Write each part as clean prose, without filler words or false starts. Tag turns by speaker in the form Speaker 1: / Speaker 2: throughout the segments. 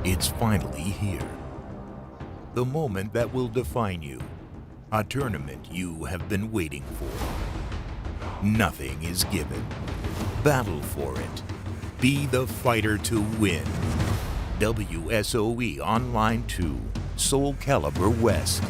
Speaker 1: It's finally here. The moment that will define you. A tournament you have been waiting for. Nothing is given. Battle for it. Be the fighter to win. WSOE Online II, Soulcalibur West.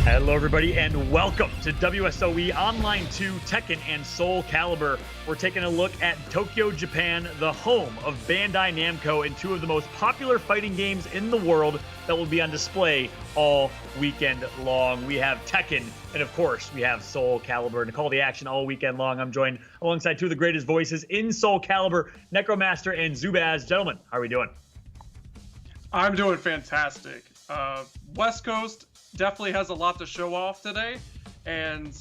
Speaker 2: Hello everybody and welcome to WSOE Online II, Tekken and Soulcalibur. We're taking a look at Tokyo, Japan, the home of Bandai Namco and two of the most popular fighting games in the world that will be on display all weekend long. We have Tekken and of course we have Soulcalibur to call the action all weekend long. I'm joined alongside two of the greatest voices in Soulcalibur, Necromaster and Zubaz. Gentlemen, how are we doing?
Speaker 3: I'm doing fantastic. West Coast definitely has a lot to show off today, and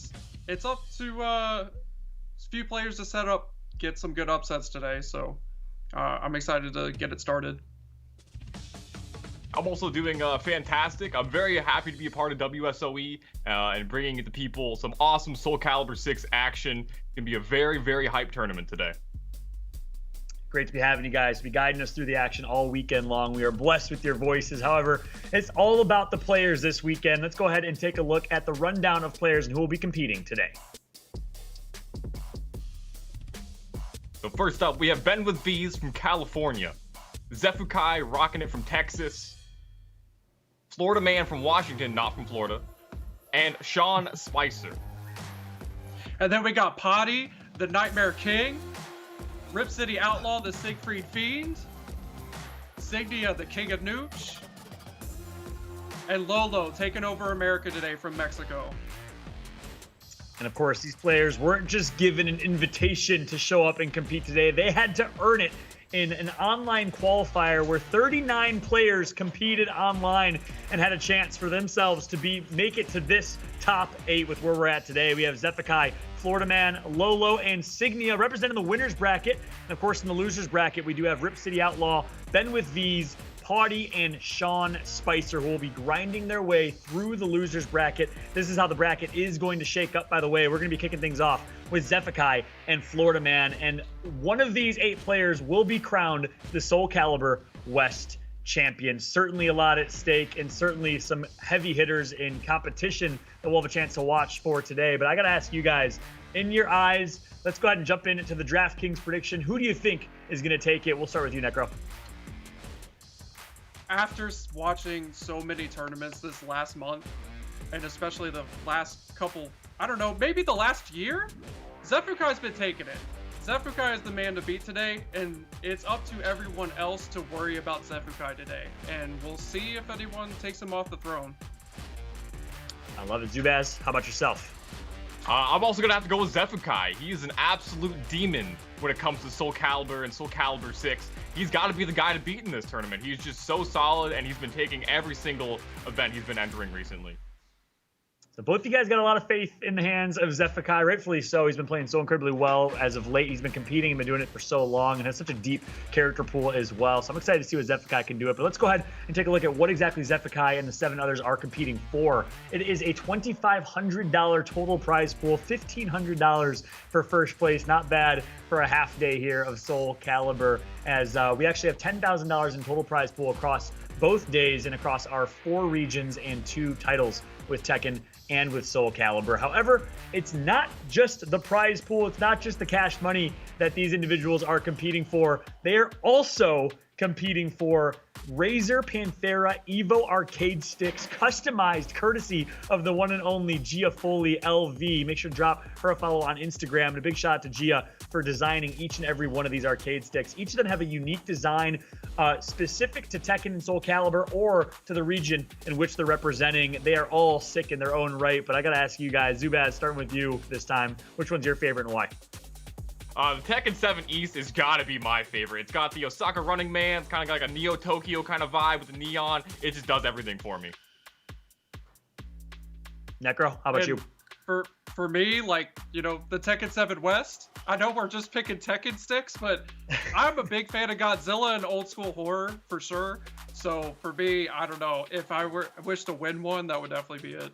Speaker 3: it's up to a few players to get some good upsets today, so I'm excited to get it started.
Speaker 4: I'm also doing fantastic. I'm very happy to be a part of WSOE and bringing the people some awesome Soulcalibur VI action. It's going to be a very, very hype tournament today.
Speaker 2: Great to be having you guys, to be guiding us through the action all weekend long. We are blessed with your voices. However, it's all about the players this weekend. Let's go ahead and take a look at the rundown of players and who will be competing today.
Speaker 4: So first up, we have Ben with Bees from California, Zephikai rocking it from Texas, Florida Man from Washington, not from Florida, and Sean Spicer.
Speaker 3: And then we got Potty, the Nightmare King, City Outlaw, the Siegfried Fiend, Signia, the King of Nooch, and Lolo taking over America today from Mexico.
Speaker 2: And of course, these players weren't just given an invitation to show up and compete today. They had to earn it in an online qualifier where 39 players competed online and had a chance for themselves to make it to this top 8 with where we're at today. We have Zephikai, Florida Man, Lolo, and Signia representing the winners bracket. And of course, in the losers bracket, we do have City Outlaw, Ben with V's, Potty, and Sean Spicer, who will be grinding their way through the losers bracket. This is how the bracket is going to shake up, by the way. We're going to be kicking things off with Zephikai and Florida Man, and one of these 8 players will be crowned the Soulcalibur West champion. Certainly a lot at stake, and certainly some heavy hitters in competition that we'll have a chance to watch for today. But I got to ask you guys, in your eyes, let's go ahead and jump into the DraftKings prediction. Who do you think is going to take it? We'll start with you, Necro.
Speaker 3: After watching so many tournaments this last month, and especially the last couple, I don't know, maybe the last year, Zephikai's been taking it. Zephikai is the man to beat today, and it's up to everyone else to worry about Zephikai today. And we'll see if anyone takes him off the throne.
Speaker 2: I love it. Zubaz, how about yourself?
Speaker 4: I'm also going to have to go with Zephikai. He is an absolute demon when it comes to Soulcalibur and Soulcalibur VI. He's got to be the guy to beat in this tournament. He's just so solid, and he's been taking every single event he's been entering recently.
Speaker 2: So both of you guys got a lot of faith in the hands of Zephikai, rightfully so. He's been playing so incredibly well as of late. He's been competing and been doing it for so long and has such a deep character pool as well. So I'm excited to see what Zephikai can do it. But let's go ahead and take a look at what exactly Zephikai and the 7 others are competing for. It is a $2,500 total prize pool, $1,500 for first place. Not bad for a half day here of Soulcalibur, as we actually have $10,000 in total prize pool across both days and across our 4 regions and 2 titles with Tekken and with Soulcalibur. However, it's not just the prize pool, it's not just the cash money that these individuals are competing for. They are also competing for Razer Panthera Evo arcade sticks, customized courtesy of the one and only Gia Foley LV. Make sure to drop her a follow on Instagram. And a big shout out to Gia for designing each and every one of these arcade sticks. Each of them have a unique design specific to Tekken and Soulcalibur or to the region in which they're representing. They are all sick in their own right, but I gotta ask you guys, Zubaz, starting with you this time, which one's your favorite and why?
Speaker 4: The Tekken 7 East has got to be my favorite. It's got the Osaka Running Man. It's kind of like a Neo Tokyo kind of vibe with the neon. It just does everything for me.
Speaker 2: Necro, how about you?
Speaker 3: For me, like, you know, the Tekken 7 West, I know we're just picking Tekken sticks, but I'm a big fan of Godzilla and old school horror for sure. So for me, I don't know, if I wish to win one, that would definitely be it.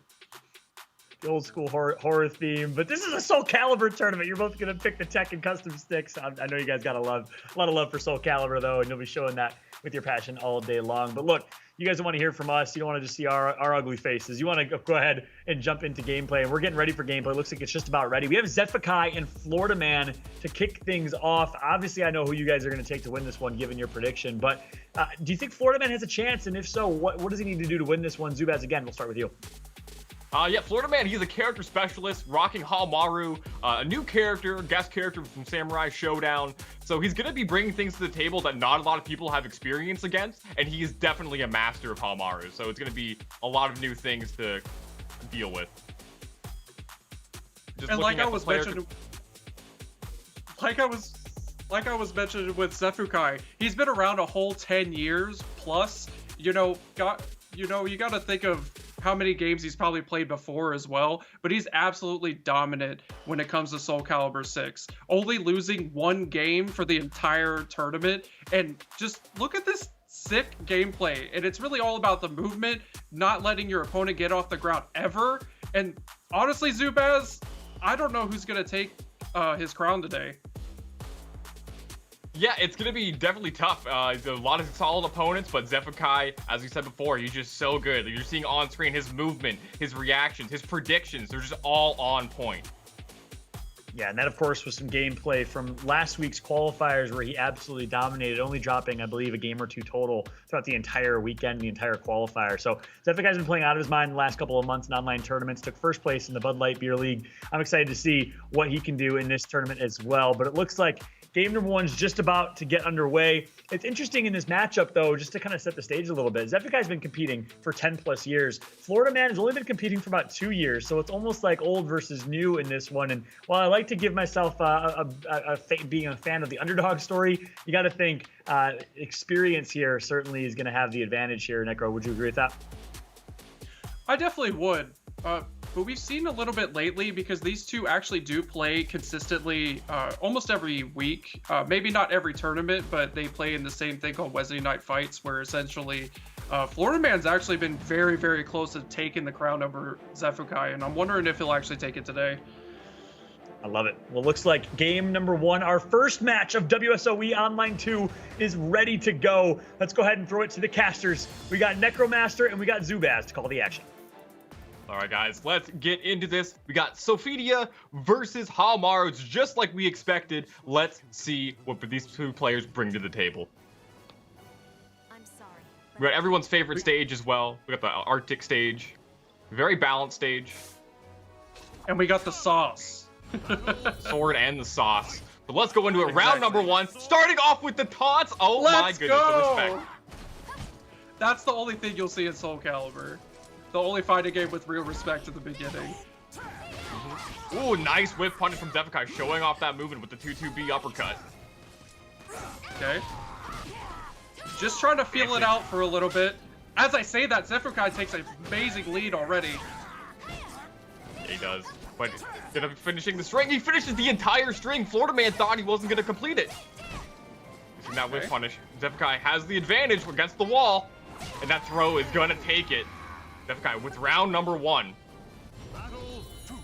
Speaker 2: the old school horror theme. But this is a Soulcalibur tournament. You're both gonna pick the Tekken custom sticks. I know you guys got a lot of love for Soulcalibur though, and you'll be showing that with your passion all day long. But look, you guys don't want to hear from us. You don't want to just see our ugly faces. You want to go ahead and jump into gameplay. And we're getting ready for gameplay. Looks like it's just about ready. We have Zephikai and Florida Man to kick things off. Obviously, I know who you guys are going to take to win this one, given your prediction. But do you think Florida Man has a chance? And if so, what does he need to do to win this one? Zubaz, again, we'll start with you.
Speaker 4: Yeah, Florida Man, he's a character specialist, rocking Hamaru, a new character, guest character from Samurai Showdown. So he's going to be bringing things to the table that not a lot of people have experience against, and he is definitely a master of Hamaru. So it's going to be a lot of new things to deal with. Just
Speaker 3: and like I was mentioning, like I was mentioning with Zephikai, he's been around a whole 10 years plus. You got to think of how many games he's probably played before as well, but he's absolutely dominant when it comes to Soulcalibur VI. Only losing one game for the entire tournament, and just look at this sick gameplay. And it's really all about the movement, not letting your opponent get off the ground ever. And honestly, Zubaz, I don't know who's gonna take his crown today.
Speaker 4: Yeah, it's going to be definitely tough. A lot of solid opponents, but Zephikai, as we said before, he's just so good. You're seeing on screen his movement, his reactions, his predictions. They're just all on point.
Speaker 2: Yeah, and that, of course, was some gameplay from last week's qualifiers where he absolutely dominated, only dropping, I believe, a game or two total throughout the entire weekend, the entire qualifier. So Zephikai been playing out of his mind the last couple of months in online tournaments, took first place in the Bud Light Beer League. I'm excited to see what he can do in this tournament as well. But it looks like game number one's just about to get underway. It's interesting in this matchup, though, just to kind of set the stage a little bit. Zephikai been competing for 10 plus years. Florida Man has only been competing for about 2 years, so it's almost like old versus new in this one. And while I like to give myself being a fan of the underdog story, you got to think experience here certainly is going to have the advantage here. Necro, would you agree with that?
Speaker 3: I definitely would. But we've seen a little bit lately, because these two actually do play consistently almost every week. Maybe not every tournament, but they play in the same thing called Wednesday Night Fights, where essentially Florida Man's actually been very, very close to taking the crown over Zephikai, and I'm wondering if he'll actually take it today.
Speaker 2: I love it. Well, looks like game number one, our first match of WSOE Online 2 is ready to go. Let's go ahead and throw it to the casters. We got Necromaster and we got Zubaz to call the action.
Speaker 4: All right, guys, let's get into this. We got Sophia versus Hamaru. It's just like we expected. Let's see what these two players bring to the table.
Speaker 5: I'm sorry.
Speaker 4: We got everyone's favorite stage as well. We got the Arctic stage. Very balanced stage.
Speaker 3: And we got the sauce.
Speaker 4: Sword and the sauce. But let's go into it. Round number one. Starting off with the taunts. Oh my goodness, the respect.
Speaker 3: That's the only thing you'll see in Soulcalibur. The only fighting game with real respect at the beginning.
Speaker 4: Ooh, nice whip punish from Zephikai, showing off that movement with the 2-2-B uppercut.
Speaker 3: Okay. Just trying to feel it out for a little bit. As I say that, Zephikai takes an amazing lead already.
Speaker 4: Yeah, he does. But instead of finishing the string, he finishes the entire string. Florida Man thought he wasn't going to complete it. Using that whip punish, Zephikai has the advantage against the wall, and that throw is going to take it. Zephikai with round number one.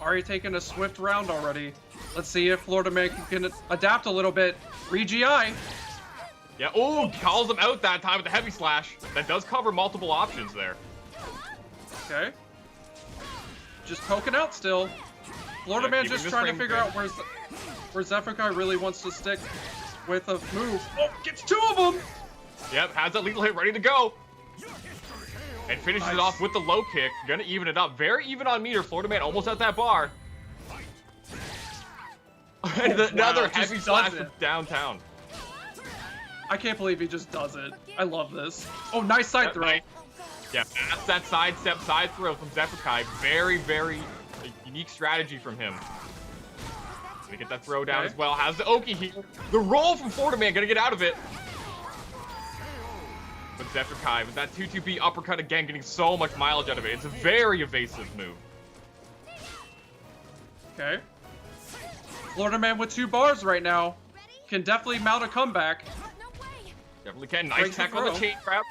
Speaker 3: Already taking a swift round already. Let's see if Florida Man can adapt a little bit. Re-GI.
Speaker 4: Yeah, oh, calls him out that time with the heavy slash. That does cover multiple options there.
Speaker 3: Okay. Just poking out still. Florida Man just trying to figure out where Zephikai really wants to stick with a move. Oh, gets two of them!
Speaker 4: Yep, has that lethal hit ready to go. And finishes it off with the low kick. Gonna even it up. Very even on meter. Florida Man almost at that bar. And another heavy slash from downtown.
Speaker 3: I can't believe he just does it. I love this. Oh, nice side throw.
Speaker 4: Nice. Yeah, that's that sidestep side throw from Zephikai. Very, very unique strategy from him. Gonna get that throw down as well. Has the Oki here. The roll from Florida Man. Gonna get out of it. But Zephikai with that 2-2-B uppercut again, getting so much mileage out of it. It's a very evasive move.
Speaker 3: Okay. Florida Man with 2 bars right now. Can definitely mount a comeback.
Speaker 4: Definitely can. Nice tech on the chain grab.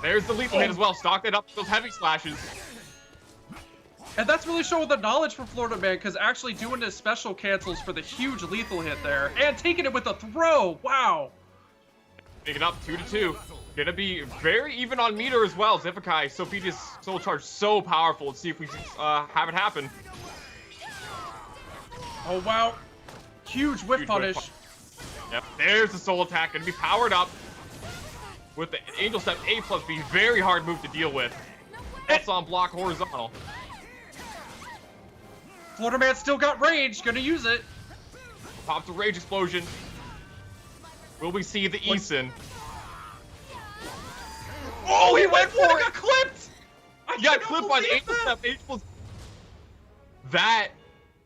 Speaker 4: There's the lethal hit as well. Stock it up with those heavy slashes.
Speaker 3: And that's really showing the knowledge from Florida Man, because actually doing his special cancels for the huge lethal hit there, and taking it with a throw. Wow.
Speaker 4: Picking up 2-2. Gonna be very even on meter as well. Zephikai, Sophia's soul charge so powerful. Let's see if we have it happen.
Speaker 3: Oh wow. Huge whiff punish.
Speaker 4: Yep, there's the soul attack. Gonna be powered up with the Angel Step A plus B. Very hard move to deal with. That's on block horizontal.
Speaker 3: Florida Man still got rage. Gonna use it.
Speaker 4: Pops a rage explosion. Will we see the Eason? Oh, he went for it!
Speaker 3: Got clipped!
Speaker 4: He got clipped by the Angel Step H plus. That,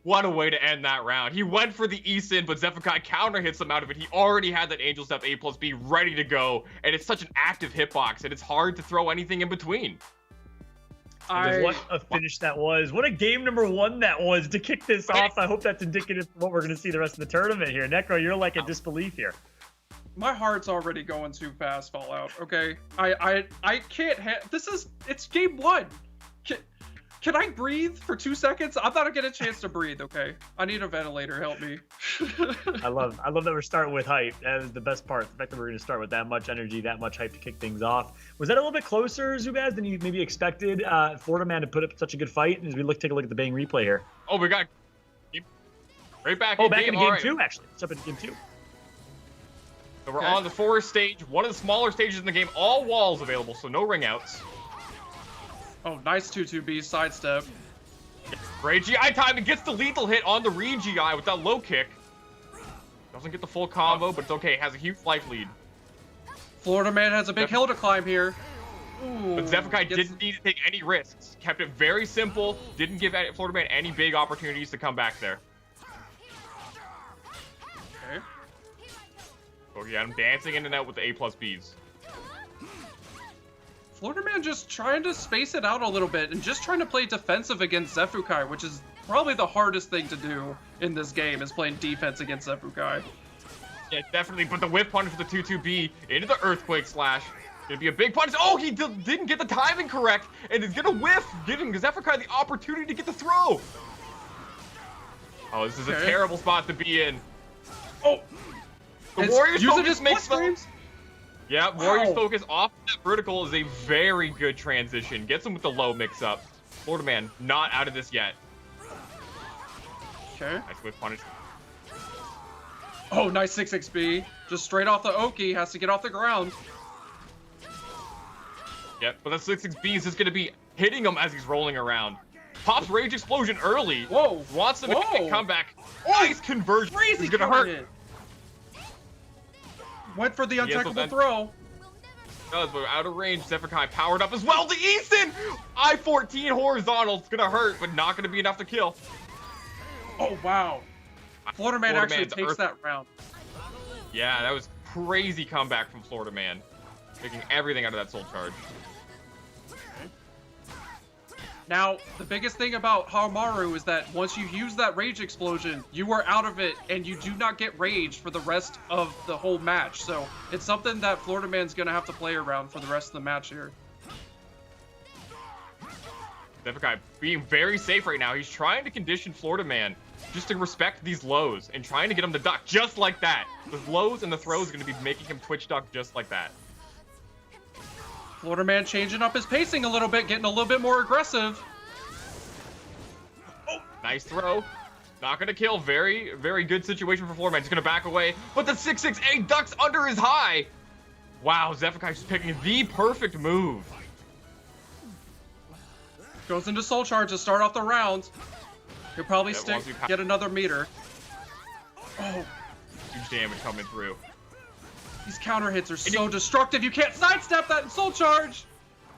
Speaker 4: what a way to end that round. He went for the Eason, but Zephikai counter hits him out of it. He already had that Angel Step A plus B ready to go, and it's such an active hitbox, and it's hard to throw anything in between.
Speaker 2: What a finish that was. What a game number 1 that was to kick this off. I hope that's indicative of what we're going to see the rest of the tournament here. Necro, you're like in disbelief here.
Speaker 3: My heart's already going too fast, Fallout. Okay, I can't. It's game 1. Can I breathe for 2 seconds? I'm not gonna get a chance to breathe. Okay, I need a ventilator. Help me.
Speaker 2: I love that we're starting with hype. That is the best part. The fact that we're going to start with that much energy, that much hype to kick things off. Was that a little bit closer, Zubaz, than you maybe expected? Florida Man to put up such a good fight. As we take a look at the bang replay here.
Speaker 4: Oh, we got right back.
Speaker 2: Oh, back in game 2 actually. It's up in game 2.
Speaker 4: So we're on the forest stage, one of the smaller stages in the game, all walls available, so no ring outs.
Speaker 3: Oh, nice 2-2B sidestep.
Speaker 4: Great GI time, and gets the lethal hit on the Reen GI with that low kick. Doesn't get the full combo, but it's okay, has a huge life lead.
Speaker 3: Florida Man has a big hill to climb here. Ooh,
Speaker 4: But Zephikai didn't need to take any risks. Kept it very simple, didn't give Florida Man any big opportunities to come back there.
Speaker 3: Okay.
Speaker 4: So yeah, I'm dancing in and out with the A plus Bs.
Speaker 3: Florida Man just trying to space it out a little bit and just trying to play defensive against Zephikai, which is probably the hardest thing to do in this game, is playing defense against Zephikai.
Speaker 4: Yeah, definitely, but the whiff punish with the 2-2B into the Earthquake Slash. Gonna be a big punish. Oh, he didn't get the timing correct, and he's gonna whiff, giving Zephikai the opportunity to get the throw. Oh, this is a terrible spot to be in.
Speaker 3: Oh!
Speaker 4: The Warriors focus makes
Speaker 3: frames.
Speaker 4: Yeah, Warriors focus off that vertical is a very good transition. Gets him with the low mix-up. Florida Man not out of this yet.
Speaker 3: Okay.
Speaker 4: Nice whiff punish.
Speaker 3: Oh, nice 6-6B. Just straight off the Oki, has to get off the ground.
Speaker 4: Yep, but that 6-6B is just going to be hitting him as he's rolling around. Pops Rage Explosion early.
Speaker 3: Whoa.
Speaker 4: Wants him to make a comeback.
Speaker 3: Oh,
Speaker 4: nice conversion.
Speaker 3: Crazy
Speaker 4: He's going to hurt.
Speaker 3: it. Went for the untackable throw.
Speaker 4: Does, but out of range. Zephikai powered up as well. The Easton! I-14 horizontal. It's going to hurt, but not going to be enough to kill.
Speaker 3: Oh, wow. Florida Man actually takes that round.
Speaker 4: Yeah, that was crazy comeback from Florida Man. Taking everything out of that soul charge.
Speaker 3: Now, the biggest thing about Hamaru is that once you use that rage explosion, you are out of it, and you do not get rage for the rest of the whole match. So it's something that Florida Man's going to have to play around for the rest of the match here.
Speaker 4: Zephikai being very safe right now. He's trying to condition Florida Man just to respect these lows and trying to get him to duck just like that. The lows and the throws are going to be making him twitch duck just like that.
Speaker 3: Florida Man changing up his pacing a little bit, getting a little bit more aggressive.
Speaker 4: Oh, nice throw. Not going to kill. Very, very good situation for Florida Man. He's going to back away. But the 6-6-8 ducks under his high. Wow, Zephikai just picking the perfect move.
Speaker 3: Goes into Soul Charge to start off the round. He'll probably get another meter. Oh.
Speaker 4: Huge damage coming through.
Speaker 3: These counter hits are so destructive. You can't sidestep that in Soul Charge.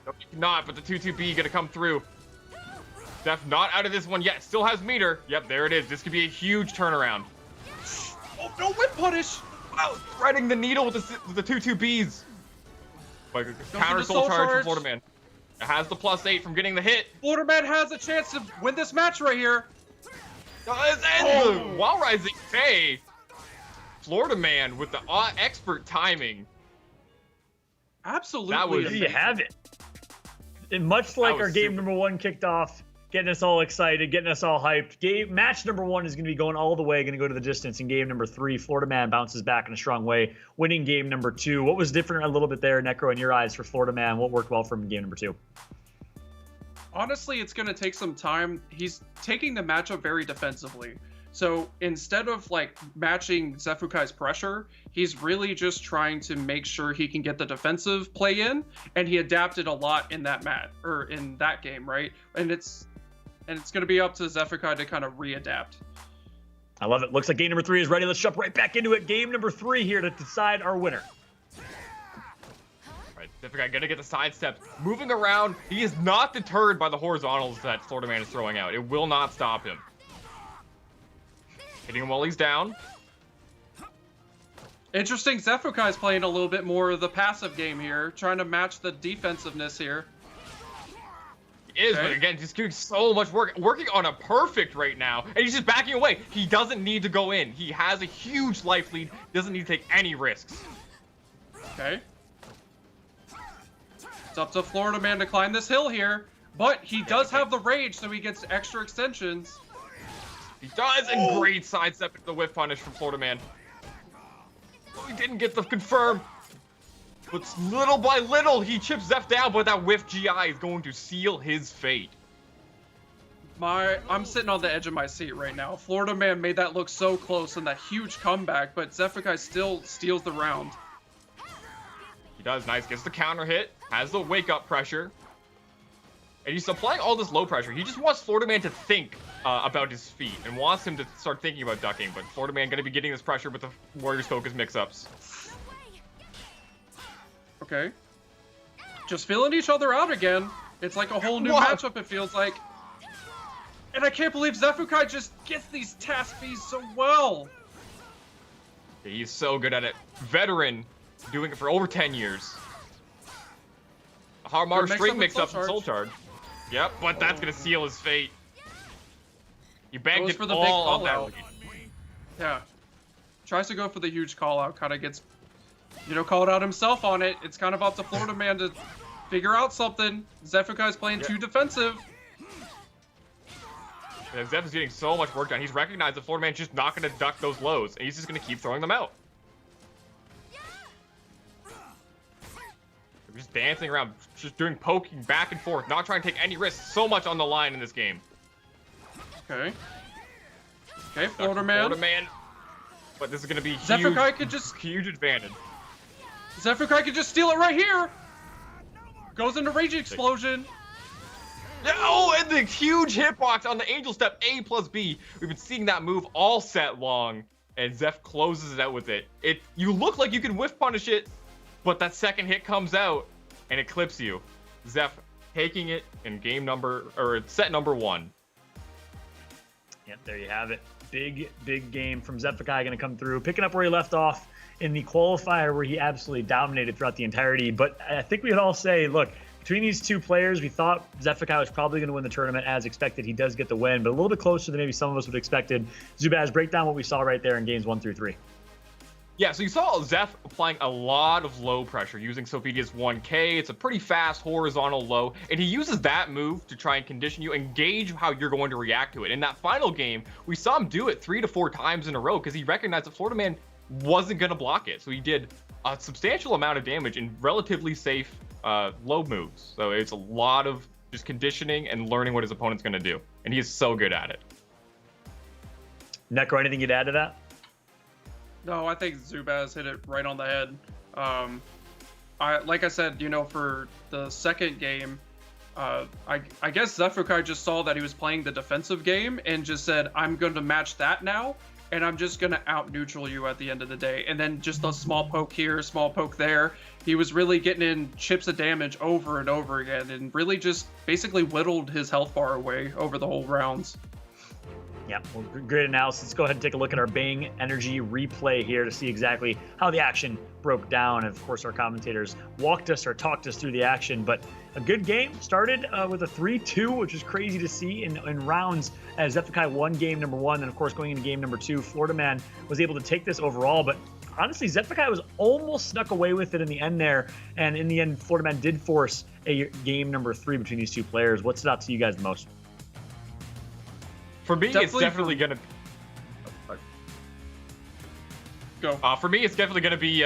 Speaker 4: No, you cannot, but the 2-2B gonna come through. Zeph not out of this one yet. Still has meter. Yep, there it is. This could be a huge turnaround.
Speaker 3: Oh, no whip punish.
Speaker 4: Wow, threading the needle with the 2-2Bs. But counter Soul Charge from Florida Man. It has the +8 from getting the hit.
Speaker 3: Florida Man has a chance to win this match right here.
Speaker 4: While rising K. Florida Man with the expert timing.
Speaker 3: Absolutely.
Speaker 4: That was-
Speaker 2: There you have it. And much like
Speaker 4: was
Speaker 2: our game
Speaker 4: super-
Speaker 2: number 1 kicked off, getting us all excited, getting us all hyped. Match number 1 is going to be going all the way, going to go to the distance. In game number 3, Florida Man bounces back in a strong way, winning game number 2. What was different a little bit there, Necro, in your eyes for Florida Man? What worked well for him in game number 2?
Speaker 3: Honestly, it's going to take some time. He's taking the matchup very defensively. So instead of like matching Zephikai's pressure, he's really just trying to make sure he can get the defensive play in, and he adapted a lot in that in that game, right? And it's going to be up to Zephikai to kind of readapt.
Speaker 2: I love it. Looks like game number 3 is ready. Let's jump right back into it. Game number 3 here to decide our winner.
Speaker 4: Right, Zephikai gonna get the sidestep. Moving around, he is not deterred by the horizontals that Florida Man is throwing out. It will not stop him. Hitting him while he's down.
Speaker 3: Interesting, Zephikai's playing a little bit more of the passive game here, trying to match the defensiveness here.
Speaker 4: He is,
Speaker 3: Okay.
Speaker 4: but again, just doing so much work. Working on a perfect right now, and he's just backing away. He doesn't need to go in. He has a huge life lead. Doesn't need to take any risks.
Speaker 3: Okay. It's up to Florida Man to climb this hill here, but he does have the rage, so he gets extra extensions.
Speaker 4: He does, and great sidestep into the whiff punish from Florida Man. Oh, he didn't get the confirm. But little by little, he chips Zeph down, but that whiff GI is going to seal his fate.
Speaker 3: I'm sitting on the edge of my seat right now. Florida Man made that look so close in that huge comeback, but Zephikai still steals the round.
Speaker 4: He does, nice, gets the counter hit, has the wake up pressure. And he's applying all this low pressure. He just wants Florida Man to think about his feet and wants him to start thinking about ducking. But Florida Man going to be getting this pressure with the Warriors Focus mix-ups.
Speaker 3: Okay. Just feeling each other out again. It's like a whole new
Speaker 4: What?
Speaker 3: matchup, it feels like. And I can't believe Zephikai just gets these task fees so well.
Speaker 4: He's so good at it. Veteran, doing it for over 10 years. A hard
Speaker 3: Good
Speaker 4: string
Speaker 3: mix-up
Speaker 4: mix-up
Speaker 3: with
Speaker 4: and
Speaker 3: Soul
Speaker 4: Soul Charge. Yep, but that's going to seal his fate. He banked
Speaker 3: Goes
Speaker 4: it
Speaker 3: for the big
Speaker 4: all on that
Speaker 3: call-out.
Speaker 4: lead.
Speaker 3: Yeah. Tries to go for the huge call out, kind of gets, called out himself on it. It's kind of up to Florida Man to figure out something. Zephikai's playing too defensive.
Speaker 4: Yeah, Zeph is getting so much work done. He's recognized that Florida Man's just not going to duck those lows, and he's just going to keep throwing them out. They're just dancing around, just doing poking back and forth, not trying to take any risks. So much on the line in this game.
Speaker 3: Okay. Okay,
Speaker 4: Duck
Speaker 3: Florida
Speaker 4: from
Speaker 3: Man.
Speaker 4: Florida Man. But this is going to be huge,
Speaker 3: Zephikai could just
Speaker 4: huge advantage.
Speaker 3: Zephikai could just steal it right here. Goes into Rage Explosion.
Speaker 4: Yeah, oh, and the huge hitbox on the Angel Step A plus B. We've been seeing that move all set long, and Zeph closes it out with it. You look like you can whiff punish it, but that second hit comes out, and it clips you. Zeph taking it in set number 1.
Speaker 2: Yep, there you have it. Big game from Zephikai going to come through, picking up where he left off in the qualifier where he absolutely dominated throughout the entirety. But I think we would all say, look, between these two players, we thought Zephikai was probably going to win the tournament as expected. He does get the win, but a little bit closer than maybe some of us would have expected. Zubaz, break down what we saw right there in games 1 through 3.
Speaker 4: Yeah, so you saw Zeph applying a lot of low pressure using Sophia's 1K. It's a pretty fast horizontal low, and he uses that move to try and condition you and gauge how you're going to react to it. In that final game, we saw him do it 3 to 4 times in a row because he recognized that Florida Man wasn't going to block it. So he did a substantial amount of damage in relatively safe low moves. So it's a lot of just conditioning and learning what his opponent's going to do, and he is so good at it.
Speaker 2: Necro, anything you'd add to that?
Speaker 3: No, I think Zubaz hit it right on the head. Like I said, for the second game, I guess Zephikai just saw that he was playing the defensive game and just said, I'm going to match that now, and I'm just going to out-neutral you at the end of the day. And then just a small poke here, small poke there. He was really getting in chips of damage over and over again and really just basically whittled his health bar away over the whole rounds.
Speaker 2: Yeah, well, great analysis. Let's go ahead and take a look at our Bang Energy replay here to see exactly how the action broke down. And of course, our commentators walked us or talked us through the action. But a good game started with a 3-2, which is crazy to see in rounds as Zephikai won game number 1. And of course, going into game number 2, Florida Man was able to take this overall. But honestly, Zephikai was almost snuck away with it in the end there. And in the end, Florida Man did force a game number 3 between these two players. What stood out to you guys the most?
Speaker 4: For me, it's definitely going to...
Speaker 3: Go.
Speaker 4: For me, it's definitely going to be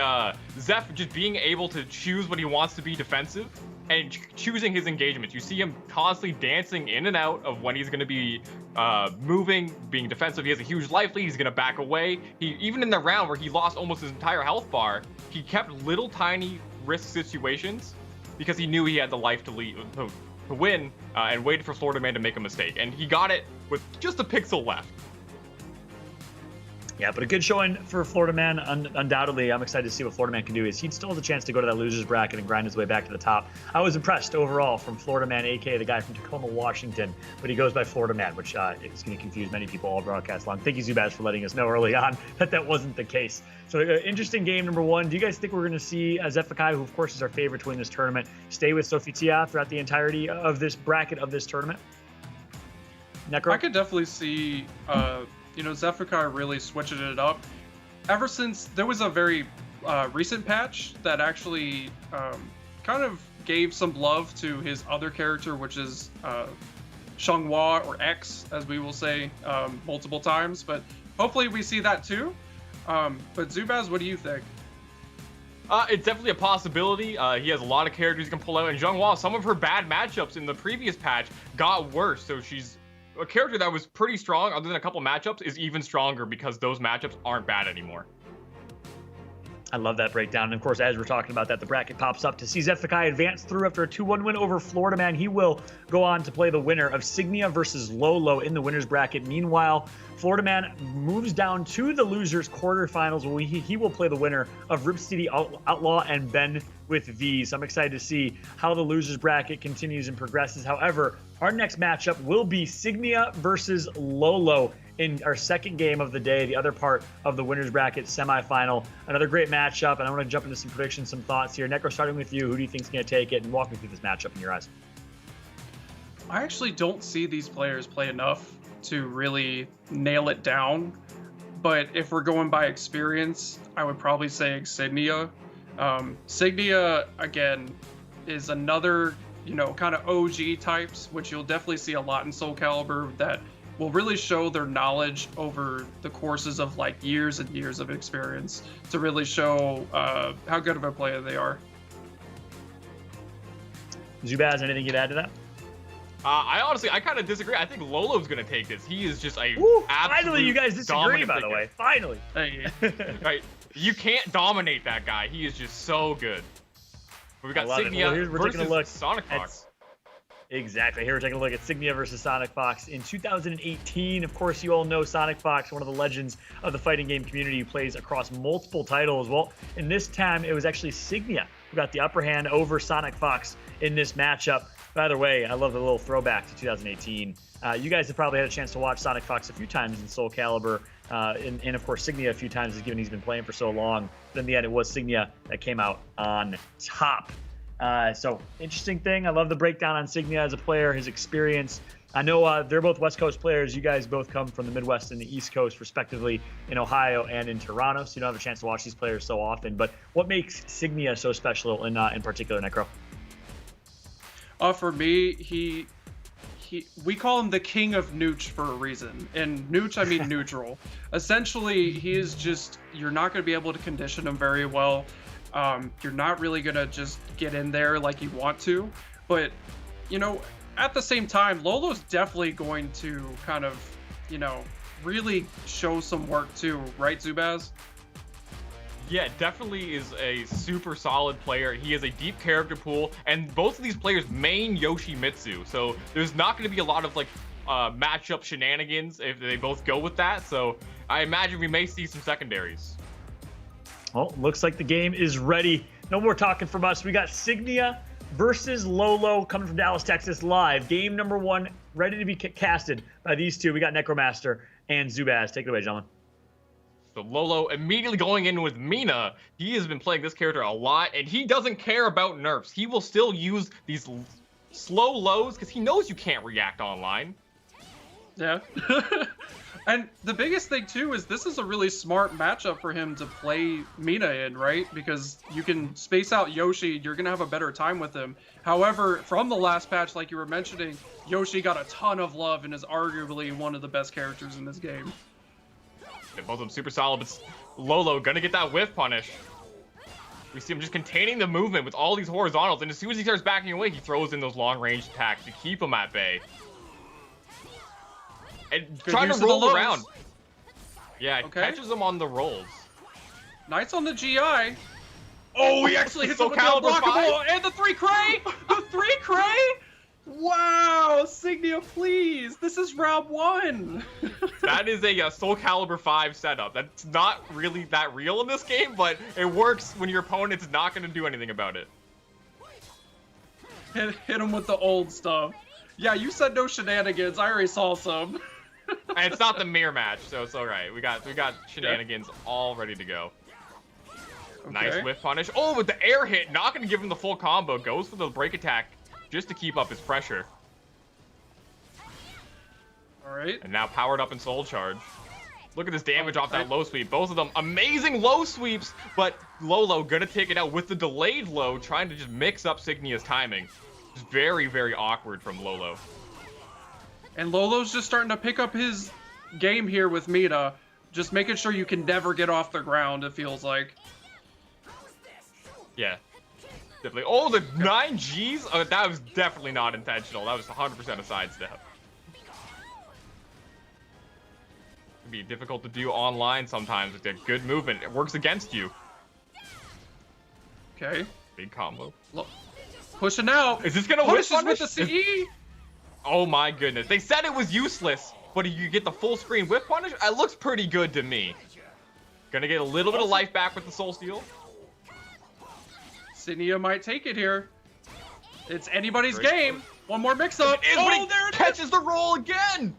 Speaker 4: Zeph just being able to choose when he wants to be defensive and choosing his engagements. You see him constantly dancing in and out of when he's going to be moving, being defensive. He has a huge life lead. He's going to back away. Even in the round where he lost almost his entire health bar, he kept little tiny risk situations because he knew he had the life to win and waited for Florida Man to make a mistake. And he got it with just a pixel left.
Speaker 2: Yeah, but a good showing for Florida Man, undoubtedly. I'm excited to see what Florida Man can do. He still has a chance to go to that loser's bracket and grind his way back to the top. I was impressed overall from Florida Man, aka the guy from Tacoma, Washington, but he goes by Florida Man, which is going to confuse many people all broadcast long. Thank you, Zubaz, for letting us know early on that wasn't the case. So interesting game number 1. Do you guys think we're going to see Zephikai, who of course is our favorite to win this tournament, stay with Sophia throughout the entirety of this bracket of this tournament? Necro?
Speaker 3: I could definitely see Zephikai really switching it up. Ever since there was a very recent patch that actually kind of gave some love to his other character, which is Changhua, or X, as we will say multiple times. But hopefully we see that too. But Zubaz, what do you think?
Speaker 4: It's definitely a possibility. He has a lot of characters he can pull out. And Changhua, some of her bad matchups in the previous patch got worse. So she's a character that was pretty strong, other than a couple matchups, is even stronger because those matchups aren't bad anymore.
Speaker 2: I love that breakdown. And of course, as we're talking about that, the bracket pops up to see Zephikai advance through after a 2-1 win over Florida Man. He will go on to play the winner of Signia versus Lolo in the winner's bracket. Meanwhile, Florida Man moves down to the losers quarterfinals where he will play the winner of Rip City Outlaw and Ben with V. So I'm excited to see how the losers bracket continues and progresses. However, our next matchup will be Signia versus Lolo in our second game of the day, the other part of the winner's bracket semifinal. Another great matchup, and I want to jump into some predictions, some thoughts here. Necro, starting with you, who do you think is going to take it, and walk me through this matchup in your eyes?
Speaker 3: I actually don't see these players play enough to really nail it down, but if we're going by experience, I would probably say Signia. Signia, again, is another, kind of OG types, which you'll definitely see a lot in Soulcalibur, that will really show their knowledge over the courses of like years and years of experience to really show how good of a player they are.
Speaker 2: Zubaz, anything you'd add to that?
Speaker 4: I kind of disagree. I think Lolo's going to take this. He is just a
Speaker 2: finally, you guys disagree, by the way. Finally.
Speaker 4: Right. You can't dominate that guy. He is just so good. We've got Signia versus Sonic Fox.
Speaker 2: Exactly. Here we're taking a look at Signia versus Sonic Fox in 2018. Of course, you all know Sonic Fox, one of the legends of the fighting game community who plays across multiple titles. Well, in this time, it was actually Signia who got the upper hand over Sonic Fox in this matchup. By the way, I love the little throwback to 2018. You guys have probably had a chance to watch Sonic Fox a few times in Soulcalibur, and of course Signia a few times, given he's been playing for so long. But in the end, it was Signia that came out on top. So interesting thing. I love the breakdown on Signia as a player, his experience. I know they're both West Coast players. You guys both come from the Midwest and the East Coast, respectively, in Ohio and in Toronto. So you don't have a chance to watch these players so often. But what makes Signia so special in particular, Necro?
Speaker 3: For me, we call him the king of nooch for a reason. And nooch, I mean neutral. Essentially, he is just, you're not going to be able to condition him very well. You're not really going to just get in there like you want to. But, at the same time, Lolo's definitely going to kind of, really show some work too. Right, Zubaz?
Speaker 4: Yeah, definitely is a super solid player. He has a deep character pool, and both of these players main Yoshimitsu, so there's not going to be a lot of matchup shenanigans if they both go with that. So I imagine we may see some secondaries.
Speaker 2: Well, looks like the game is ready. No more talking from us. We got Signia versus Lolo coming from Dallas, Texas, live. Game number 1 ready to be casted by these two. We got Necromaster and Zubaz. Take it away, gentlemen.
Speaker 4: So Lolo immediately going in with Mina. He has been playing this character a lot, and he doesn't care about nerfs. He will still use these slow lows because he knows you can't react online.
Speaker 3: Yeah. And the biggest thing too is this is a really smart matchup for him to play Mina in, right? Because you can space out Yoshi, you're gonna have a better time with him. However, from the last patch, like you were mentioning, Yoshi got a ton of love and is arguably one of the best characters in this game.
Speaker 4: Both of them super solid, but Lolo gonna get that whiff punish. We see him just containing the movement with all these horizontals, and as soon as he starts backing away, he throws in those long-range attacks to keep him at bay. And trying to roll around. Yeah,
Speaker 3: Okay.
Speaker 4: catches him on the rolls.
Speaker 3: Nice on the GI. Oh, he actually hits him with the
Speaker 4: Soulcalibur
Speaker 3: unblockable and the 3 Cray! The 3 Cray! Wow, Signia, please. This is round 1.
Speaker 4: That is a Soulcalibur V setup. That's not really that real in this game, but it works when your opponent's not going to do anything about it.
Speaker 3: Hit him with the old stuff. Yeah, you said no shenanigans. I already saw some.
Speaker 4: And it's not the mirror match, so it's all right. We got shenanigans all ready to go.
Speaker 3: Okay.
Speaker 4: Nice whiff punish. Oh, with the air hit, not going to give him the full combo. Goes for the break attack just to keep up his pressure.
Speaker 3: All right.
Speaker 4: And now powered up in Soul Charge. Look at this damage off that low sweep. Both of them amazing low sweeps, but Lolo gonna take it out with the delayed low, trying to just mix up Signia's timing. It's very, very awkward from Lolo.
Speaker 3: And Lolo's just starting to pick up his game here with Mina. Just making sure you can never get off the ground, it feels like.
Speaker 4: Yeah. Definitely. Oh, the 9Gs? Oh, that was definitely not intentional. That was 100% a sidestep. It'd be difficult to do online sometimes with a good movement. It works against you.
Speaker 3: Okay.
Speaker 4: Big combo.
Speaker 3: Pushing out.
Speaker 4: Is this gonna whiff
Speaker 3: Pushes with
Speaker 4: punish?
Speaker 3: the CE.
Speaker 4: Oh my goodness. They said it was useless, but you get the full screen whip punish? It looks pretty good to me. Gonna get a little bit of life back with the Soul Steal.
Speaker 3: Signia might take it here. It's anybody's game. One more mix-up.
Speaker 4: Oh, there it catches the roll again.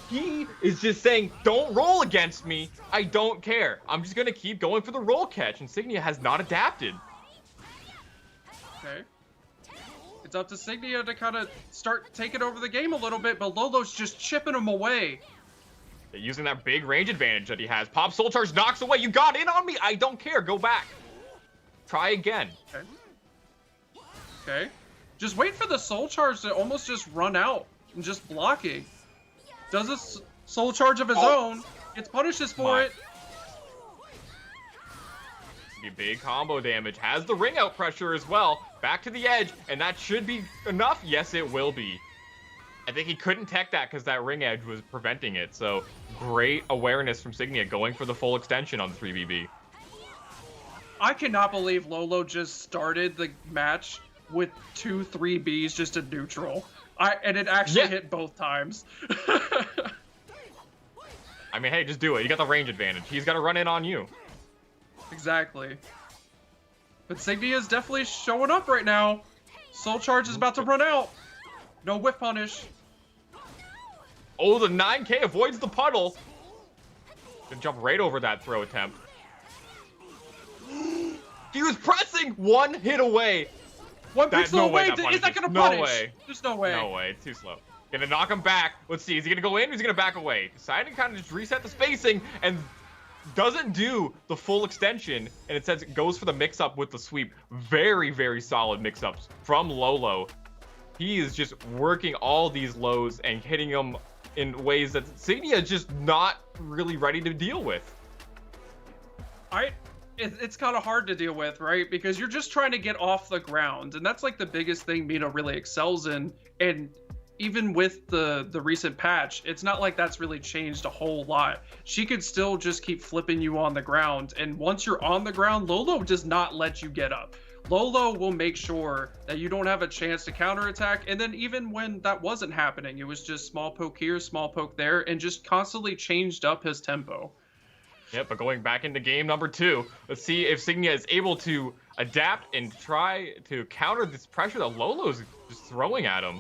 Speaker 4: He is just saying, don't roll against me. I don't care. I'm just gonna keep going for the roll catch, and Signia has not adapted.
Speaker 3: Okay. It's up to Signia to kind of start taking over the game a little bit, but Lolo's just chipping him away.
Speaker 4: They're using that big range advantage that he has. Pop Soul Charge knocks away. You got in on me. I don't care. Go back. Try again.
Speaker 3: Okay. Okay. Just wait for the Soul Charge to almost just run out and just blocking. Does a Soul Charge of his own. Gets punishes for it.
Speaker 4: Big combo damage. Has the ring out pressure as well. Back to the edge, and that should be enough. Yes, it will be. I think he couldn't tech that because that ring edge was preventing it. So great awareness from Signia going for the full extension on the 3BB.
Speaker 3: I cannot believe Lolo just started the match with 2 3Bs just a neutral. And it actually hit both times.
Speaker 4: I mean, hey, just do it. You got the range advantage. He's got to run in on you.
Speaker 3: Exactly. But Signia is definitely showing up right now. Soul Charge is about to run out. No whiff punish.
Speaker 4: Oh, the 9K avoids the puddle. Gonna jump right over that throw attempt. He was pressing 1 hit away.
Speaker 3: One pixel away. Is that gonna punish?
Speaker 4: No way.
Speaker 3: There's no way.
Speaker 4: No way. It's too slow. Gonna knock him back. Let's see. Is he gonna go in or is he gonna back away? Deciding to kind of just reset the spacing and doesn't do the full extension. And it says it goes for the mix-up with the sweep. Very, very solid mix-ups from Lolo. He is just working all these lows and hitting them in ways that Signia is just not really ready to deal with.
Speaker 3: It's kind of hard to deal with, right? Because you're just trying to get off the ground, and that's like the biggest thing Mina really excels in. And even with the recent patch, it's not like that's really changed a whole lot. She could still just keep flipping you on the ground, and once you're on the ground, Lolo does not let you get up. Lolo will make sure that you don't have a chance to counterattack, and then even when that wasn't happening, it was just small poke here, small poke there, and just constantly changed up his tempo.
Speaker 4: Yep, but going back into game number 2, let's see if Signia is able to adapt and try to counter this pressure that Lolo's just throwing at him.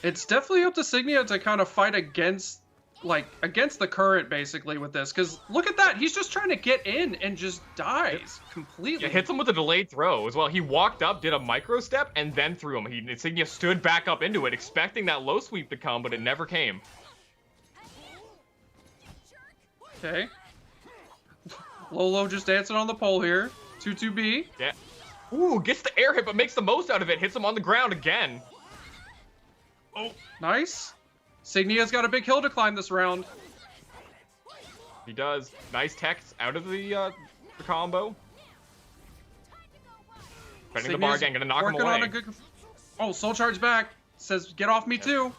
Speaker 3: It's definitely up to Signia to kind of fight against like against the current basically with this, because look at that, he's just trying to get in and just dies completely.
Speaker 4: Yeah, hits him with a delayed throw as well. He walked up, did a micro step, and then threw him. Signia stood back up into it, expecting that low sweep to come, but it never came.
Speaker 3: Okay. Lolo just dancing on the pole here. 2-2B.
Speaker 4: Yeah. Ooh, gets the air hit, but makes the most out of it. Hits him on the ground again.
Speaker 3: Oh, nice. Signia's got a big hill to climb this round.
Speaker 4: He does. Nice techs out of the combo. Defending the bar again, gonna knock him away.
Speaker 3: On a good... Oh, soul charge back. Says, get off me too.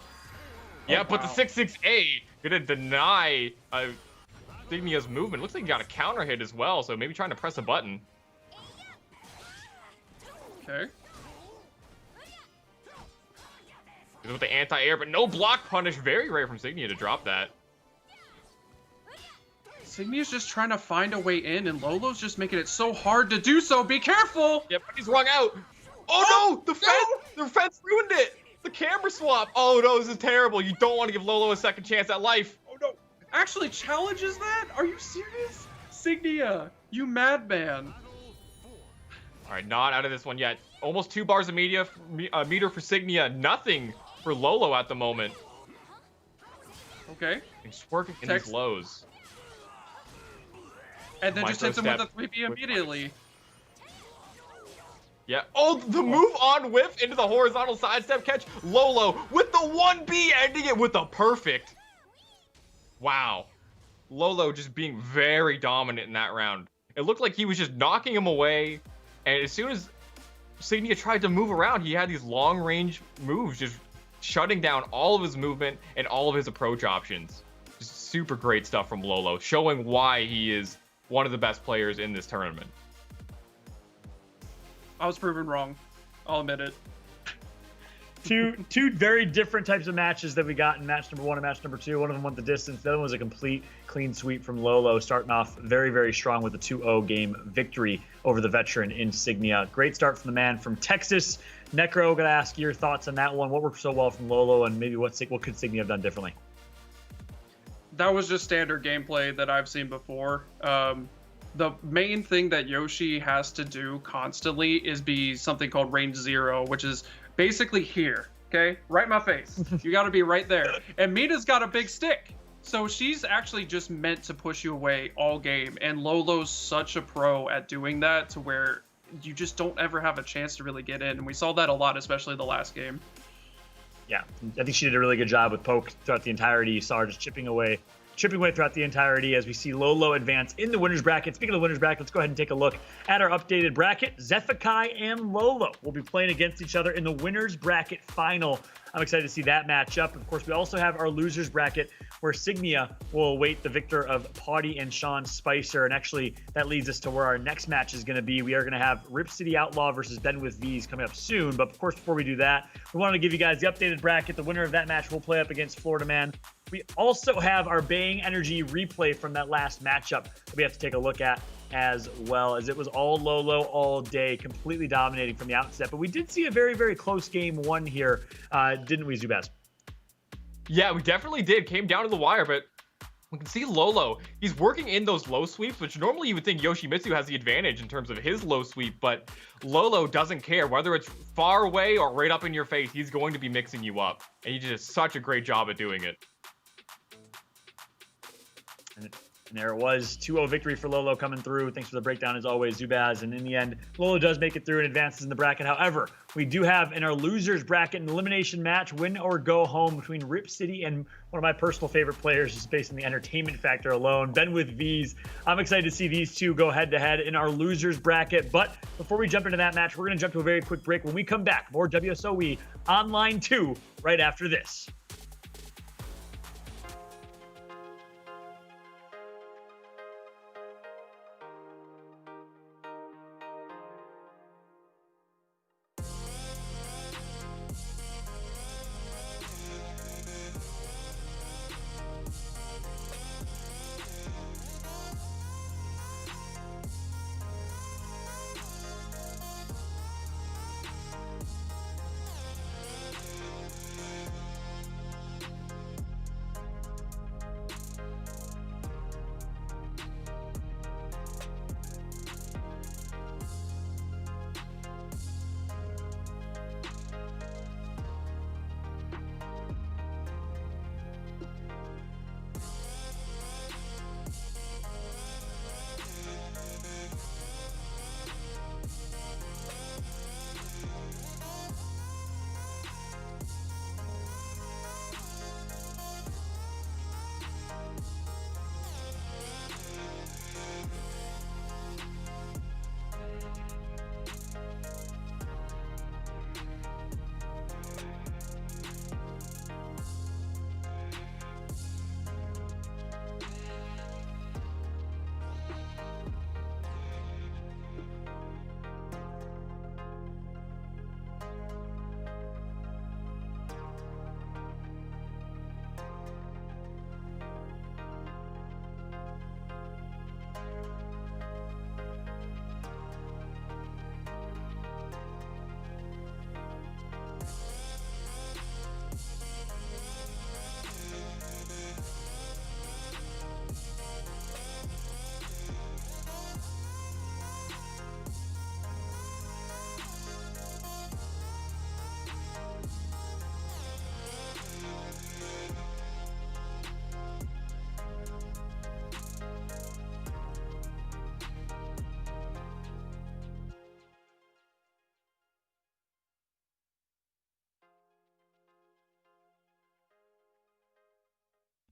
Speaker 4: Yeah,
Speaker 3: oh,
Speaker 4: but
Speaker 3: wow.
Speaker 4: the 6-6A gonna deny Signia's movement. Looks like he got a counter hit as well, so maybe trying to press a button.
Speaker 3: Okay.
Speaker 4: With the anti-air, but no block punish. Very rare from Signia to drop that.
Speaker 3: Signia's just trying to find a way in, and Lolo's just making it so hard to do so. Be careful!
Speaker 4: Yep, he's rung out. Oh no! The fence ruined it! The camera swap! Oh no, this is terrible. You don't want to give Lolo a second chance at life.
Speaker 3: Oh no! Actually challenges that? Are you serious? Signia, you madman.
Speaker 4: Alright, not out of this one yet. Almost 2 bars of meter for Signia. Nothing for Lolo at the moment.
Speaker 3: Okay.
Speaker 4: He's working in these lows.
Speaker 3: And then just hits him with a
Speaker 4: Micro
Speaker 3: 3B immediately.
Speaker 4: Yeah. Oh, the move on whiff into the horizontal sidestep catch. Lolo with the 1B, ending it with a perfect. Wow. Lolo just being very dominant in that round. It looked like he was just knocking him away. And as soon as Signia tried to move around, he had these long range moves, just shutting down all of his movement and all of his approach options. Just super great stuff from Lolo, showing why he is one of the best players in this tournament.
Speaker 3: I was proven wrong. I'll admit it.
Speaker 2: Two very different types of matches that we got in match number 1 and match number 2. One of them went the distance. The other one was a complete clean sweep from Lolo, starting off very, very strong with a 2-0 game victory over the veteran Insignia. Great start from the man from Texas. Necro, gonna ask your thoughts on that one. What worked so well from Lolo, and maybe what could Signia have done differently?
Speaker 3: That was just standard gameplay that I've seen before. The main thing that Yoshi has to do constantly is be something called range 0, which is basically here, okay? Right in my face. You got to be right there. And Mina's got a big stick. So she's actually just meant to push you away all game. And Lolo's such a pro at doing that to where you just don't ever have a chance to really get in. And we saw that a lot, especially the last game.
Speaker 2: Yeah, I think she did a really good job with Poke throughout the entirety. You saw her just chipping away throughout the entirety as we see Lolo advance in the winner's bracket. Speaking of the winner's bracket, let's go ahead and take a look at our updated bracket. Zephikai and Lolo will be playing against each other in the winner's bracket final. I'm excited to see that matchup. Of course, we also have our loser's bracket where Signia will await the victor of Potty and Sean Spicer. And actually, that leads us to where our next match is going to be. We are going to have Rip City Outlaw versus Ben with V's coming up soon. But of course, before we do that, we wanted to give you guys the updated bracket. The winner of that match will play up against Florida Man. We also have our Baying Energy replay from that last matchup that we have to take a look at as well, as it was all Lolo all day, completely dominating from the outset. But we did see a very, very close game 1 here, didn't we, Zubaz?
Speaker 4: Yeah, we definitely did. Came down to the wire, but we can see Lolo. He's working in those low sweeps, which normally you would think Yoshimitsu has the advantage in terms of his low sweep, but Lolo doesn't care. Whether it's far away or right up in your face, he's going to be mixing you up. And he did such a great job at doing it.
Speaker 2: And there it was, 2-0 victory for Lolo coming through. Thanks for the breakdown as always, Zubaz. And in the end, Lolo does make it through and advances in the bracket. However, we do have in our losers bracket an elimination match, win or go home, between Rip City and one of my personal favorite players, just based on the entertainment factor alone, Ben with V's. I'm excited to see these two go head to head in our losers bracket. But before we jump into that match, we're going to jump to a very quick break. When we come back, more WSOE Online 2 right after this.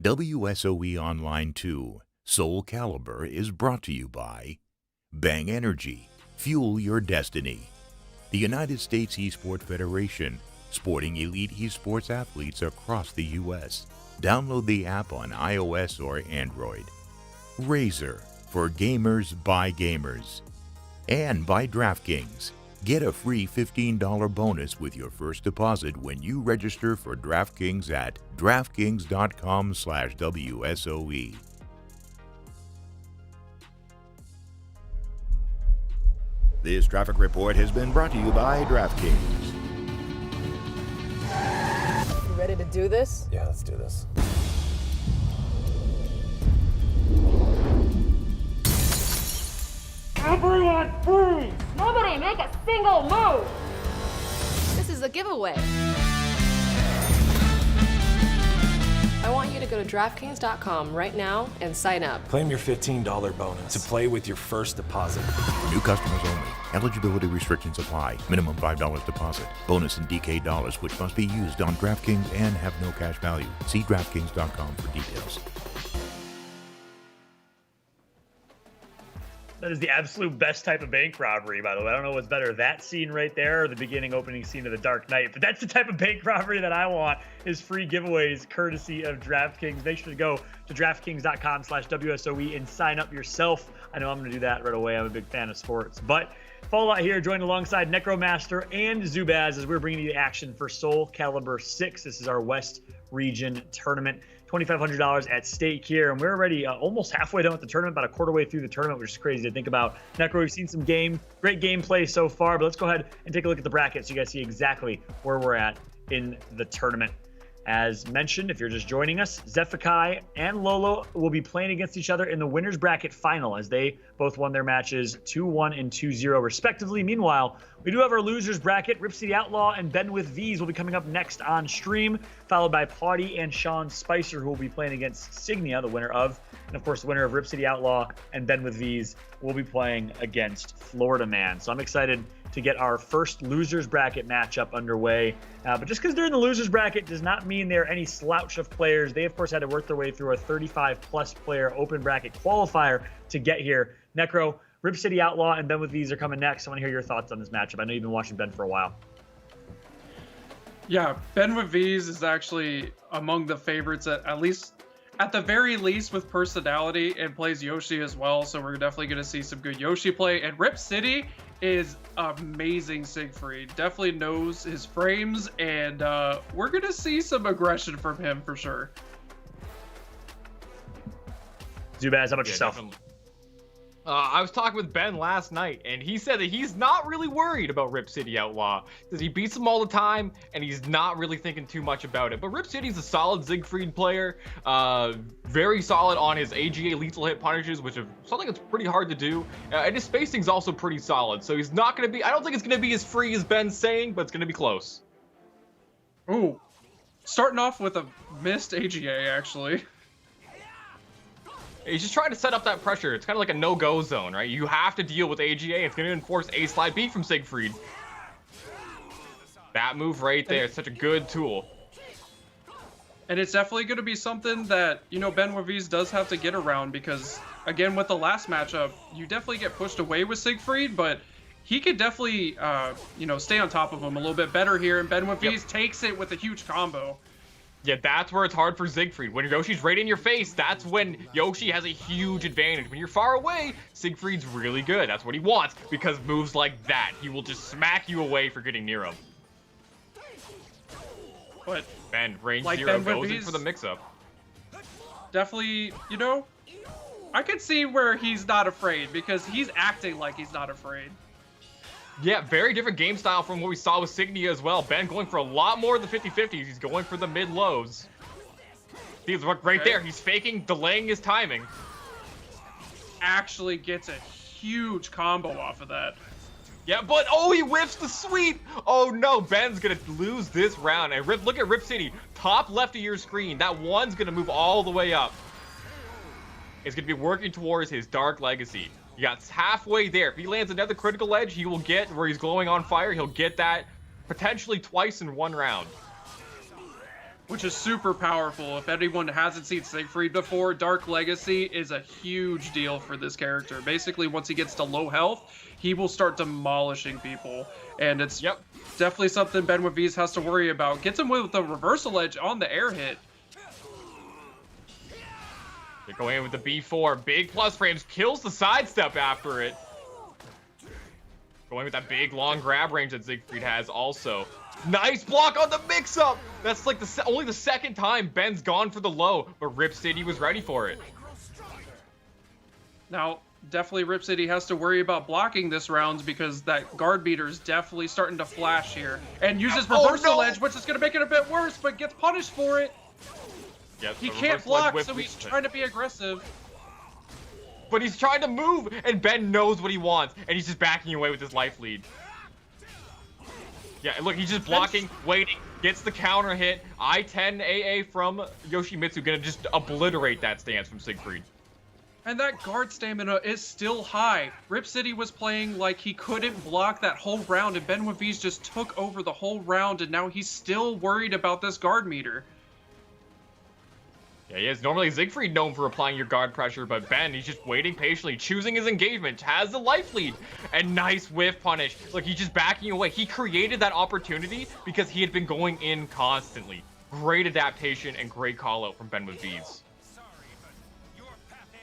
Speaker 1: WSOE Online II, Soulcalibur is brought to you by Bang Energy, Fuel Your Destiny, the United States Esports Federation, sporting elite esports athletes across the U.S. Download the app on iOS or Android. Razer, for gamers by gamers. And by DraftKings. Get a free $15 bonus with your first deposit when you register for DraftKings at DraftKings.com/WSOE. This traffic report has been brought to you by DraftKings.
Speaker 6: You ready to do this?
Speaker 7: Yeah, let's do this.
Speaker 8: Everyone freeze! Nobody make a single move!
Speaker 6: This is a giveaway. I want you to go to DraftKings.com right now and sign up.
Speaker 7: Claim your $15 bonus to play with your first deposit.
Speaker 1: For new customers only. Eligibility restrictions apply. Minimum $5 deposit. Bonus in DK dollars, which must be used on DraftKings and have no cash value. See DraftKings.com for details.
Speaker 2: That is the absolute best type of bank robbery, by the way. I don't know what's better, that scene right there or the beginning opening scene of The Dark Knight, but that's the type of bank robbery that I want, is free giveaways courtesy of DraftKings. Make sure to go to DraftKings.com/WSOE and sign up yourself. I know I'm going to do that right away. I'm a big fan of sports. But Fallout here, joined alongside Necromaster and Zubaz as we're bringing you the action for Soulcalibur VI. This is our West Region tournament. $2,500 at stake here, and we're already almost halfway done with the tournament, about a quarter way through the tournament, which is crazy to think about. Necro, we've seen some great gameplay so far, but let's go ahead and take a look at the bracket so you guys see exactly where we're at in the tournament. As mentioned, if you're just joining us, Zephikai and Lolo will be playing against each other in the winner's bracket final, as they both won their matches 2-1 and 2-0 respectively. Meanwhile, we do have our losers bracket. Rip City Outlaw and Ben with V's will be coming up next on stream, followed by Potty and Sean Spicer, who will be playing against Signia, the winner of, and of course the winner of Rip City Outlaw and Ben with V's will be playing against Florida Man. So I'm excited to get our first losers bracket matchup underway. But just because they're in the losers bracket does not mean they're any slouch of players. They, of course, had to work their way through a 35-plus player open bracket qualifier to get here. Necro, Rip City Outlaw, and Ben with V's are coming next. I want to hear your thoughts on this matchup. I know you've been watching Ben for a while.
Speaker 3: Yeah, Ben with V's is actually among the favorites, at the very least with personality, and plays Yoshi as well. So we're definitely going to see some good Yoshi play. And Rip City is amazing Siegfried. Definitely knows his frames, and we're going to see some aggression from him for sure.
Speaker 2: Zubaz, how about yourself?
Speaker 4: Definitely. I was talking with Ben last night, and he said that he's not really worried about Rip City Outlaw, because he beats him all the time, and he's not really thinking too much about it. But Rip City's a solid Siegfried player, very solid on his AGA lethal hit punishes, which is something that's pretty hard to do, and his spacing's also pretty solid, so he's not going to be, I don't think it's going to be as free as Ben's saying, but it's going to be close.
Speaker 3: Ooh, starting off with a missed AGA, actually.
Speaker 4: He's just trying to set up that pressure. It's kind of like a no-go zone, right? You have to deal with AGA. It's going to enforce A slide B from Siegfried. That move right there is such a good tool.
Speaker 3: And it's definitely going to be something that, you know, Ben Waviz does have to get around, because, again, with the last matchup, you definitely get pushed away with Siegfried, but he could definitely, you know, stay on top of him a little bit better here, and Ben Waviz takes it with a huge combo.
Speaker 4: Yeah, that's where it's hard for Siegfried. When Yoshi's right in your face, that's when Yoshi has a huge advantage. When you're far away, Siegfried's really good. That's what he wants, because moves like that, he will just smack you away for getting near him.
Speaker 3: But
Speaker 4: Ben, range
Speaker 3: like
Speaker 4: zero
Speaker 3: Ben
Speaker 4: goes in
Speaker 3: Waviz,
Speaker 4: for the mix-up.
Speaker 3: Definitely, you know, I could see where he's not afraid, because he's acting like he's not afraid.
Speaker 4: Yeah, very different game style from what we saw with Signia as well. Ben going for a lot more of the 50-50s. He's going for the mid-lows. He's right there. He's faking, delaying his timing.
Speaker 3: Actually gets a huge combo off of that.
Speaker 4: Yeah, but oh, he whiffs the sweep. Oh no, Ben's gonna lose this round. And look at Rip City, top left of your screen. That one's gonna move all the way up. It's gonna be working towards his Dark Legacy. He got halfway there. If he lands another critical edge, he will get where he's glowing on fire. He'll get that potentially twice in one round.
Speaker 3: which is super powerful. If anyone hasn't seen Siegfried before, Dark Legacy is a huge deal for this character. Basically, once he gets to low health, he will start demolishing people. And it's definitely something Ben with V's has to worry about. Gets him with the reversal edge on the air hit.
Speaker 4: They're going in with the B4. Big plus frames. Kills the sidestep after it. Going with that big, long grab range that Siegfried has also. Nice block on the mix-up! That's like only the second time Ben's gone for the low, but Rip City was ready for it.
Speaker 3: Now, definitely Rip City has to worry about blocking this round because that guard beater is definitely starting to flash here. And uses reversal edge, which is going to make it a bit worse, but gets punished for it.
Speaker 4: Yep,
Speaker 3: he can't block, so he's trying to be aggressive.
Speaker 4: But he's trying to move, and Ben knows what he wants, and he's just backing away with his life lead. Yeah, look, he's just blocking, waiting, gets the counter hit. I-10 AA from Yoshimitsu, gonna just obliterate that stance from Siegfried.
Speaker 3: And that guard stamina is still high. Rip City was playing like he couldn't block that whole round, and Ben with V's just took over the whole round, and now he's still worried about this guard meter.
Speaker 4: Yeah, he is. Normally Siegfried known for applying your guard pressure, but Ben, he's just waiting patiently, choosing his engagement, has the life lead, and nice whiff punish. Look, he's just backing away. He created that opportunity because he had been going in constantly. Great adaptation and great call out from Ben with V's.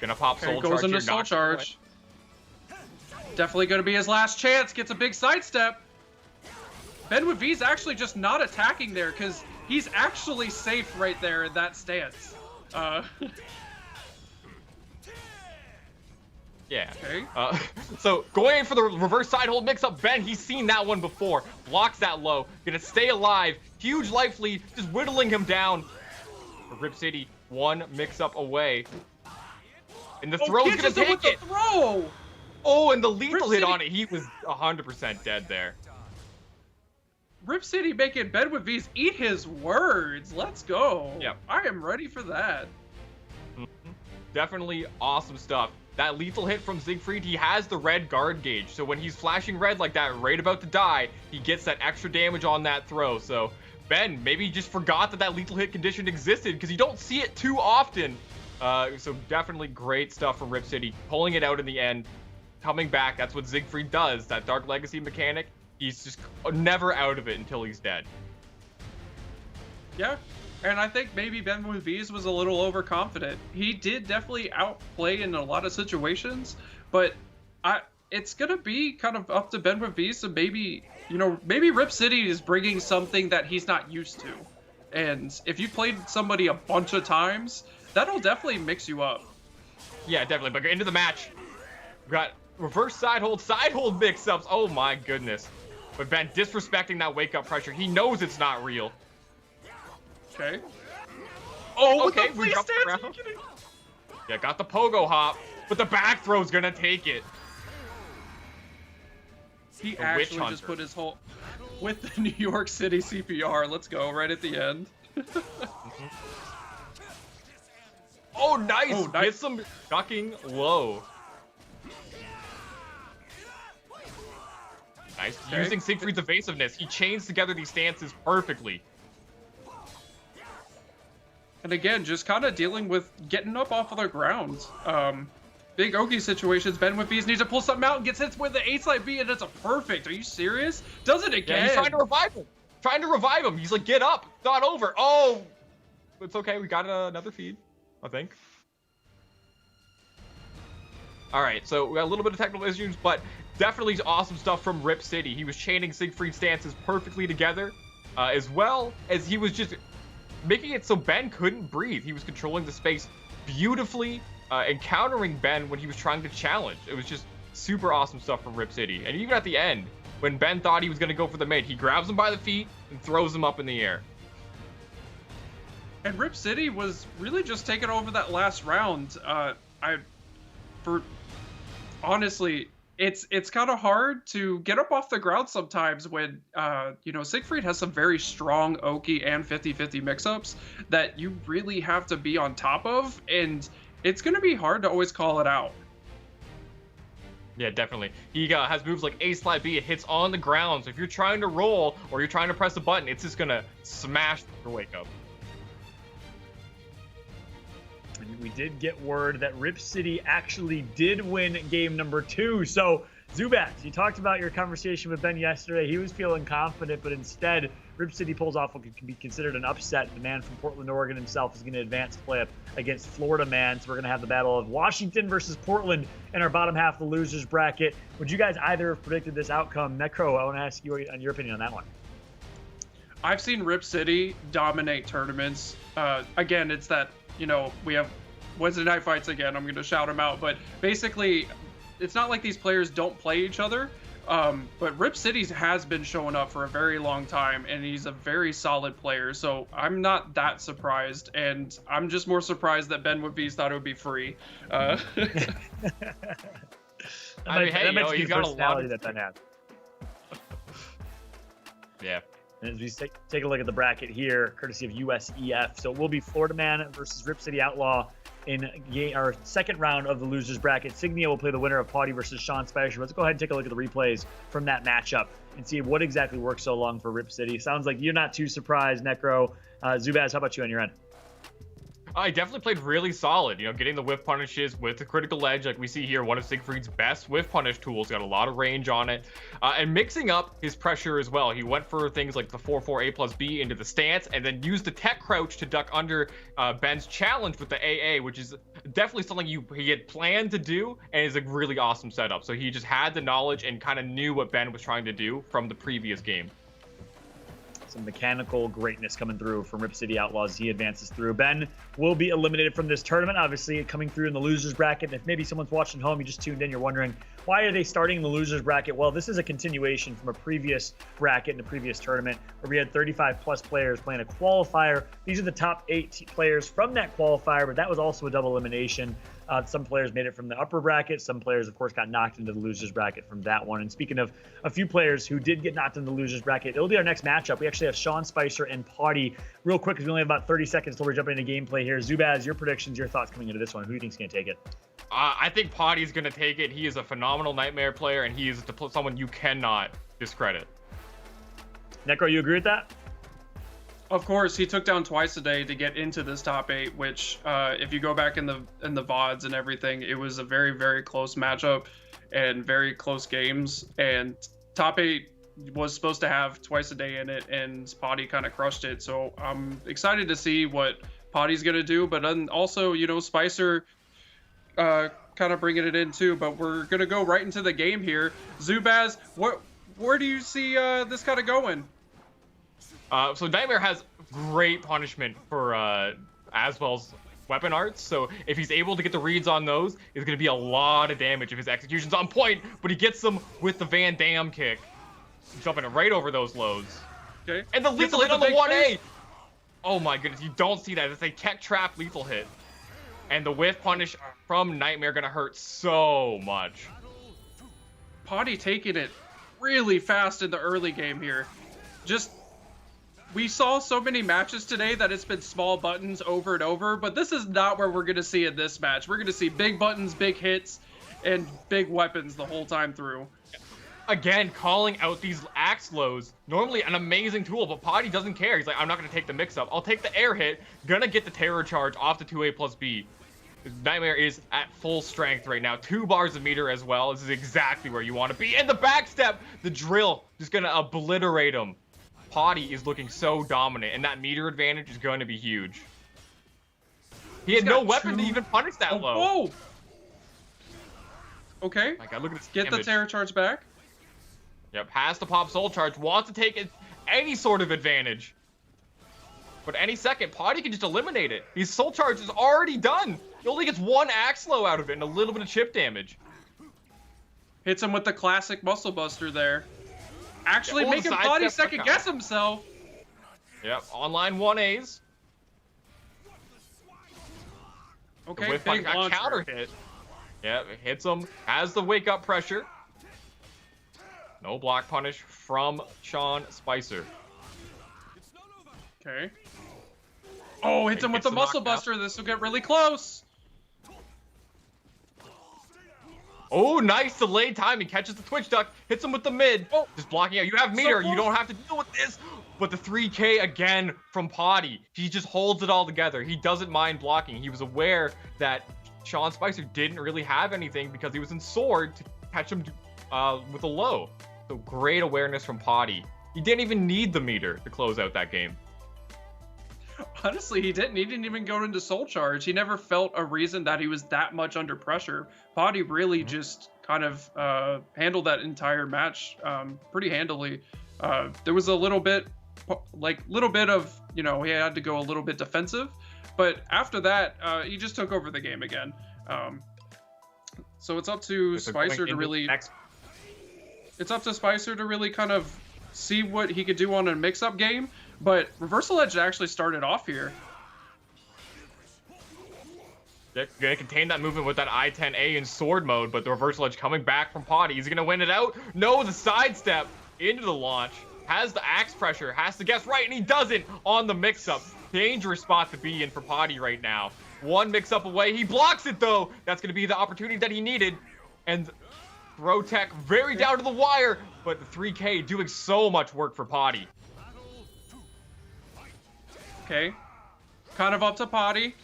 Speaker 4: Gonna pop soul charge.
Speaker 3: Goes into soul charge. Definitely gonna be his last chance. Gets a big sidestep. Ben with V's actually just not attacking there because he's actually safe right there in that stance.
Speaker 4: Yeah.
Speaker 3: Okay.
Speaker 4: So going in for the reverse side hold mix-up, Ben, he's seen that one before. Blocks that low. Gonna stay alive. Huge life lead, just whittling him down. Rip City, one mix-up away. And the throw's gonna take it.
Speaker 3: Throw.
Speaker 4: Oh, and the lethal hit on it. He was 100% dead there.
Speaker 3: Rip City making Ben with V's eat his words. Let's go.
Speaker 4: Yep.
Speaker 3: I am ready for that.
Speaker 4: Definitely awesome stuff. That lethal hit from Siegfried, he has the red guard gauge. So when he's flashing red like that, right about to die, he gets that extra damage on that throw. So Ben, maybe he just forgot that lethal hit condition existed because you don't see it too often. So definitely great stuff from Rip City. Pulling it out in the end, coming back. That's what Siegfried does. That Dark Legacy mechanic. He's just never out of it until he's dead.
Speaker 3: Yeah, and I think maybe Ben with V's was a little overconfident. He did definitely outplay in a lot of situations, but it's gonna be kind of up to Ben with V's. So maybe Rip City is bringing something that he's not used to, and if you played somebody a bunch of times, that'll definitely mix you up.
Speaker 4: Yeah, definitely. But into the match, we got reverse side hold mix-ups. Oh my goodness. But Ben disrespecting that wake-up pressure. He knows it's not real.
Speaker 3: Okay.
Speaker 4: Oh, okay. We jumped around. Yeah, got the pogo hop, but the back throw's gonna take it.
Speaker 3: He actually just put his whole with the New York City CPR. Let's go right at the end.
Speaker 4: Oh, nice. Oh, nice. Get some ducking low. Nice. Okay. Using Siegfried's evasiveness, he chains together these stances perfectly.
Speaker 3: And again, just kind of dealing with getting up off of the ground. Big Oki situations, Ben with V's needs to pull something out and gets hit with the A-slide B, and it's a perfect. Are you serious? Does it again?
Speaker 4: Yeah, he's trying to revive him. He's like, get up. It's not over. Oh, it's okay. We got another feed, I think. All right, so we got a little bit of technical issues, but definitely awesome stuff from Rip City. He was chaining Siegfried stances perfectly together, as well as he was just making it so Ben couldn't breathe. He was controlling the space beautifully, and countering Ben when he was trying to challenge. It was just super awesome stuff from Rip City. And even at the end, when Ben thought he was going to go for the mid, he grabs him by the feet and throws him up in the air.
Speaker 3: And Rip City was really just taking over that last round. Honestly, it's kind of hard to get up off the ground sometimes when, Siegfried has some very strong Oki and 50-50 mix-ups that you really have to be on top of, and it's going to be hard to always call it out.
Speaker 4: Yeah, definitely. He has moves like A-slide B. It hits on the ground, so if you're trying to roll or you're trying to press a button, it's just going to smash your wake up.
Speaker 2: And we did get word that Rip City actually did win game number 2. So, Zubaz, you talked about your conversation with Ben yesterday. He was feeling confident, but instead, Rip City pulls off what can be considered an upset. The man from Portland, Oregon himself is going to advance to play up against Florida Man. So we're going to have the battle of Washington versus Portland in our bottom half of the losers bracket. Would you guys either have predicted this outcome? Necro, I want to ask you on your opinion on that one.
Speaker 3: I've seen Rip City dominate tournaments. Again, it's that, we have Wednesday night fights again. I'm going to shout them out. But basically, it's not like these players don't play each other. But Rip City has been showing up for a very long time, and he's a very solid player. So I'm not that surprised. And I'm just more surprised that Ben Woodbees thought it would be free.
Speaker 4: I mean, hey, he's got a lot of
Speaker 2: that Ben has.
Speaker 4: Yeah.
Speaker 2: And as we take a look at the bracket here, courtesy of USEF, so it will be Florida Man versus Rip City Outlaw in our second round of the losers bracket. Signia will play the winner of Potty versus Sean Spicer. Let's go ahead and take a look at the replays from that matchup and see what exactly worked so long for Rip City. Sounds like you're not too surprised, Necro. Zubaz, how about you on your end?
Speaker 4: I definitely played really solid, getting the whiff punishes with the critical edge like we see here. One of Siegfried's best whiff punish tools, got a lot of range on it, and mixing up his pressure as well. He went for things like the 4-4 A+B into the stance, and then used the tech crouch to duck under Ben's challenge with the AA, which is definitely something he had planned to do, and is a really awesome setup. So he just had the knowledge and kind of knew what Ben was trying to do from the previous game.
Speaker 2: Some mechanical greatness coming through from Rip City Outlaws. He advances through. Ben will be eliminated from this tournament, obviously coming through in the losers bracket. If maybe someone's watching home, you just tuned in, you're wondering, why are they starting in the losers bracket? Well, this is a continuation from a previous bracket in a previous tournament where we had 35 plus players playing a qualifier. These are the top 8 players from that qualifier, but that was also a double elimination. Some players made it from the upper bracket. Some players, of course, got knocked into the losers bracket from that one. And speaking of a few players who did get knocked into the losers bracket, it'll be our next matchup. We actually have Sean Spicer and Potty. Real quick, because we only have about 30 seconds till we're jumping into gameplay here. Zubaz, your predictions, your thoughts coming into this one. Who do you think is going to take it?
Speaker 4: I think Potty's going to take it. He is a phenomenal Nightmare player, and he is someone you cannot discredit.
Speaker 2: Necro, you agree with that?
Speaker 3: Of course, he took down twice a day to get into this top 8, which if you go back in the VODs and everything, it was a very, very close matchup and very close games. And top 8 was supposed to have twice a day in it, and Potty kind of crushed it. So I'm excited to see what Potty's going to do. But then also, Spicer kind of bringing it in too. But we're going to go right into the game here. Zubaz, where do you see this kind of going?
Speaker 4: So Nightmare has great punishment for Aswell's weapon arts, so if he's able to get the reads on those, it's going to be a lot of damage if his execution's on point, but he gets them with the Van Damme kick, jumping right over those loads.
Speaker 3: Okay.
Speaker 4: And the lethal hit on the 1A! Oh my goodness, you don't see that. It's a tech trap lethal hit. And the whiff punish from Nightmare going to hurt so much.
Speaker 3: Potty taking it really fast in the early game here. We saw so many matches today that it's been small buttons over and over, but this is not where we're going to see in this match. We're going to see big buttons, big hits, and big weapons the whole time through.
Speaker 4: Again, calling out these axe lows. Normally an amazing tool, but Potty doesn't care. He's like, I'm not going to take the mix-up. I'll take the air hit. Gonna get the terror charge off the 2A+B. Nightmare is at full strength right now. 2 bars of meter as well. This is exactly where you want to be. And the backstep, the drill, just going to obliterate him. Potty is looking so dominant, and that meter advantage is going to be huge. He had no weapon to even punish that low.
Speaker 3: Whoa! Okay.
Speaker 4: My God, look at this
Speaker 3: Get
Speaker 4: damage.
Speaker 3: the terror charge back.
Speaker 4: Yep, has to pop soul charge, wants to take any sort of advantage. But any second, Potty can just eliminate it. His soul charge is already done. He only gets 1 axe low out of it and a little bit of chip damage.
Speaker 3: Hits him with the classic muscle buster there. Actually making
Speaker 4: side
Speaker 3: Potty
Speaker 4: step
Speaker 3: second guess himself.
Speaker 4: Yep, online 1As.
Speaker 3: Okay,
Speaker 4: With
Speaker 3: big
Speaker 4: a counter hit. Yep, it hits him. Has the wake up pressure. No block punish from Sean Spicer.
Speaker 3: Okay. Oh, hits him with the muscle buster. This will get really close.
Speaker 4: Oh, nice delayed time. He catches the Twitch duck, hits him with the mid. Oh, just blocking out. You have meter. You don't have to deal with this. But the 3K again from Potty. He just holds it all together. He doesn't mind blocking. He was aware that Sean Spicer didn't really have anything because he was in sword to catch him with a low. So great awareness from Potty. He didn't even need the meter to close out that game.
Speaker 3: Honestly, he didn't. He didn't even go into soul charge. He never felt a reason that he was that much under pressure. Potty really just kind of handled that entire match pretty handily. There was a little bit of, you know, he had to go a little bit defensive, but after that, he just took over the game again. So it's up to Spicer to really, it's up to Spicer to really kind of see what he could do on a mix-up game. But Reversal Edge actually started off here.
Speaker 4: They're going to contain that movement with that I-10A in sword mode, but the Reversal Edge coming back from Potty. He's going to win it out. No, the sidestep into the launch. Has the axe pressure. Has to guess right, and he doesn't on the mix-up. Dangerous spot to be in for Potty right now. One mix-up away. He blocks it, though. That's going to be the opportunity that he needed. And throw tech very down to the wire, but the 3K doing so much work for Potty.
Speaker 3: Okay, kind of up to Potty.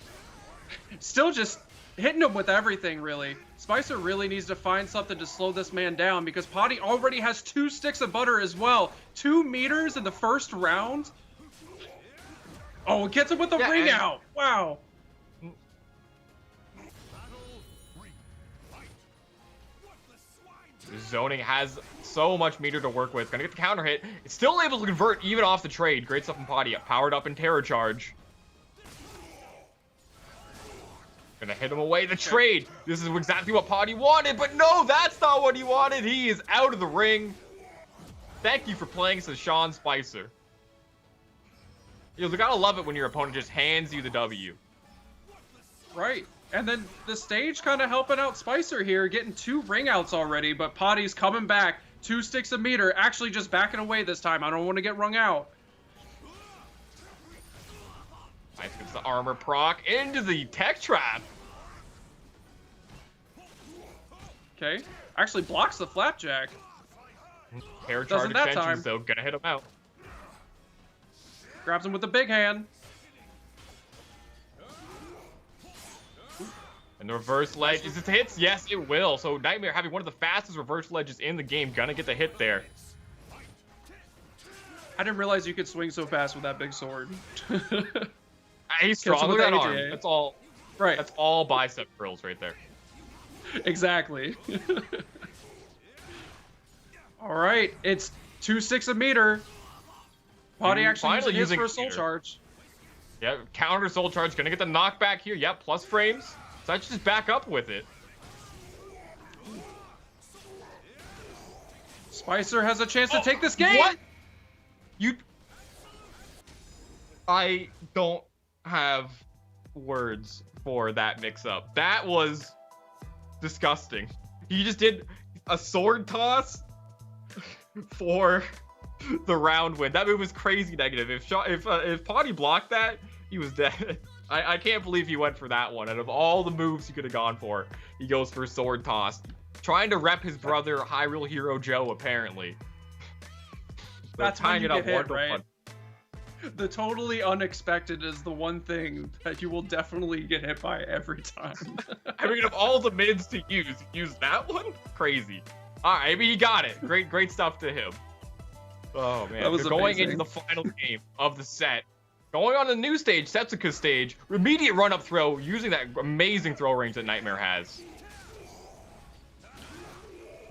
Speaker 3: Still just hitting him with everything, really. Spicer really needs to find something to slow this man down because Potty already has 2 sticks of butter as well. 2 meters in the first round. Oh, it gets him with the ring out. Wow.
Speaker 4: Zoning has so much meter to work with. Gonna get the counter hit. It's still able to convert even off the trade. Great stuff from Potty. Powered up in Terror Charge. Gonna hit him away. The trade. This is exactly what Potty wanted, but no, that's not what he wanted. He is out of the ring. Thank you for playing, says Sean Spicer. You gotta love it when your opponent just hands you the W.
Speaker 3: Right. And then the stage kind of helping out Spicer here, getting 2 ring outs already, but Potty's coming back. 2 sticks of meter, actually just backing away this time. I don't want to get rung out.
Speaker 4: Nice, gets the armor proc into the tech trap.
Speaker 3: Okay. Actually blocks the flapjack.
Speaker 4: Hair charge extensions, though, gonna hit him out.
Speaker 3: Grabs him with the big hand.
Speaker 4: And the reverse ledge, is it hits? Yes, it will. So Nightmare having one of the fastest reverse ledges in the game, gonna get the hit there.
Speaker 3: I didn't realize you could swing so fast with that big sword.
Speaker 4: He's strong with that arm. That's all.
Speaker 3: Right.
Speaker 4: That's all bicep curls right there.
Speaker 3: Exactly. All right, it's 2 sticks of meter. Potty actually using for a soul charge.
Speaker 4: Yeah, counter soul charge, gonna get the knockback here. Yeah, plus frames. So I just back up with it.
Speaker 3: Spicer has a chance to take this game.
Speaker 4: What? I don't have words for that mix-up. That was disgusting. He just did a sword toss for the round win. That move was crazy negative. If Potty blocked that, he was dead. I can't believe he went for that one. Out of all the moves he could have gone for, he goes for sword toss. Trying to rep his brother, Hyrule Hero Joe, apparently.
Speaker 3: That's tying it up hit, right? The totally unexpected is the one thing that you will definitely get hit by every time.
Speaker 4: I mean, of all the mids to use that one? Crazy. All right, maybe he got it. Great stuff to him. Oh, man. They're going into the final game of the set. Going on the new stage, Setsuka stage, immediate run-up throw, using that amazing throw range that Nightmare has.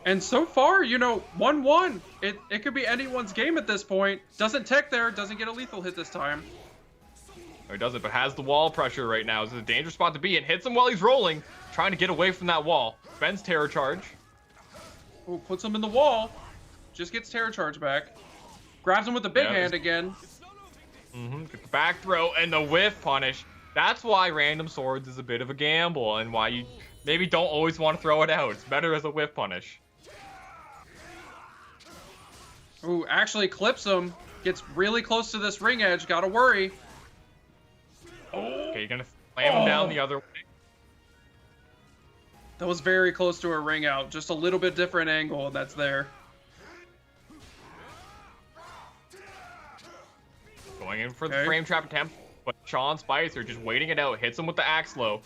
Speaker 3: And so far, you know, 1-1. It could be anyone's game at this point. Doesn't tech there, doesn't get a lethal hit this time.
Speaker 4: No, he doesn't, but has the wall pressure right now. This is a dangerous spot to be in. Hits him while he's rolling, trying to get away from that wall. Ben's Terror Charge.
Speaker 3: Oh, puts him in the wall. Just gets Terror Charge back. Grabs him with the big hand again.
Speaker 4: Get the back throw and the whiff punish. That's why random swords is a bit of a gamble and why you maybe don't always want to throw it out. It's better as a whiff punish.
Speaker 3: Ooh, actually clips him. Gets really close to this ring edge. Gotta worry.
Speaker 4: Okay, you're gonna slam him down the other way.
Speaker 3: That was very close to a ring out. Just a little bit different angle, and that's there.
Speaker 4: Going in for the frame trap attempt, but Sean Spicer just waiting it out. Hits him with the axe low.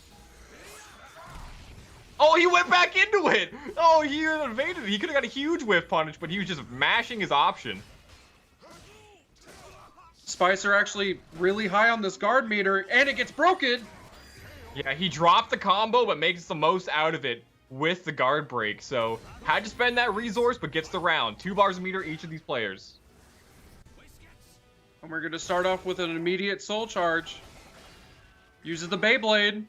Speaker 4: Oh, he went back into it! Oh, he evaded it. He could have got a huge whiff punish, but he was just mashing his option.
Speaker 3: Spicer actually really high on this guard meter, and it gets broken!
Speaker 4: Yeah, he dropped the combo, but makes the most out of it with the guard break. So, had to spend that resource, but gets the round. 2 bars a meter each of these players.
Speaker 3: And we're going to start off with an immediate soul charge. Uses the Beyblade.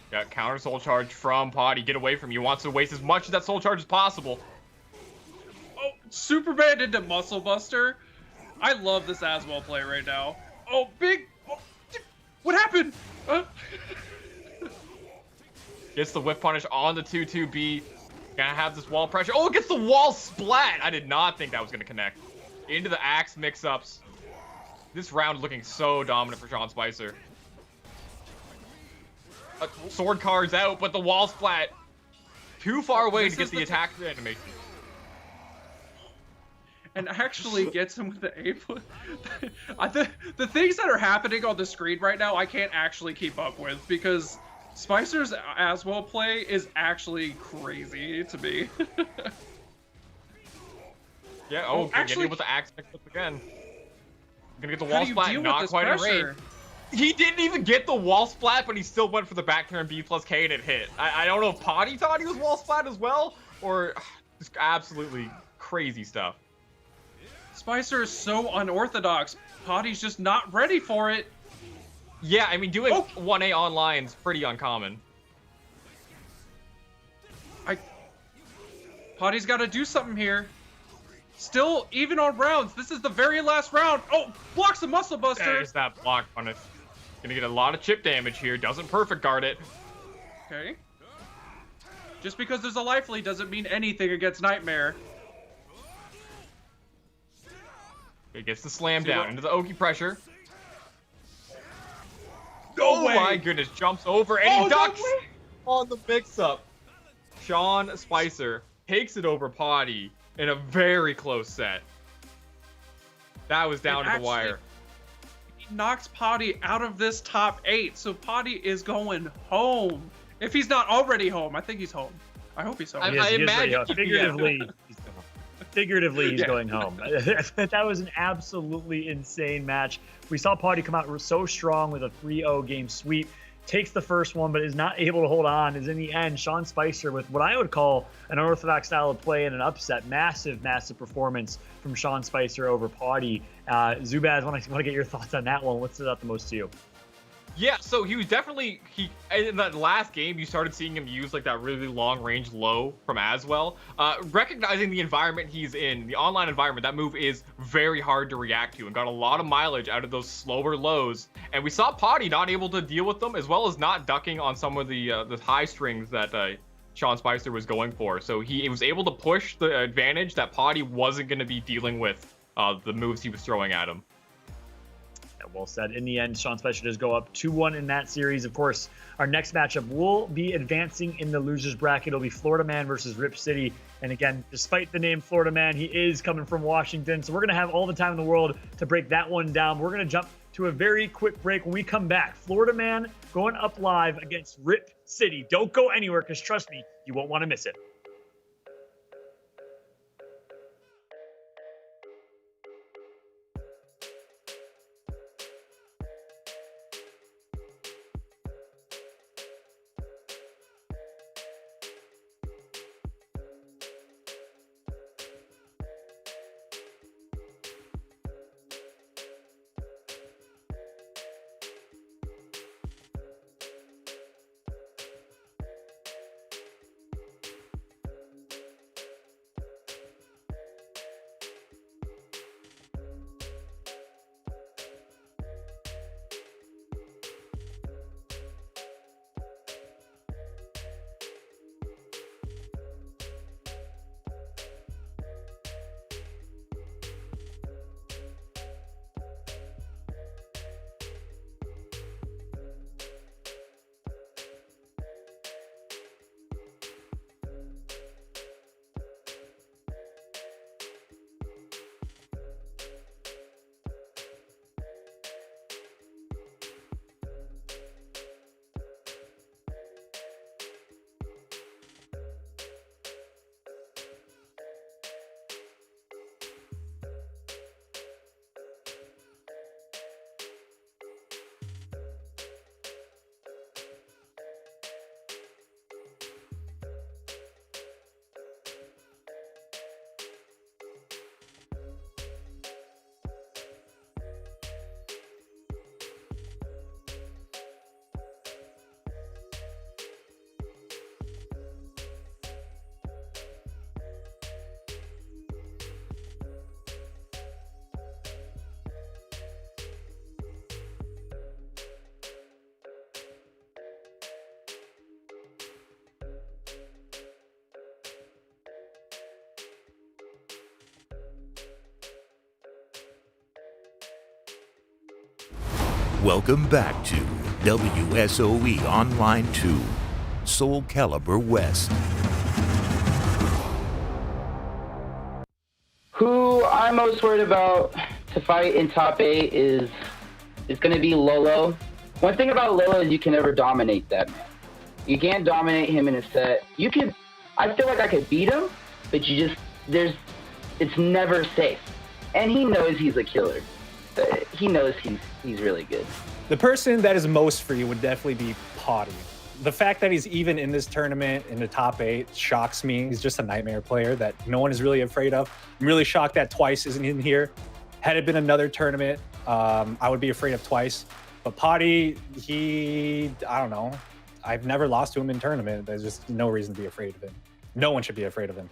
Speaker 4: Got counter soul charge from Potty. Get away from you. Wants to waste as much of that soul charge as possible.
Speaker 3: Oh, Superman into Muscle Buster. I love this Aswell play right now. Oh, big... Oh, what happened?
Speaker 4: Gets the whiff punish on the 2-2B. Gonna have this wall pressure. Oh, it gets the wall splat! I did not think that was gonna connect. Into the axe mix-ups. This round looking so dominant for Sean Spicer. Sword cards out, but the wall splat. Too far away to get the attack animation.
Speaker 3: And actually gets him with the A+. The things that are happening on the screen right now, I can't actually keep up with because Spicer's Aswell play is actually crazy to me.
Speaker 4: Yeah, oh, actually, getting with the axe mix up again. Gonna get the wall splat, not quite in range. He didn't even get the wall splat, but he still went for the back turn B+K and it hit. I don't know if Potty thought he was wall splat as well, or just absolutely crazy stuff.
Speaker 3: Spicer is so unorthodox. Potty's just not ready for it.
Speaker 4: Yeah, I mean, doing 1A online is pretty uncommon.
Speaker 3: Potty's got to do something here. Still, even on rounds, this is the very last round. Oh, blocks the Muscle Buster.
Speaker 4: There's that block punish. Gonna get a lot of chip damage here. Doesn't perfect guard it.
Speaker 3: Okay. Just because there's a life lead doesn't mean anything against Nightmare.
Speaker 4: It gets the slam down into the Oki pressure.
Speaker 3: No way.
Speaker 4: My goodness, jumps over and he ducks on the mix-up. Sean Spicer takes it over Potty in a very close set. That was down to the wire.
Speaker 3: He knocks Potty out of this top 8, so Potty is going home. If he's not already home, I think he's home. I hope he's home.
Speaker 4: I imagine
Speaker 2: figuratively, he's going home. That was an absolutely insane match. We saw Potty come out so strong with a 3-0 game sweep. Takes the first one, but is not able to hold on. Is in the end, Sean Spicer with what I would call an unorthodox style of play and an upset. Massive, massive performance from Sean Spicer over Potty. Zubaz, want to get your thoughts on that one. What stood out the most to you?
Speaker 4: Yeah, so he was definitely, in that last game, you started seeing him use like that really long range low from Aswell. Recognizing the environment he's in, the online environment, that move is very hard to react to and got a lot of mileage out of those slower lows. And we saw Potty not able to deal with them, as well as not ducking on some of the high strings that Sean Spicer was going for. So he was able to push the advantage that Potty wasn't going to be dealing with the moves he was throwing at him.
Speaker 2: Well said. In the end, Sean Spicer does go up 2-1 in that series. Of course, our next matchup will be advancing in the losers bracket. It'll be Florida Man versus Rip City. And again, despite the name Florida Man, he is coming from Washington. So we're going to have all the time in the world to break that one down. We're going to jump to a very quick break. When we come back, Florida Man going up live against Rip City. Don't go anywhere because trust me, you won't want to miss it.
Speaker 1: Welcome back to WSOE Online II, Soulcalibur West.
Speaker 9: Who I'm most worried about to fight in top 8 is going to be Lolo. One thing about Lolo is you can never dominate that man. You can't dominate him in a set. I feel like I could beat him, but it's never safe. And he knows he's a killer. He knows he's really good.
Speaker 10: The person that is most for you would definitely be Potty. The fact that he's even in this tournament in the top 8 shocks me. He's just a nightmare player that no one is really afraid of. I'm really shocked that Twice isn't in here. Had it been another tournament, I would be afraid of Twice. But Potty, I don't know. I've never lost to him in tournament. There's just no reason to be afraid of him. No one should be afraid of him.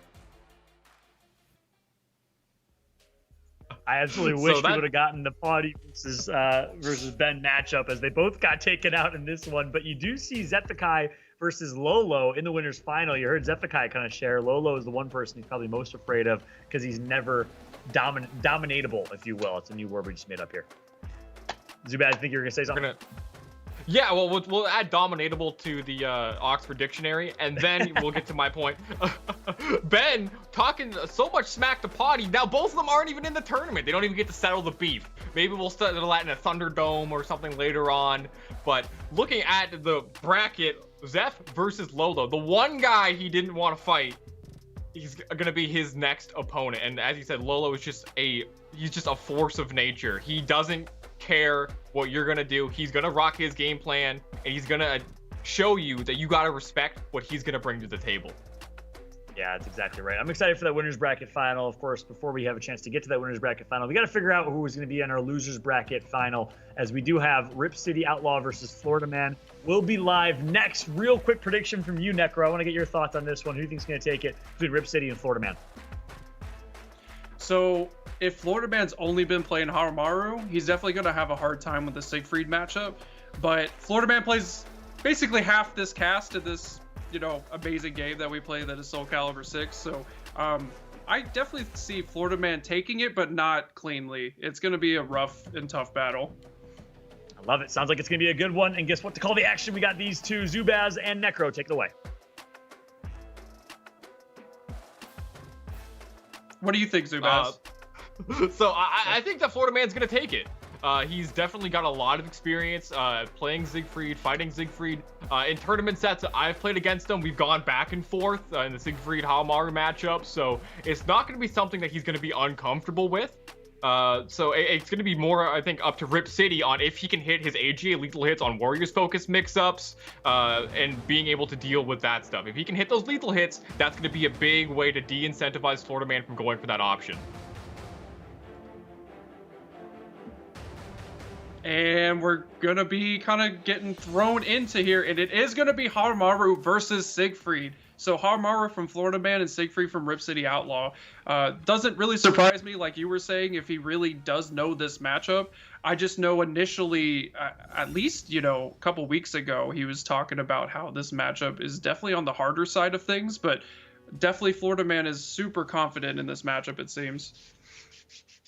Speaker 2: I absolutely wish we would have gotten the Potty versus Ben matchup, as they both got taken out in this one. But you do see Zephikai versus Lolo in the winners final. You heard Zephikai kind of share. Lolo is the one person he's probably most afraid of because he's never dominatable, if you will. It's a new word we just made up here. Zubaz, I think you were gonna say something.
Speaker 4: Yeah, well, we'll add dominatable to the Oxford Dictionary, and then we'll get to my point. Ben talking so much smack to Potty. Now, both of them aren't even in the tournament. They don't even get to settle the beef. Maybe we'll settle that in a Thunderdome or something later on. But looking at the bracket, Zeph versus Lolo, the one guy he didn't want to fight, he's going to be his next opponent. And as you said, Lolo is he's just a force of nature. He doesn't care what you're gonna do. He's gonna rock his game plan, and he's gonna show you that you gotta respect what he's gonna bring to the table.
Speaker 2: Yeah, that's exactly right. I'm excited for that winners bracket final. Of course, before we have a chance to get to that winners bracket final, we got to figure out who is going to be in our losers bracket final, as we do have Rip City Outlaw versus Florida Man. We'll be live next. Real quick prediction from you, Necro. I want to get your thoughts on this one. Who do you think's going to take it between Rip City and Florida Man?
Speaker 3: So if Florida Man's only been playing Harumaru, he's definitely going to have a hard time with the Siegfried matchup. But Florida Man plays basically half this cast of this, amazing game that we play that is Soulcalibur VI. So I definitely see Florida Man taking it, but not cleanly. It's going to be a rough and tough battle.
Speaker 2: I love it. Sounds like it's going to be a good one. And guess what? To call the action, we got these two, Zubaz and Necro. Take it away.
Speaker 3: What do you think, Zubaz?
Speaker 4: So I think that Florida Man's going to take it. He's definitely got a lot of experience playing Siegfried, fighting Siegfried. In tournament sets I've played against him, we've gone back and forth in the Siegfried-Harumaru matchup, so it's not going to be something that he's going to be uncomfortable with. So it's going to be more, I think, up to Rip City on if he can hit his AGA lethal hits on Warriors Focus mix-ups and being able to deal with that stuff. If he can hit those lethal hits, that's going to be a big way to de-incentivize Florida Man from going for that option.
Speaker 3: And we're going to be kind of getting thrown into here, and it is going to be Harumaru versus Siegfried. So Harumaru from Florida Man and Siegfried from Rip City Outlaw. Doesn't really surprise me, like you were saying, if he really does know this matchup. I just know initially, at least, a couple weeks ago, he was talking about how this matchup is definitely on the harder side of things, but definitely Florida Man is super confident in this matchup, it seems.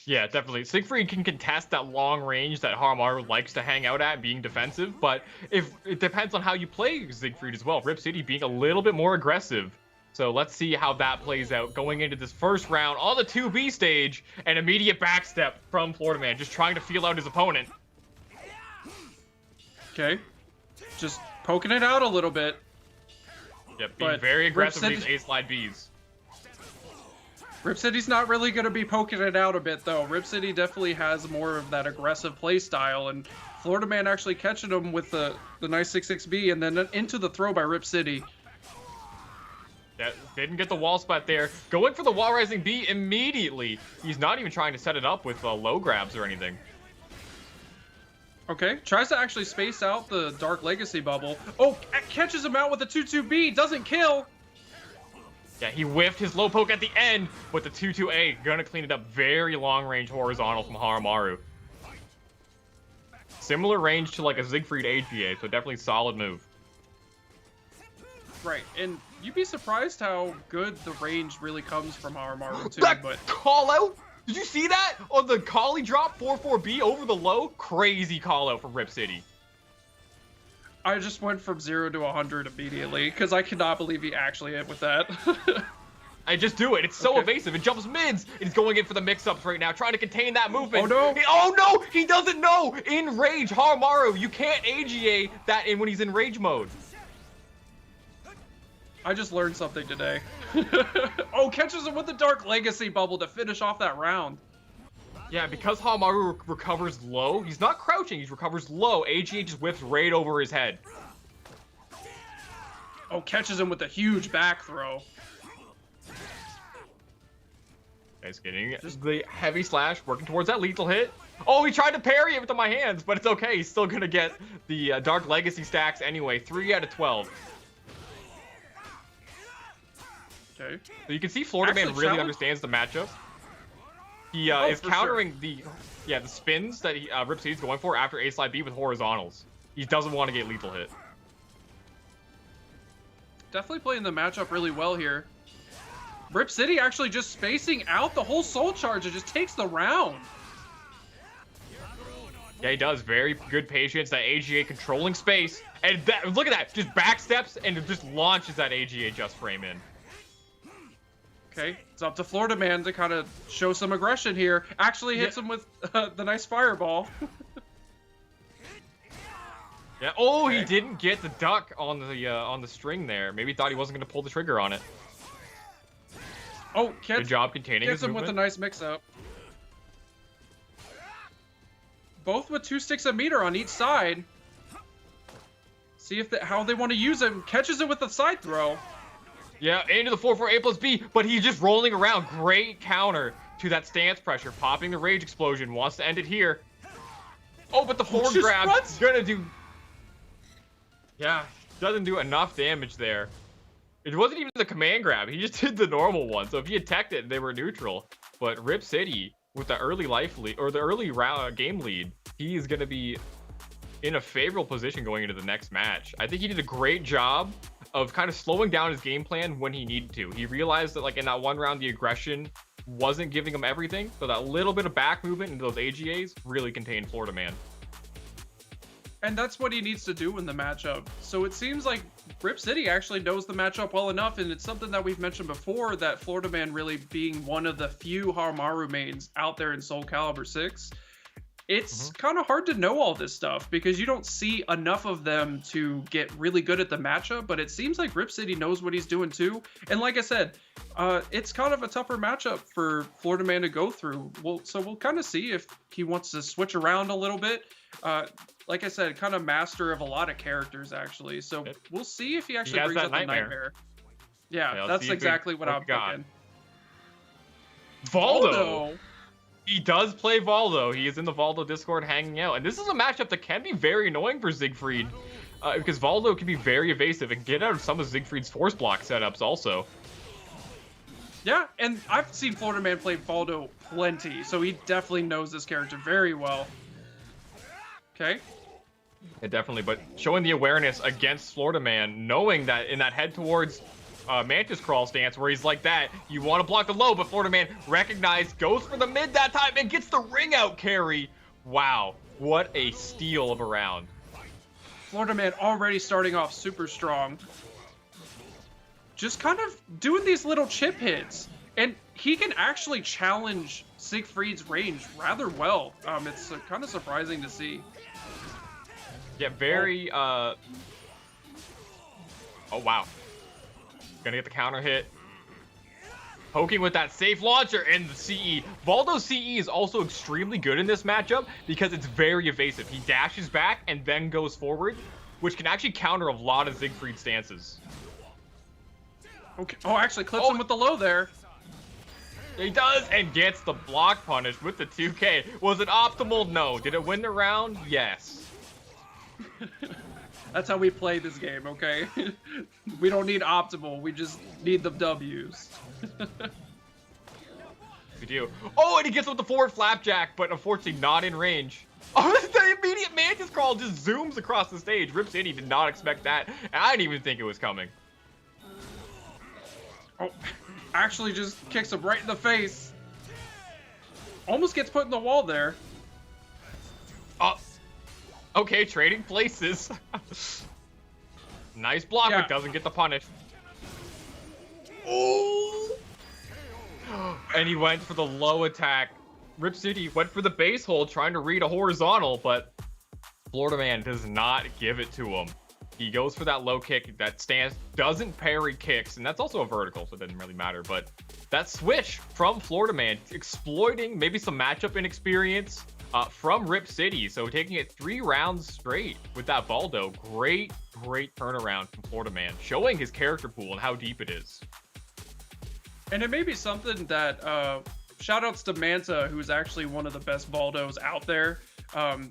Speaker 4: Yeah, definitely. Siegfried can contest that long range that Harumaru likes to hang out at, being defensive, but if it depends on how you play Siegfried as well. Rip City being a little bit more aggressive. So let's see how that plays out going into this first round on the 2B stage. An immediate backstep from Florida Man, just trying to feel out his opponent.
Speaker 3: Okay. Just poking it out a little bit.
Speaker 4: Yep, being very aggressive with these A-slide Bs.
Speaker 3: Rip City's not really going to be poking it out a bit, though. Rip City definitely has more of that aggressive play style, and Florida Man actually catching him with the nice 6-6B, and then into the throw by Rip City.
Speaker 4: Yeah, didn't get the wall spot there. Going for the wall rising B immediately. He's not even trying to set it up with low grabs or anything.
Speaker 3: Okay, tries to actually space out the Dark Legacy bubble. Oh, catches him out with the 2-2B, doesn't kill.
Speaker 4: Yeah, he whiffed his low poke at the end with the 2-2A. Gonna clean it up. Very long range horizontal from Harumaru. Similar range to like a Siegfried AGA, so definitely solid move.
Speaker 3: Right, and you'd be surprised how good the range really comes from Harumaru too.
Speaker 4: That
Speaker 3: but
Speaker 4: call out? Did you see that on the collie drop 4-4B over the low? Crazy call out from Rip City.
Speaker 3: I just went from 0 to 100 immediately because I cannot believe he actually hit with that.
Speaker 4: I just do it. It's so evasive. It jumps mids. He's going in for the mix-ups right now, trying to contain that movement.
Speaker 3: Oh, no.
Speaker 4: Oh, no. He doesn't know. In rage, Harumaru, you can't AGA that in when he's in rage mode.
Speaker 3: I just learned something today. Oh, catches him with the Dark Legacy bubble to finish off that round.
Speaker 4: Yeah, because Harumaru recovers low, he's not crouching, he recovers low. AGA just whips right over his head.
Speaker 3: Oh, catches him with a huge back throw.
Speaker 4: He's getting the heavy slash, working towards that lethal hit. Oh, he tried to parry it with my hands, but it's okay. He's still going to get the Dark Legacy stacks anyway. 3 out of 12.
Speaker 3: Okay.
Speaker 4: So you can see Florida Man really understands the matchup. He is countering the spins that Rip City's going for after A slide B with horizontals. He doesn't want to get lethal hit.
Speaker 3: Definitely playing the matchup really well here. Rip City actually just spacing out the whole soul charge and just takes the round.
Speaker 4: Yeah, he does. Very good patience. That AGA controlling space. And that, look at that. Just back steps and just launches that AGA just frame in.
Speaker 3: Okay, it's up to Florida Man to kind of show some aggression here. Actually hits him with the nice fireball.
Speaker 4: Yeah. Oh, he didn't get the duck on the string there. Maybe he thought he wasn't going to pull the trigger on it.
Speaker 3: Oh,
Speaker 4: good job containing his
Speaker 3: him
Speaker 4: movement.
Speaker 3: with a nice mix-up. Both with 2 sticks of meter on each side. See if how they want to use him. Catches it with the side throw.
Speaker 4: Yeah, into the 4-4 A+B, but he's just rolling around. Great counter to that stance pressure. Popping the rage explosion. Wants to end it here. Oh, but the forward grab is gonna do. Yeah, doesn't do enough damage there. It wasn't even the command grab. He just did the normal one. So if he had teched it, they were neutral. But Rip City, with the early life lead, or the early game lead, he is going to be in a favorable position going into the next match. I think he did a great job of kind of slowing down his game plan when he needed to. He realized that, like, in that one round, the aggression wasn't giving him everything. So that little bit of back movement into those AGAs really contained Florida Man.
Speaker 3: And that's what he needs to do in the matchup. So it seems like Rip City actually knows the matchup well enough, and it's something that we've mentioned before, that Florida Man really being one of the few Harumaru mains out there in Soulcalibur VI. It's kind of hard to know all this stuff because you don't see enough of them to get really good at the matchup, but it seems like Rip City knows what he's doing too. And like I said, it's kind of a tougher matchup for Florida Man to go through. So we'll kind of see if he wants to switch around a little bit. Like I said, kind of master of a lot of characters, actually. So we'll see if he actually brings up the nightmare. Yeah, that's exactly what I'm thinking.
Speaker 4: Valdo! He does play Valdo. He is in the Valdo Discord hanging out. And this is a matchup that can be very annoying for Siegfried. Because Valdo can be very evasive and get out of some of Siegfried's force block setups also.
Speaker 3: Yeah, and I've seen Florida Man play Valdo plenty. So he definitely knows this character very well. Okay.
Speaker 4: Yeah, definitely, but showing the awareness against Florida Man, knowing that in that head towards Mantis Crawl stance where he's like that, you want to block the low, but Florida Man recognized, goes for the mid that time, and gets the ring out carry. Wow, what a steal of a round.
Speaker 3: Florida Man already starting off super strong. Just kind of doing these little chip hits, and he can actually challenge Siegfried's range rather well. It's kind of surprising to see.
Speaker 4: Yeah, very, oh, wow. Gonna get the counter hit. Poking with that safe launcher and the CE. Valdo's CE is also extremely good in this matchup because it's very evasive. He dashes back and then goes forward, which can actually counter a lot of Siegfried stances.
Speaker 3: Okay. Oh, actually clips him with the low there.
Speaker 4: He does, and gets the block punish with the 2K. Was it optimal? No. Did it win the round? Yes.
Speaker 3: That's how we play this game, okay? We don't need optimal, we just need the W's.
Speaker 4: We do. Oh, and he gets with the forward flapjack, but unfortunately not in range. Oh, the immediate Mantis Crawl just zooms across the stage. Rip City did not expect that, and I didn't even think it was coming.
Speaker 3: Oh, actually just kicks him right in the face. Almost gets put in the wall there.
Speaker 4: Oh, okay, trading places. Nice block, but doesn't get the punish. Oh! And he went for the low attack. Rip City went for the base hold, trying to read a horizontal, but Florida Man does not give it to him. He goes for that low kick that stands, doesn't parry kicks, and that's also a vertical, so it doesn't really matter. But that switch from Florida Man, exploiting maybe some matchup inexperience from Rip City. So taking it 3 rounds straight with that Baldo. Great turnaround from Florida Man, showing his character pool and how deep it is.
Speaker 3: And it may be something that, shoutouts to Manta, who's actually one of the best Baldos out there.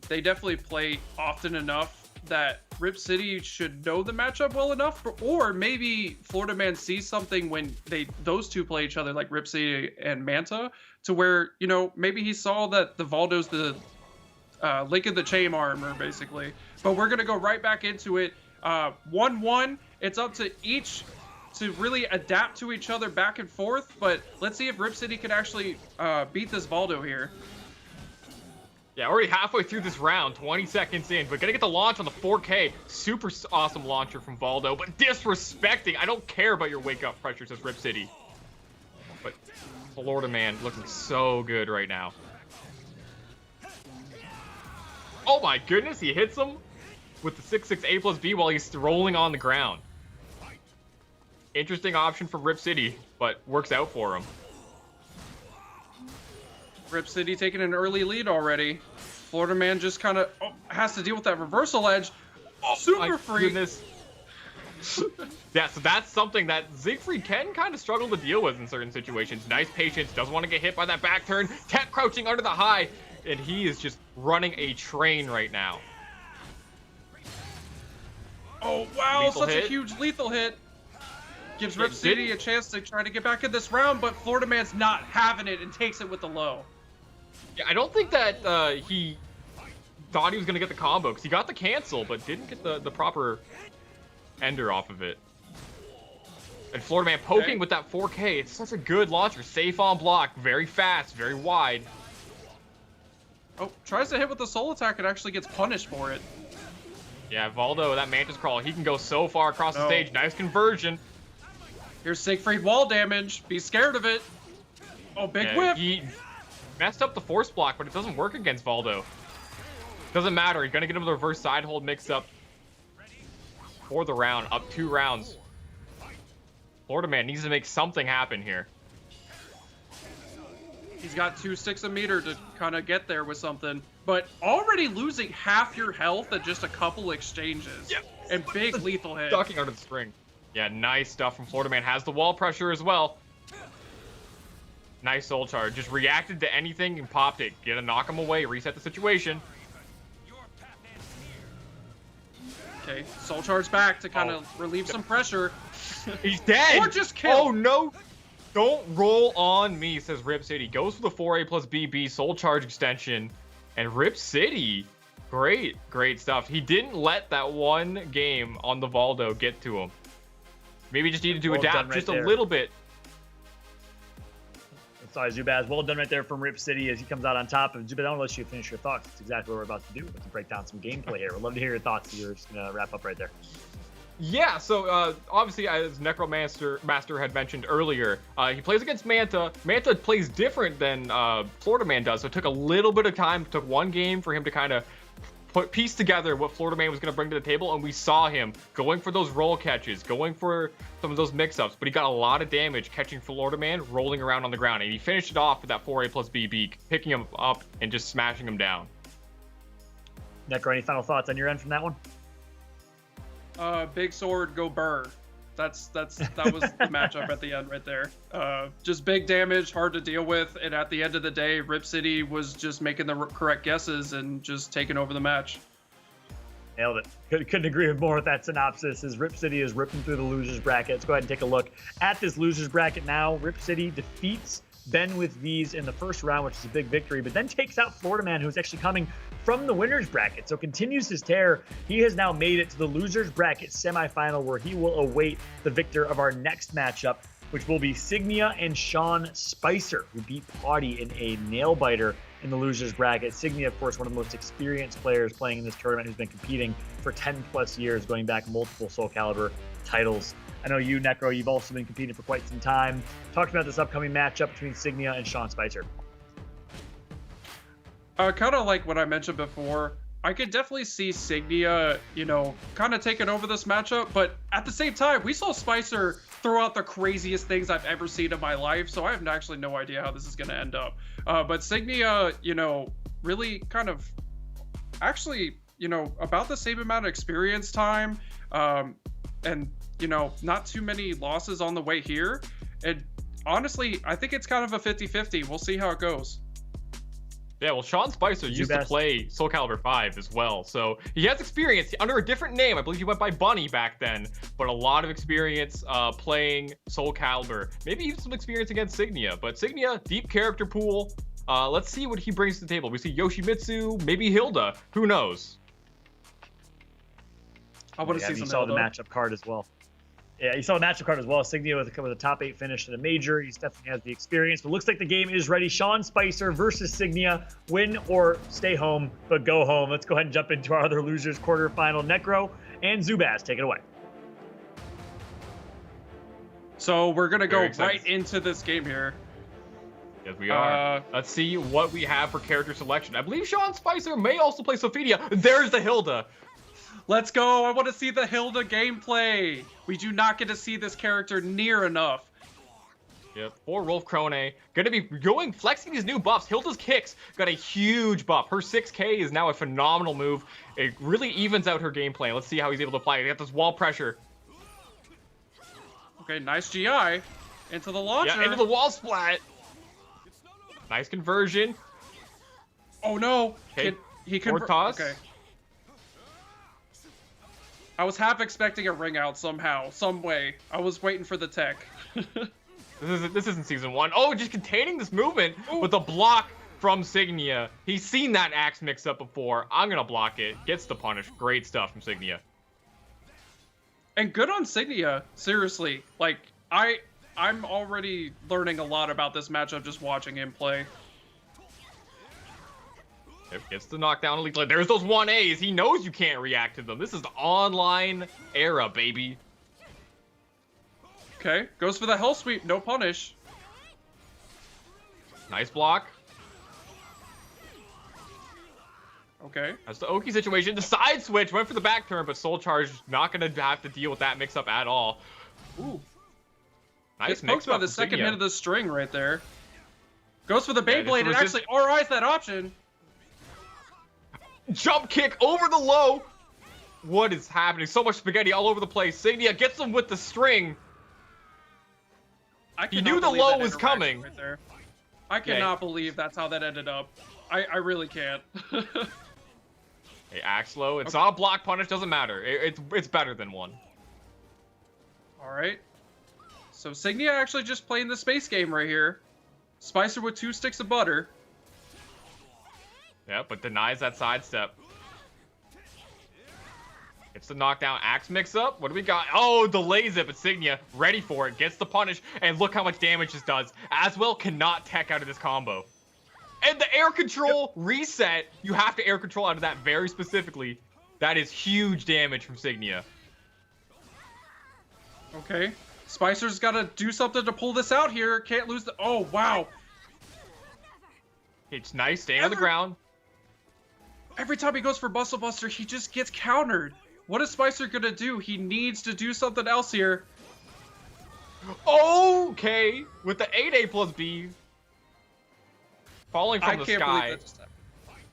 Speaker 3: They definitely play often enough that Rip City should know the matchup well enough, or maybe Florida Man sees something when those two play each other, like Rip City and Manta, to where, you know, maybe he saw that the Valdo's the link in the chain armor, basically. But we're gonna go right back into it. 1-1. It's up to each to really adapt to each other back and forth, but let's see if Rip City can actually beat this Valdo here.
Speaker 4: Yeah, already halfway through this round, 20 seconds in, but gonna get the launch on the 4K. Super awesome launcher from Valdo, but disrespecting. I don't care about your wake-up pressure, says Rip City. But Florida Man looking so good right now. Oh my goodness, he hits him with the 6-6 A+B while he's rolling on the ground. Interesting option for Rip City, but works out for him.
Speaker 3: Rip City taking an early lead already. Florida Man just kind of has to deal with that reversal edge. Super free.
Speaker 4: Goodness. Yeah, so that's something that Siegfried can kind of struggle to deal with in certain situations. Nice patience, doesn't want to get hit by that back turn. Tech crouching under the high, and he is just running a train right now.
Speaker 3: Oh, wow,
Speaker 4: Lethal
Speaker 3: such
Speaker 4: hit.
Speaker 3: a huge lethal hit. Gives Rip City a chance to try to get back in this round, but Florida Man's not having it and takes it with the low.
Speaker 4: Yeah, I don't think that he thought he was going to get the combo, because he got the cancel, but didn't get the proper ender off of it. And Florida Man poking with that 4K. It's such a good launcher. Safe on block, very fast, very wide.
Speaker 3: Oh, tries to hit with the soul attack and actually gets punished for it.
Speaker 4: Yeah, Valdo, that Mantis Crawl, he can go so far across the stage. Nice conversion.
Speaker 3: Here's Siegfried wall damage. Be scared of it. Oh, big whip.
Speaker 4: He messed up the force block, but it doesn't work against Valdo. Doesn't matter. He's going to get him the reverse side hold mix up for the round. Up 2 rounds. Florida Man needs to make something happen here.
Speaker 3: He's got 2 sticks a meter to kind of get there with something. But already losing half your health at just a couple exchanges.
Speaker 4: Yep.
Speaker 3: And big lethal hit.
Speaker 4: Ducking under the string. Yeah, nice stuff from Florida Man. Has the wall pressure as well. Nice soul charge. Just reacted to anything and popped it. Get to knock him away. Reset the situation.
Speaker 3: Okay, soul charge back to kind of relieve some pressure.
Speaker 4: He's dead.
Speaker 3: Or just kill.
Speaker 4: Oh, no. Don't roll on me, says Rip City. Goes for the 4A+BB soul charge extension. And Rip City, great stuff. He didn't let that one game on the Valdo get to him. Maybe just needed to adapt just a little bit.
Speaker 2: Sorry, Zubaz. Well done right there from Rip City as he comes out on top. And Zubaz, I don't let you finish your thoughts. That's exactly what we're about to do. Let's break down some gameplay here. We'd love to hear your thoughts. You're just going to wrap up right there.
Speaker 4: Yeah, so obviously, as Necromaster had mentioned earlier, he plays against Manta. Manta plays different than Florida Man does, so it took a little bit of time. It took one game for him to kind of piece together what Florida Man was going to bring to the table, and we saw him going for those roll catches, going for some of those mix-ups, but he got a lot of damage catching Florida Man, rolling around on the ground, and he finished it off with that 4A+BB, picking him up and just smashing him down.
Speaker 2: Necro, any final thoughts on your end from that one?
Speaker 3: Big sword, go burr. That was the matchup at the end right there. Just big damage, hard to deal with, and at the end of the day, Rip City was just making the correct guesses and just taking over the match.
Speaker 2: Nailed it. Couldn't agree more with that synopsis. As Rip City is ripping through the losers bracket. Let's go ahead and take a look at this losers bracket now. Rip City defeats Ben with V's in the first round, which is a big victory, but then takes out Florida Man, who's actually coming from the winners bracket. So continues his tear. He has now made it to the losers bracket semifinal, where he will await the victor of our next matchup which will be Signia and Sean Spicer, who beat Potty in a nail-biter in the losers bracket. Signia, of course, one of the most experienced players playing in this tournament, who's been competing for 10+ years, going back multiple Soulcalibur titles. I know you, Necro, you've also been competing for quite some time. Talk about this upcoming matchup between Signia and Sean Spicer.
Speaker 3: Kind of like what I mentioned before, I could definitely see Signia, kind of taking over this matchup, but at the same time, we saw Spicer throw out the craziest things I've ever seen in my life, so I have actually no idea how this is going to end up. But Signia, really kind of actually, about the same amount of experience time, and, not too many losses on the way here. And honestly, I think it's kind of a 50-50. We'll see how it goes.
Speaker 4: Yeah, well, Sean Spicer used to play Soulcalibur V as well, so he has experience under a different name. I believe he went by Bunny back then, but a lot of experience playing Soulcalibur. Maybe even some experience against Signia, but Signia, deep character pool. Let's see what he brings to the table. We see Yoshimitsu, maybe Hilda. Who knows?
Speaker 3: I want to see some
Speaker 2: You saw
Speaker 3: Hilda.
Speaker 2: the matchup card as well. Yeah, you saw the matchup card as well. Signia with a top 8 finish in a major. He definitely has the experience, but looks like the game is ready. Sean Spicer versus Signia. Win or stay home, but go home. Let's go ahead and jump into our other losers quarterfinal. Necro and Zubaz, take it away.
Speaker 3: So we're going to go
Speaker 4: Very excited.
Speaker 3: right into this game here.
Speaker 4: Yes, we are. Let's see what we have for character selection. I believe Sean Spicer may also play Sophia. There's the Hilda.
Speaker 3: Let's go. I want to see the Hilda gameplay. We do not get to see this character near enough.
Speaker 4: Yep, for Rolf Krone. Gonna be flexing his new buffs. Hilda's kicks got a huge buff. Her 6K is now a phenomenal move. It really evens out her gameplay. Let's see how he's able to apply it. He got this wall pressure.
Speaker 3: Okay, nice GI. Into the launcher.
Speaker 4: Yeah, into the wall splat. Nice conversion.
Speaker 3: Oh no.
Speaker 4: Okay,
Speaker 3: He
Speaker 4: forward toss.
Speaker 3: Okay. I was half expecting a ring out somehow, some way. I was waiting for the tech.
Speaker 4: This isn't season 1. Oh, just containing this movement with a block from Signia. He's seen that axe mix up before. I'm gonna block it. Gets the punish. Great stuff from Signia.
Speaker 3: And good on Signia, seriously. Like, I'm already learning a lot about this matchup just watching him play.
Speaker 4: Yep, gets the knockdown elite. There's those 1As. He knows you can't react to them. This is the online era, baby.
Speaker 3: Okay, goes for the hell sweep, no punish.
Speaker 4: Nice block.
Speaker 3: Okay.
Speaker 4: That's the Oki situation. The side switch went for the back turn, but Soul Charge not going to have to deal with that mix-up at all.
Speaker 3: Ooh.
Speaker 4: Nice
Speaker 3: Gets poked by the second hit of the string right there. Goes for the Beyblade and actually RIs that option.
Speaker 4: Jump kick over the low. What is happening? So much spaghetti all over the place. Signia gets him with the string. He knew the low was coming.
Speaker 3: Right there. I cannot believe that's how that ended up. I really can't.
Speaker 4: Hey, axe low. It's not a block punish. Doesn't matter. It's better than one.
Speaker 3: All right. So Signia actually just playing the space game right here. Spicer with 2 sticks of butter.
Speaker 4: Yeah, but denies that sidestep. It's the knockdown axe mix-up. What do we got? Oh, delays it, but Signia ready for it. Gets the punish, and look how much damage this does. Aswell cannot tech out of this combo. And the air control reset. You have to air control out of that very specifically. That is huge damage from Signia.
Speaker 3: Okay. Spicer's got to do something to pull this out here. Can't lose the... Oh, wow.
Speaker 4: It's nice, staying on the ground.
Speaker 3: Every time he goes for Bustle Buster, he just gets countered. What is Spicer going to do? He needs to do something else here.
Speaker 4: Okay. With the 8A plus B. Falling from the sky.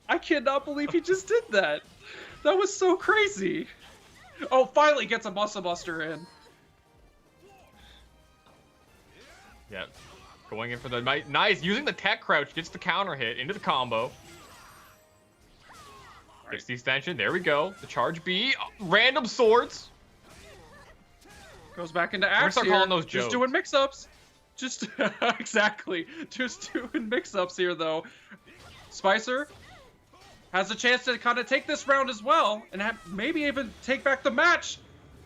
Speaker 3: I cannot believe he just did that. That was so crazy. Oh, finally gets a Bustle Buster in.
Speaker 4: Yep. Going in for the nice, using the tech crouch, gets the counter hit into the combo. Gets the extension, there we go. The charge B, random swords.
Speaker 3: Goes back into axe
Speaker 4: start
Speaker 3: here.
Speaker 4: calling those
Speaker 3: Just
Speaker 4: jokes.
Speaker 3: doing mix-ups. Just, exactly. Just doing mix-ups here, though. Spicer has a chance to kind of take this round as well, and maybe even take back the match.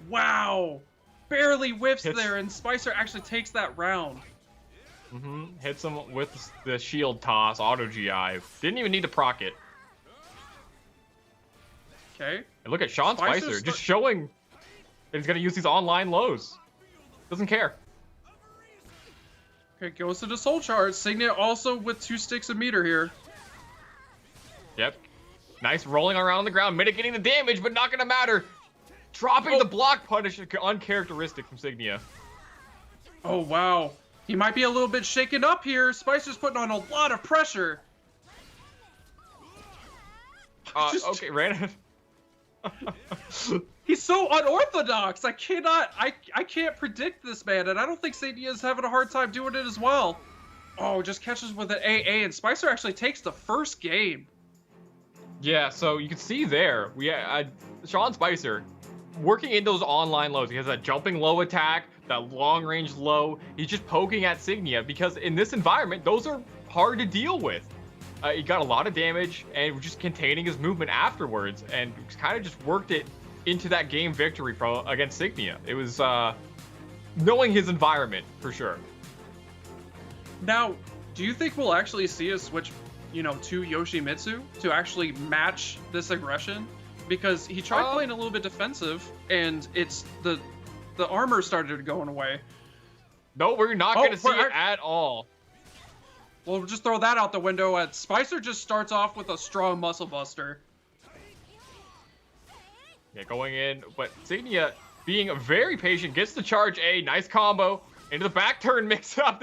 Speaker 3: Wow. barely whiffs
Speaker 4: Hits.
Speaker 3: there, and Spicer actually takes that round.
Speaker 4: Hits him with the shield toss, auto GI. Didn't even need to proc it.
Speaker 3: Okay.
Speaker 4: And look at Sean Spicer just showing that he's going to use these online lows. Doesn't care.
Speaker 3: Okay, goes to the soul charge. Signia also with 2 sticks of meter here.
Speaker 4: Yep. Nice rolling around the ground, mitigating the damage, but not going to matter. Dropping the block punish, uncharacteristic from Signia.
Speaker 3: Oh, wow. He might be a little bit shaken up here. Spicer's putting on a lot of pressure.
Speaker 4: Okay, ran.
Speaker 3: He's so unorthodox. I can't predict this man, and I don't think Signia's having a hard time doing it as well. Oh, just catches with an AA, and Spicer actually takes the first game.
Speaker 4: Yeah, so you can see there, Sean Spicer working in those online lows. He has that jumping low attack, that long range low. He's just poking at Signia because in this environment, those are hard to deal with. He got a lot of damage and just containing his movement afterwards, and kind of just worked it into that game victory against Signia. It was knowing his environment for sure.
Speaker 3: Now, do you think we'll actually see a switch, to Yoshimitsu to actually match this aggression? Because he tried playing a little bit defensive, and it's the armor started going away.
Speaker 4: No, we're not going to see it at all.
Speaker 3: We'll just throw that out the window. Spicer just starts off with a strong muscle buster.
Speaker 4: Yeah, going in, but Signia being very patient, gets the charge A, nice combo, into the back turn mix-up.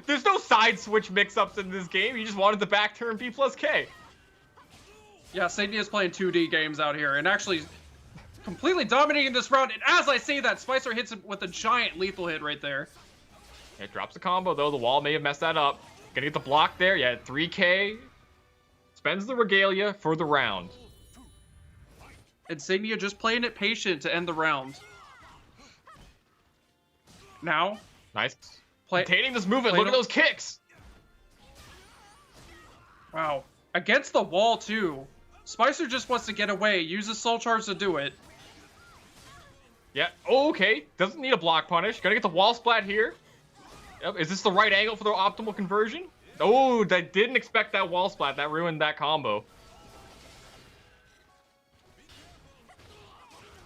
Speaker 4: There's no side switch mix-ups in this game. He just wanted the back turn B plus K.
Speaker 3: Yeah, Signia's playing 2D games out here, and actually completely dominating this round. And as I say that, Spicer hits him with a giant lethal hit right there.
Speaker 4: It drops the combo, though. The wall may have messed that up. Gonna get the block there. Yeah, 3K. Spends the regalia for the round.
Speaker 3: And Signia just playing it patient to end the round. Now.
Speaker 4: Nice. Containing this movement. Look at those kicks.
Speaker 3: Wow. Against the wall, too. Spicer just wants to get away. Uses Soul Charge to do it.
Speaker 4: Yeah. Oh, okay. Doesn't need a block punish. Gonna get the wall splat here. Yep. Is this the right angle for the optimal conversion? Oh, I didn't expect that wall splat. That ruined that combo.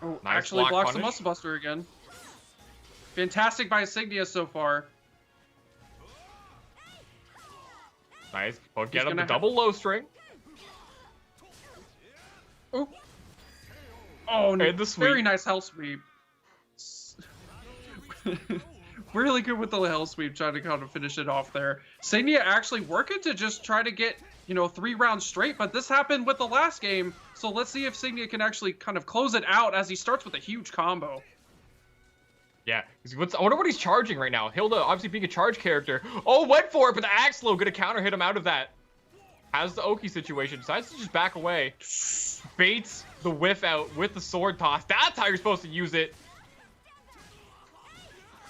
Speaker 3: Oh,
Speaker 4: nice
Speaker 3: actually blocks
Speaker 4: punish.
Speaker 3: the Muscle Buster again. Fantastic by Signia so far.
Speaker 4: Nice. But get him the double low string.
Speaker 3: Oh. Oh,
Speaker 4: and the sweep.
Speaker 3: Very nice hell sweep. Really good with the hell sweep, trying to kind of finish it off there. Signia actually working to just try to get, 3 rounds straight, but this happened with the last game, so let's see if Signia can actually kind of close it out as he starts with a huge combo.
Speaker 4: Yeah, I wonder what he's charging right now. Hilda, obviously being a charge character. Oh, went for it, but the Axlo gonna counter hit him out of that. Has the Oki situation, decides to just back away. Baits the whiff out with the sword toss. That's how you're supposed to use it.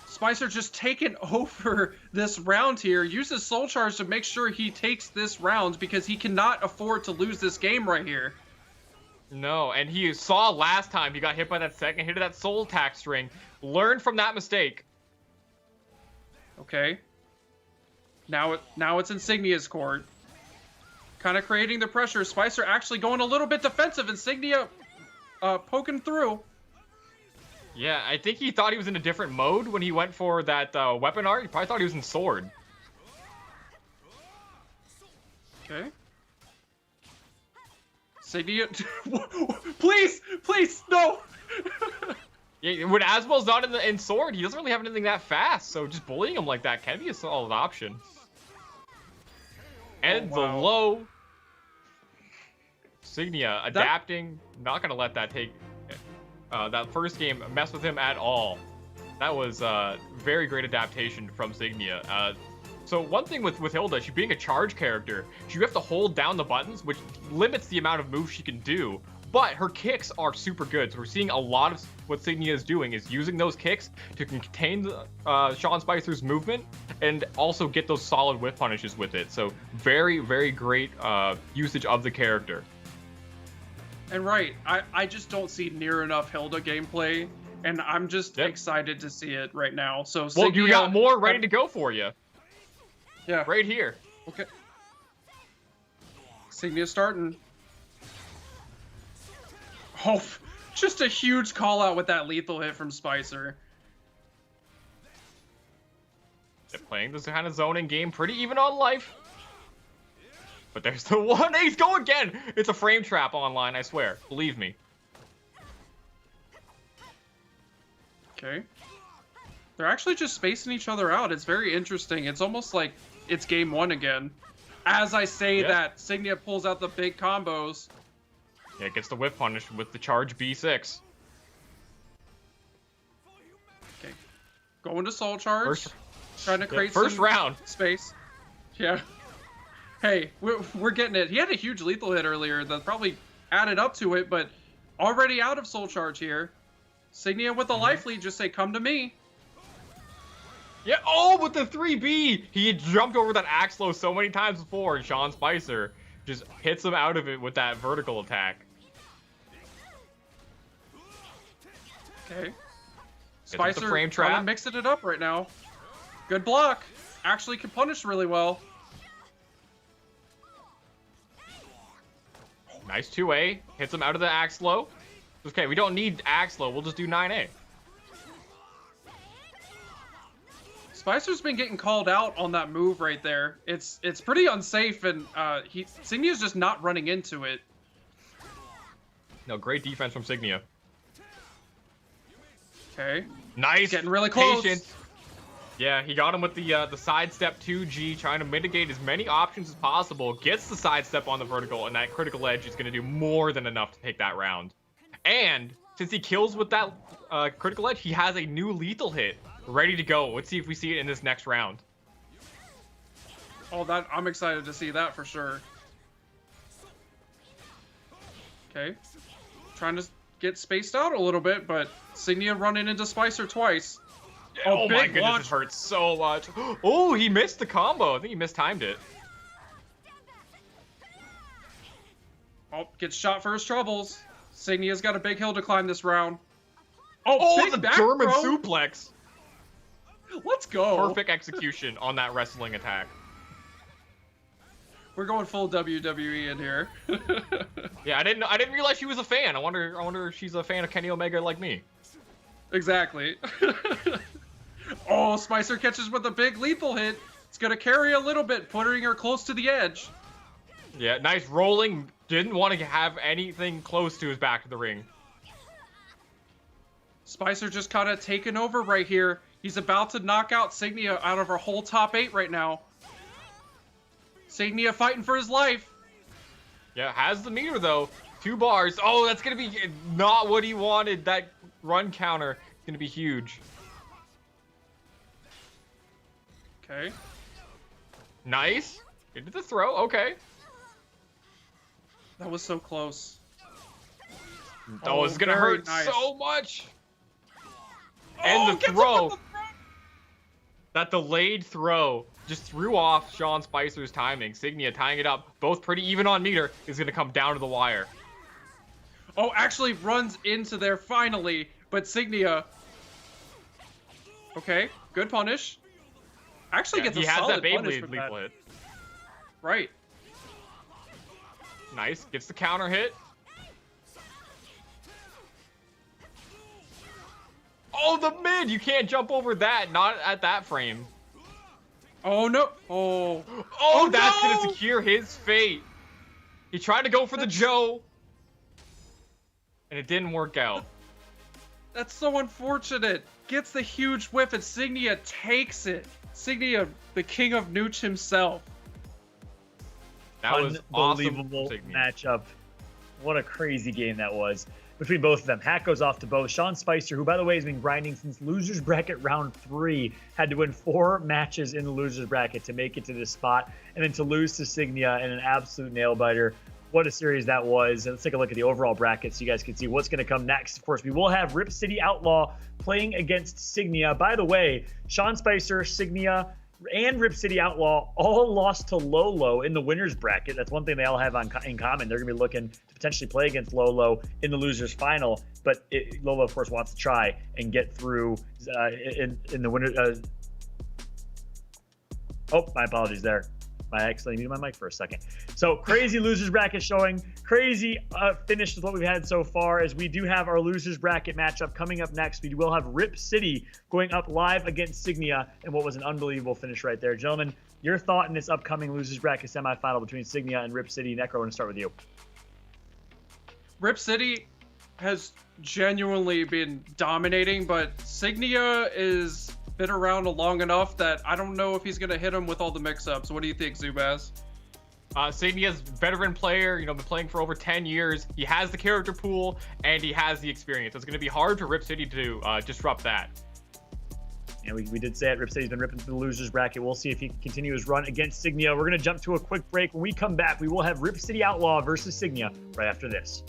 Speaker 3: Spicer just taking over this round here. Uses Soul Charge to make sure he takes this round because he cannot afford to lose this game right here.
Speaker 4: No, and he saw last time he got hit by that second hit of that soul attack string. Learned from that mistake.
Speaker 3: Okay. Now it's Insignia's court. Kind of creating the pressure. Spicer actually going a little bit defensive. Insignia poking through.
Speaker 4: Yeah, I think he thought he was in a different mode when he went for that weapon art. He probably thought he was in sword.
Speaker 3: Okay. Signia, please, no.
Speaker 4: Yeah, when Aswell's not in sword, he doesn't really have anything that fast. So just bullying him like that can be a solid option. And the low. Signia adapting, not gonna let that take. That first game mess with him at all. That was very great adaptation from Signia. So one thing with Hilda, she being a charge character, you have to hold down the buttons, which limits the amount of moves she can do. But her kicks are super good. So we're seeing a lot of what Signia is doing is using those kicks to contain Sean Spicer's movement and also get those solid whiff punishes with it. So very, very great usage of the character.
Speaker 3: And right, I just don't see near enough Hilda gameplay And I'm just excited to see it right now. So
Speaker 4: well,
Speaker 3: Signia,
Speaker 4: you got more ready to go for you.
Speaker 3: Yeah.
Speaker 4: Right here.
Speaker 3: Okay. Signia starting. Oh, just a huge call out with that lethal hit from Spicer.
Speaker 4: They're playing this kind of zoning game pretty even on life. But there's the one ace. Go again. It's a frame trap online, I swear. Believe me.
Speaker 3: Okay. They're actually just spacing each other out. It's very interesting. It's almost like it's game one again. As I say that, Signia pulls out the big combos.
Speaker 4: Yeah, it gets the whiff punish with the charge B6.
Speaker 3: Okay. Going to soul charge. Trying to create
Speaker 4: first
Speaker 3: some
Speaker 4: round
Speaker 3: space. Yeah. Hey, we're getting it. He had a huge lethal hit earlier that probably added up to it, but already out of soul charge here. Signia with a life lead, just say, come to me.
Speaker 4: Yeah, oh, with the 3B! He had jumped over that Axlo so many times before, and Sean Spicer just hits him out of it with that vertical attack.
Speaker 3: Okay.
Speaker 4: Spicer frame trap.
Speaker 3: Mixing it up right now. Good block. Actually can punish really well.
Speaker 4: Nice 2A. Hits him out of the Axlo. Okay, we don't need Axlo. We'll just do 9A.
Speaker 3: Spicer's been getting called out on that move right there. It's pretty unsafe, and Signia's just not running into it.
Speaker 4: No, great defense from Signia.
Speaker 3: Okay.
Speaker 4: Nice.
Speaker 3: Getting really close.
Speaker 4: Patience. Yeah, he got him with the sidestep 2G, trying to mitigate as many options as possible. Gets the sidestep on the vertical, and that critical edge is going to do more than enough to take that round. And since he kills with that critical edge, he has a new lethal hit ready to go. Let's see if we see it in this next round.
Speaker 3: Oh, I'm excited to see that for sure. Okay. Trying to get spaced out a little bit, but Signia running into Spicer twice.
Speaker 4: Oh my goodness, this hurts so much. Oh, he missed the combo. I think he mistimed it.
Speaker 3: Oh, gets shot for his troubles. Signia's got a big hill to climb this round.
Speaker 4: Oh,
Speaker 3: big
Speaker 4: the
Speaker 3: back
Speaker 4: German
Speaker 3: throw.
Speaker 4: suplex.
Speaker 3: Let's go.
Speaker 4: Perfect execution on that wrestling attack.
Speaker 3: We're going full WWE in here.
Speaker 4: Yeah, I didn't realize she was a fan. I wonder if she's a fan of Kenny Omega like me.
Speaker 3: Exactly. Oh, Spicer catches with a big lethal hit. It's gonna carry a little bit, putting her close to the edge.
Speaker 4: Yeah, nice rolling. Didn't want to have anything close to his back of the ring.
Speaker 3: Spicer just kind of taken over right here. He's about to knock out Signia out of her whole top 8 right now. Signia fighting for his life.
Speaker 4: Yeah, has the meter though. 2 bars. Oh, that's gonna be not what he wanted. That run counter is gonna be huge.
Speaker 3: Okay.
Speaker 4: Nice. Into the throw. Okay.
Speaker 3: That was so close.
Speaker 4: Oh, it's gonna hurt so much. And the
Speaker 3: gets
Speaker 4: throw.
Speaker 3: up with the
Speaker 4: That delayed throw just threw off Sean Spicer's timing. Signia tying it up. Both pretty even on meter. Is gonna come down to the wire.
Speaker 3: Oh, actually runs into there finally, but Signia. Okay, good punish. Actually gets a solid punish from that.
Speaker 4: lethal hit.
Speaker 3: Right.
Speaker 4: Nice. Gets the counter hit. Oh, the mid! You can't jump over that. Not at that frame.
Speaker 3: Oh, no. Oh.
Speaker 4: Oh, that's gonna secure his fate. He tried to go for the Joe. And it didn't work out.
Speaker 3: That's so unfortunate. Gets the huge whiff and Signia takes it. Signia, the king of Nooch himself.
Speaker 4: That was awesome.
Speaker 2: Unbelievable matchup. What a crazy game that was between both of them. Hat goes off to both. Sean Spicer, who by the way has been grinding since losers bracket round 3, had to win 4 matches in the losers bracket to make it to this spot, and then to lose to Signia in an absolute nail biter. What a series that was. And let's take a look at the overall bracket so you guys can see what's going to come next. Of course, we will have Rip City Outlaw playing against Signia. By the way, Sean Spicer, Signia, and Rip City Outlaw all lost to Lolo in the winners bracket. That's one thing they all have in common. They're going to be looking to potentially play against Lolo in the losers final, but Lolo, of course, wants to try and get through in the winner. Oh, my apologies there. I accidentally muted my mic for a second. So crazy losers bracket showing, crazy finish with what we've had so far, as we do have our losers bracket matchup coming up next. We will have Rip City going up live against Signia, and what was an unbelievable finish right there. Gentlemen, your thought in this upcoming losers bracket semifinal between Signia and Rip City. Necro, I want to start with you.
Speaker 3: Rip City has genuinely been dominating, but Signia is been around long enough that I don't know if he's going to hit him with all the mix-ups. What do you think, Zubaz?
Speaker 4: Signia's veteran player, been playing for over 10 years. He has the character pool, and he has the experience. It's going to be hard for Rip City to disrupt that.
Speaker 2: And we did say it, Rip City's been ripping through the losers bracket. We'll see if he can continue his run against Signia. We're going to jump to a quick break. When we come back, we will have Rip City Outlaw versus Signia right after this.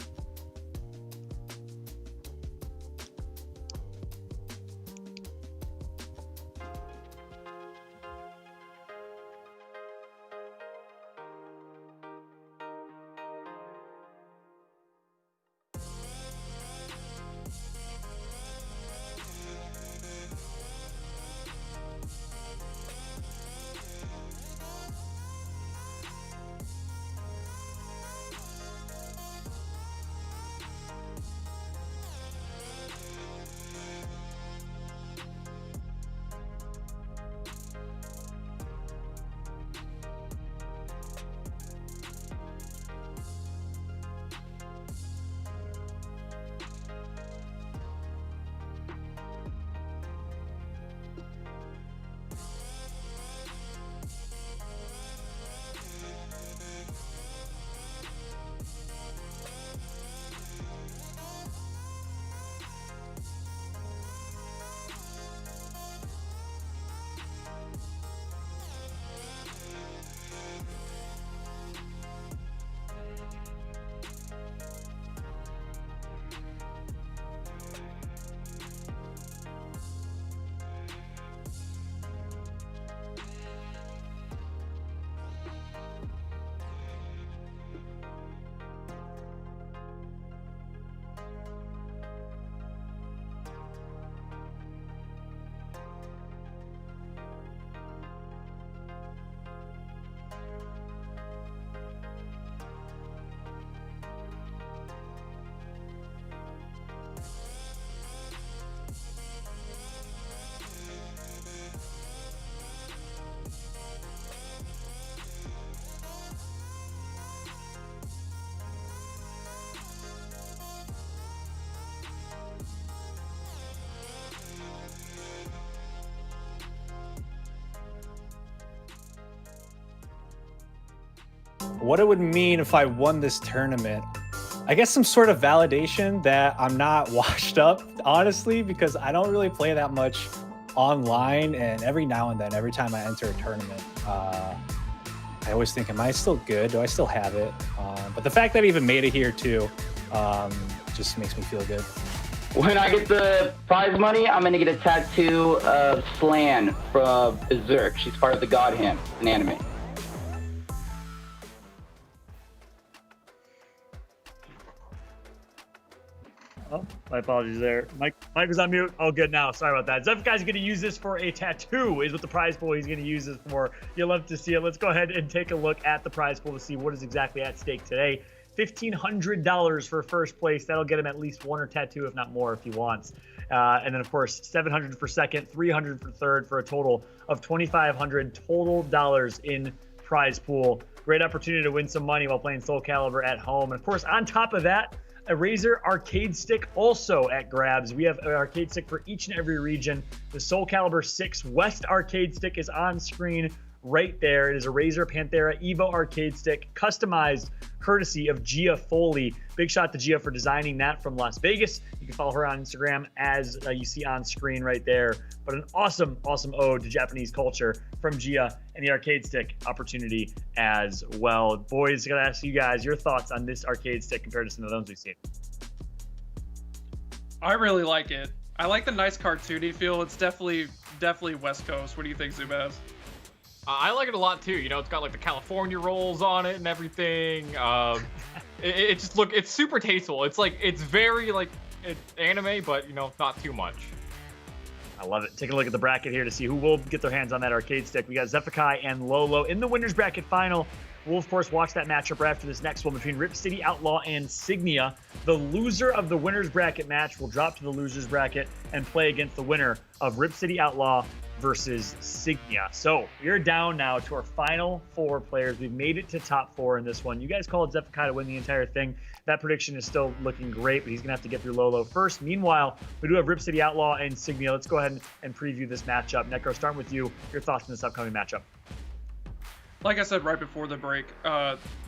Speaker 10: What it would mean if I won this tournament, I guess some sort of validation that I'm not washed up, honestly, because I don't really play that much online, and every now and then, every time I enter a tournament, I always think, am I still good? Do I still have it? But the fact that I even made it here too just makes me feel good.
Speaker 9: When I get the prize money, I'm going to get a tattoo of Slan from Berserk. She's part of the God Hand, an anime.
Speaker 2: Oh, my apologies there. Mike was on mute. Oh, good now. Sorry about that. Zephikai's going to use this for a tattoo, is what the prize pool he's going to use this for. You'll love to see it. Let's go ahead and take a look at the prize pool to see what is exactly at stake today. $1,500 for first place. That'll get him at least one or tattoo, if not more, if he wants. And then, of course, $700 for second, $300 for third, for a total of $2,500 total dollars in prize pool. Great opportunity to win some money while playing Soulcalibur at home. And, of course, on top of that, a Razer arcade stick also at grabs. We have an arcade stick for each and every region. The Soulcalibur VI West arcade stick is on screen right there. It is a Razer Panthera Evo arcade stick, customized courtesy of Gia Foley. Big shout out to Gia for designing that from Las Vegas. You can follow her on Instagram as you see on screen right there. But an awesome, awesome ode to Japanese culture from Gia and the arcade stick opportunity as well. Boys, I gotta ask you guys your thoughts on this arcade stick compared to some of the ones we've seen.
Speaker 3: I really like it. I like the nice cartoony feel. It's definitely West Coast. What do you think, Zubaz?
Speaker 4: I like it a lot too. You know, it's got like the California rolls on it and everything. It just it's super tasteful. It's like, it's very like it's anime, but you know, not too much.
Speaker 2: I love it. Take a look at the bracket here to see who will get their hands on that arcade stick. We got Zephikai and Lolo in the winners bracket final. We'll, of course, watch that matchup right after this next one between Rip City Outlaw and Signia. The loser of the winners bracket match will drop to the losers bracket and play against the winner of Rip City Outlaw versus Signia. So we're down now to our final 4 players. We've made it to top 4 in this one. You guys called Zephikai to win the entire thing. That prediction is still looking great, but he's going to have to get through Lolo first. Meanwhile, we do have Rip City Outlaw and Signia. Let's go ahead and preview this matchup. Necro, starting with you. Your thoughts on this upcoming matchup?
Speaker 3: Like I said right before the break,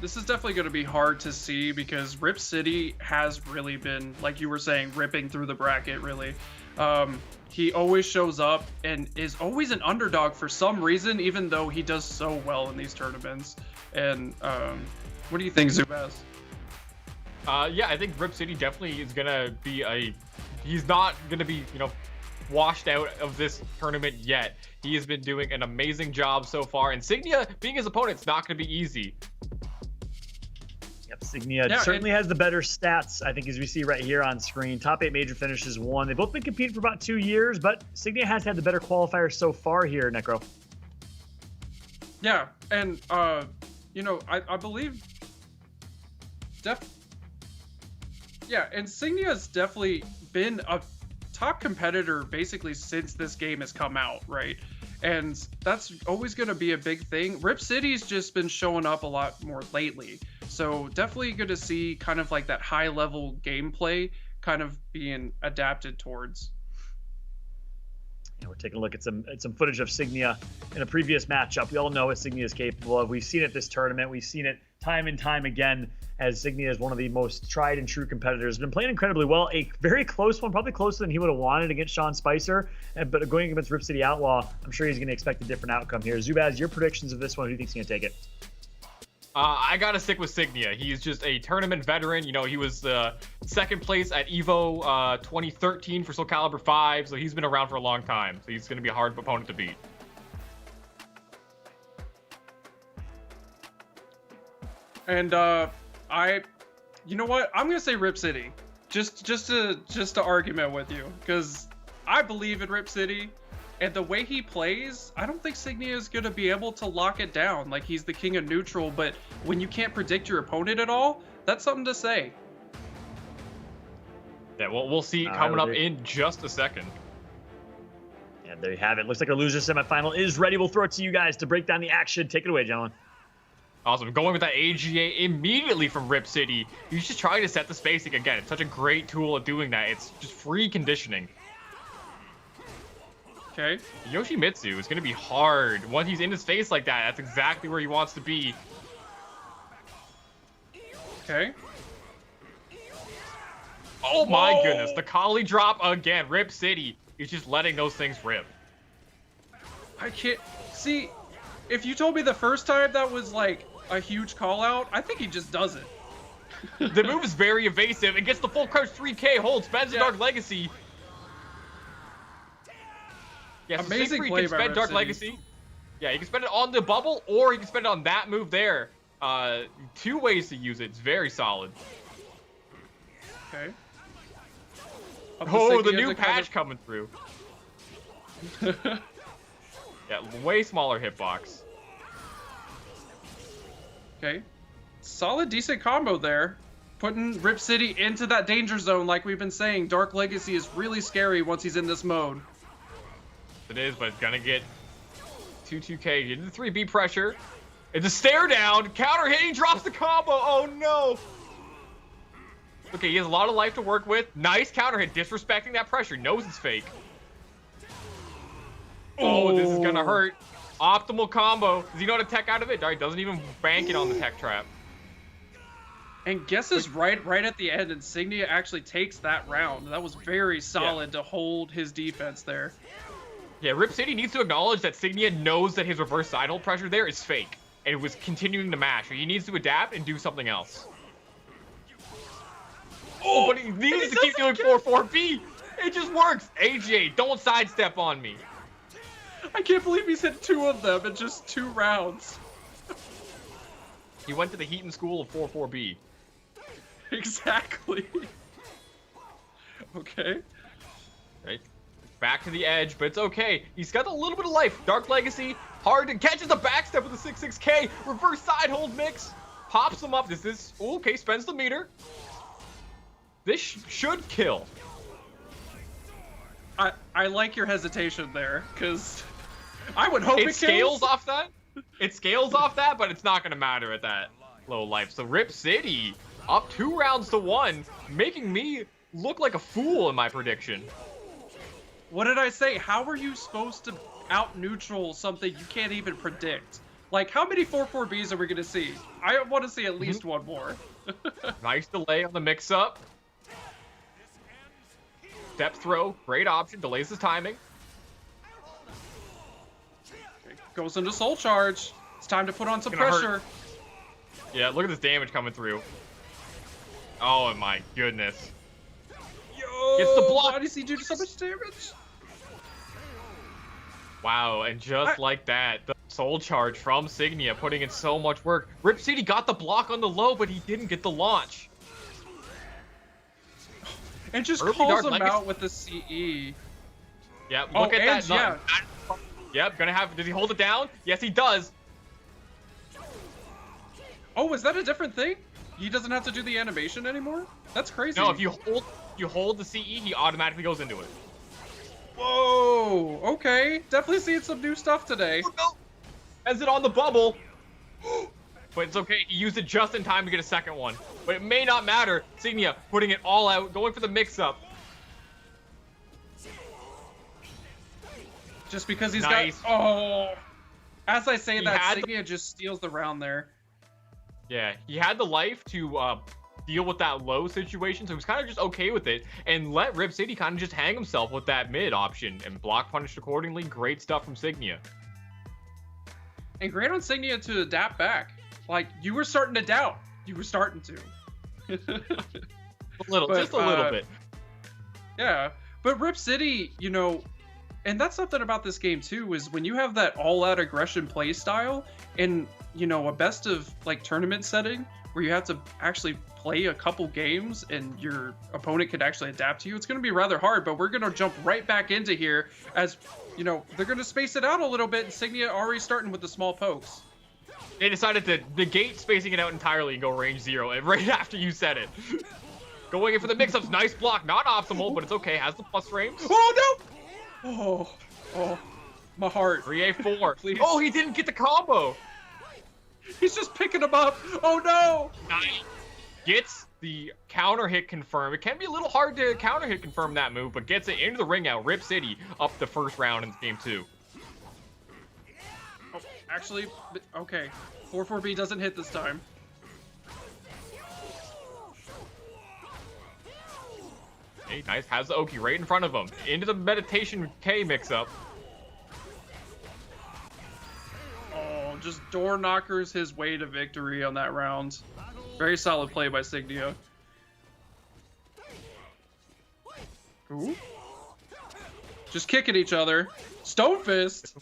Speaker 3: this is definitely going to be hard to see because Rip City has really been, like you were saying, ripping through the bracket, really. He always shows up and is always an underdog for some reason, even though he does so well in these tournaments. And what do you think, Zubaz?
Speaker 4: Yeah, I think Rip City definitely is gonna be he's not gonna be, you know, washed out of this tournament yet. He has been doing an amazing job so far, and Signia being his opponent, it's not gonna be easy.
Speaker 2: Yep, Signia certainly has the better stats, I think, as we see right here on screen. Top 8 major finishes, 1. They've both been competing for about 2 years, but Signia has had the better qualifier so far here, Necro.
Speaker 3: Yeah, and you know, I believe yeah, and Signia's definitely been a top competitor basically since this game has come out, right? And that's always going to be a big thing. Rip City's just been showing up a lot more lately, so definitely good to see kind of like that high level gameplay kind of being adapted towards.
Speaker 2: And we're taking a look at some footage of Signia in a previous matchup. We all know what Signia is capable of. We've seen it this tournament. We've seen it time and time again, as Signia is one of the most tried and true competitors. Been playing incredibly well. A very close one, probably closer than he would have wanted against Sean Spicer. But going against Rip City Outlaw, I'm sure he's going to expect a different outcome here. Zubaz, your predictions of this one, who do you think's going to take it?
Speaker 4: I gotta stick with Signia. He's just a tournament veteran. You know, he was second place at EVO 2013 for Soulcalibur V, so he's been around for a long time. So he's gonna be a hard opponent to beat.
Speaker 3: And you know what? I'm gonna say Rip City, just to argument with you, because I believe in Rip City. And the way he plays, I don't think Signia is going to be able to lock it down. Like, he's the king of neutral, but when you can't predict your opponent at all, that's something to say.
Speaker 4: Yeah, well, we'll see coming up in just a second.
Speaker 2: And there you have it. Looks like our loser semifinal is ready. We'll throw it to you guys to break down the action. Take it away, gentlemen.
Speaker 4: Awesome. Going with that AGA immediately from Rip City. He's just trying to set the spacing again. It's such a great tool at doing that. It's just free conditioning.
Speaker 3: Okay.
Speaker 4: Yoshimitsu is going to be hard. Once he's in his face like that, that's exactly where he wants to be.
Speaker 3: Okay.
Speaker 4: Oh my goodness. The Kali drop again. Rip City. He's just letting those things rip.
Speaker 3: I can't... See, if you told me the first time that was like a huge call out, I think he just does it.
Speaker 4: The move is very evasive. It gets the full crouch 3K hold. Spends the Dark Legacy. Yeah, so
Speaker 3: amazing
Speaker 4: Siegfried
Speaker 3: play
Speaker 4: can
Speaker 3: by
Speaker 4: spend
Speaker 3: Rip
Speaker 4: Dark
Speaker 3: City.
Speaker 4: Legacy. Yeah, he can spend it on the bubble, or he can spend it on that move there. 2 ways to use it. It's very solid.
Speaker 3: Okay.
Speaker 4: Oh, the new patch coming through. Yeah, way smaller hitbox.
Speaker 3: Okay. Solid, decent combo there. Putting Rip City into that danger zone, like we've been saying. Dark Legacy is really scary once he's in this mode.
Speaker 4: It is, but it's gonna get 2-2K into the 3B pressure. It's a stare down. Counter hit. He drops the combo. Oh no. Okay, he has a lot of life to work with. Nice counter hit. Disrespecting that pressure. Knows it's fake. Oh, this is gonna hurt. Optimal combo. Does he know how to tech out of it? He doesn't even bank it on the tech trap.
Speaker 3: And guesses right at the end, and Signia actually takes that round. That was very solid to hold his defense there.
Speaker 4: Yeah, Rip City needs to acknowledge that Signia knows that his reverse side hold pressure there is fake. And it was continuing to mash. He needs to adapt and do something else. Oh, but he needs to keep doing 4-4-B. It just works. AJ, don't sidestep on me.
Speaker 3: I can't believe he's hit 2 of them in just 2 rounds.
Speaker 4: He went to the Heaton School of 4-4B.
Speaker 3: Exactly. Okay.
Speaker 4: Right. Back to the edge, but it's okay. He's got a little bit of life. Dark Legacy, hard to catches the backstep with a 6-6K. Reverse side hold mix. Pops him up. Okay, spends the meter. This should kill.
Speaker 3: I like your hesitation there, because I would hope
Speaker 4: it scales off that. It scales off that, but it's not going to matter at that low life. So Rip City up 2 rounds to 1, making me look like a fool in my prediction.
Speaker 3: What did I say? How are you supposed to out-neutral something you can't even predict? Like, how many 4-4Bs are we going to see? I want to see at least one more.
Speaker 4: Nice delay on the mix-up. Step throw, great option, delays his timing.
Speaker 3: Goes into Soul Charge. It's time to put on some pressure.
Speaker 4: Hurt. Yeah, look at this damage coming through. Oh my goodness.
Speaker 3: Yo,
Speaker 4: gets the block.
Speaker 3: Why does he do so much damage?
Speaker 4: Wow, and just like that, the Soul Charge from Signia putting in so much work. Rip City got the block on the low, but he didn't get the launch.
Speaker 3: And just
Speaker 4: Early
Speaker 3: calls
Speaker 4: Dark
Speaker 3: him
Speaker 4: Legacy.
Speaker 3: out with the CE.
Speaker 4: Yep, look at that.
Speaker 3: Yeah.
Speaker 4: Yep, gonna have. Does he hold it down? Yes, he does.
Speaker 3: Oh, is that a different thing? He doesn't have to do the animation anymore? That's crazy.
Speaker 4: No, if you hold the CE, he automatically goes into it.
Speaker 3: Whoa, okay. Definitely seeing some new stuff today.
Speaker 4: Oh, no. Has it on the bubble. But it's okay, he used it just in time to get a second one. But it may not matter. Signia putting it all out, going for the mix-up.
Speaker 3: Just because he's
Speaker 4: Nice.
Speaker 3: got... Oh! As I say
Speaker 4: He
Speaker 3: that,
Speaker 4: had
Speaker 3: Signia just steals the round there.
Speaker 4: Yeah, he had the life to deal with that low situation, so he was kind of just okay with it, and let Rip City kind of just hang himself with that mid option, and block punished accordingly. Great stuff from Signia.
Speaker 3: And great on Signia to adapt back. Like, you were starting to doubt. You were starting to.
Speaker 4: A little,
Speaker 3: But,
Speaker 4: just a little bit.
Speaker 3: Yeah, but Rip City, you know, and that's something about this game too, is when you have that all-out aggression play style in, you know, a best of like tournament setting where you have to actually play a couple games and your opponent can actually adapt to you, it's going to be rather hard. But we're going to jump right back into here as, you know, they're going to space it out a little bit, and Signia already starting with the small pokes.
Speaker 4: They decided to negate spacing it out entirely and go range 0 right after you said it. Going in for the mix-ups, nice block, not optimal, but it's okay, has the plus frames.
Speaker 3: Oh no! Oh, my heart.
Speaker 4: 3A4.
Speaker 3: Please.
Speaker 4: Oh, he didn't get the combo.
Speaker 3: He's just picking him up. Oh no!
Speaker 4: Nice. Gets the counter hit confirmed. It can be a little hard to counter hit confirm that move, but gets it into the ring out. Rip City up the first round in game 2.
Speaker 3: Oh, actually, okay. 4-4B doesn't hit this time.
Speaker 4: Hey, nice. Has the Oki right in front of him. Into the Meditation K mix-up.
Speaker 3: Oh, just door knockers his way to victory on that round. Very solid play by Signia. Ooh. Just kicking each other. Stone Fist.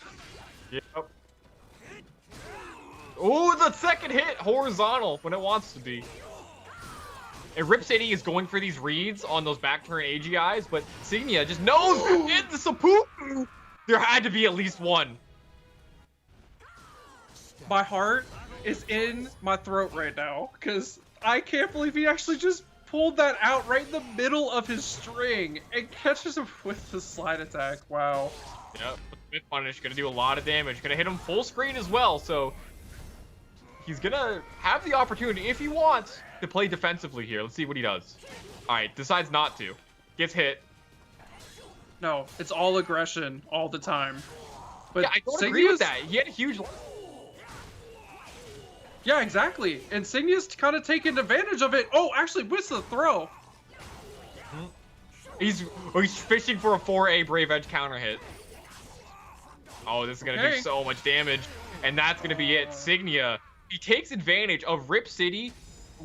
Speaker 4: Yep. Ooh, the second hit horizontal when it wants to be. And Rip City is going for these reads on those back turn AGIs, but Signia just knows in the seppuku there had to be at least one.
Speaker 3: My heart is in my throat right now because I can't believe he actually just pulled that out right in the middle of his string and catches him with the slide attack. Wow.
Speaker 4: Yep, mid punish, gonna do a lot of damage. Gonna hit him full screen as well, so he's gonna have the opportunity, if he wants, to play defensively here. Let's see what he does. Alright, decides not to. Gets hit.
Speaker 3: No, it's all aggression all the time. But
Speaker 4: Yeah, I don't agree with that. He had a huge...
Speaker 3: Yeah, exactly. And Signia's kind of taking advantage of it. Oh, actually, what's the throw?
Speaker 4: He's fishing for a 4A Brave Edge counter hit. Oh, this is gonna do so much damage. And that's gonna be it. Signia, he takes advantage of Rip City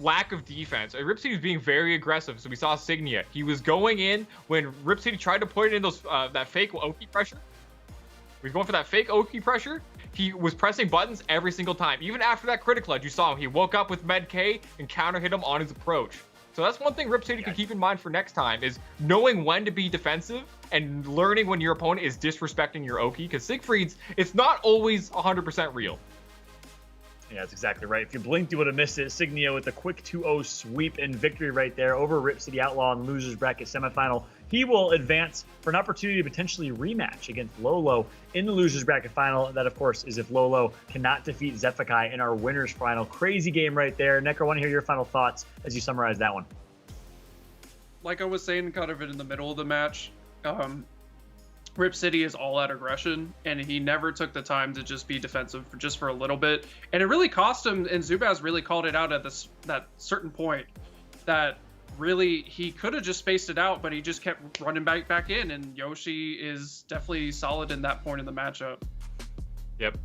Speaker 4: lack of defense. Rip City was being very aggressive, so we saw Signia. He was going in when Rip City tried to put it in those that fake Oki pressure. He's going for that fake Oki pressure. He was pressing buttons every single time. Even after that critical edge, you saw him. He woke up with Med K and counter hit him on his approach. So that's one thing Rip City can keep in mind for next time is knowing when to be defensive and learning when your opponent is disrespecting your Oki. Because Siegfried's, it's not always 100% real.
Speaker 2: Yeah, that's exactly right. If you blinked, you would have missed it. Signia with a quick 2-0 sweep and victory right there over Rip City Outlaw in the losers bracket semifinal. He will advance for an opportunity to potentially rematch against Lolo in the losers bracket final. That, of course, is if Lolo cannot defeat Zephikai in our winners final. Crazy game right there. Necro, I want to hear your final thoughts as you summarize that one.
Speaker 3: Like I was saying kind of in the middle of the match, Rip City is all out aggression, and he never took the time to just be defensive for a little bit. And it really cost him, and Zubaz really called it out at that certain point that really he could have just spaced it out, but he just kept running back in, and Yoshi is definitely solid in that point in the matchup.
Speaker 4: Yep.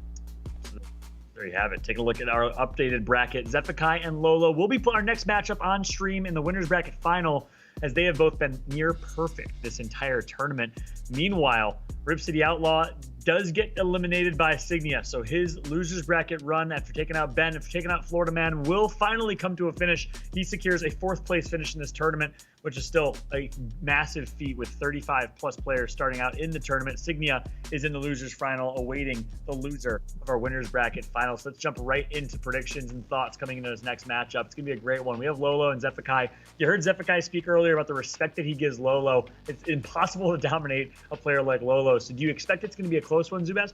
Speaker 2: There you have it. Take a look at our updated bracket. Zephikai and Lolo will be putting our next matchup on stream in the winners bracket final, as they have both been near perfect this entire tournament. Meanwhile, Rip City Outlaw does get eliminated by Signia, so his losers bracket run after taking out Ben, after taking out Florida Man, will finally come to a finish. He secures a 4th place finish in this tournament, which is still a massive feat with 35 plus players starting out in the tournament. Signia is in the losers final, awaiting the loser of our winners bracket final. So let's jump right into predictions and thoughts coming into this next matchup. It's gonna be a great one. We have Lolo and Zephikai. You heard Zephikai speak earlier about the respect that he gives Lolo. It's impossible to dominate a player like Lolo. So do you expect it's gonna be a close one, Zubaz?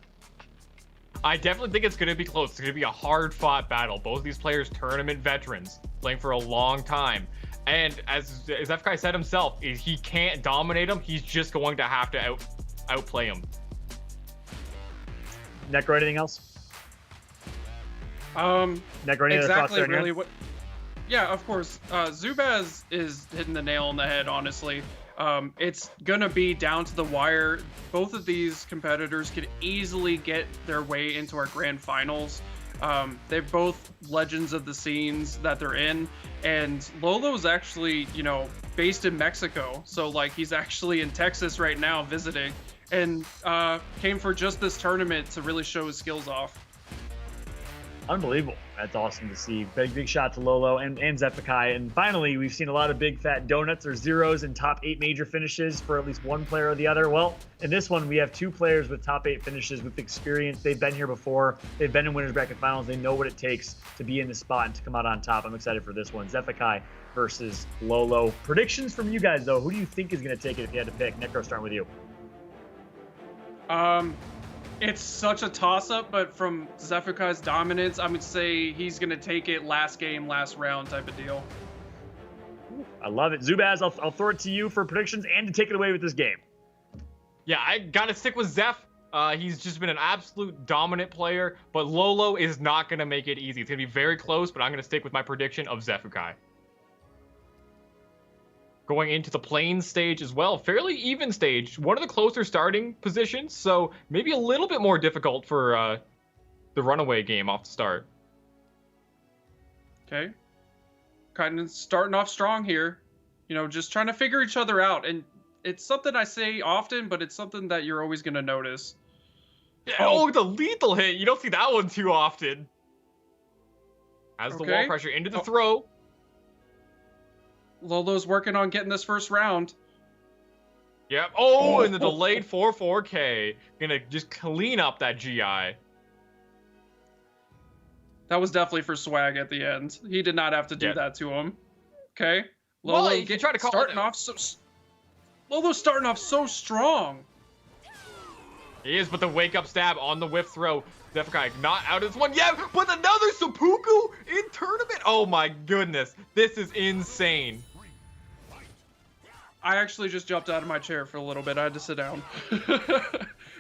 Speaker 4: I definitely think it's going to be close. It's going to be a hard-fought battle. Both of these players, tournament veterans, playing for a long time. And as Zephikai said himself, he can't dominate him. He's just going to have to outplay him.
Speaker 2: Necro, anything else?
Speaker 3: Necro,
Speaker 2: any other thoughts there?
Speaker 3: Really what? Yeah, of course. Zubaz is hitting the nail on the head, honestly. It's gonna be down to the wire. Both of these competitors could easily get their way into our grand finals. They're both legends of the scenes that they're in, and Lolo's actually, based in Mexico, so like he's actually in Texas right now visiting, and came for just this tournament to really show his skills off.
Speaker 2: Unbelievable. That's awesome to see. Big shot to Lolo and Zephikai. And finally, we've seen a lot of big fat donuts or zeros in top 8 major finishes for at least one player or the other. Well, in this one, we have 2 players with top 8 finishes with experience. They've been here before. They've been in winners bracket finals. They know what it takes to be in the spot and to come out on top. I'm excited for this one. Zephikai versus Lolo. Predictions from you guys, though. Who do you think is going to take it if you had to pick? Necro, starting with you.
Speaker 3: It's such a toss-up, but from Zephikai's dominance, I would say he's going to take it last game, last round type of deal.
Speaker 2: I love it. Zubaz, I'll throw it to you for predictions and to take it away with this game.
Speaker 4: Yeah, I got to stick with Zeph. He's just been an absolute dominant player, but Lolo is not going to make it easy. It's going to be very close, but I'm going to stick with my prediction of Zephikai. Going into the plane stage as well, fairly even stage, one of the closer starting positions, so maybe a little bit more difficult for the runaway game off the start.
Speaker 3: Okay, kind of starting off strong here, just trying to figure each other out, and it's something I say often, but it's something that you're always going to notice.
Speaker 4: Yeah, oh, the lethal hit, you don't see that one too often. Has the wall pressure into the throw.
Speaker 3: Lolo's working on getting this first round.
Speaker 4: Yep. Oh, and the delayed 4-4K. Gonna just clean up that GI.
Speaker 3: That was definitely for swag at the end. He did not have to do that to him. Okay. Lolo Lolo's starting off so strong.
Speaker 4: He is, but the wake-up stab on the whiff throw. Zephikai not out of this one yet, but another seppuku in tournament. Oh my goodness. This is insane.
Speaker 3: I actually just jumped out of my chair for a little bit. I had to sit down.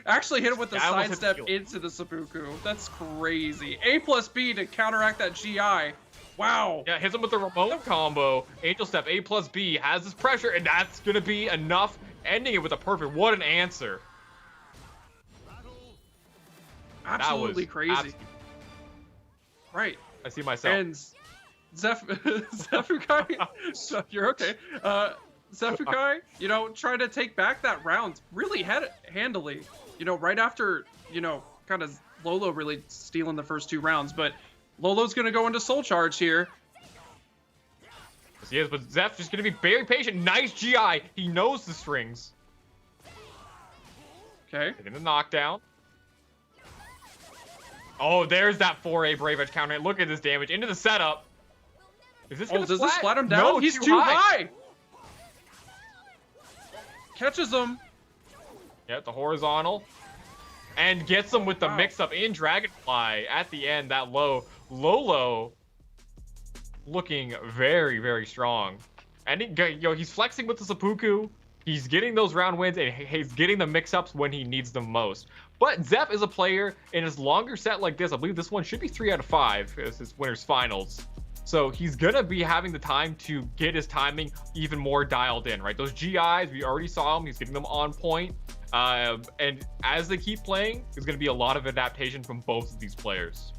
Speaker 3: Actually hit him with the sidestep into the seppuku. That's crazy. A+B to counteract that GI. Wow.
Speaker 4: Yeah, hits him with the remote combo. Angel step A+B has this pressure, and that's going to be enough. Ending it with a perfect. What an answer.
Speaker 3: Absolutely crazy. Right.
Speaker 4: I see myself.
Speaker 3: And Zephikai, you're okay. Zephikai, trying to take back that round really handily. Right after you know, kind of Lolo really stealing the first 2 rounds, but Lolo's going to go into Soul Charge here.
Speaker 4: Yes, he is, but Zeph just going to be very patient. Nice GI. He knows the strings.
Speaker 3: Okay.
Speaker 4: Getting the knockdown. Oh, there's that 4A Brave Edge counter. Look at this damage into the setup. Is this going to
Speaker 3: does this splat him down?
Speaker 4: No,
Speaker 3: he's too high. Catches him.
Speaker 4: Yeah, the horizontal. And gets him with the mix-up in Dragonfly at the end, that low. Lolo looking very, very strong. And he's flexing with the seppuku. He's getting those round wins, and he's getting the mix-ups when he needs them most. But Zeph is a player in his longer set like this. I believe this one should be 3 out of 5 as his winners finals. So he's gonna be having the time to get his timing even more dialed in, right? Those GIs, we already saw him. He's getting them on point. And as they keep playing, there's gonna be a lot of adaptation from both of these players.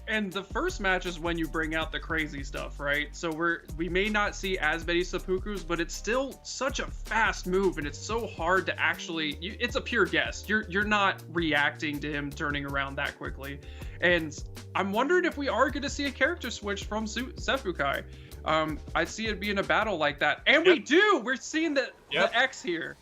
Speaker 3: And the first match is when you bring out the crazy stuff, right? So we may not see as many seppukus, but it's still such a fast move, and it's so hard to actually. It's a pure guess. You're not reacting to him turning around that quickly, and I'm wondering if we are going to see a character switch from Zephikai. I see it being a battle like that, and we do. We're seeing the X here.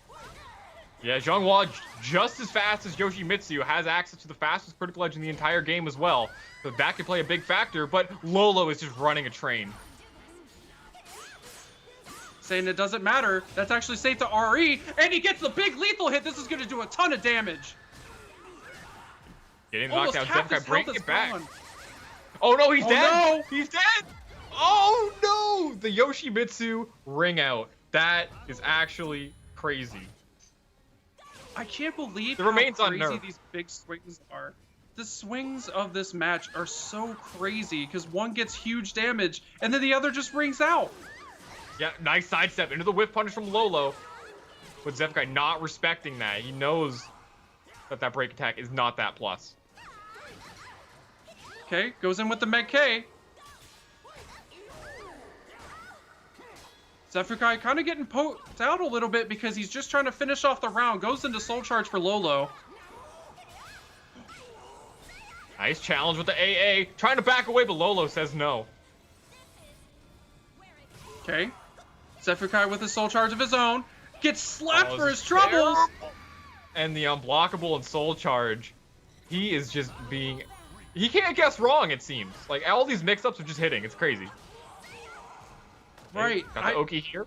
Speaker 4: Yeah, Zhonghua, just as fast as Yoshimitsu, has access to the fastest critical edge in the entire game as well. So that could play a big factor, but Lolo is just running a train.
Speaker 3: Saying it doesn't matter. That's actually safe to RE, and he gets the big lethal hit. This is going to do a ton of damage.
Speaker 4: Getting the knockdown, Zephikai breaking it back.
Speaker 3: Gone.
Speaker 4: Oh no, he's dead!
Speaker 3: No.
Speaker 4: He's dead! Oh no! The Yoshimitsu ring out. That is actually crazy.
Speaker 3: I can't believe
Speaker 4: how crazy
Speaker 3: unnerved. These big swings are. The swings of this match are so crazy because one gets huge damage and then the other just rings out.
Speaker 4: Yeah, nice sidestep into the whiff punish from Lolo. But Zephikai not respecting that. He knows that break attack is not that plus.
Speaker 3: Okay, goes in with the Med K. Zephikai kind of getting poked out a little bit because he's just trying to finish off the round. Goes into Soul Charge for Lolo.
Speaker 4: Nice challenge with the AA. Trying to back away, but Lolo says no.
Speaker 3: Okay. Zephikai with a Soul Charge of his own. Gets slapped for his troubles.
Speaker 4: And the unblockable and Soul Charge. He is just being... He can't guess wrong, it seems. Like, all these mix-ups are just hitting. It's crazy.
Speaker 3: Right.
Speaker 4: Got the Oki here.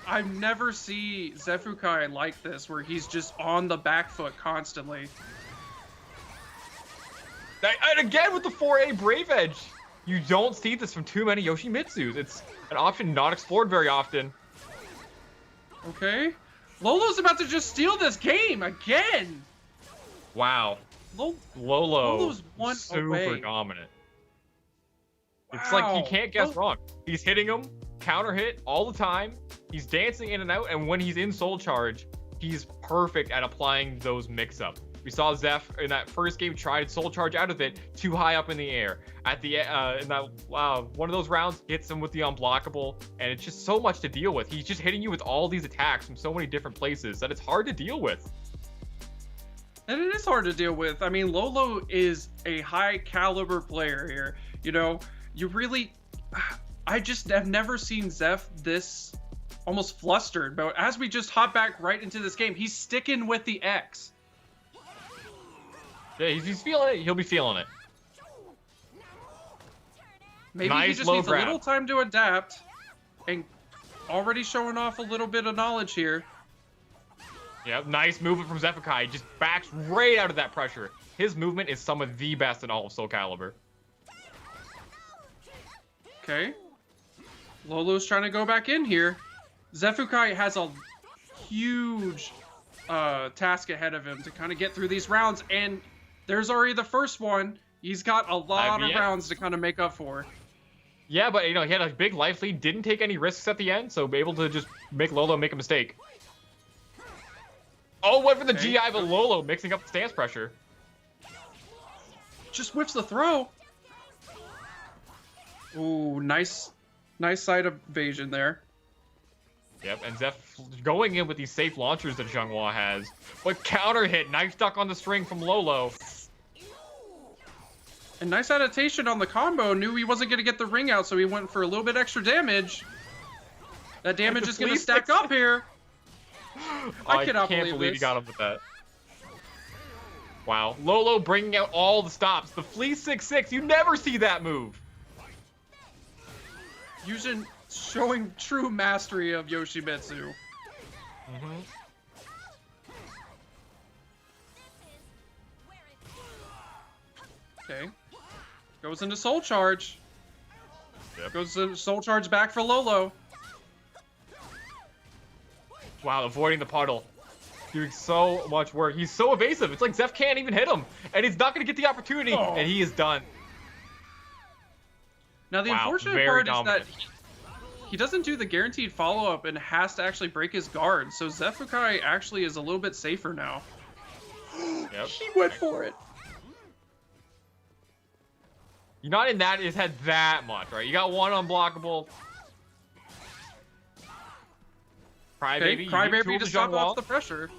Speaker 3: I never see Zephikai like this, where he's just on the back foot constantly.
Speaker 4: And again with the 4A Brave Edge. You don't see this from too many Yoshimitsus. It's an option not explored very often.
Speaker 3: Okay. Lolo's about to just steal this game again.
Speaker 4: Wow. Lolo's super
Speaker 3: away.
Speaker 4: dominant.
Speaker 3: Wow.
Speaker 4: It's like he can't guess wrong. He's hitting him, counter hit all the time. He's dancing in and out, and when he's in Soul Charge, he's perfect at applying those mix-up. We saw Zeph in that first game tried Soul Charge out of it, too high up in the air. At the in that one of those rounds, hits him with the unblockable, and it's just so much to deal with. He's just hitting you with all these attacks from so many different places that it's hard to deal with.
Speaker 3: And it is hard to deal with. I mean, Lolo is a high caliber player here. You know, you really, I just have never seen Zeph this almost flustered. But as we just hop back right into this game, he's sticking with the X.
Speaker 4: Yeah, he's feeling it. He'll be feeling it.
Speaker 3: Maybe he just needs a little time to adapt, and already showing off a little bit of knowledge here.
Speaker 4: Yeah, nice movement from Zephikai. Just backs right out of that pressure. His movement is some of the best in all of Soulcalibur.
Speaker 3: Okay. Lolo's trying to go back in here. Zephikai has a huge task ahead of him to kind of get through these rounds, and there's already the first one. He's got a lot of rounds to kind of make up for.
Speaker 4: Yeah, but you know, he had a big life lead, didn't take any risks at the end, so able to just make Lolo make a mistake. Oh, went for the GI, but Lolo mixing up the stance pressure.
Speaker 3: Just whips the throw. Ooh, nice side evasion there.
Speaker 4: Yep, and Zeph going in with these safe launchers that Zhanghua has. But counter hit, knife stuck on the string from Lolo.
Speaker 3: And nice adaptation on the combo. Knew he wasn't going to get the ring out, so he went for a little bit extra damage. That damage is going to stack up here. I cannot
Speaker 4: believe
Speaker 3: this.
Speaker 4: he got him with that. Wow, Lolo bringing out all the stops. The Flea 6-6, you never see that move.
Speaker 3: Showing true mastery of Yoshimitsu. Okay. Goes into Soul Charge.
Speaker 4: Yep.
Speaker 3: Goes to Soul Charge back for Lolo.
Speaker 4: Wow, avoiding the puddle. Doing so much work. He's so evasive. It's like Zeph can't even hit him. And he's not going to get the opportunity.
Speaker 3: Oh.
Speaker 4: And he is done.
Speaker 3: Now, the unfortunate
Speaker 4: very
Speaker 3: part
Speaker 4: dominant.
Speaker 3: is that he doesn't do the guaranteed follow-up and has to actually break his guard. So Zephikai actually is a little bit safer now.
Speaker 4: Yep.
Speaker 3: He went for it.
Speaker 4: You're not in his head that much, right? You got one unblockable. Crybaby.
Speaker 3: Crybaby to stop off the pressure.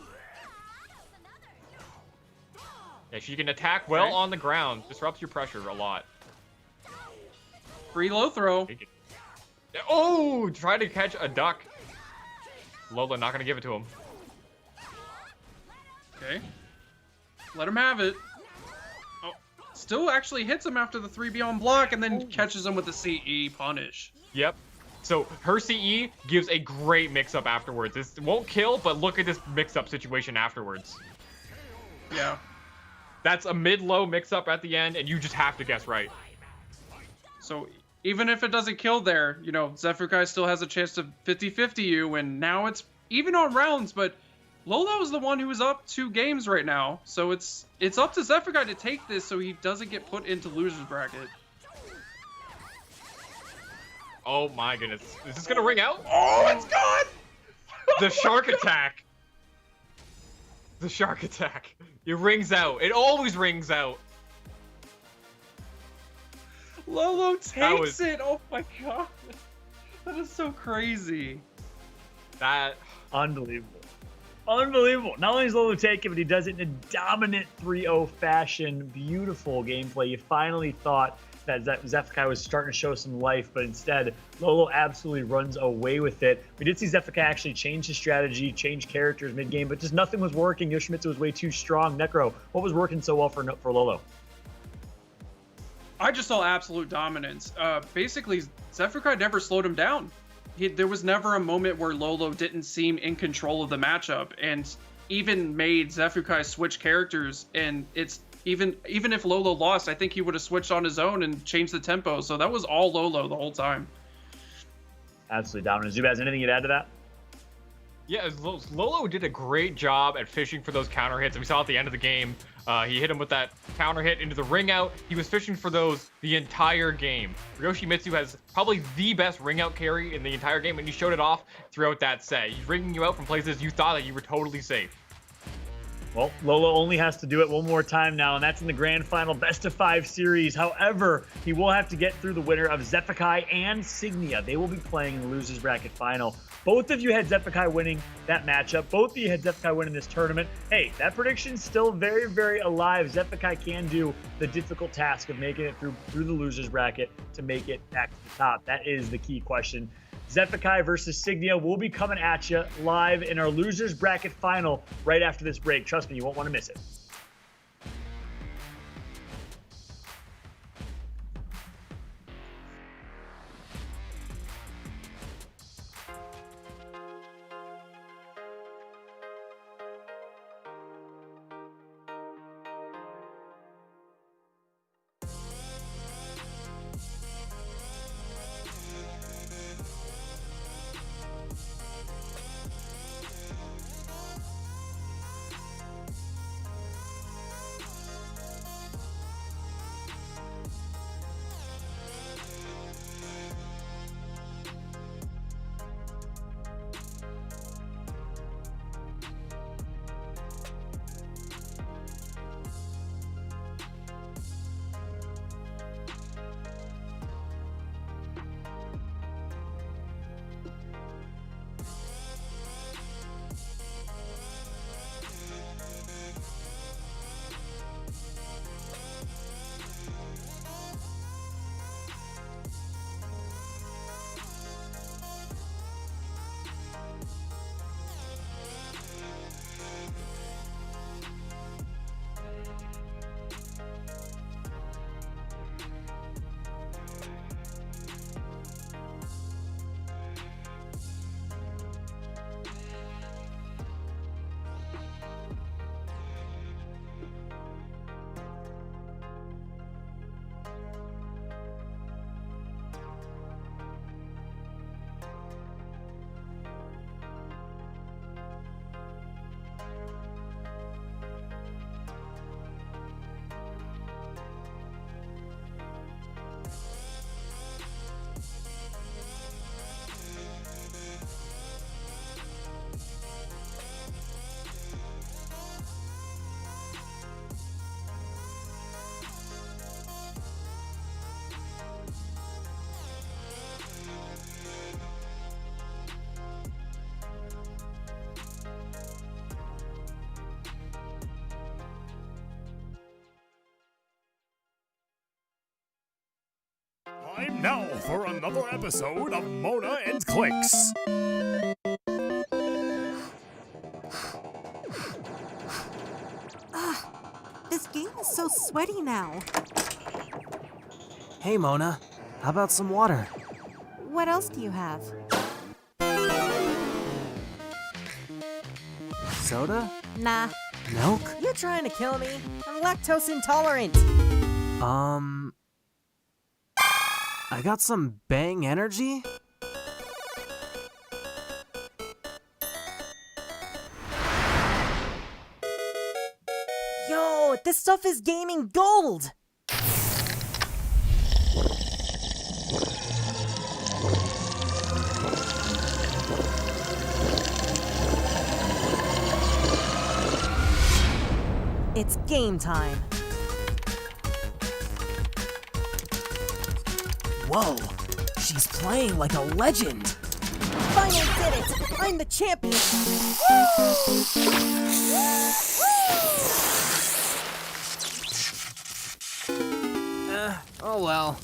Speaker 4: Yeah, she can attack well on the ground. Disrupts your pressure a lot.
Speaker 3: Free low throw.
Speaker 4: Oh, try to catch a duck. Lola not gonna give it to him.
Speaker 3: Okay. Let him have it. Oh, still actually hits him after the 3B on block and then catches him with the CE punish.
Speaker 4: Yep. So her CE gives a great mix-up afterwards. This won't kill, but look at this mix-up situation afterwards.
Speaker 3: Yeah.
Speaker 4: That's a mid-low mix-up at the end, and you just have to guess right.
Speaker 3: So even if it doesn't kill there, you know, Zephikai still has a chance to 50-50 you, and now it's even on rounds, but Lolo is the one who is up 2 games right now, so it's up to Zephikai to take this so he doesn't get put into loser's bracket.
Speaker 4: Oh my goodness. Is this gonna ring out?
Speaker 3: Oh, it's gone!
Speaker 4: The shark attack. The shark attack. It rings out. It always rings out.
Speaker 3: Lolo takes it! Oh my god. That is so crazy.
Speaker 4: That...
Speaker 2: Unbelievable. Unbelievable. Not only does Lolo take it, but he does it in a dominant 3-0 fashion. Beautiful gameplay. You finally thought that Zephikai was starting to show some life, but instead, Lolo absolutely runs away with it. We did see Zephikai actually change his strategy, change characters mid-game, but just nothing was working. Yoshimitsu was way too strong. Necro, what was working so well for Lolo?
Speaker 3: I just saw absolute dominance. Basically, Zephikai never slowed him down. There was never a moment where Lolo didn't seem in control of the matchup, and even made Zephikai switch characters, and it's even if Lolo lost, I think he would have switched on his own and changed the tempo. So that was all Lolo the whole time.
Speaker 2: Absolutely dominant. Zubaz, anything you'd add to that?
Speaker 4: Yeah, Lolo did a great job at fishing for those counter hits. We saw at the end of the game, he hit him with that counter hit into the ring out. He was fishing for those the entire game. Yoshimitsu has probably the best ring out carry in the entire game, and he showed it off throughout that set. He's ringing you out from places you thought that you were totally safe.
Speaker 2: Well, Lolo only has to do it one more time now, and that's in the Grand Final Best-of-5 series. However, he will have to get through the winner of Zephikai and Signia. They will be playing in the Losers Bracket Final. Both of you had Zephikai winning that matchup. Both of you had Zephikai winning this tournament. Hey, that prediction's still very, very alive. Zephikai can do the difficult task of making it through the Losers Bracket to make it back to the top. That is the key question. Zephikai versus Signia will be coming at you live in our Losers Bracket Final right after this break. Trust me, you won't want to miss it.
Speaker 11: Time now for another episode of Mona and Clicks.
Speaker 12: This game is so sweaty now.
Speaker 13: Hey, Mona. How about some water?
Speaker 12: What else do you have?
Speaker 13: Soda?
Speaker 12: Nah.
Speaker 13: Milk?
Speaker 14: You're trying to kill me. I'm lactose intolerant.
Speaker 13: I got some Bang energy?
Speaker 14: Yo, this stuff is gaming gold! It's game time.
Speaker 13: Whoa, she's playing like a legend.
Speaker 14: Finally did it! I'm the champion!
Speaker 13: Oh well.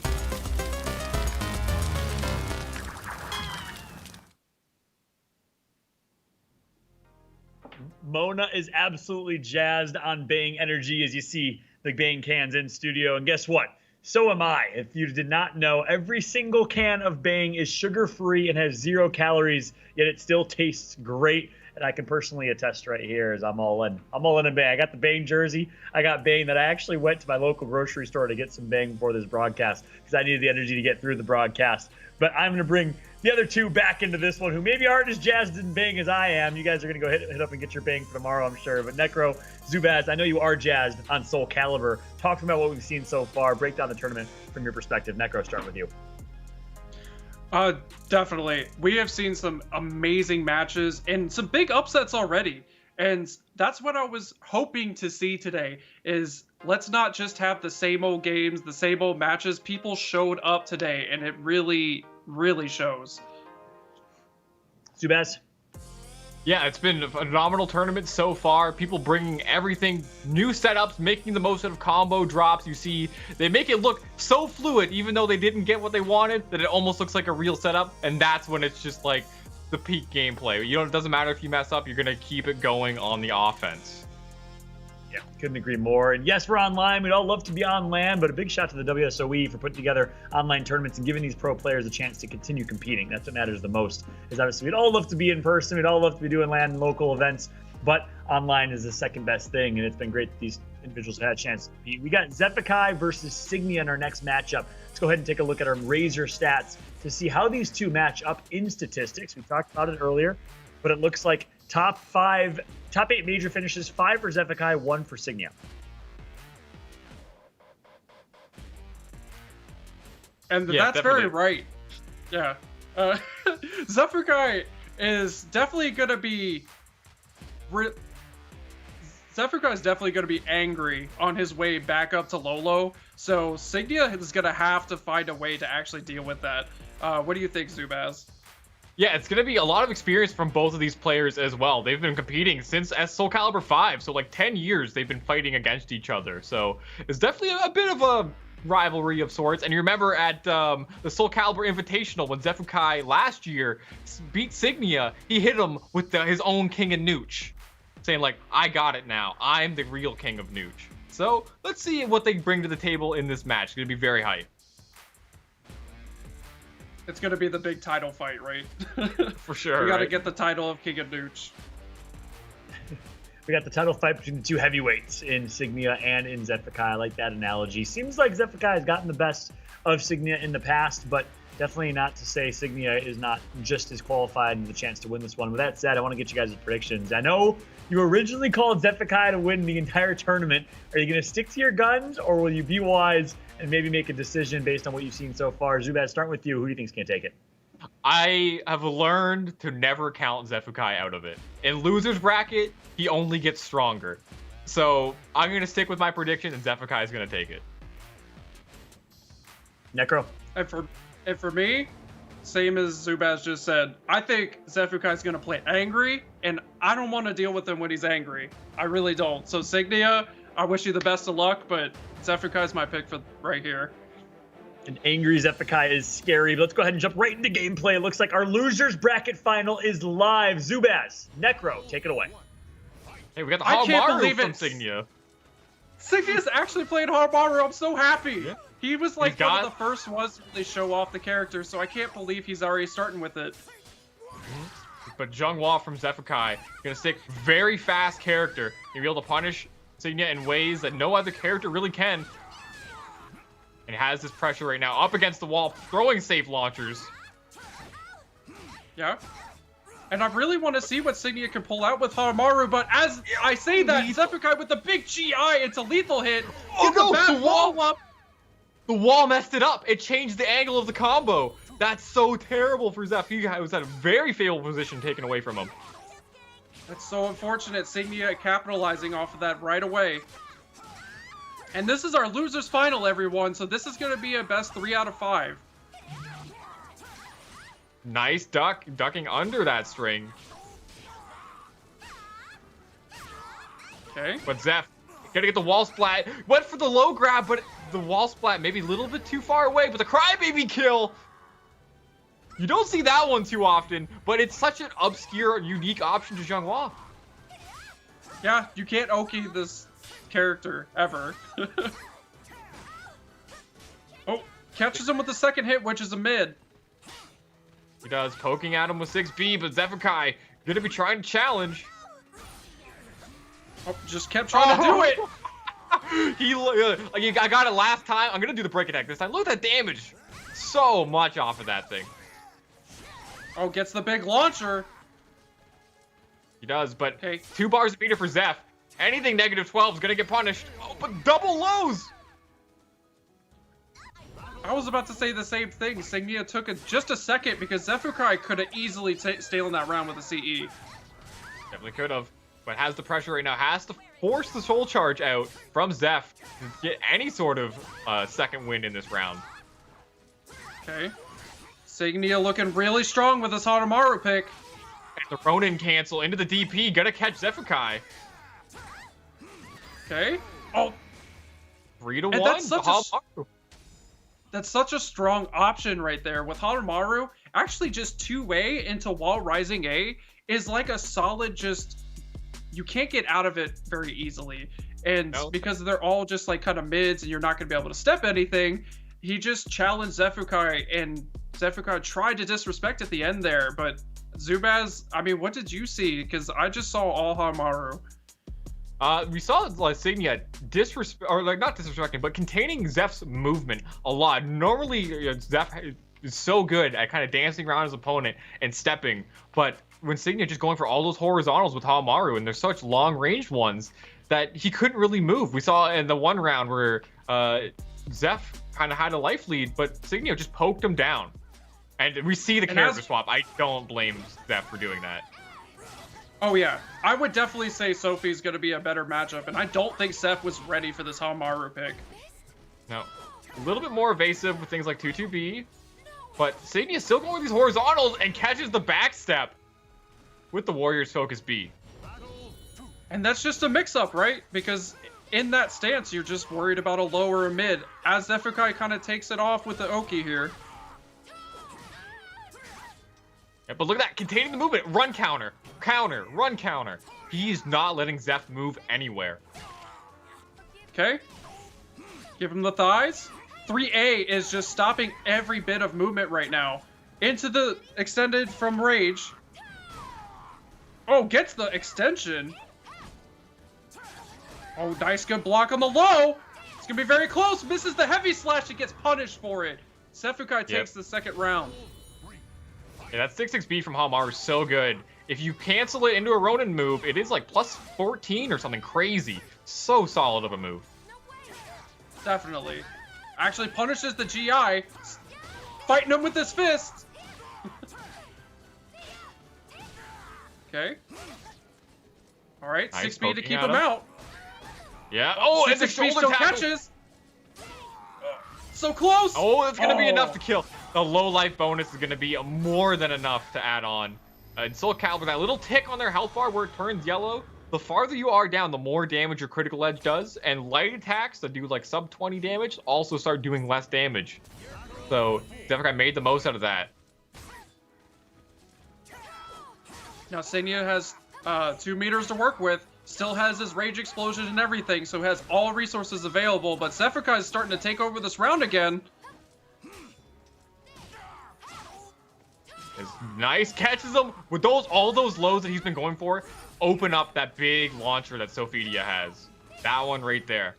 Speaker 2: Mona is absolutely jazzed on Bang energy as you see the Bang cans in studio. And guess what? So am I. If you did not know, every single can of Bang is sugar-free and has 0 calories, yet it still tastes great. And I can personally attest right here as I'm all in. I'm all in Bang. I got the Bang jersey. I got Bang that I actually went to my local grocery store to get some Bang before this broadcast because I needed the energy to get through the broadcast. But I'm going to bring the other two back into this one who maybe aren't as jazzed in Bang as I am. You guys are going to go hit up and get your Bang for tomorrow, I'm sure. But Necro, Zubaz, I know you are jazzed on Soulcalibur. Talk about what we've seen so far. Break down the tournament from your perspective. Necro, start with you.
Speaker 3: Definitely. We have seen some amazing matches and some big upsets already. And that's what I was hoping to see today is let's not just have the same old games, the same old matches. People showed up today and it really, really shows.
Speaker 2: Zubaz?
Speaker 4: Yeah, it's been a phenomenal tournament so far. People bringing everything, new setups, making the most out of combo drops. You see, they make it look so fluid, even though they didn't get what they wanted, that it almost looks like a real setup. And that's when it's just like the peak gameplay. It doesn't matter if you mess up, you're gonna keep it going on the offense.
Speaker 2: Yeah, couldn't agree more. And yes, we're online. We'd all love to be on LAN, but a big shout to the WSOE for putting together online tournaments and giving these pro players a chance to continue competing. That's what matters the most. Is obviously we'd all love to be in person. We'd all love to be doing LAN and local events, but online is the second best thing, and it's been great that these individuals have had a chance to compete. We got Zephikai versus Signia in our next matchup. Let's go ahead and take a look at our Razor stats to see how these two match up in statistics. We talked about it earlier, but it looks like top 8 major finishes, 5 for Zephikai, 1 for Signia.
Speaker 3: And
Speaker 4: yeah,
Speaker 3: that's
Speaker 4: definitely.
Speaker 3: very right. Yeah. Zephikai is definitely going to be... Zephikai is definitely going to be angry on his way back up to Lolo. So Signia is going to have to find a way to actually deal with that. What do you think, Zubaz?
Speaker 4: Yeah, it's going to be a lot of experience from both of these players as well. They've been competing since Soulcalibur V, so like 10 years they've been fighting against each other. So it's definitely a bit of a rivalry of sorts. And you remember at the Soulcalibur Invitational when Zephikai last year beat Signia, he hit him with his own King of Nooch, saying like, I got it now. I'm the real King of Nooch. So let's see what they bring to the table in this match. It's going to be very hype.
Speaker 3: It's going to be the big title fight, right?
Speaker 4: For sure.
Speaker 3: We got to
Speaker 4: right?
Speaker 3: get the title of King of Nooch.
Speaker 2: We got the title fight between the two heavyweights in Signia and in Zephikai. I like that analogy. Seems like Zephikai has gotten the best of Signia in the past, but definitely not to say Signia is not just as qualified and the chance to win this one. With that said, I want to get you guys' predictions. I know you originally called Zephikai to win the entire tournament. Are you going to stick to your guns, or will you be wise and maybe make a decision based on what you've seen so far? Zubaz, start with you. Who do you think's going to take it?
Speaker 4: I have learned to never count Zephikai out of it. In loser's bracket, he only gets stronger. So I'm going to stick with my prediction, and Zephikai is going to take it.
Speaker 2: Necro.
Speaker 3: And for me, same as Zubaz just said, I think Zephikai is going to play angry, and I don't want to deal with him when he's angry. I really don't. So Signia, I wish you the best of luck, but Zephikai is my pick for right here.
Speaker 2: An angry Zephikai is scary, but let's go ahead and jump right into gameplay. It looks like our losers bracket final is live. Zubaz, Necro, take it away.
Speaker 4: Hey, we got the
Speaker 3: I can't
Speaker 4: Hamaru
Speaker 3: believe
Speaker 4: from
Speaker 3: it.
Speaker 4: Signia.
Speaker 3: Signia's actually playing Hamaru. I'm so happy.
Speaker 4: Yeah.
Speaker 3: He was like one of the first ones to really show off the character, so I can't believe he's already starting with it.
Speaker 4: But Junghwa from Zephikai, gonna stick very fast character. You'll be able to punish Signia in ways that no other character really can. And he has this pressure right now up against the wall, throwing safe launchers.
Speaker 3: Yeah. And I really want to see what Signia can pull out with Hamaru, but as I say that, Zephikai with the big GI, it's a lethal hit.
Speaker 4: Oh no,
Speaker 3: the wall up.
Speaker 4: The wall messed it up. It changed the angle of the combo. That's so terrible for Zephikai. He was at a very favorable position taken away from him.
Speaker 3: That's so unfortunate. Signia capitalizing off of that right away. And this is our losers final, everyone, so this is going to be a best 3 out of 5.
Speaker 4: Nice ducking under that string.
Speaker 3: Okay.
Speaker 4: But Zeph, gotta get the wall splat. Went for the low grab, but the wall splat maybe a little bit too far away. But the crybaby kill. You don't see that one too often, but it's such an obscure, unique option to Junghwa.
Speaker 3: Yeah, you can't Oki this character ever. Oh, catches him with the second hit, which is a mid.
Speaker 4: He does, poking at him with 6B, but Zephikai gonna be trying to challenge.
Speaker 3: Oh, just kept trying to do it.
Speaker 4: I got it last time. I'm gonna do the break attack this time. Look at that damage. So much off of that thing.
Speaker 3: Oh, gets the big launcher.
Speaker 4: He does, but 2 bars of meter for Zeph. Anything negative 12 is gonna get punished. Oh, but double lows.
Speaker 3: I was about to say the same thing. Signia took just a second because Zephikai could have easily stolen that round with a CE.
Speaker 4: Definitely could have, but has the pressure right now. Has to force the soul charge out from Zeph to get any sort of second win in this round.
Speaker 3: Okay. Signia looking really strong with his Hamaru pick.
Speaker 4: And the Ronin cancel into the DP. Gonna catch Zephikai.
Speaker 3: Okay. Oh.
Speaker 4: 3-1.
Speaker 3: That's such a strong option right there. With Hamaru, actually just 2-way into wall rising A is like a solid just... You can't get out of it very easily. And because they're all just like kind of mids and you're not going to be able to step anything, he just challenged Zephikai, and Zephikai tried to disrespect at the end there. But Zubaz, I mean, what did you see? Because I just saw all Hamaru.
Speaker 4: We saw Signia not disrespecting, but containing Zeph's movement a lot. Normally, Zeph is so good at kind of dancing around his opponent and stepping, but when Signia just going for all those horizontals with Hamaru, and there's such long-range ones that he couldn't really move. We saw in the one round where Zeph kind of had a life lead, but Signia just poked him down. And we see the character swap. I don't blame Zeph for doing that.
Speaker 3: Oh yeah, I would definitely say Sophie's going to be a better matchup, and I don't think Zeph was ready for this Hamaru pick.
Speaker 4: No, a little bit more evasive with things like 2-2B, but Signia is still going with these horizontals and catches the backstep with the Warriors Focus B.
Speaker 3: And that's just a mix-up, right? Because in that stance, you're just worried about a low or a mid, as Zephikai kind of takes it off with the Oki here.
Speaker 4: Yeah, but look at that, containing the movement, run counter, run counter. He's not letting Zeph move anywhere.
Speaker 3: Okay. Give him the thighs. 3A is just stopping every bit of movement right now. Into the extended from Rage. Oh, gets the extension. Oh, nice good block on the low. It's going to be very close. Misses the heavy slash and gets punished for it. Zephikai takes the second round.
Speaker 4: Yeah, that 6-6B from Hamaru is so good. If you cancel it into a Ronin move, it is like plus 14 or something crazy. So solid of a move.
Speaker 3: Definitely. Actually punishes the GI. Fighting him with his fist. Okay. All right, nice 6B to keep him out.
Speaker 4: Yeah. Oh, and the
Speaker 3: 6B
Speaker 4: shoulder
Speaker 3: still
Speaker 4: tackle
Speaker 3: catches. So close.
Speaker 4: Oh, it's going to be enough to kill. The low life bonus is going to be more than enough to add on. And Soulcalibur, that little tick on their health bar where it turns yellow, the farther you are down, the more damage your critical edge does. And light attacks that do like sub 20 damage also start doing less damage. So Zephikai made the most out of that.
Speaker 3: Now Signia has 2 meters to work with, still has his rage explosion and everything, so has all resources available, but Zephikai is starting to take over this round again.
Speaker 4: It's nice, catches him with all those lows that he's been going for. Open up that big launcher that Sophia has. That one right there.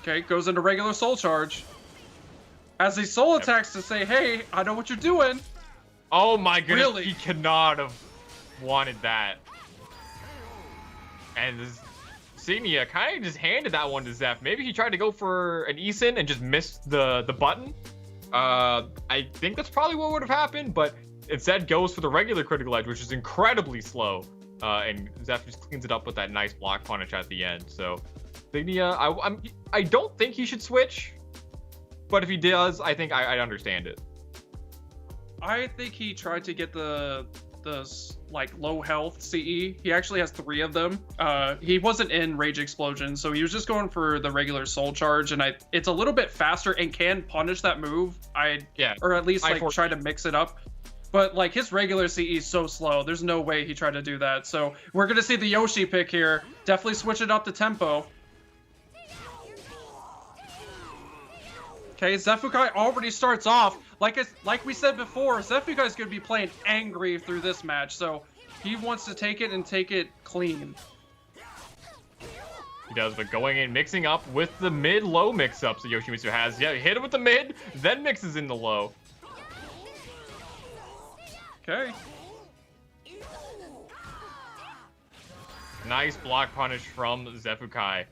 Speaker 3: Okay, goes into regular soul charge. As he soul attacks to say, hey, I know what you're doing.
Speaker 4: Oh my goodness,
Speaker 3: Really?
Speaker 4: he could not have wanted that. And this Signia kind of just handed that one to Zeph. Maybe he tried to go for an Eason and just missed the button. I think that's probably what would have happened, but instead goes for the regular critical edge, which is incredibly slow. And Zeph just cleans it up with that nice block punish at the end. So Signia, I don't think he should switch, but if he does, I think I understand it.
Speaker 3: I think he tried to get the like low health CE. He actually has 3 of them. He wasn't in Rage Explosion, so he was just going for the regular soul charge, and it's a little bit faster and can punish that move. Or at least like try to mix it up. But like his regular CE is so slow, there's no way he tried to do that. So we're gonna see the Yoshi pick here. Definitely switch it up to tempo. Okay, Zephikai already starts off. Like we said before, Zephikai is going to be playing angry through this match, so he wants to take it and take it clean.
Speaker 4: He does, but going in, mixing up with the mid-low mix-ups that Yoshimitsu has. Yeah, hit him with the mid, then mixes in the low.
Speaker 3: Okay.
Speaker 4: Nice block punish from Zephikai.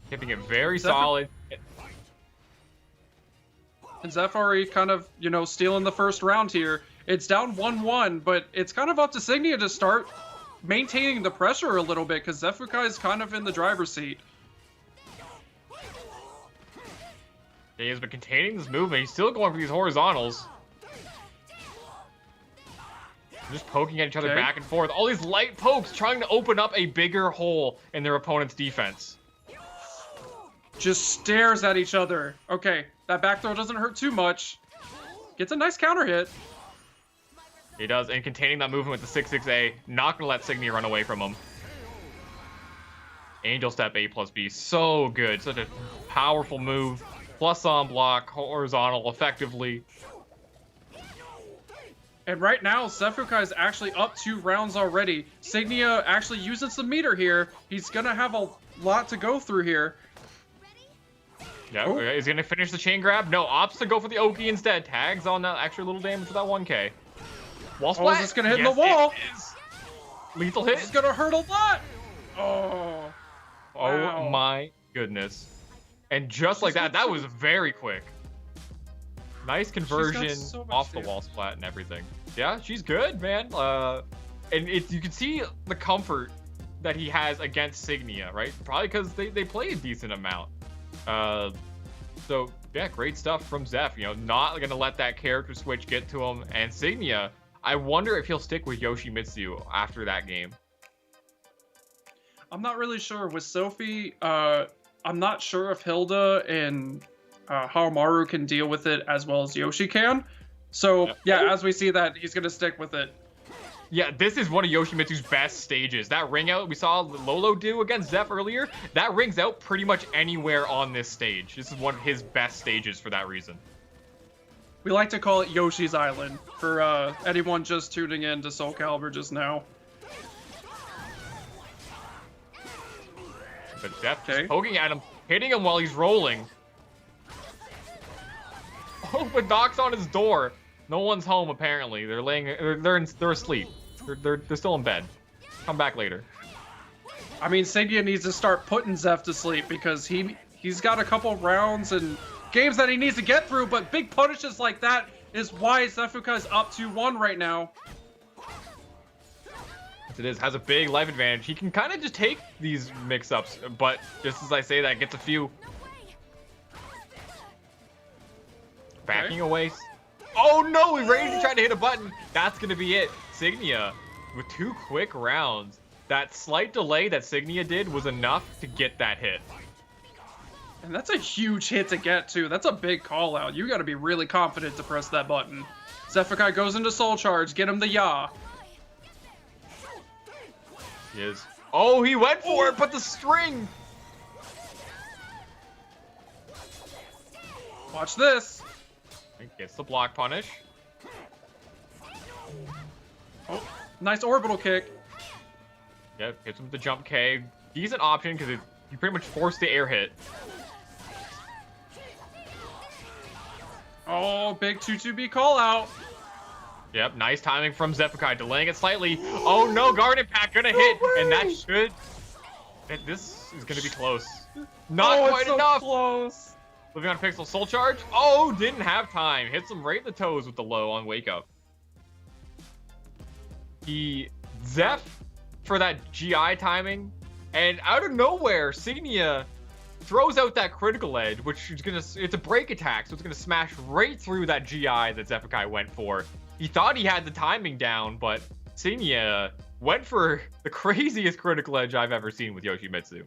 Speaker 4: Keeping it very solid.
Speaker 3: And Zeph already kind of, stealing the first round here. It's down 1-1, but it's kind of up to Signia to start maintaining the pressure a little bit, because Zephikai is kind of in the driver's seat.
Speaker 4: He has been containing this movement. He's still going for these horizontals. Just poking at each other back and forth. All these light pokes trying to open up a bigger hole in their opponent's defense.
Speaker 3: Just stares at each other. Okay, that back throw doesn't hurt too much. Gets a nice counter hit.
Speaker 4: He does, and containing that movement with the 6-6A. Not going to let Signia run away from him. Angel Step A+B. So good. Such a powerful move. Plus on block, horizontal effectively.
Speaker 3: And right now, Zephikai is actually up 2 rounds already. Signia actually using some meter here. He's going to have a lot to go through here.
Speaker 4: Yeah, is he going to finish the chain grab? No, opts to go for the Oki instead. Tags on that extra little damage for that 1K. Wall splat.
Speaker 3: Oh, is this going to hit in the wall?
Speaker 4: Lethal hit.
Speaker 3: This is going to hurt a lot. Oh.
Speaker 4: Oh my goodness. And just like that, that was very quick. Nice conversion off the wall splat and everything. Yeah, she's good, man. And you can see the comfort that he has against Signia, right? Probably because they play a decent amount. So yeah, great stuff from Zeph. Not gonna let that character switch get to him. And Signia, I wonder if he'll stick with Yoshimitsu after that game.
Speaker 3: I'm not really sure. With Sophie, I'm not sure if Hilda and Harumaru can deal with it as well as Yoshi can. So yeah, as we see that, he's gonna stick with it.
Speaker 4: Yeah, this is one of Yoshimitsu's best stages. That ring out we saw Lolo do against Zeph earlier, that rings out pretty much anywhere on this stage. This is one of his best stages for that reason.
Speaker 3: We like to call it Yoshi's Island for anyone just tuning in to Soulcalibur just now.
Speaker 4: But Zeph just poking at him, hitting him while he's rolling. Oh, but knocks on his door. No one's home apparently. They're laying. They're asleep. They're still in bed. Come back later.
Speaker 3: I mean, Signia needs to start putting Zeph to sleep because he's got a couple rounds and games that he needs to get through. But big punishes like that is why Zephikai's up 2-1 right now.
Speaker 4: Yes, it is. Has a big life advantage. He can kind of just take these mix-ups, but just as I say that, gets a few. Backing away. Oh no, he ready to try to hit a button. That's going to be it. Signia with 2 quick rounds. That slight delay that Signia did was enough to get that hit.
Speaker 3: And that's a huge hit to get, too. That's a big call out. You got to be really confident to press that button. Zephikai goes into Soul Charge. Get him the yaw.
Speaker 4: He is. Oh, he went for it, but the string.
Speaker 3: Watch this.
Speaker 4: Gets the block punish.
Speaker 3: Oh, nice orbital kick.
Speaker 4: Yep, hits him with the jump K. Decent option because you pretty much forced the air hit.
Speaker 3: Oh, big 2-2B call out.
Speaker 4: Yep, nice timing from Zephikai, delaying it slightly. Oh no, guard impact gonna hit, and that should. This is gonna be close. Not quite
Speaker 3: so
Speaker 4: enough.
Speaker 3: Close.
Speaker 4: Living on Pixel, Soul Charge. Oh, didn't have time. Hits him right in the toes with the low on Wake Up. He Zeph for that GI timing, and out of nowhere, Signia throws out that critical edge, which is it's a break attack, so it's gonna smash right through that GI that Zephikai went for. He thought he had the timing down, but Signia went for the craziest critical edge I've ever seen with Yoshimitsu.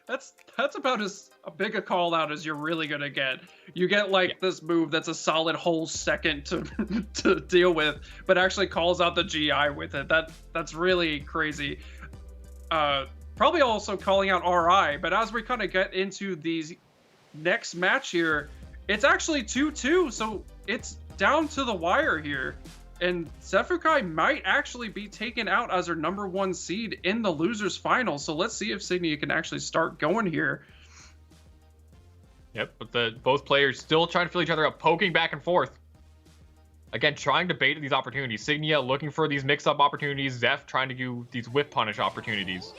Speaker 3: That's about as big a call out as you're really gonna get. You get like this move that's a solid whole second to deal with, but actually calls out the GI with it. That's really crazy. Probably also calling out RI, but as we kind of get into these next match here, it's actually 2-2, so it's down to the wire here. And Zephikai might actually be taken out as our #1 seed in the losers final. So let's see if Signia can actually start going here.
Speaker 4: Yep, but both players still trying to fill each other up, poking back and forth. Again, trying to bait these opportunities. Signia looking for these mix-up opportunities. Zeph trying to do these whip punish opportunities.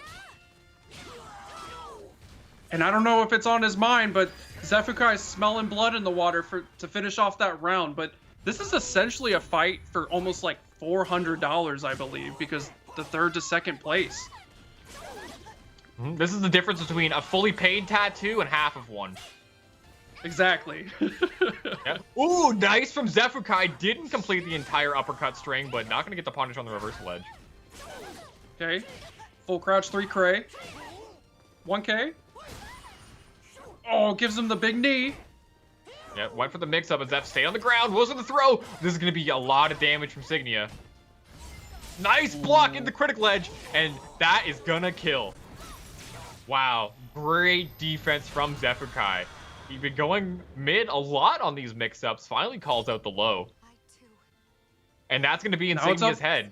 Speaker 3: And I don't know if it's on his mind, but Zephikai's smelling blood in the water to finish off that round. But this is essentially a fight for almost like $400, I believe, because the 3rd to 2nd place.
Speaker 4: This is the difference between a fully paid tattoo and half of one.
Speaker 3: Exactly.
Speaker 4: Yep. Ooh, nice from Zephikai. Didn't complete the entire uppercut string, but not going to get the punish on the reversal edge.
Speaker 3: Okay. Full crouch 3 Cray. 1K. Oh, gives him the big knee.
Speaker 4: Yeah, went for the mix-up, and Zeph stayed on the ground. Was in the throw. This is going to be a lot of damage from Signia. Nice block in the critical edge, and that is going to kill. Wow, great defense from Zephikai. He's been going mid a lot on these mix-ups. Finally calls out the low. And that's going to be in Signia's head.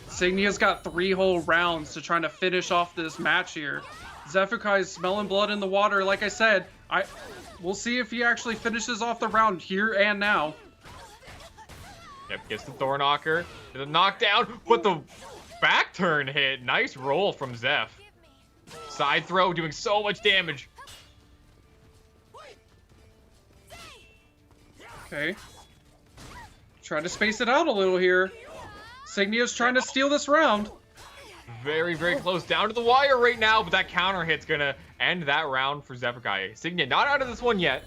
Speaker 3: Signia's got 3 whole rounds to try to finish off this match here. Zephikai smelling blood in the water. Like I said, we'll see if he actually finishes off the round here and now.
Speaker 4: Yep, gets the Thor knocker. The knockdown, but the back turn hit. Nice roll from Zeph. Side throw doing so much damage.
Speaker 3: Okay. Trying to space it out a little here. Signia's trying to steal this round.
Speaker 4: Very, very close. Down to the wire right now, but that counter hit's gonna end that round for Zephikai. Signia not out of this one yet.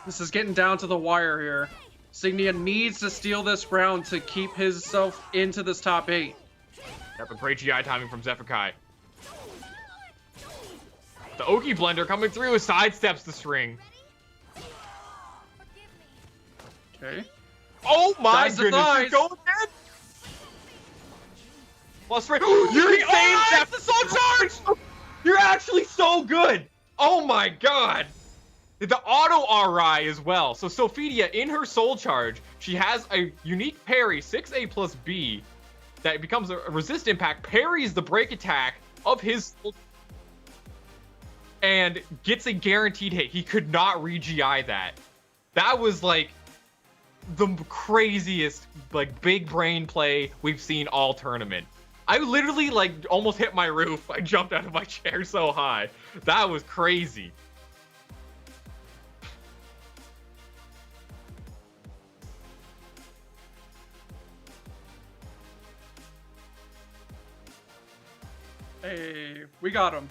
Speaker 3: This is getting down to the wire here. Signia needs to steal this round to keep himself into this top 8.
Speaker 4: Yep, a great GI timing from Zephikai. The Oki blender coming through, sidesteps the string.
Speaker 3: Okay.
Speaker 4: Oh my
Speaker 3: Dies the
Speaker 4: goodness,
Speaker 3: thighs.
Speaker 4: he's going again. Plus three. You're insane, Zeph. The soul charge. You're actually so good. Oh my god. The auto RI as well. So Sophidia, in her soul charge, she has a unique parry, 6A plus B, that becomes a resist impact, parries the break attack of his and gets a guaranteed hit. He could not re-GI that. That was like the craziest, like, big brain play we've seen all tournament. I literally, like, almost hit my roof. I jumped out of my chair so high. That was crazy.
Speaker 3: Hey, we got him.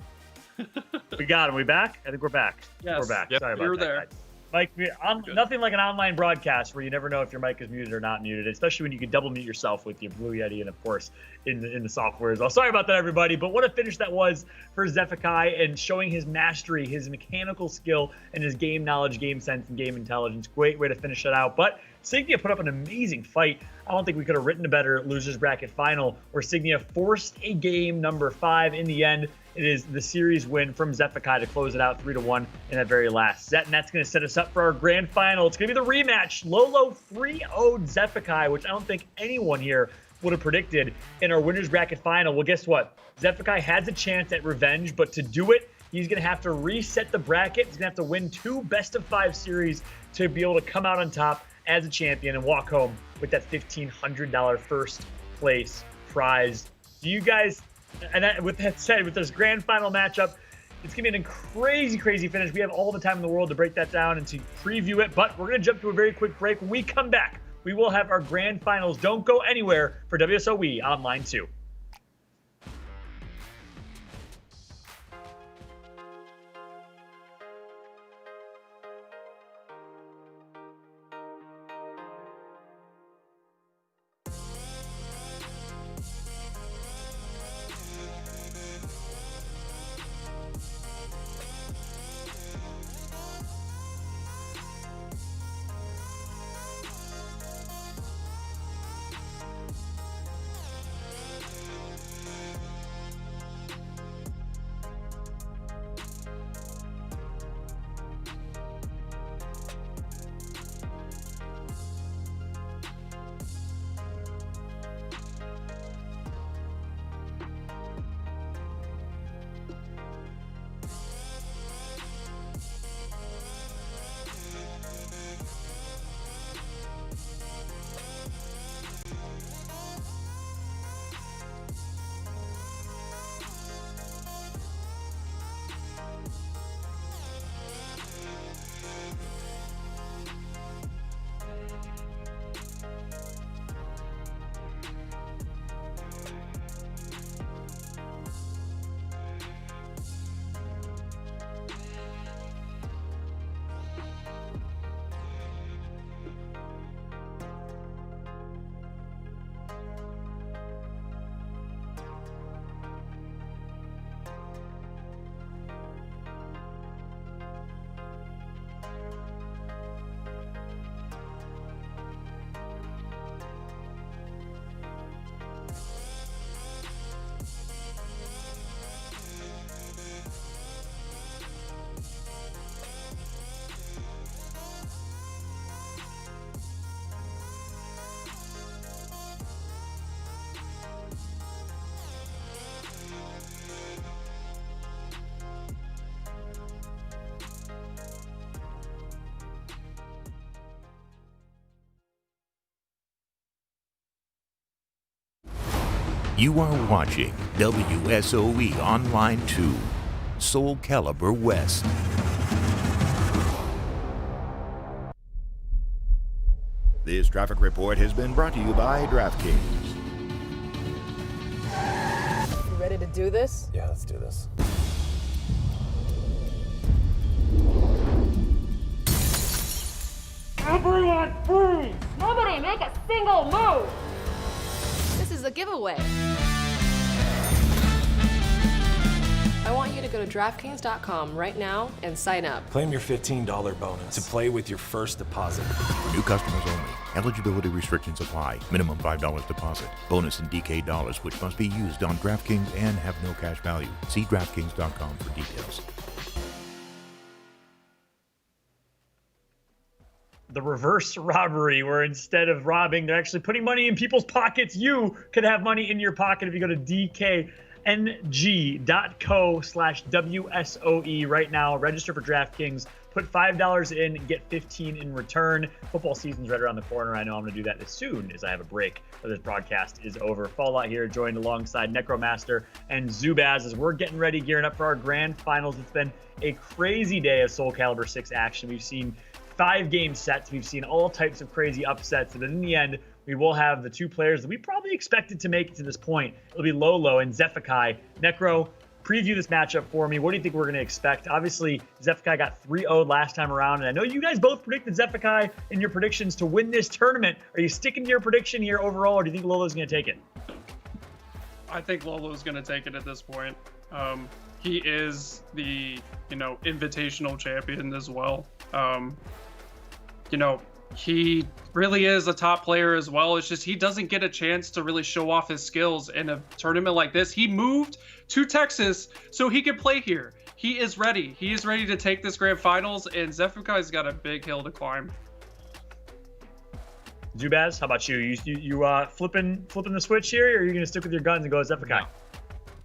Speaker 2: We got him. We back? I think we're back.
Speaker 3: Yes.
Speaker 2: We're back.
Speaker 3: Yep.
Speaker 2: Sorry about
Speaker 3: You're
Speaker 2: that,
Speaker 3: there.
Speaker 2: guys. Nothing like an online broadcast where you never know if your mic is muted or not muted, especially when you can double mute yourself with your Blue Yeti and, of course, in the software as well. Sorry about that, everybody, but what a finish that was for Zephikai and showing his mastery, his mechanical skill, and his game knowledge, game sense, and game intelligence. Great way to finish it out. But Signia put up an amazing fight. I don't think we could have written a better losers bracket final where Signia forced a game number 5 in the end. It is the series win from Zephikai to close it out 3-1 in that very last set. And that's going to set us up for our grand final. It's going to be the rematch. Lolo 3-0'd Zephikai, which I don't think anyone here would have predicted in our winners bracket final. Well, guess what? Zephikai has a chance at revenge, but to do it, he's going to have to reset the bracket. He's going to have to win 2 best-of-5 series to be able to come out on top as a champion and walk home with that $1,500 first place prize. Do you guys... And with that said, with this grand final matchup, it's going to be a crazy, crazy finish. We have all the time in the world to break that down and to preview it, but we're going to jump to a very quick break. When we come back, we will have our grand finals. Don't go anywhere for WSOE Online 2.
Speaker 1: You are watching WSOE Online II, Soulcalibur West. This traffic report has been brought to you by DraftKings.
Speaker 6: You ready to do this?
Speaker 7: Yeah, let's do this.
Speaker 8: Everyone freeze! Nobody make a single move!
Speaker 6: This is a giveaway. I want you to go to DraftKings.com right now and sign up.
Speaker 7: Claim your $15 bonus to play with your first deposit.
Speaker 1: For new customers only. Eligibility restrictions apply. Minimum $5 deposit. Bonus in DK dollars, which must be used on DraftKings and have no cash value. See DraftKings.com for details.
Speaker 2: The reverse robbery, where instead of robbing, they're actually putting money in people's pockets. You could have money in your pocket if you go to dkng.co/WSOE right now. Register for DraftKings. Put $5 in, get $15 in return. Football season's right around the corner. I know I'm going to do that as soon as I have a break or this broadcast is over. Fallout here, joined alongside Necromaster and Zubaz as we're getting ready, gearing up for our grand finals. It's been a crazy day of Soulcalibur VI action. We've seen 5-game sets. We've seen all types of crazy upsets. And in the end, we will have the two players that we probably expected to make it to this point. It'll be Lolo and Zephikai. Necro, preview this matchup for me. What do you think we're going to expect? Obviously, Zephikai got 3-0 last time around, and I know you guys both predicted Zephikai in your predictions to win this tournament. Are you sticking to your prediction here overall, or do you think Lolo's going to take it?
Speaker 3: I think Lolo's going to take it at this point. He is the, invitational champion as well. He really is a top player as well. It's just he doesn't get a chance to really show off his skills in a tournament like this. He moved to Texas so he can play here. He is ready. He is ready to take this grand finals, and Zephikai's got a big hill to climb.
Speaker 2: Zubaz, how about you? You flipping the switch here, or are you going to stick with your guns and go with Zephikai?
Speaker 4: No.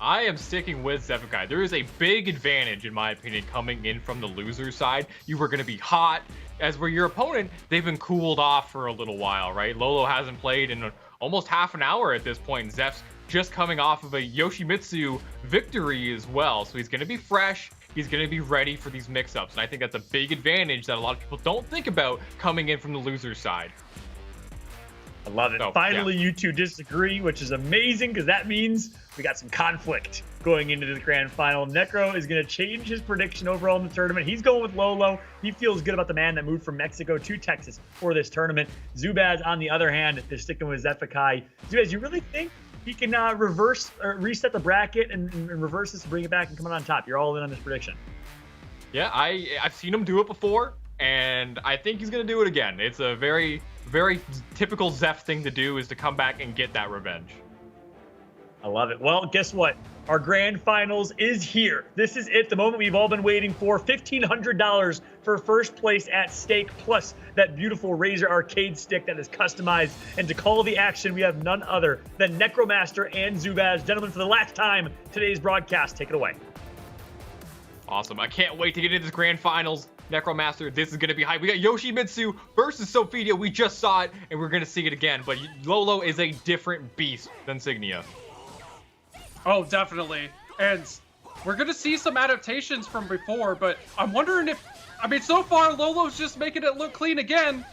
Speaker 4: I am sticking with Zephikai. There is a big advantage, in my opinion, coming in from the loser side. You were going to be hot. As where your opponent, they've been cooled off for a little while, right? Lolo hasn't played in almost half an hour at this point. Zeph's just coming off of a Yoshimitsu victory as well. So he's going to be fresh. He's going to be ready for these mix-ups. And I think that's a big advantage that a lot of people don't think about coming in from the loser side.
Speaker 2: I love it. So, finally, you two disagree, which is amazing because that means we got some conflict going into the grand final. Necro is going to change his prediction overall in the tournament. He's going with Lolo. He feels good about the man that moved from Mexico to Texas for this tournament. Zubaz, on the other hand, is sticking with Zephikai. Zubaz, you really think he can reset the bracket and reverse this and bring it back and come out on top? You're all in on this prediction.
Speaker 4: Yeah, I've seen him do it before, and I think he's going to do it again. It's a very typical Zeph thing to do, is to come back and get that revenge.
Speaker 2: I love it. Well, guess what? Our grand finals is here. This is it, the moment we've all been waiting for. $1,500 for first place at stake, plus that beautiful Razer arcade stick that is customized. And to call the action, we have none other than Necromaster and Zubaz. Gentlemen, for the last time, today's broadcast, take it away.
Speaker 4: Awesome. I can't wait to get into this grand finals. Necromaster, this is going to be hype. We got Yoshimitsu versus Sophia. We just saw it, and we're going to see it again. But Lolo is a different beast than Signia.
Speaker 3: Oh, definitely. And we're going to see some adaptations from before, but I'm wondering if... so far, Lolo's just making it look clean again.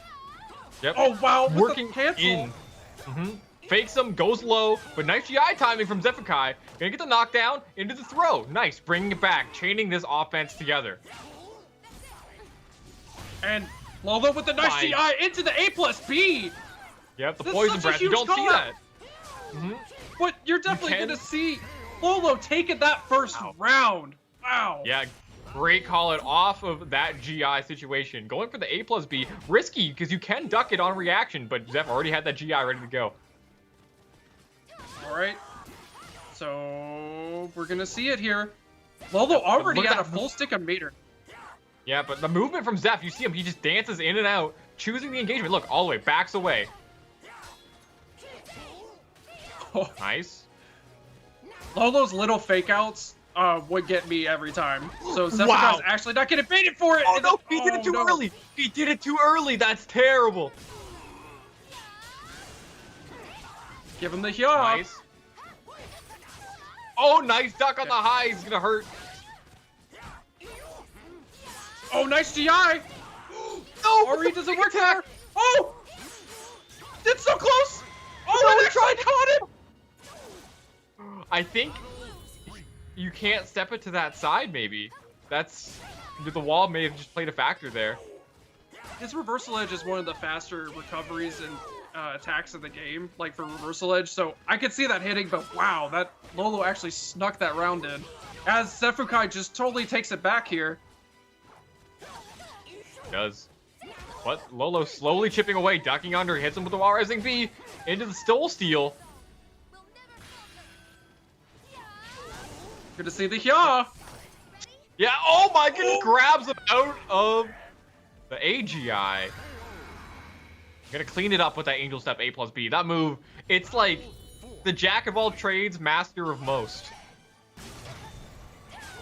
Speaker 4: Yep.
Speaker 3: Oh, wow.
Speaker 4: Working in. Fakes him, goes low, but nice GI timing from Zephikai. Gonna get the knockdown into the throw. Nice, bringing it back, chaining this offense together.
Speaker 3: And Lolo with the nice GI into the A+B.
Speaker 4: Yep, the poison breath. You don't see that.
Speaker 3: But you're definitely going to see Lolo taking that first round. Wow.
Speaker 4: Yeah, great call it off of that GI situation. Going for the A+B, risky because you can duck it on reaction, but Zeph already had that GI ready to go.
Speaker 3: All right. So we're going to see it here. Lolo already had a full stick of meter.
Speaker 4: Yeah, but the movement from Zeph, you see him, he just dances in and out, choosing the engagement. Look, all the way, backs away.
Speaker 3: Oh.
Speaker 4: Nice.
Speaker 3: Lolo's little fake outs would get me every time. So Zephikai's actually not getting baited for it.
Speaker 4: Oh, no, he did it too early. He did it too early. That's terrible.
Speaker 3: Give him the yaw.
Speaker 4: Nice. Oh, nice duck on the high. He's going to hurt.
Speaker 3: Oh, nice GI. No, Ori doesn't work there. Oh, it's so close. Oh, and tried caught him.
Speaker 4: I think you can't step it to that side, maybe. That's... The wall may have just played a factor there.
Speaker 3: His reversal edge is one of the faster recoveries and attacks in the game, like for reversal edge. So I could see that hitting, but wow, that Lolo actually snuck that round in. As Zephikai just totally takes it back here.
Speaker 4: Does. But Lolo slowly chipping away, ducking under, hits him with the wall rising B into the stole steal.
Speaker 3: Good to see the yaw.
Speaker 4: Yeah, oh my goodness, grabs him out of the AGI. Gonna clean it up with that Angel Step A+B. That move, it's like the jack of all trades, master of most.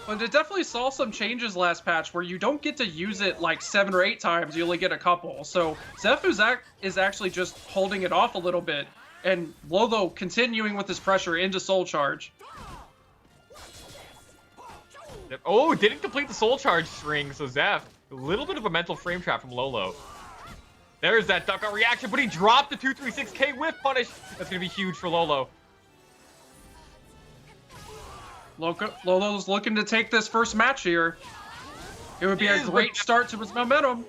Speaker 3: But it definitely saw some changes last patch where you don't get to use it like 7 or 8 times, you only get a couple. So Zeph is actually just holding it off a little bit, and Lolo continuing with his pressure into Soul Charge.
Speaker 4: Oh, didn't complete the Soul Charge string, so Zeph, a little bit of a mental frame trap from Lolo. There's that duck out reaction, but he dropped the 236K whiff punish. That's going to be huge for Lolo.
Speaker 3: Lolo's looking to take this first match here. It would be a great start to his momentum.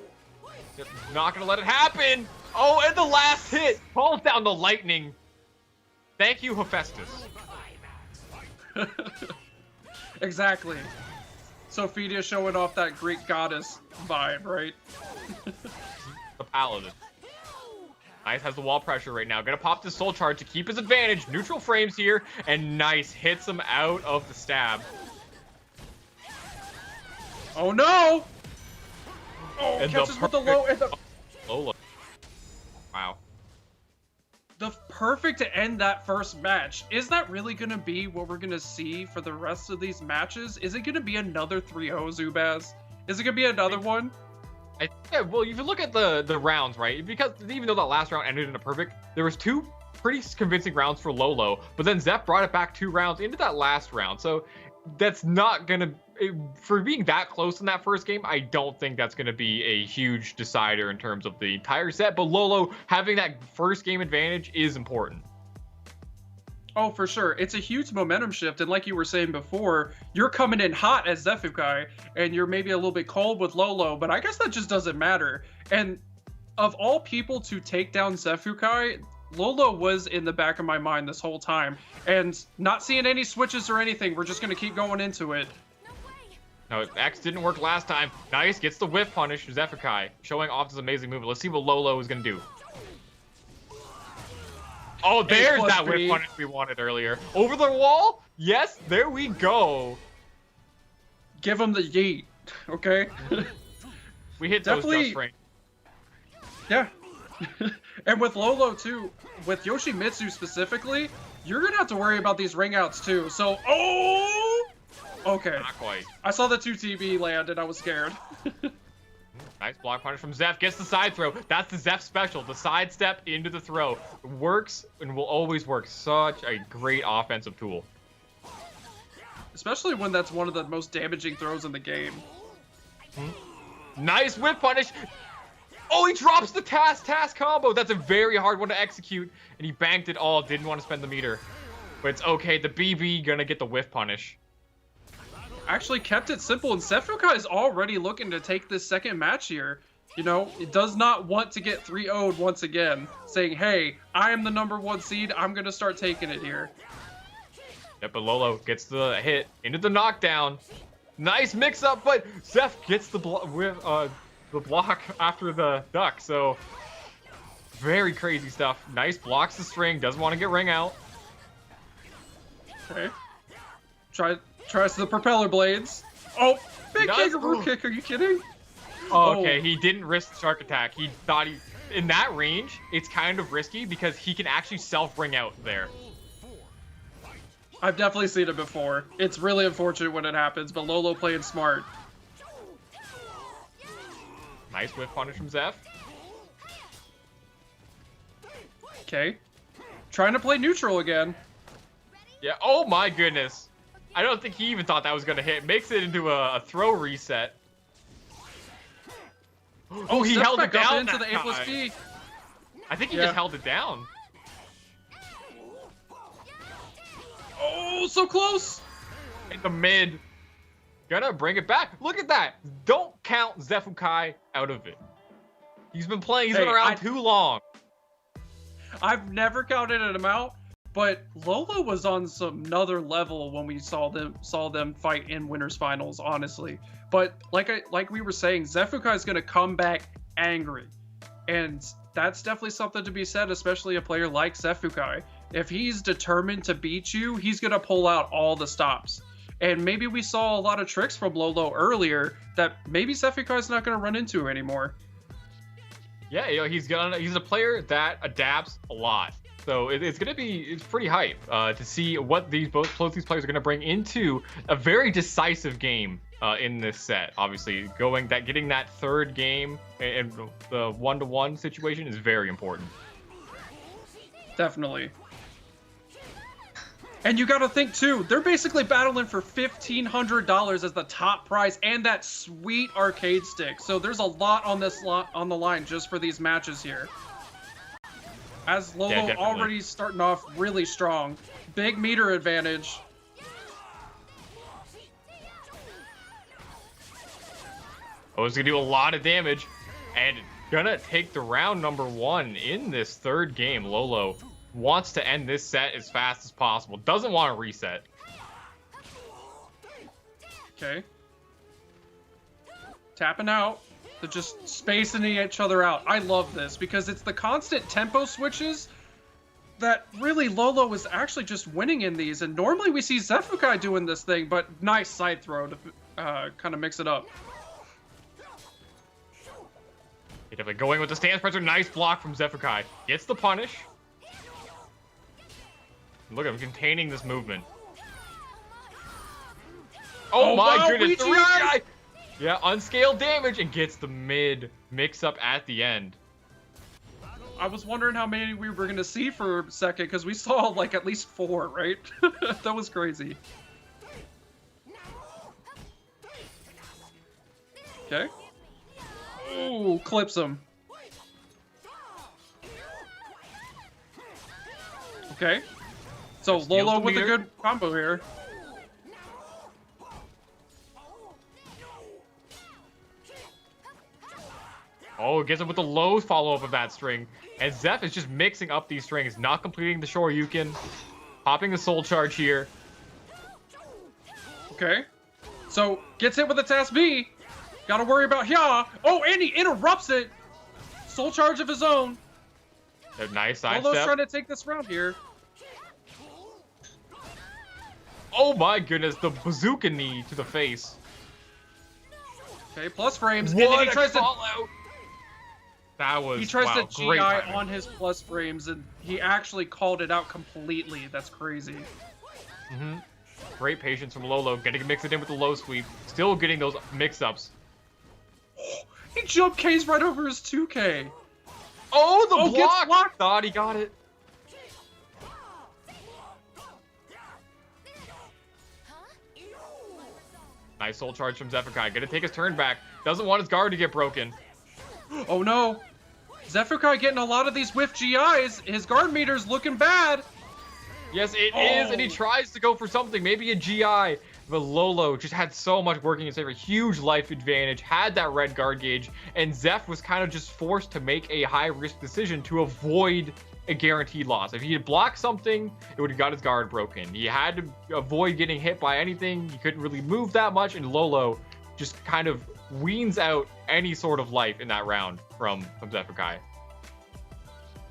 Speaker 4: Not gonna let it happen. Oh, and the last hit calls down the lightning. Thank you, Hephaestus.
Speaker 3: Exactly. Sophia showing off that Greek goddess vibe, right?
Speaker 4: The paladin. Nice has the wall pressure right now. Gonna pop the soul charge to keep his advantage. Neutral frames here, and Nice hits him out of the stab.
Speaker 3: Oh no! Oh,
Speaker 4: And
Speaker 3: catches with the low and the
Speaker 4: Lolo. Wow.
Speaker 3: the perfect to end that first match. Is that really gonna be what we're gonna see for the rest of these matches? Is it gonna be another 3-0 Zubaz? Is it gonna be another one?
Speaker 4: Yeah, well, if you look at the rounds, right? Because even though that last round ended in a perfect, there was 2 pretty convincing rounds for Lolo, but then Zeph brought it back 2 rounds into that last round. So that's not gonna, for being that close in that first game, I don't think that's gonna be a huge decider in terms of the entire set. But Lolo having that first game advantage is important.
Speaker 3: Oh, for sure. It's a huge momentum shift, and like you were saying before, you're coming in hot as Zephikai, and you're maybe a little bit cold with Lolo, but I guess that just doesn't matter. And of all people to take down Zephikai, Lolo was in the back of my mind this whole time, and not seeing any switches or anything, we're just going to keep going into it.
Speaker 4: No, X didn't work last time. Nice, gets the whiff punish, Zephikai, showing off this amazing movement. Let's see what Lolo is going to do. Oh, there's that whip punish we wanted earlier. Over the wall? Yes, there we go.
Speaker 3: Give him the yeet, okay?
Speaker 4: We hit those just right.
Speaker 3: Yeah. And with Lolo too, with Yoshimitsu specifically, you're gonna have to worry about these ring outs too. So, oh! Okay.
Speaker 4: Not quite.
Speaker 3: I saw the 2TB land and I was scared.
Speaker 4: Nice block punish from Zeph. Gets the side throw. That's the Zeph special. The side step into the throw. Works and will always work. Such a great offensive tool.
Speaker 3: Especially when that's one of the most damaging throws in the game.
Speaker 4: Nice whip punish. Oh, he drops the task combo. That's a very hard one to execute. And he banked it all. Didn't want to spend the meter. But it's okay. The BB gonna get the whiff punish.
Speaker 3: Actually kept it simple, and Zephikai is already looking to take this second match here. You know, it does not want to get 3-0'd once again, saying, hey, I am the #1 seed, I'm going to start taking it here.
Speaker 4: Yep, but Lolo gets the hit into the knockdown. Nice mix-up, but Zeph gets the block after the duck, so very crazy stuff. Nice, blocks the string, doesn't want to get ring out.
Speaker 3: Okay. Tries the propeller blades. Oh, big kangaroo kick, are you kidding?
Speaker 4: Oh, okay, he didn't risk the shark attack. He thought in that range, it's kind of risky because he can actually self-ring out there.
Speaker 3: I've definitely seen it before. It's really unfortunate when it happens, but Lolo playing smart.
Speaker 4: Nice whiff punish from Zeph.
Speaker 3: Okay. Trying to play neutral again.
Speaker 4: Yeah, oh my goodness. I don't think he even thought that was going to hit. Makes it into a throw reset. Oh, he held it down
Speaker 3: into the A+B.
Speaker 4: I think he just held it down.
Speaker 3: Oh, so close.
Speaker 4: In the mid. Gonna bring it back. Look at that. Don't count Zephikai out of it. He's been playing. He's been around too long.
Speaker 3: I've never counted him out. But Lolo was on some another level when we saw them fight in winners finals, honestly. But like we were saying, Zephikai is gonna come back angry, and that's definitely something to be said, especially a player like Zephikai. If he's determined to beat you, he's gonna pull out all the stops. And maybe we saw a lot of tricks from Lolo earlier that maybe Zephikai's not gonna run into anymore.
Speaker 4: Yeah, you know, he's a player that adapts a lot. So it's pretty hype to see what both these players are gonna bring into a very decisive game in this set. Obviously, getting that third game and the 1-to-1 situation is very important.
Speaker 3: Definitely. And you got to think too, they're basically battling for $1,500 as the top prize and that sweet arcade stick. So there's a lot on the line just for these matches here. As Lolo already starting off really strong. Big meter advantage.
Speaker 4: Oh, it's gonna do a lot of damage, and gonna take the round number 1 in this third game. Lolo wants to end this set as fast as possible. Doesn't want to reset.
Speaker 3: Okay. Tapping out. They're just spacing each other out. I love this because it's the constant tempo switches that really Lolo is actually just winning in these. And normally we see Zephikai doing this thing, but nice side throw to kind of mix it up.
Speaker 4: Definitely going with the stance pressure. Nice block from Zephikai. Gets the punish. Look at him containing this movement. Oh my
Speaker 3: wow,
Speaker 4: goodness.
Speaker 3: VGI!
Speaker 4: Yeah, unscaled damage and gets the mid mix up at the end.
Speaker 3: I was wondering how many we were going to see for a second because we saw like at least 4, right? That was crazy. Okay. Ooh, clips him. Okay. So Lolo with a good combo here.
Speaker 4: Oh, gets him with the low follow-up of that string. And Zeph is just mixing up these strings, not completing the Shoryuken, popping the soul charge here.
Speaker 3: Okay. So, gets hit with a Task B. Gotta worry about Hya. Oh, and he interrupts it. Soul charge of his own.
Speaker 4: A nice side
Speaker 3: Lolo's
Speaker 4: step.
Speaker 3: trying to take this round here.
Speaker 4: Oh my goodness, the bazooka knee to the face.
Speaker 3: Okay, plus frames.
Speaker 4: What
Speaker 3: and then he tries to
Speaker 4: call out. That was,
Speaker 3: He tries
Speaker 4: wow,
Speaker 3: to
Speaker 4: great
Speaker 3: GI
Speaker 4: timing.
Speaker 3: on his plus frames, and he actually called it out completely. That's crazy.
Speaker 4: Mm-hmm. Great patience from Lolo, getting to mix it in with the low sweep. Still getting those mix-ups.
Speaker 3: He jump K's right over his 2K.
Speaker 4: Oh, the
Speaker 3: gets
Speaker 4: block!
Speaker 3: blocked.
Speaker 4: Thought he got it. Nice soul charge from Zephikai. Gonna take his turn back. Doesn't want his guard to get broken.
Speaker 3: Oh no. Zephikai getting a lot of these whiff GIs. His guard meter's looking bad.
Speaker 4: Yes, it is, and he tries to go for something, maybe a GI. But Lolo just had so much working in his favor. Huge life advantage, had that red guard gauge, and Zeph was kind of just forced to make a high-risk decision to avoid a guaranteed loss. If he had blocked something, it would have got his guard broken. He had to avoid getting hit by anything. He couldn't really move that much, and Lolo just kind of weans out any sort of life in that round from Zephikai.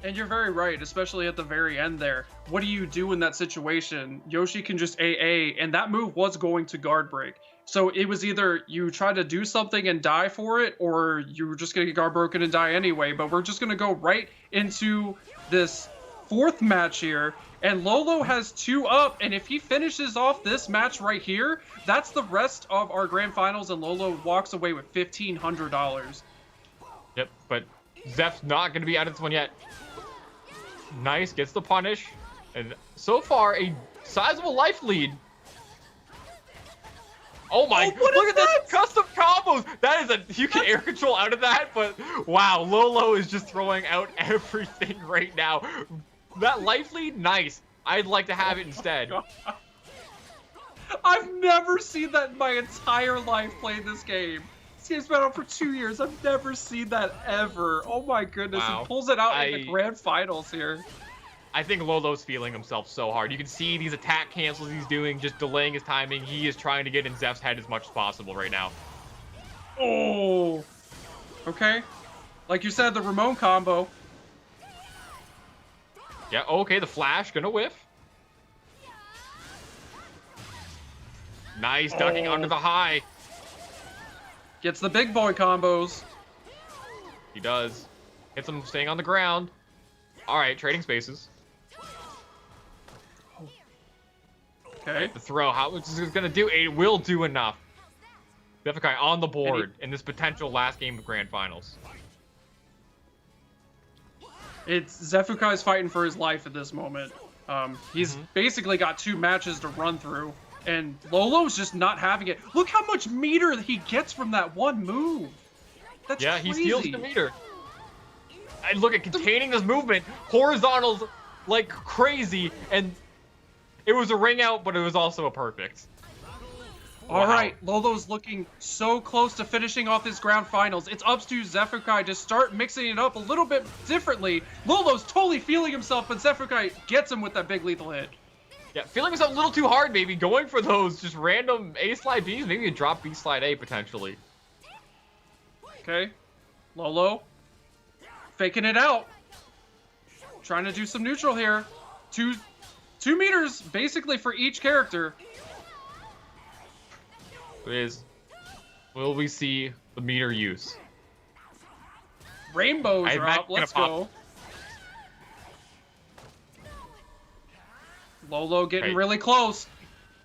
Speaker 3: And you're very right, especially at the very end there. What do you do in that situation? Yoshi can just AA, and that move was going to guard break. So it was either you try to do something and die for it, or you were just going to get guard broken and die anyway. But we're just going to go right into this fourth match here. And Lolo has 2 up, and if he finishes off this match right here, that's the rest of our grand finals, and Lolo walks away with $1,500.
Speaker 4: Yep, but Zeph's not going to be out of this one yet. Nice, gets the punish. And so far, a sizable life lead. Oh my, look at this custom combos. That is a, you can air control out of that, but wow, Lolo is just throwing out everything right now. That life lead, nice. I'd like to have it instead.
Speaker 3: I've never seen that in my entire life playing this game. This game's been out for 2 years. I've never seen that ever. Oh my goodness.
Speaker 4: Wow.
Speaker 3: He pulls it out in the grand finals here.
Speaker 4: I think Lolo's feeling himself so hard. You can see these attack cancels he's doing, just delaying his timing. He is trying to get in Zeph's head as much as possible right now.
Speaker 3: Oh. Okay. Like you said, the Ramon combo.
Speaker 4: Yeah, okay, the flash, gonna whiff. Nice, ducking under the high.
Speaker 3: Gets the big boy combos.
Speaker 4: He does. Hits him staying on the ground. All right, trading spaces.
Speaker 3: Okay.
Speaker 4: The throw, how much is it gonna do? It will do enough. Zephikai on the board in this potential last game of grand finals.
Speaker 3: It's Zephukai's fighting for his life at this moment. He's basically got 2 matches to run through, and Lolo's just not having it. Look how much meter he gets from that one move. That's
Speaker 4: yeah,
Speaker 3: crazy.
Speaker 4: he steals the meter. And look at containing this movement, horizontals like crazy, and it was a ring out, but it was also a perfect.
Speaker 3: All right, Lolo's looking so close to finishing off his ground finals. It's up to Zephikai to start mixing it up a little bit differently. Lolo's totally feeling himself, but Zephikai gets him with that big lethal hit.
Speaker 4: Yeah, feeling himself a little too hard, maybe. Going for those just random A slide Bs, maybe a drop B slide A potentially.
Speaker 3: Okay, Lolo faking it out. Trying to do some neutral here. Two meters basically for each character.
Speaker 4: Will we see the meter use?
Speaker 3: Rainbow drop, let's go. Lolo getting really close.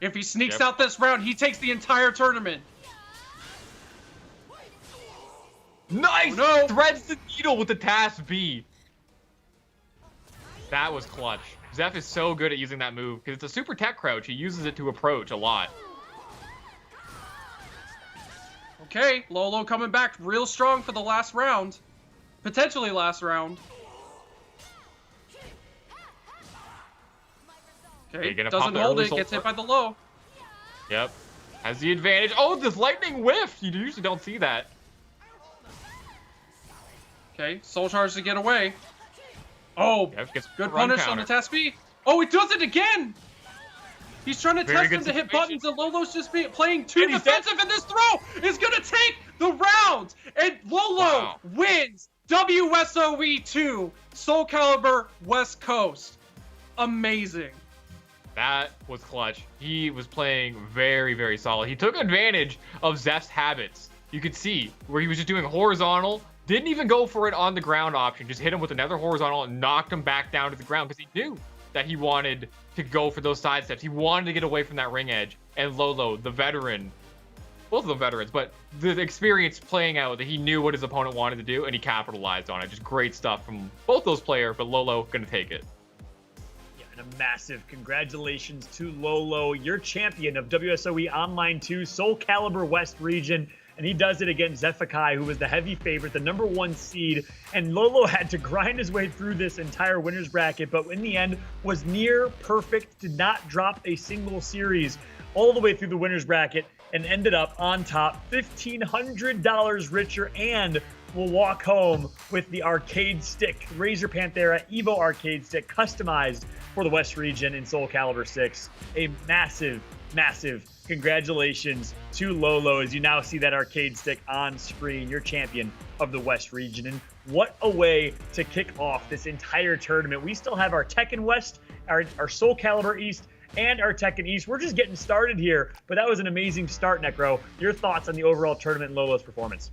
Speaker 3: If he sneaks out this round, he takes the entire tournament.
Speaker 4: Nice!
Speaker 3: Oh, no.
Speaker 4: Threads the needle with the task B. That was clutch. Zeph is so good at using that move because it's a super tech crouch. He uses it to approach a lot.
Speaker 3: Okay, Lolo coming back real strong for the last round. Potentially last round. Okay, doesn't hold it, gets hit by the low.
Speaker 4: Yep, has the advantage. Oh, this lightning whiff! You usually don't see that.
Speaker 3: Okay, soul charge to get away. Oh, good punish on the task B. Oh, he does it again! He's trying to test him to hit buttons, and Lolo's just playing too defensive, and this throw is going to take the round! And Lolo wins WSOE II Soulcalibur West Coast. Amazing.
Speaker 4: That was clutch. He was playing very, very solid. He took advantage of Zeph's habits. You could see where he was just doing horizontal, didn't even go for it on the ground option, just hit him with another horizontal and knocked him back down to the ground because he knew that he wanted to go for those side steps. He wanted to get away from that ring edge. And Lolo, the veteran, both of them veterans, but the experience playing out that he knew what his opponent wanted to do and he capitalized on it. Just great stuff from both those players, but Lolo gonna take it.
Speaker 2: Yeah, and a massive congratulations to Lolo, your champion of WSOE Online II Soulcalibur West region. And he does it against Zephikai, who was the heavy favorite, the #1 seed. And Lolo had to grind his way through this entire winner's bracket, but in the end was near perfect, did not drop a single series all the way through the winner's bracket, and ended up on top, $1,500 richer, and will walk home with the arcade stick, Razor Panthera Evo arcade stick, customized for the West region in Soulcalibur VI. A massive, massive congratulations to Lolo as you now see that arcade stick on screen, your champion of the West region. And what a way to kick off this entire tournament. We still have our Tekken West, our Soulcalibur East, and our Tekken East. We're just getting started here, but that was an amazing start, Necro. Your thoughts on the overall tournament and Lolo's performance?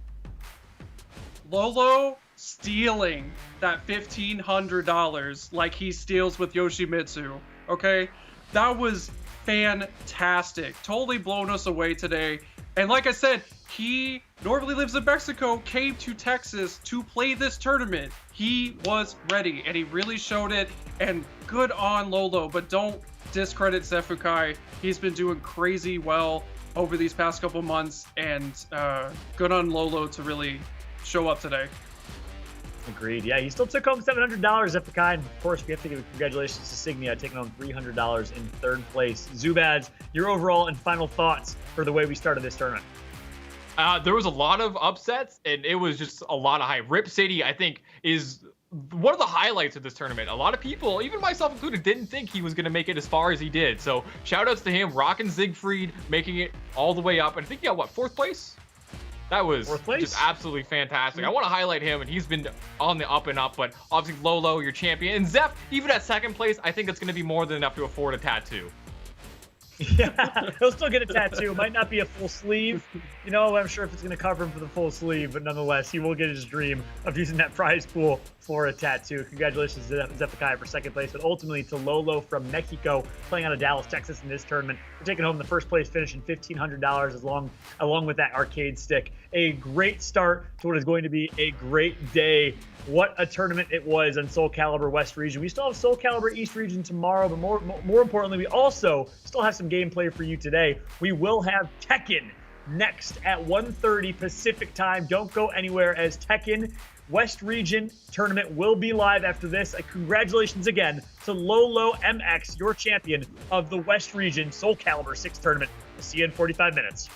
Speaker 3: Lolo stealing that $1,500 like he steals with Yoshimitsu, okay? That was fantastic. Totally blown us away today. And like I said, he normally lives in Mexico, came to Texas to play this tournament. He was ready, and he really showed it, and good on Lolo, but don't discredit Zephikai. He's been doing crazy well over these past couple months, and good on Lolo to really show up today.
Speaker 2: Agreed. Yeah, he still took home $700, Zephikai. And of course, we have to give congratulations to Signia, taking home $300 in third place. Zubaz, your overall and final thoughts for the way we started this tournament?
Speaker 4: There was a lot of upsets, and it was just a lot of hype. Rip City, I think, is one of the highlights of this tournament. A lot of people, even myself included, didn't think he was going to make it as far as he did. So shout outs to him, rocking Siegfried, making it all the way up. And I think he got, what, 4th place? That was just absolutely fantastic. I want to highlight him, and he's been on the up and up, but obviously Lolo, your champion. And Zeph, even at 2nd place, I think that's going to be more than enough to afford a tattoo.
Speaker 2: Yeah, he'll still get a tattoo. It might not be a full sleeve. You know, I'm sure if it's going to cover him for the full sleeve, but nonetheless, he will get his dream of using that prize pool for a tattoo. Congratulations to Zephikai for 2nd place, but ultimately to Lolo from Mexico, playing out of Dallas, Texas in this tournament. We're taking home the 1st place finish in $1,500 along with that arcade stick. A great start to what is going to be a great day. What a tournament it was on Soulcalibur West region. We still have Soulcalibur East region tomorrow, but more importantly, we also still have some gameplay for you today. We will have Tekken next at 1:30 Pacific time. Don't go anywhere, as Tekken West region tournament will be live after this. Congratulations again to Lolo MX, your champion of the West region Soulcalibur VI tournament. See you in 45 minutes.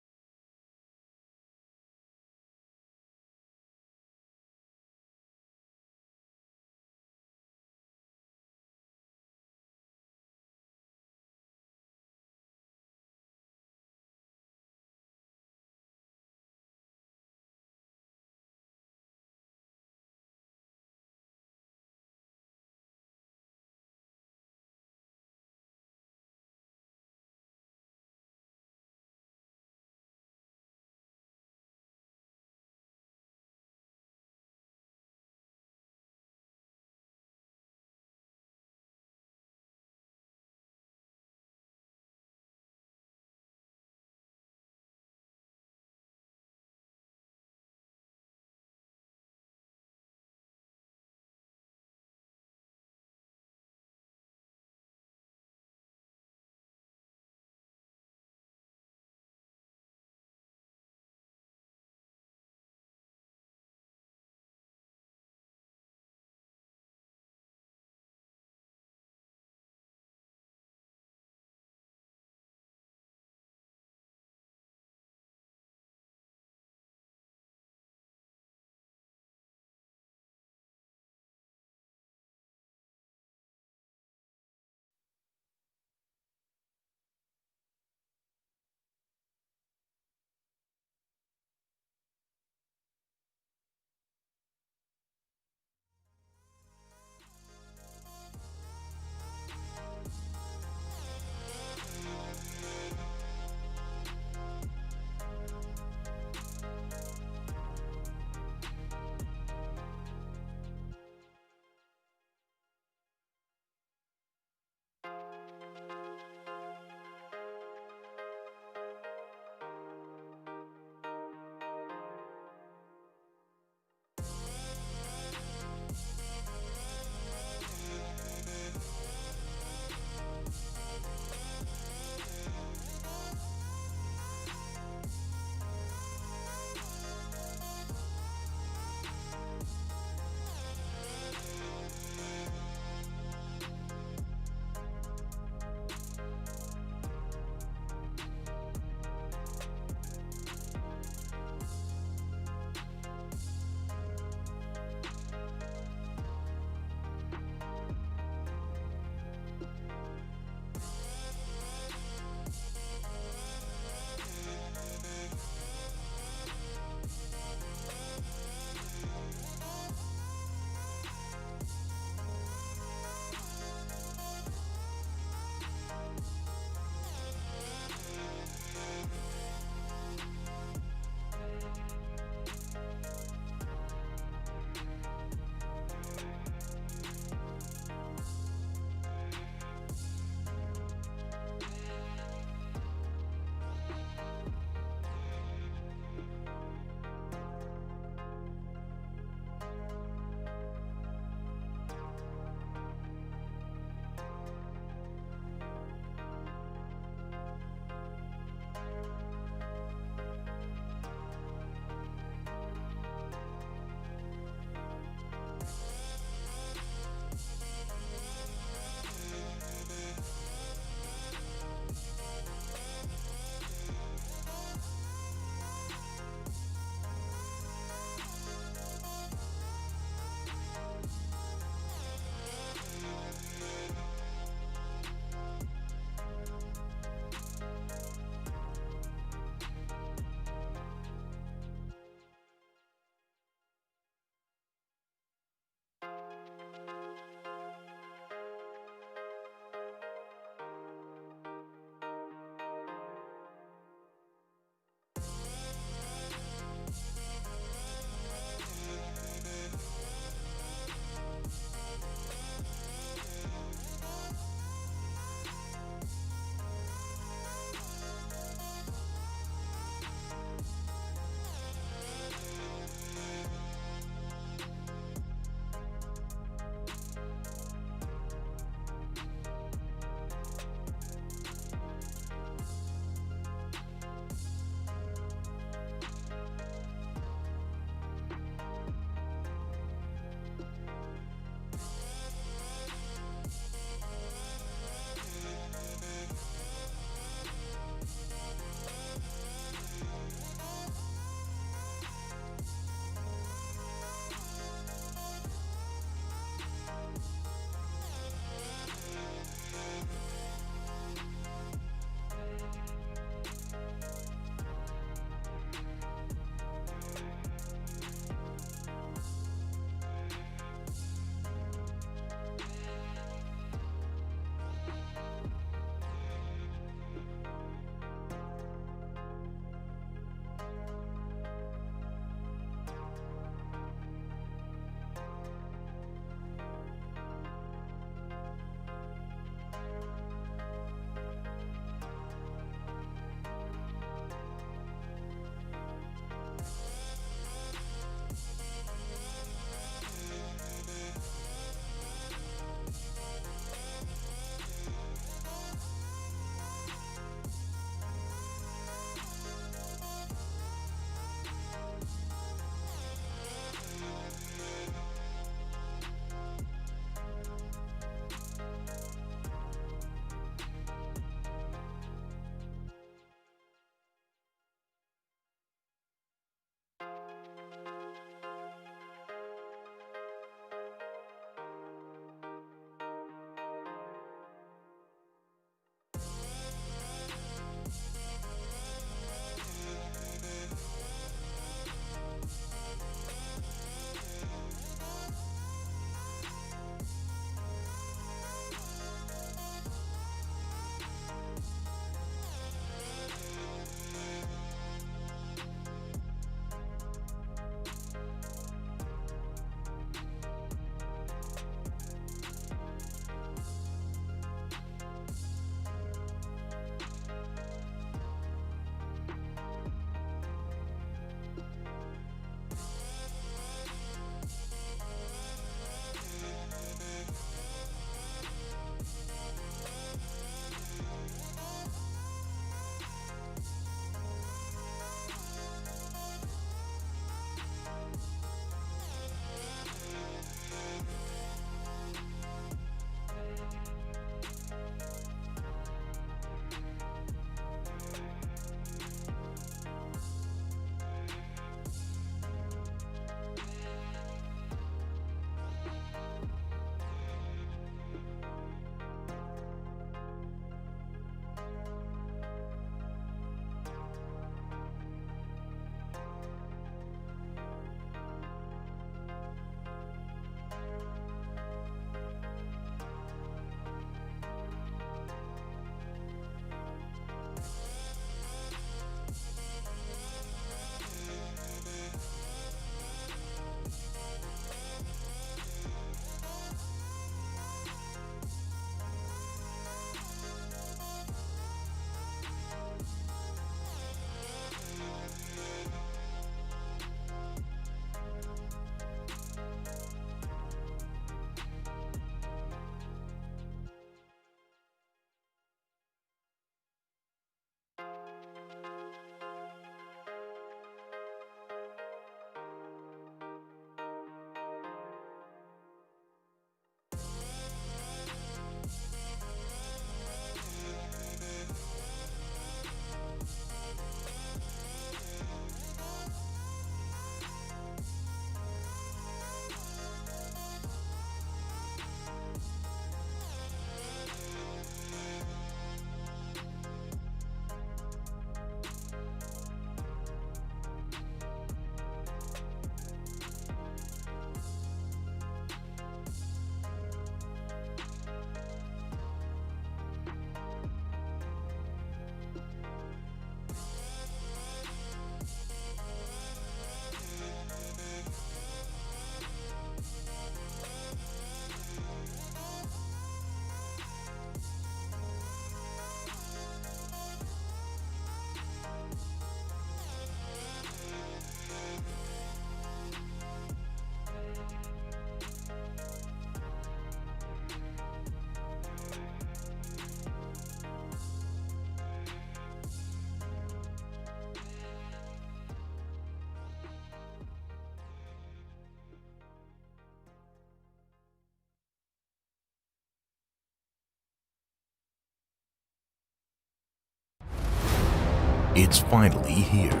Speaker 1: It's finally here.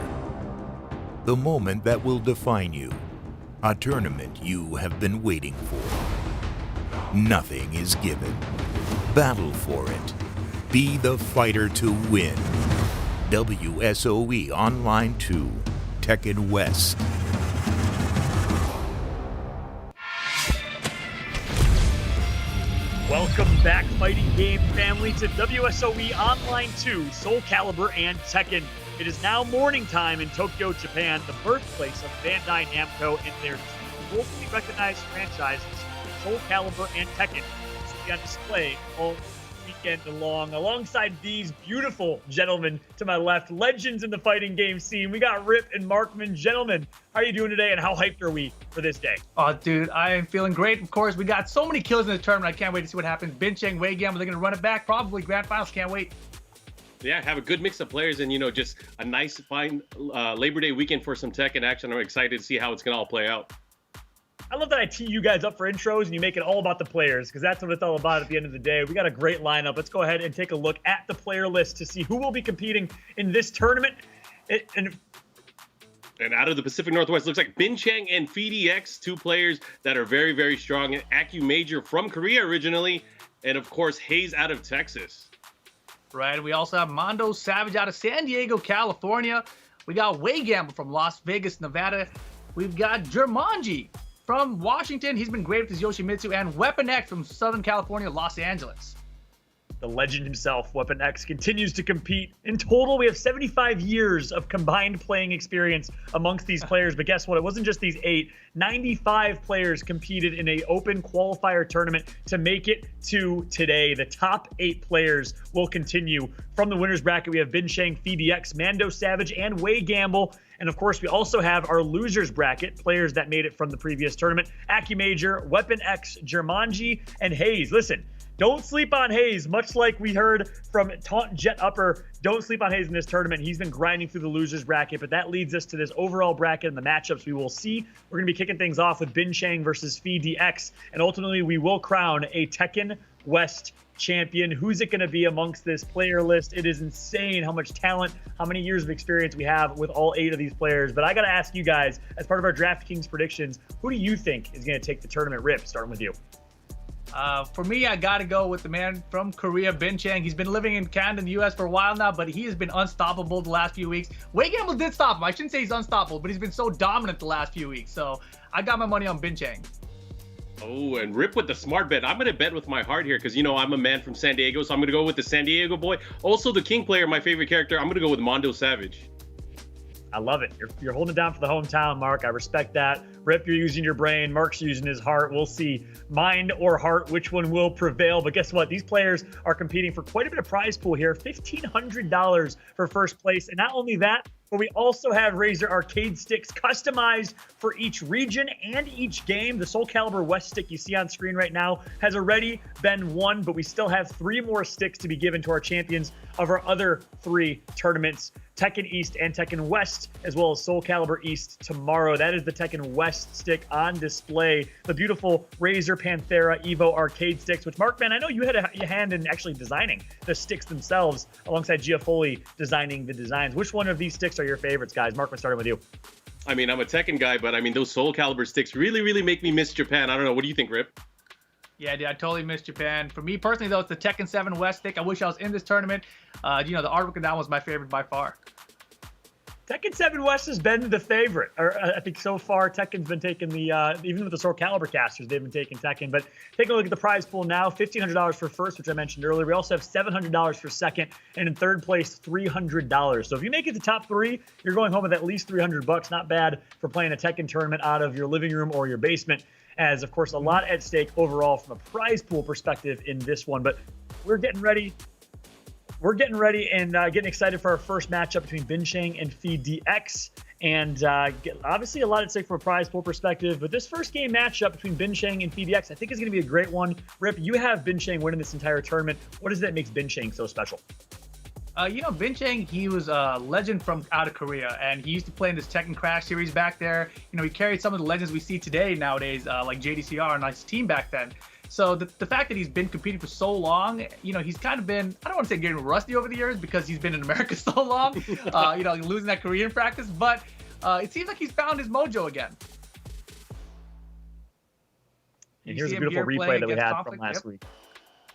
Speaker 1: The moment that will define you. A tournament you have been waiting for. Nothing is given. Battle for it. Be the fighter to win. WSOE Online II, Tekken West.
Speaker 2: Welcome back, fighting game family, to WSOE Online II, Soulcalibur and Tekken. It is now morning time in Tokyo, Japan, the birthplace of Bandai Namco and their two globally recognized franchises, Soulcalibur and Tekken, to be on display all weekend long. Alongside these beautiful gentlemen to my left, legends in the fighting game scene, we got Rip and Markman. Gentlemen, how are you doing today, and how hyped are we for this day?
Speaker 15: Oh, dude, I am feeling great. Of course, we got so many kills in the tournament. I can't wait to see what happens. Bin Chang, Wei Gamble, they're going to run it back. Probably grand finals. Can't wait.
Speaker 16: Yeah, have a good mix of players and, just a nice, fine Labor Day weekend for some Tekken action. I'm excited to see how it's going to all play out.
Speaker 2: I love that I tee you guys up for intros and you make it all about the players, because that's what it's all about at the end of the day. We got a great lineup. Let's go ahead and take a look at the player list to see who will be competing in this tournament. And
Speaker 16: out of the Pacific Northwest, looks like Bin Chang and FDX, two players that are very, very strong. And Accu Major from Korea originally, and of course, Hayes out of Texas.
Speaker 15: Right, we also have Mondo Savage out of San Diego, California. We got Wei Gamble from Las Vegas, Nevada. We've got Jumanji from Washington. He's been great with his Yoshimitsu. And Weapon X from Southern California, Los Angeles.
Speaker 2: The legend himself, Weapon X, continues to compete. In total, we have 75 years of combined playing experience amongst these players. But guess what? It wasn't just these 8. 95 players competed in an open qualifier tournament to make it to today. The top 8 players will continue. From the winner's bracket, we have Bin Chang, FDX, Mondo Savage, and Wei Gamble. And of course, we also have our losers bracket, players that made it from the previous tournament. Accu Major, Weapon X, Jumanji, and Hayes. Listen, don't sleep on Hayes, much like we heard from Taunt Jet Upper. Don't sleep on Hayes in this tournament. He's been grinding through the losers bracket, but that leads us to this overall bracket and the matchups we will see. We're going to be kicking things off with Bin Chang versus FDX, and ultimately we will crown a Tekken West champion. Who's it going to be amongst this player list? It is insane how much talent, how many years of experience we have with all 8 of these players. But I got to ask you guys, as part of our DraftKings predictions, who do you think is going to take the tournament? Rip, starting with you.
Speaker 15: For me, I got to go with the man from Korea, Bin Chang. He's been living in Canada and the U.S. for a while now, but he has been unstoppable the last few weeks. Wei Gamble did stop him. I shouldn't say he's unstoppable, but he's been so dominant the last few weeks. So I got my money on Bin Chang.
Speaker 16: Oh, and Rip with the smart bet. I'm going to bet with my heart here because, I'm a man from San Diego, so I'm going to go with the San Diego boy. Also, the King player, my favorite character, I'm going to go with Mondo Savage.
Speaker 2: I love it. You're holding it down for the hometown, Mark. I respect that. Rip, you're using your brain. Mark's using his heart. We'll see, mind or heart, which one will prevail. But guess what? These players are competing for quite a bit of prize pool here. $1,500 for first place. And not only that, but we also have Razer arcade sticks customized for each region and each game. The Soulcalibur West stick you see on screen right now has already been won, but we still have 3 more sticks to be given to our champions of our other 3 tournaments, Tekken East and Tekken West, as well as Soulcalibur East tomorrow. That is the Tekken West stick on display. The beautiful Razer Panthera Evo arcade sticks, which, Markman, I know you had a hand in actually designing the sticks themselves alongside Gia Foley designing the designs. Which one of these sticks are your favorites, guys? Markman, starting with you.
Speaker 16: I mean, I'm a Tekken guy, but those Soulcalibur sticks really, really make me miss Japan. I don't know. What do you think, Rip?
Speaker 15: Yeah, dude, I totally miss Japan. For me personally, though, it's the Tekken 7 West stick. I wish I was in this tournament. The artwork on that was my favorite by far.
Speaker 2: Tekken 7 West has been the favorite. I think so far, Tekken's been taking the, even with the Soulcalibur casters, they've been taking Tekken. But take a look at the prize pool now. $1,500 for first, which I mentioned earlier. We also have $700 for second, and in third place, $300. So if you make it to top 3, you're going home with at least $300. Not bad for playing a Tekken tournament out of your living room or your basement. As, of course, a lot at stake overall from a prize pool perspective in this one. But we're getting ready. We're getting ready and getting excited for our first matchup between Bin Chang and FDX. And obviously a lot at stake from a prize pool perspective. But this first game matchup between Bin Chang and FDX, I think is going to be a great one. Rip, you have Bin Chang winning this entire tournament. What is it that makes Bin Chang so special?
Speaker 15: Bin Chang, he was a legend from out of Korea, and he used to play in this Tekken Crash series back there. He carried some of the legends we see today nowadays, like JDCR and his team back then. So the fact that he's been competing for so long, you know, he's kind of been, I don't want to say getting rusty over the years because he's been in America so long, you know, losing that Korean practice, but it seems like he's found his mojo again.
Speaker 2: And here's a beautiful replay that we had from last week.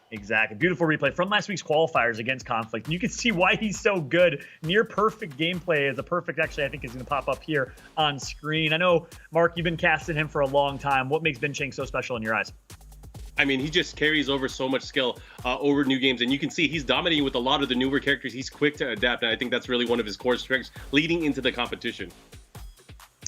Speaker 2: Exactly. Beautiful replay from last week's qualifiers against Conflict. And you can see why he's so good. Near perfect gameplay is a perfect, actually, I think is going to pop up here on screen. I know, Mark, you've been casting him for a long time. What makes Bin Chang so special in your eyes?
Speaker 16: I mean, he just carries over so much skill over new games. And you can see he's dominating with a lot of the newer characters. He's quick to adapt. And I think that's really one of his core strengths leading into the competition.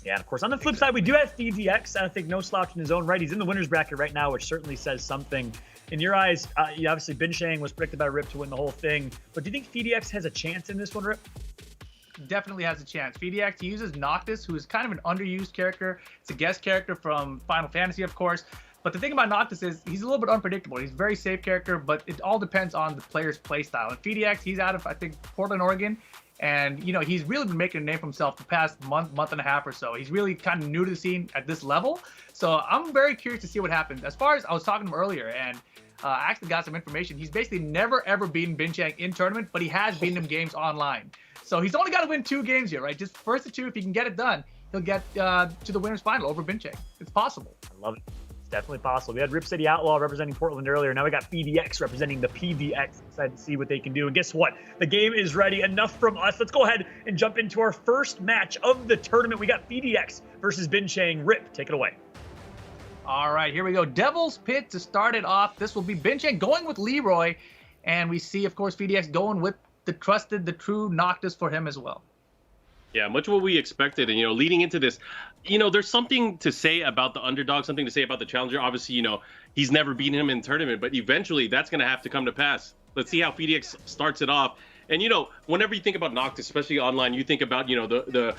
Speaker 2: Yeah, and of course, on the flip side, we do have FDX. I think no slouch in his own right. He's in the winner's bracket right now, which certainly says something. In your eyes, obviously, Bin Chang was predicted by Rip to win the whole thing. But do you think FDX has a chance in this one, Rip?
Speaker 15: Definitely has a chance. FDX, he uses Noctis, who is kind of an underused character. It's a guest character from Final Fantasy, of course. But the thing about Noctis is he's a little bit unpredictable. He's a very safe character, but it all depends on the player's playstyle. And FDX, he's out of, I think, Portland, Oregon. And, you know, he's really been making a name for himself the past month and a half or so. He's really kind of new to the scene at this level. So I'm very curious to see what happens. As far as I was talking to him earlier, and I actually got some information. He's basically never, ever beaten Bin Chang in tournament, but he has beaten him games online. So he's only got to win 2 games here, right? Just first of 2, if he can get it done, he'll get to the winner's final over Bin Chang. It's possible.
Speaker 2: I love it. Definitely possible. We had Rip City Outlaw representing Portland earlier. Now we got FDX representing the PDX. Excited to see what they can do. And guess what? The game is ready. Enough from us. Let's go ahead and jump into our first match of the tournament. We got FDX versus Bin Chang. Rip, take it away.
Speaker 15: All right, here we go. Devil's Pit to start it off. This will be Bin Chang going with Leroy. And we see, of course, FDX going with the trusted, the true Noctis for him as well.
Speaker 16: Yeah, much what we expected. And, you know, leading into this, you know, there's something to say about the underdog, something to say about the challenger. Obviously, you know, he's never beaten him in tournament, but eventually that's going to have to come to pass. Let's see how FDX starts it off. And, you know, whenever you think about Noctis, especially online, you think about, you know, the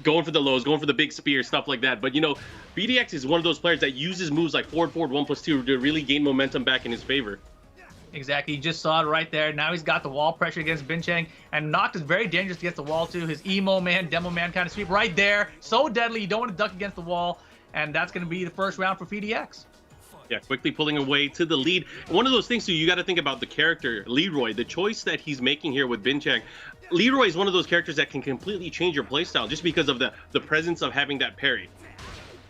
Speaker 16: going for the lows, going for the big spear, stuff like that. But, you know, FDX is one of those players that uses moves like forward, 1+2 to really gain momentum back in his favor.
Speaker 15: Exactly. You just saw it right there. Now he's got the wall pressure against Bin Chang. And Noctis very dangerous against the wall, too. His emo man, demo man kind of sweep right there. So deadly. You don't want to duck against the wall. And that's going to be the first round for FDX.
Speaker 16: Yeah, quickly pulling away to the lead. One of those things, too, you got to think about the character, Leroy, the choice that he's making here with Bin Chang. Leroy is one of those characters that can completely change your playstyle just because of the presence of having that parry.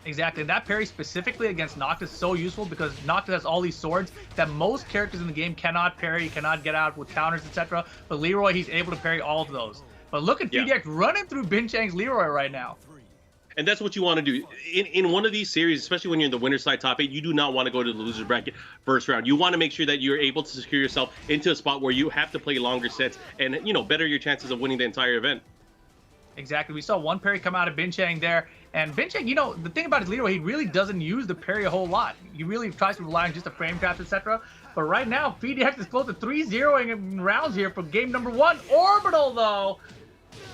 Speaker 15: Exactly. That parry specifically against Noctis is so useful because Noctis has all these swords that most characters in the game cannot parry, cannot get out with counters, etc. But Leroy, he's able to parry all of those. But look at FDX running through Bin Chang's Leroy right now.
Speaker 16: And that's what you want to do. In one of these series, especially when you're in the winner's side top 8, you do not want to go to the loser's bracket first round. You want to make sure that you're able to secure yourself into a spot where you have to play longer sets and, you know, better your chances of winning the entire event.
Speaker 15: Exactly. We saw one parry come out of Bin Chang there. And Bin Chang, you know, the thing about his Leroy, he really doesn't use the parry a whole lot. He really tries to rely on just the frame traps, etc. But right now, FDX is close to 3-0ing rounds here for game number 1. Orbital, though.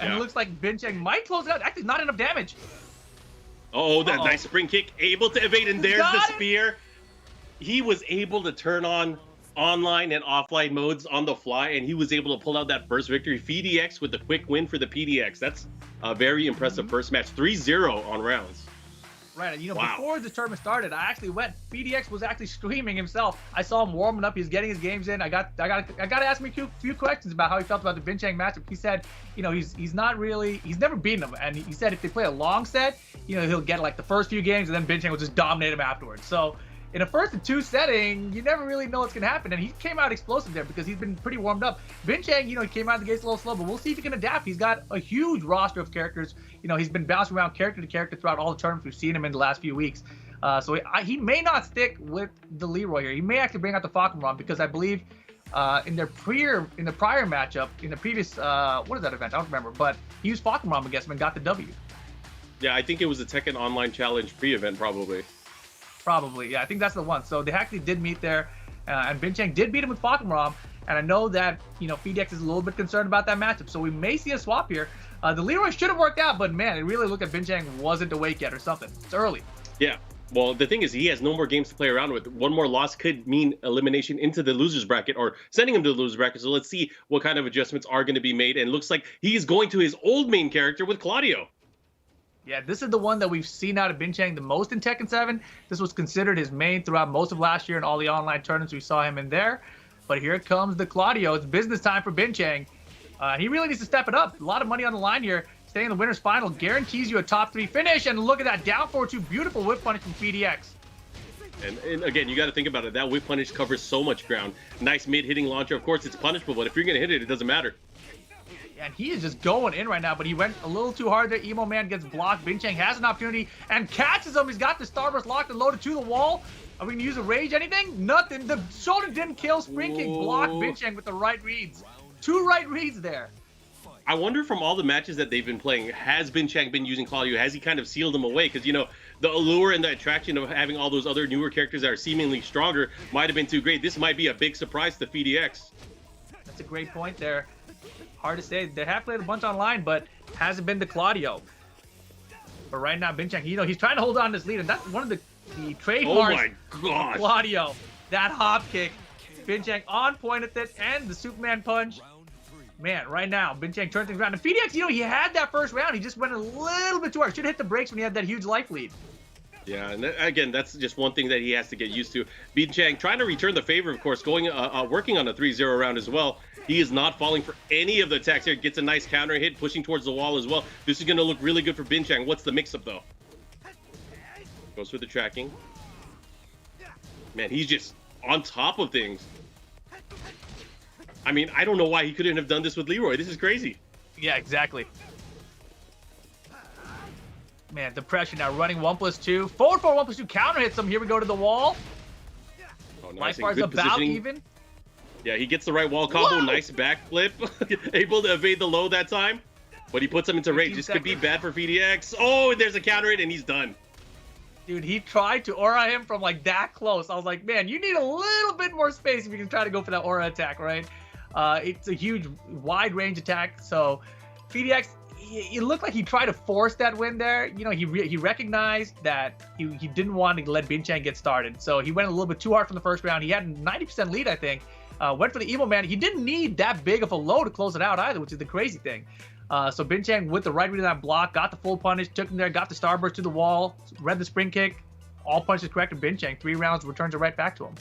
Speaker 15: And it looks like Bin Chang might close it out. Actually, not enough damage.
Speaker 16: Oh, that nice spring kick. Able to evade, and there's the spear. He was able to turn on online and offline modes on the fly, and he was able to pull out that first victory. FDX with the quick win for the PDX. That's a very impressive first match. 3-0 on rounds.
Speaker 15: Right, you know, before the tournament started, I actually went. FDX was actually streaming himself. I saw him warming up. He's getting his games in. I got to ask him a few questions about how he felt about the Bin Chang matchup. He said, you know, he's never beaten him, and he said if they play a long set, you know, he'll get like the first few games, and then Bin Chang will just dominate him afterwards. So in a 1st-2 setting, you never really know what's going to happen. And he came out explosive there because he's been pretty warmed up. Bin Chang, you know, he came out of the gates a little slow, but we'll see if he can adapt. He's got a huge roster of characters. You know, he's been bouncing around character to character throughout all the tournaments we've seen him in the last few weeks. So he may not stick with the Leroy here. He may actually bring out the Falconron because I believe in the prior matchup, in the previous, what is that event? I don't remember. But he used Falconron against him and got the W.
Speaker 16: Yeah, I think it was the Tekken Online Challenge pre-event, probably.
Speaker 15: Probably, yeah. I think that's the one. So they actually did meet there, and Bin Chang did beat him with Falconron. And I know that, you know, FDX is a little bit concerned about that matchup. So we may see a swap here. The Leroy should have worked out, but man, it really looked like Bin Chang wasn't awake yet or something. It's early.
Speaker 16: Yeah. Well, the thing is, he has no more games to play around with. One more loss could mean elimination into the loser's bracket or sending him to the loser's bracket. So let's see what kind of adjustments are going to be made. And it looks like he is going to his old main character with Claudio.
Speaker 15: Yeah, this is the one that we've seen out of Bin Chang the most in Tekken 7. This was considered his main throughout most of last year and all the online tournaments we saw him in there. But here comes the Claudio. It's business time for Bin Chang. He really needs to step it up. A lot of money on the line here. Staying in the winner's final guarantees you a top 3 finish. And look at that, down 4-2. Beautiful whip punish from PDX.
Speaker 16: And again, you got to think about it. That whip punish covers so much ground. Nice mid-hitting launcher. Of course, it's punishable, but if you're going to hit it, it doesn't matter.
Speaker 15: And he is just going in right now, but he went a little too hard there. Emo Man gets blocked. Bin Chang has an opportunity and catches him. He's got the Starburst locked and loaded to the wall. Are we going to use a rage? Anything? Nothing. The shoulder didn't kill. Spring Kick blocked Bin Chang with the right reads. 2 right reads there.
Speaker 16: I wonder from all the matches that they've been playing, has Bin Chang been using Claudio? Has he kind of sealed him away? Because, you know, the allure and the attraction of having all those other newer characters that are seemingly stronger might have been too great. This might be a big surprise to FDX.
Speaker 15: That's a great point there. Hard to say. They have played a bunch online, but hasn't been the Claudio. But right now, Bin Chang, you know, he's trying to hold on to this lead, and that's one of the trademarks of Claudio. That hop kick. Bin Chang on point at it, and the Superman punch. Man, right now, Bin Chang turns things around. And FDX, you know, he had that first round. He just went a little bit too hard. Should have hit the brakes when he had that huge life lead.
Speaker 16: Yeah, and again, that's just one thing that he has to get used to. Bin Chang trying to return the favor, of course, going working on a 3-0 round as well. He is not falling for any of the attacks here. Gets a nice counter hit, pushing towards the wall as well. This is going to look really good for Bin Chang. What's the mix-up, though? Goes for the tracking. Man, he's just on top of things. I mean, I don't know why he couldn't have done this with Leroy. This is crazy.
Speaker 15: Yeah, exactly. Man, the pressure now running 1+2. Forward 1+2 counter hits him. Here we go to the wall.
Speaker 16: Oh, nice.
Speaker 15: Life bar's about even.
Speaker 16: Yeah, he gets the right wall combo. Whoa! Nice backflip. Able to evade the low that time. But he puts him into range. This could be bad for FDX. Oh, there's a counter hit, and he's done.
Speaker 15: Dude, he tried to aura him from like that close. I was like, man, you need a little bit more space if you can try to go for that aura attack, right? It's a huge, wide range attack. So FDX, it looked like he tried to force that win there. You know, he recognized that he didn't want to let Bin Chang get started. So he went a little bit too hard from the first round. He had a 90% lead, I think. Went for the Emo Man. He didn't need that big of a low to close it out either, which is the crazy thing. So Bin Chang with the right read of that block, got the full punish, took him there, got the Starburst to the wall, read the spring kick. All punches correct, and Bin Chang 3 rounds returns it right back to him.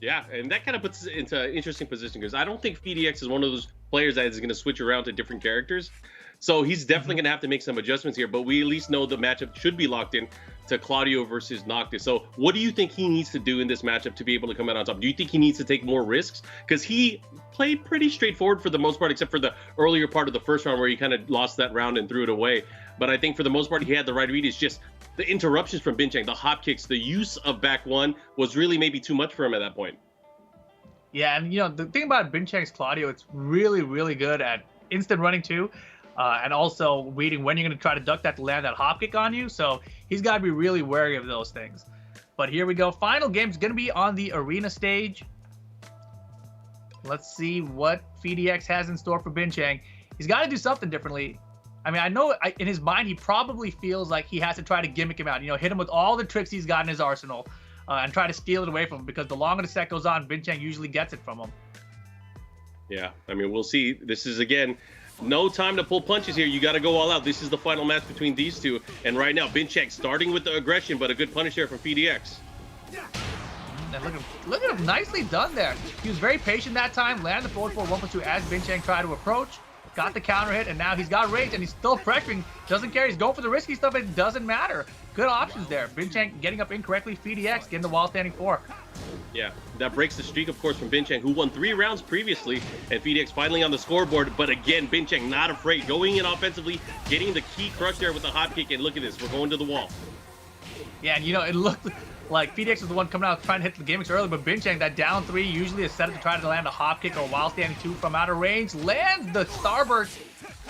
Speaker 16: Yeah, and that kind of puts us into an interesting position because I don't think FDX is one of those players that is going to switch around to different characters. So he's definitely going to have to make some adjustments here, but we at least know the matchup should be locked in to Claudio versus Noctis. So what do you think he needs to do in this matchup to be able to come out on top? Do you think he needs to take more risks? Because he played pretty straightforward for the most part, except for the earlier part of the first round where he kind of lost that round and threw it away. But I think for the most part, he had the right read. It's just the interruptions from Bin Chang, the hop kicks, the use of back one was really maybe too much for him at that point.
Speaker 15: Yeah, and you know, the thing about Bin Chang's Claudio, it's really, really good at instant running too. And also reading when you're going to try to duck that to land that hop kick on you. So he's got to be really wary of those things. But here we go. Final game is going to be on the arena stage. Let's see what FDX has in store for Bin Chang. He's got to do something differently. I mean, I know in his mind, he probably feels like he has to try to gimmick him out. You know, hit him with all the tricks he's got in his arsenal and try to steal it away from him. Because the longer the set goes on, Bin Chang usually gets it from him.
Speaker 16: Yeah, I mean, we'll see. This is, again, no time to pull punches here. You got to go all out. This is the final match between these two. And right now, Bin Chang starting with the aggression, but a good punish there from FDX.
Speaker 15: And look at him, nicely done there. He was very patient that time, landed the forward 1+2 as Bin Chang tried to approach. Got the counter hit, and now he's got rage, and he's still pressuring. Doesn't care. He's going for the risky stuff. It doesn't matter. Good options there. Bin Chang getting up incorrectly. FDX getting the wall standing 4.
Speaker 16: Yeah, that breaks the streak, of course, from Bin Chang, who won 3 rounds previously, and FDX finally on the scoreboard. But again, Bin Chang not afraid, going in offensively, getting the key crush there with the hop kick, and look at this, we're going to the wall.
Speaker 15: Yeah, and you know, it looked like FDX was the one coming out trying to hit the gimmicks early, but Bin Chang, that down 3, usually is set up to try to land a hop kick or a wild standing 2 from out of range, lands the Starburst.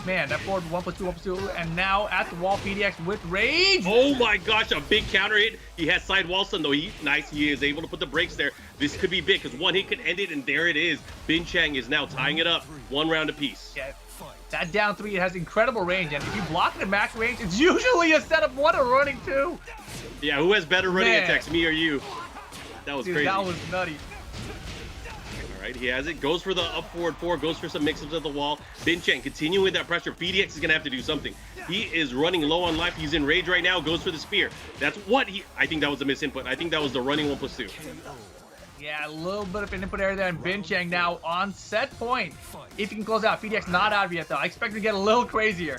Speaker 15: Man, that forward 1+2, and now at the wall, FDX with rage.
Speaker 16: Oh my gosh, a big counter hit. He has side wall stun though. Nice, he is able to put the brakes there. This could be big because one hit could end it, and there it is. Bin Chang is now tying it up, 1 round apiece.
Speaker 15: Yeah, that down 3, it has incredible range, and if you block it at max range, it's usually a setup 1 or running 2.
Speaker 16: Yeah, who has better running attacks, me or you? That was crazy.
Speaker 15: That was nutty.
Speaker 16: All right, he has it. Goes for the up forward 4. Goes for some mix-ups at the wall. Bin Chang continuing with that pressure. PDX is going to have to do something. He is running low on life. He's in rage right now. Goes for the spear. That's what he... I think that was a misinput. I think that was the running 1+2.
Speaker 15: Yeah, a little bit of an input error there, and Bin Chang now on set point. If he can close out. PDX not out of yet, though. I expect to get a little crazier.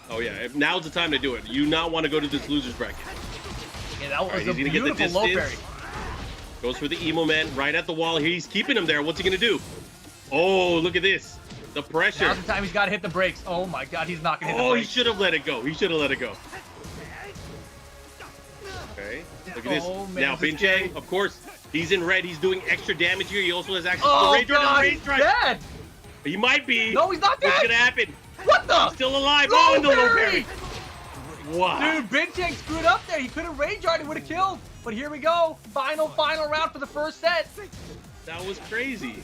Speaker 16: Oh, yeah. Now's the time to do it. You not want to go to this loser's bracket.
Speaker 15: Yeah, that was a beautiful low parry.
Speaker 16: Goes for the emo man right at the wall. He's keeping him there. What's he going to do? Oh, look at this. The pressure.
Speaker 15: Now's the time he's got to hit the brakes. Oh, my God. He's not going to hit the brakes.
Speaker 16: Oh, he should have let it go. He should have let it go. Okay. Look at this.
Speaker 15: Man,
Speaker 16: now, Bin Chang, of course, he's in red. He's doing extra damage here. He also has access to the Rage
Speaker 15: God, he's dead.
Speaker 16: He might be.
Speaker 15: No, he's not dead.
Speaker 16: What's going to happen?
Speaker 15: What the?
Speaker 16: He's still alive.
Speaker 15: Low
Speaker 16: Oh, and the low
Speaker 15: parry.
Speaker 16: parry. Wow.
Speaker 15: Dude, Bin Chang screwed up there. He could have rage art. He would have killed. But here we go. Final round for the first set.
Speaker 16: That was crazy.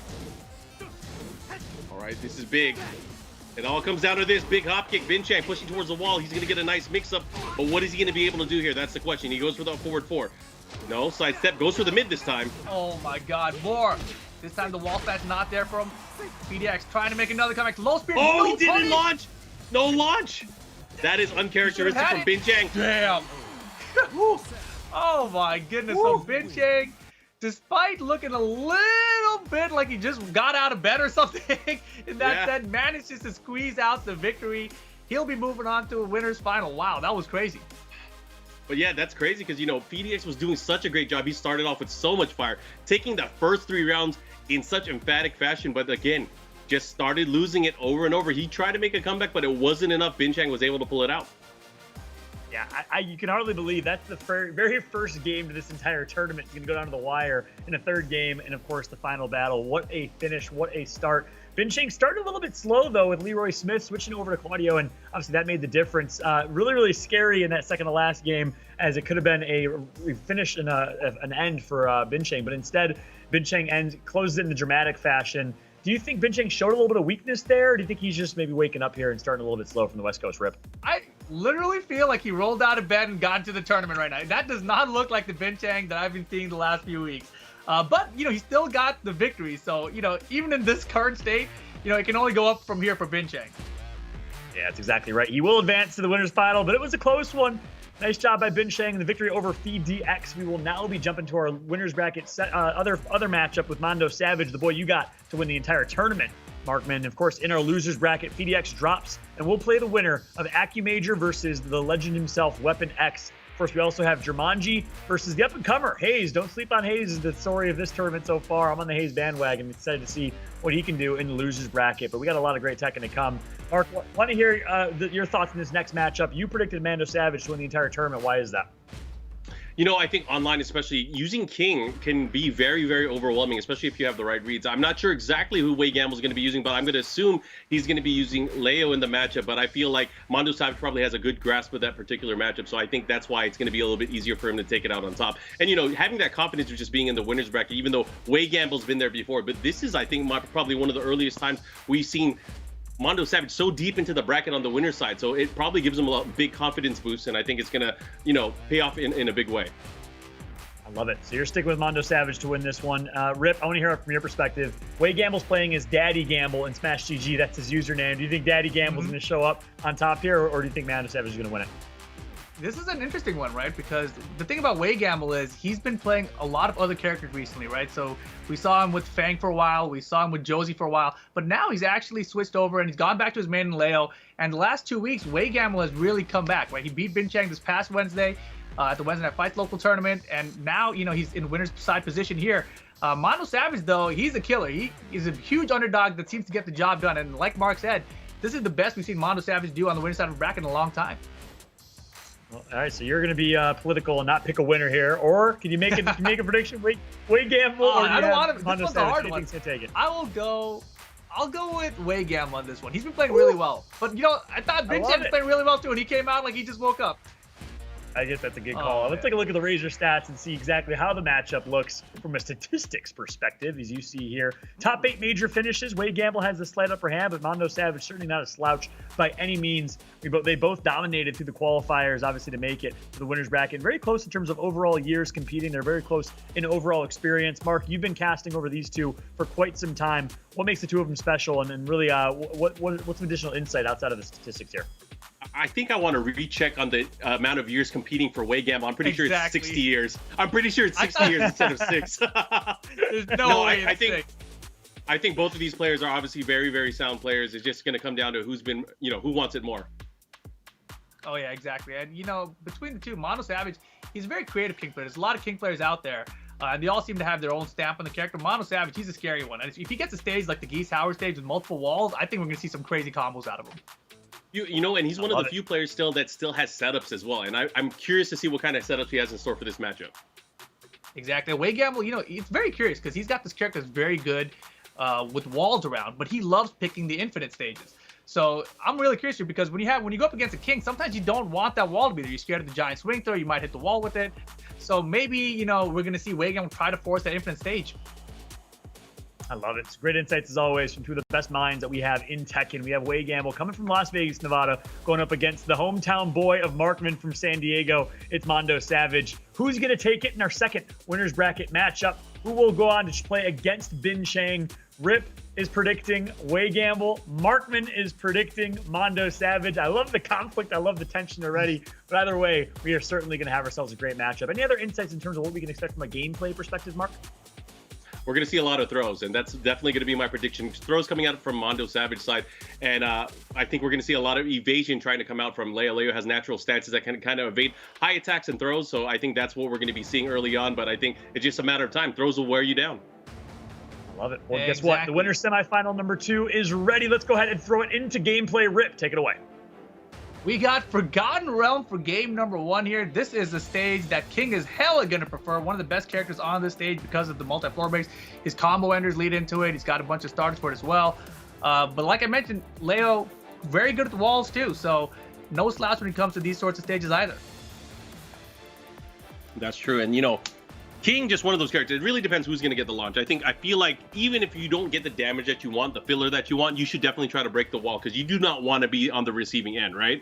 Speaker 16: All right, this is big. It all comes down to this big hop kick. Bin Chang pushing towards the wall. He's going to get a nice mix-up. But what is he going to be able to do here? That's the question. He goes for the forward 4. No, sidestep. Goes for the mid this time.
Speaker 15: Oh, my God. More. This time the wall stat's not there for him. PDX trying to make another comeback. Low spear.
Speaker 16: Oh,
Speaker 15: no,
Speaker 16: he didn't
Speaker 15: Potty.
Speaker 16: launch. No launch. That is uncharacteristic from Bin Chang.
Speaker 15: Damn. Oh, my goodness. So Bin Chang, despite looking a little bit like he just got out of bed or something in that set, manages to squeeze out the victory. He'll be moving on to a winner's final. Wow, that was crazy.
Speaker 16: But yeah, that's crazy because, you know, PDX was doing such a great job. He started off with so much fire, taking the first 3 rounds in such emphatic fashion. But again, just started losing it over and over. He tried to make a comeback, but it wasn't enough. Bin Chang was able to pull it out.
Speaker 2: Yeah, you can hardly believe that's the very first game to this entire tournament. It's going to go down to the wire in a 3rd game, and of course the final battle. What a finish, what a start. Bin Chang started a little bit slow though with Leroy Smith switching over to Claudio, and obviously that made the difference. Really scary in that second to last game, as it could have been a finish and an end for Bin Chang, but instead Bin Chang closes it in the dramatic fashion. Do you think Bin Chang showed a little bit of weakness there, or do you think he's just maybe waking up here and starting a little bit slow from the West Coast, Rip?
Speaker 15: I literally feel like he rolled out of bed and got into the tournament right now. That does not look like the Bin Chang that I've been seeing the last few weeks. But, you know, he still got the victory. So, you know, even in this current state, you know, it can only go up from here for Bin Chang.
Speaker 2: Yeah, that's exactly right. He will advance to the winner's final, but it was a close one. Nice job by Bin Chang and the victory over FeedDX. We will now be jumping to our winner's bracket other matchup with Mondo Savage, the boy you got to win the entire tournament, Markman. Of course, in our losers bracket, FeedDX drops, and we'll play the winner of Accu Major versus the legend himself, Weapon X. Of course, we also have Jumanji versus the up-and-comer, Hayes. Don't sleep on Hayes is the story of this tournament so far. I'm on the Hayes bandwagon. Excited to see what he can do in the losers bracket, but we got a lot of great Tekken to come. Mark, want to hear your thoughts on this next matchup. You predicted Mondo Savage to win the entire tournament. Why is that?
Speaker 16: You know, I think online, especially using King, can be very, very overwhelming, especially if you have the right reads. I'm not sure exactly who Wei Gamble is going to be using, but I'm going to assume he's going to be using Leo in the matchup. But I feel like Mondo Savage probably has a good grasp of that particular matchup, so I think that's why it's going to be a little bit easier for him to take it out on top. And, you know, having that confidence of just being in the winner's bracket, even though Wei Gamble's been there before, but this is, I think, probably one of the earliest times we've seen Mondo Savage so deep into the bracket on the winner's side, so it probably gives him a big confidence boost, and I think it's going to, you know, pay off in a big way.
Speaker 2: I love it. So you're sticking with Mondo Savage to win this one. Rip, I want to hear it from your perspective. Wei Gamble's playing as Daddy Gamble in Smash GG. That's his username. Do you think Daddy Gamble's going to show up on top here, or do you think Mondo Savage is going to win it?
Speaker 15: This is an interesting one, right? Because the thing about Wei Gamble is he's been playing a lot of other characters recently, right? So we saw him with Fang for a while, we saw him with Josie for a while, but now he's actually switched over and he's gone back to his main Leo. And the last 2 weeks, Wei Gamble has really come back, right? He beat Bin Chang this past Wednesday at the Wednesday Night Fights local tournament, and now, you know, he's in winner's side position here. Mondo Savage, though, he's a killer. He is a huge underdog that seems to get the job done. And like Mark said, this is the best we've seen Mondo Savage do on the winner's side of the bracket in a long time.
Speaker 2: Well, all right, so you're going to be political and not pick a winner here, or can you make a prediction? Wei Gamble, or
Speaker 15: I don't want to. This one's a hard one.
Speaker 2: Take it?
Speaker 15: I'll go with Wei Gamble on this one. He's been playing really well, but you know, I thought Bin Chang was playing really well too, and he came out like he just woke up.
Speaker 2: I guess that's a good call. Let's take a look at the Razor stats and see exactly how the matchup looks from a statistics perspective. As you see here, top 8 major finishes. Wade Gamble has the slight upper hand, but Mondo Savage certainly not a slouch by any means. They both dominated through the qualifiers, obviously, to make it to the winner's bracket. Very close in terms of overall years competing. They're very close in overall experience. Mark, you've been casting over these two for quite some time. What makes the two of them special, and then really, what's some additional insight outside of the statistics here?
Speaker 16: I think I want to recheck on the amount of years competing for Wade Gamble. I'm pretty sure it's 60 years. I'm pretty sure it's 60 years instead of 6.
Speaker 15: There's no way
Speaker 16: I think both of these players are obviously very, very sound players. It's just going to come down to who's been, who wants it more.
Speaker 15: Oh, yeah, exactly. And, between the two, Mondo Savage, he's a very creative King player. There's a lot of King players out there. And they all seem to have their own stamp on the character. Mondo Savage, he's a scary one. And if he gets a stage like the Geese Howard stage with multiple walls, I think we're going to see some crazy combos out of him.
Speaker 16: And he's one of the few players still that still has setups as well. And I'm curious to see what kind of setups he has in store for this matchup.
Speaker 15: Exactly. Wade Gamble, it's very curious because he's got this character that's very good with walls around, but he loves picking the infinite stages. So I'm really curious here because when you go up against a King, sometimes you don't want that wall to be there. You're scared of the giant swing throw. You might hit the wall with it. So maybe, we're going to see Wade Gamble try to force that infinite stage.
Speaker 2: I love it. It's great insights as always from two of the best minds that we have in Tekken. We have Wade Gamble coming from Las Vegas, Nevada, going up against the hometown boy of Markman from San Diego. It's Mondo Savage. Who's going to take it in our second winner's bracket matchup? Who will go on to play against Bin Chang? Rip is predicting Wade Gamble. Markman is predicting Mondo Savage. I love the conflict. I love the tension already. But either way, we are certainly going to have ourselves a great matchup. Any other insights in terms of what we can expect from a gameplay perspective, Mark?
Speaker 16: We're going to see a lot of throws, and that's definitely going to be my prediction. Throws coming out from Mondo Savage side, and I think we're going to see a lot of evasion trying to come out from Leo. Leo has natural stances that can kind of evade high attacks and throws, so I think that's what we're going to be seeing early on, but I think it's just a matter of time. Throws will wear you down.
Speaker 2: Love it. Well, guess what? The winner semifinal number 2 is ready. Let's go ahead and throw it into gameplay. Rip, take it away.
Speaker 15: We got Forgotten Realm for game number 1 here. This is a stage that King is hella going to prefer. One of the best characters on this stage because of the multi-floor breaks. His combo enders lead into it. He's got a bunch of starters for it as well. But like I mentioned, Leo, very good at the walls too. So no slouch when it comes to these sorts of stages either.
Speaker 16: That's true. And, King, just one of those characters. It really depends who's going to get the launch. I feel like even if you don't get the damage that you want, the filler that you want, you should definitely try to break the wall because you do not want to be on the receiving end, right?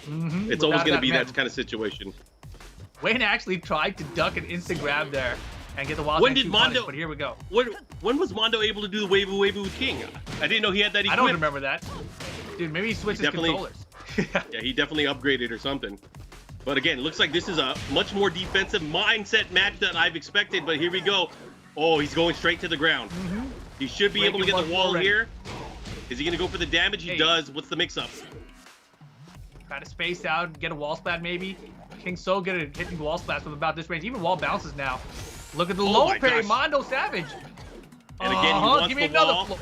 Speaker 15: Mm-hmm.
Speaker 16: It's always going to be that kind of situation.
Speaker 15: Wayne actually tried to duck an instant grab there and get the wild.
Speaker 16: When did Mondo?
Speaker 15: Punish, but here we go.
Speaker 16: When was Mondo able to do the wavy with King? I didn't know he had that equipped.
Speaker 15: I don't remember that. Dude, maybe he switched his controllers.
Speaker 16: Yeah, he definitely upgraded or something. But again, looks like this is a much more defensive mindset match than I've expected. But here we go. Oh, he's going straight to the ground.
Speaker 15: Mm-hmm.
Speaker 16: He should be able to get the wall here. Is he going to go for the damage? He does. What's the mix-up?
Speaker 15: Try to space out, get a wall splat maybe. King's so good at hitting wall splats from about this range. Even wall bounces now. Look at the low parry, Mondo Savage.
Speaker 16: And again, he wants
Speaker 15: give me
Speaker 16: the
Speaker 15: another
Speaker 16: wall.
Speaker 15: floor.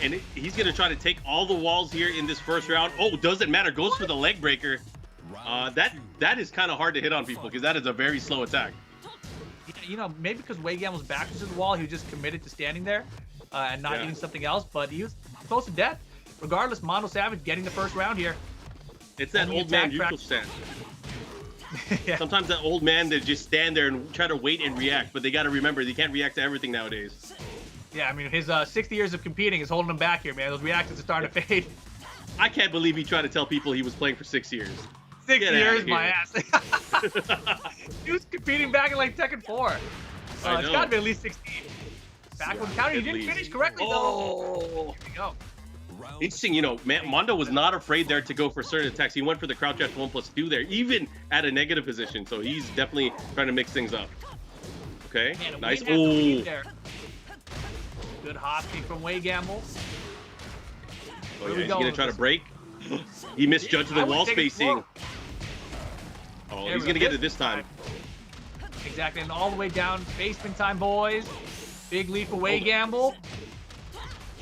Speaker 16: And he's going to try to take all the walls here in this first round. Oh, doesn't matter. Goes for the leg breaker. That is kind of hard to hit on people because that is a very slow attack.
Speaker 15: Maybe because Wade Gamble's back to the wall, he was just committed to standing there and not eating something else, but he was close to death. Regardless, Mondo Savage getting the first round here.
Speaker 16: It's that old man neutral stand. Sometimes that old man, they just stand there and try to wait and react, but they got to remember they can't react to everything nowadays.
Speaker 15: Yeah, I mean, his 60 years of competing is holding him back here, man. Those reactions are starting to fade.
Speaker 16: I can't believe he tried to tell people he was playing for 6 years.
Speaker 15: 6 years, my ass. He was competing back in like Tekken 4. It's got to be at least 16. Back when counter, he didn't finish correctly though. Here we go.
Speaker 16: Interesting, Mondo was not afraid there to go for certain attacks. He went for the crouch dash 1+2 there, even at a negative position. So he's definitely trying to mix things up. Okay,
Speaker 15: man,
Speaker 16: nice.
Speaker 15: Oh, good hop kick from Wade Gamble.
Speaker 16: Oh yeah, he's gonna try to break. He misjudged the wall spacing. Oh, he's gonna get it this time.
Speaker 15: Exactly, and all the way down. Basement time, boys. Big lead for Wade Gamble.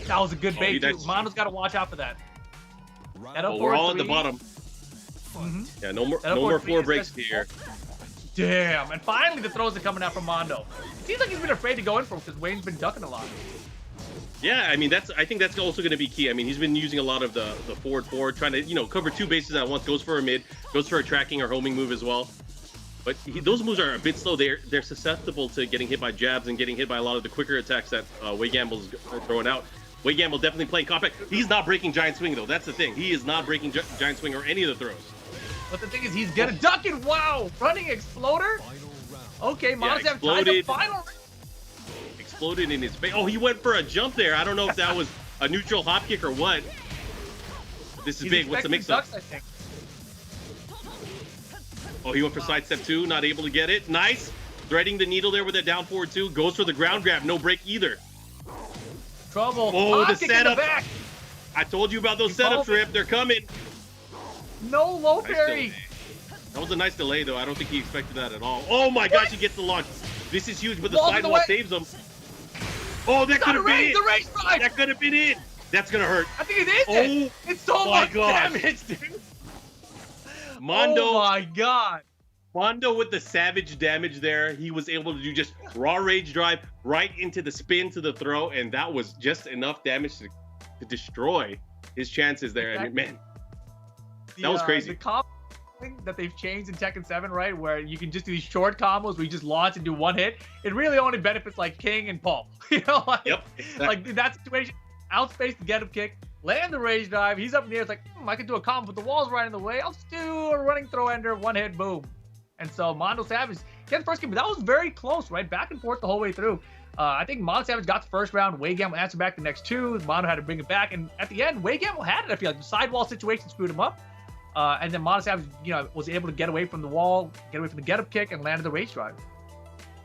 Speaker 15: That was a good bait, too. Mondo's got to watch out for that.
Speaker 16: We're all at the bottom. Yeah, no more floor breaks here.
Speaker 15: Damn, and finally the throws are coming out from Mondo. Seems like he's been afraid to go in for him because Wayne's been ducking a lot.
Speaker 16: Yeah, I mean I think that's also going to be key. I mean, he's been using a lot of the forward, trying to cover 2 bases at once. Goes for a mid, goes for a tracking or homing move as well. But those moves are a bit slow. They're susceptible to getting hit by jabs and getting hit by a lot of the quicker attacks that Wei Gamble's throwing out. Wei Gamble definitely playing compact. He's not breaking Giant Swing though. That's the thing. He is not breaking Giant Swing or any of the throws.
Speaker 15: But the thing is, he's gonna duck it. Wow, running Exploder. Okay, Mondo Savage ties the final.
Speaker 16: Exploded in his face. Oh, he went for a jump there. I don't know if that was a neutral hop kick or what. This is big. What's the mix-up? Oh, he went for sidestep 2, not able to get it. Nice. Threading the needle there with a down forward 2. Goes for the ground grab. No break either.
Speaker 15: Trouble.
Speaker 16: Oh, the setup. I told you about those setups, Rip. They're coming.
Speaker 15: No low parry.
Speaker 16: That was a nice delay, though. I don't think he expected that at all. Oh, my gosh. He gets the launch. This is huge, but the sidewall saves him. Oh, that could have been it. That could have been it. That's going to hurt.
Speaker 15: I think it is. Oh, it's so much damage, dude.
Speaker 16: Mondo.
Speaker 15: Oh, my God.
Speaker 16: Mondo with the savage damage there. He was able to do just raw rage drive right into the spin to the throw, and that was just enough damage to destroy his chances there. I mean, man, that was crazy.
Speaker 15: The combo thing that they've changed in Tekken 7, right, where you can just do these short combos where you just launch and do 1 hit, it really only benefits like King and Paul.
Speaker 16: Yep, exactly.
Speaker 15: Like in that situation, outspace the get-up kick, land the rage drive, he's up in the air, it's like, I can do a combo, but the wall's right in the way, I'll just do a running throw ender, 1 hit, boom. And so Mondo Savage gets the first game, but that was very close, right? Back and forth the whole way through. I think Mondo Savage got the first round. Wei Gamble answered back the next 2. Mondo had to bring it back. And at the end, Wei Gamble had it. I feel like the sidewall situation screwed him up. And then Mondo Savage, was able to get away from the wall, get away from the get-up kick, and landed the rage drive.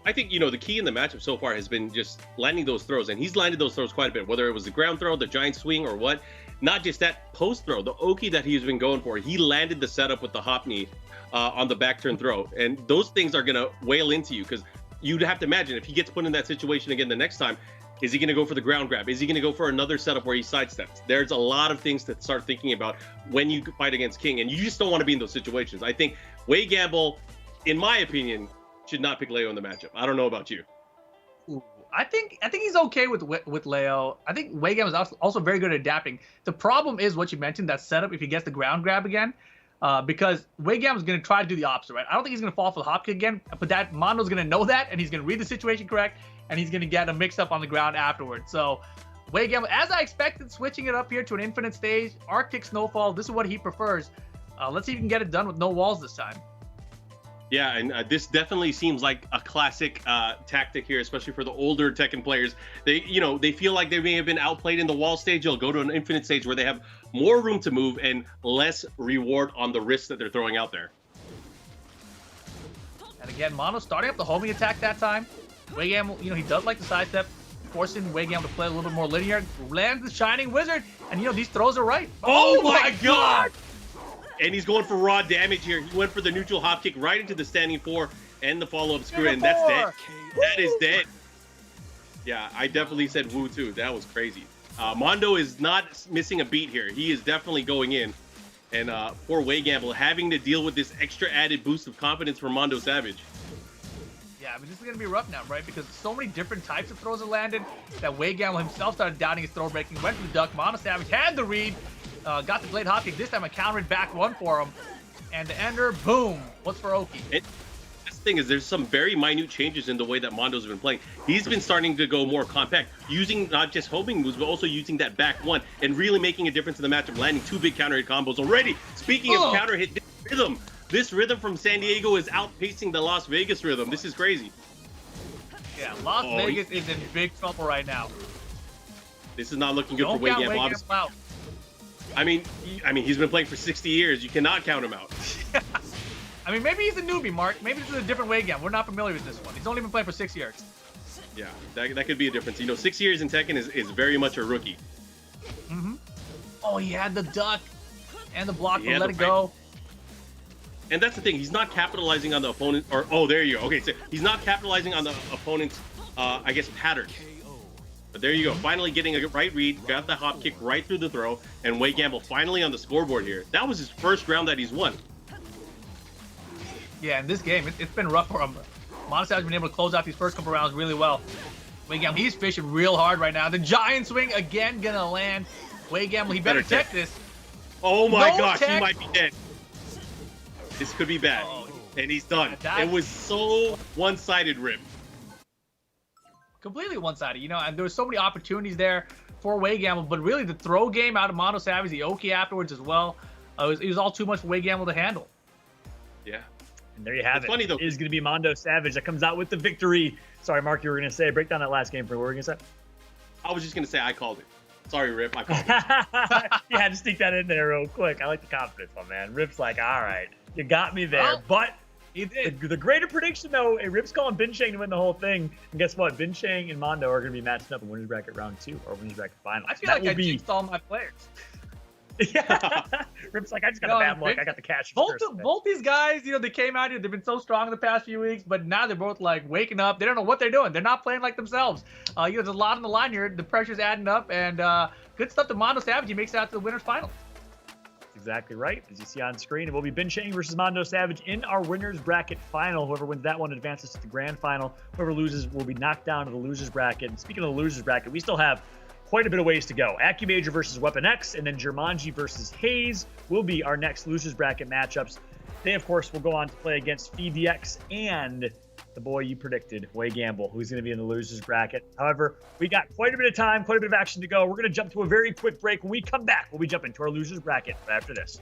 Speaker 16: I think, the key in the matchup so far has been just landing those throws. And he's landed those throws quite a bit, whether it was the ground throw, the giant swing, or what. Not just that post throw, the Oki that he's been going for. He landed the setup with the hop knee on the back turn throw. And those things are going to wail into you because you'd have to imagine if he gets put in that situation again the next time, is he going to go for the ground grab? Is he going to go for another setup where he sidesteps? There's a lot of things to start thinking about when you fight against King, and you just don't want to be in those situations. I think Wei Gamble, in my opinion, should not pick Leo in the matchup. I don't know about you.
Speaker 15: Ooh, I think he's okay with Leo. I think Wei Gamble is also very good at adapting. The problem is what you mentioned, that setup if he gets the ground grab again. Because Wei Gamble's going to try to do the opposite, right? I don't think he's going to fall for the hop kick again, but that Mondo's going to know that, and he's going to read the situation correct, and he's going to get a mix-up on the ground afterwards. So Wei Gamble, as I expected, switching it up here to an infinite stage, Arctic Snowfall, this is what he prefers. Let's see if he can get it done with no walls this time.
Speaker 16: Yeah, and this definitely seems like a classic tactic here, especially for the older Tekken players. They feel like they may have been outplayed in the wall stage. They'll go to an infinite stage where they have more room to move and less reward on the risks that they're throwing out there.
Speaker 15: And again, Mondo starting up the homing attack that time. Wei Gamble, he does like the sidestep, forcing Wei Gamble to play a little bit more linear. Lands the Shining Wizard, and these throws are right.
Speaker 16: Oh my God! And he's going for raw damage here. He went for the neutral hop kick right into the standing 4 and the follow-up screw, and that's dead. That is dead. Yeah, I definitely said woo too. That was crazy. Mondo is not missing a beat here. He is definitely going in. And poor Wei Gamble having to deal with this extra added boost of confidence from Mondo Savage.
Speaker 15: Yeah, this is going to be rough now, right? Because so many different types of throws have landed that Wei Gamble himself started doubting his throw breaking, went for the duck. Mondo Savage had the read. Got the blade hop kick. This time I countered back 1 for him. And the ender, boom. What's for Oki?
Speaker 16: This thing is there's some very minute changes in the way that Mondo's been playing. He's been starting to go more compact, using not just homing moves, but also using that back 1 and really making a difference in the matchup, landing 2 big counter hit combos already. Speaking of counter hit rhythm, this rhythm from San Diego is outpacing the Las Vegas rhythm. This is crazy.
Speaker 15: Yeah, Las Vegas is in big trouble right now.
Speaker 16: This is not looking good for Wei Gamble. I mean, he's been playing for 60 years. You cannot count him out.
Speaker 15: I mean, maybe he's a newbie, Mark. Maybe this is a different Wei Gamble. We're not familiar with this one. He's only been playing for 6 years.
Speaker 16: Yeah, that could be a difference. 6 years in Tekken is very much a rookie.
Speaker 15: Mm-hmm. Oh, he had the duck and the block, but let it go.
Speaker 16: And that's the thing. He's not capitalizing on the opponent. There you go. Okay, so he's not capitalizing on the opponent's, I guess, pattern. But there you go. Finally getting a right read, got the hop kick right through the throw, and Wei Gamble finally on the scoreboard here. That was his first round that he's won.
Speaker 15: Yeah, in this game, it's been rough for him. Mondo Savage has been able to close out these first couple rounds really well. Wade Gamble, he's fishing real hard right now. The giant swing again gonna land. Wade Gamble, he better tech this.
Speaker 16: Oh my
Speaker 15: No
Speaker 16: gosh, he
Speaker 15: tech.
Speaker 16: might be dead. This could be bad. And he's done.
Speaker 15: That-
Speaker 16: It was so one-sided, Rip.
Speaker 15: Completely one-sided, you know, and there were so many opportunities there for Wade Gamble, but really the throw game out of Mondo Savage, the Oki afterwards as well, it was all too much for Wade Gamble to handle.
Speaker 16: Yeah.
Speaker 2: And there you have
Speaker 16: It's
Speaker 2: it.
Speaker 16: funny, though.
Speaker 2: It is going to be Mondo Savage that comes out with the victory. Sorry, Mark, you were going to say. Break down that last game for what were you going to say?
Speaker 16: I was just going to say I called it. Sorry, Rip. I called it.
Speaker 2: You had to sneak that in there real quick. I like the confidence, my man. Rip's like, all right, you got me there.
Speaker 15: Well,
Speaker 2: but
Speaker 15: he did.
Speaker 2: The greater prediction, though, Rip's calling Bin Chang to win the whole thing. And guess what? Bin Chang and Mondo are going to be matched up in Winners Bracket Round 2 or Winners Bracket Final.
Speaker 15: I feel like I jinxed all my players.
Speaker 2: Yeah. Rip's like, I just got a bad luck. I got the cash.
Speaker 15: Both these guys, you know, they came out here. They've been so strong in the past few weeks, but now they're both like waking up. They don't know what they're doing. They're not playing like themselves. You know, there's a lot on the line here. The pressure's adding up, and good stuff to Mondo Savage. He makes it out to the winners final.
Speaker 2: That's exactly right. As you see on screen, it will be Bin Chang versus Mondo Savage in our Winners Bracket Final. Whoever wins that one advances to the Grand Final. Whoever loses will be knocked down to the Losers Bracket. And speaking of the Losers Bracket, we still have quite a bit of ways to go. Accu Major versus Weapon X, and then Jumanji versus Hayes will be our next Losers Bracket matchups. They, of course, will go on to play against FeedDX and the boy you predicted, Wade Gamble, who's going to be in the Losers Bracket. However, we got quite a bit of time, quite a bit of action to go. We're going to jump to a very quick break. When we come back, we'll be jumping to our Losers Bracket right after this.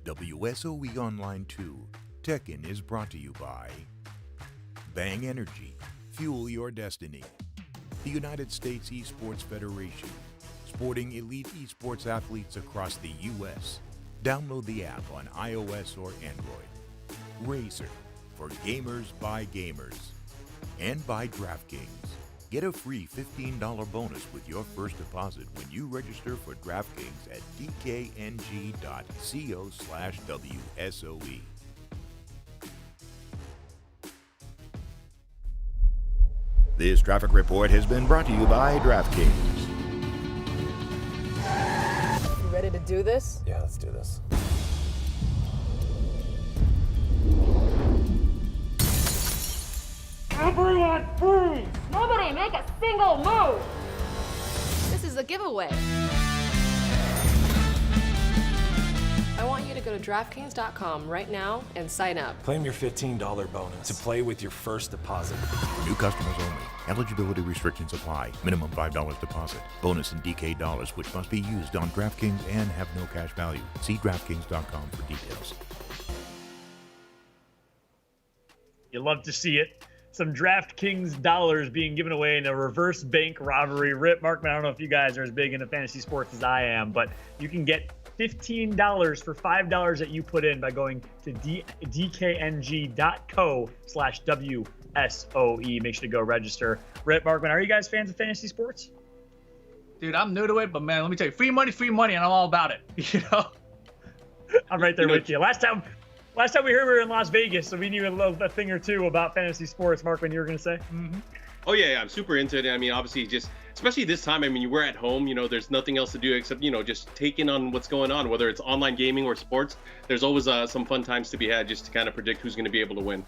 Speaker 1: WSOE Online II, Tekken is brought to you by Bang Energy, fuel your destiny. The United States Esports Federation, sporting elite esports athletes across the U.S. Download the app on iOS or Android. Racer, for gamers by gamers. And by DraftKings. Get a free $15 bonus with your first deposit when you register for DraftKings at dkng.co/WSOE. This traffic report has been brought to you by DraftKings.
Speaker 6: You ready to do this?
Speaker 7: Yeah, let's do this.
Speaker 8: Everyone freeze! Nobody make a single move!
Speaker 6: This is a giveaway. I want you to go to to DraftKings.com right now and sign up.
Speaker 7: Claim your $15 bonus to play with your first deposit.
Speaker 1: New customers only. Eligibility restrictions apply. Minimum $5 deposit. Bonus in DK dollars, which must be used on DraftKings and have no cash value. See DraftKings.com for details.
Speaker 2: You love to see it. Some DraftKings dollars being given away in a reverse bank robbery. Rip, Markman, I don't know if you guys are as big into fantasy sports as I am, but you can get $15 for $5 that you put in by going to dkng.co/WSOE. Make sure to go register. Rip, Markman, are you guys fans of fantasy sports?
Speaker 15: Dude, I'm new to it, but man, let me tell you, free money, and I'm all about it. You know?
Speaker 2: I'm right there with you. Last time we heard we were in Las Vegas, so we knew a thing or two about fantasy sports. Markman, you were going to say?
Speaker 15: Mm-hmm.
Speaker 16: Oh, yeah, I'm super into it. I mean, obviously, just especially this time, I mean, you were at home, there's nothing else to do except, just take in on what's going on, whether it's online gaming or sports. There's always some fun times to be had just to kind of predict who's going to be able to win.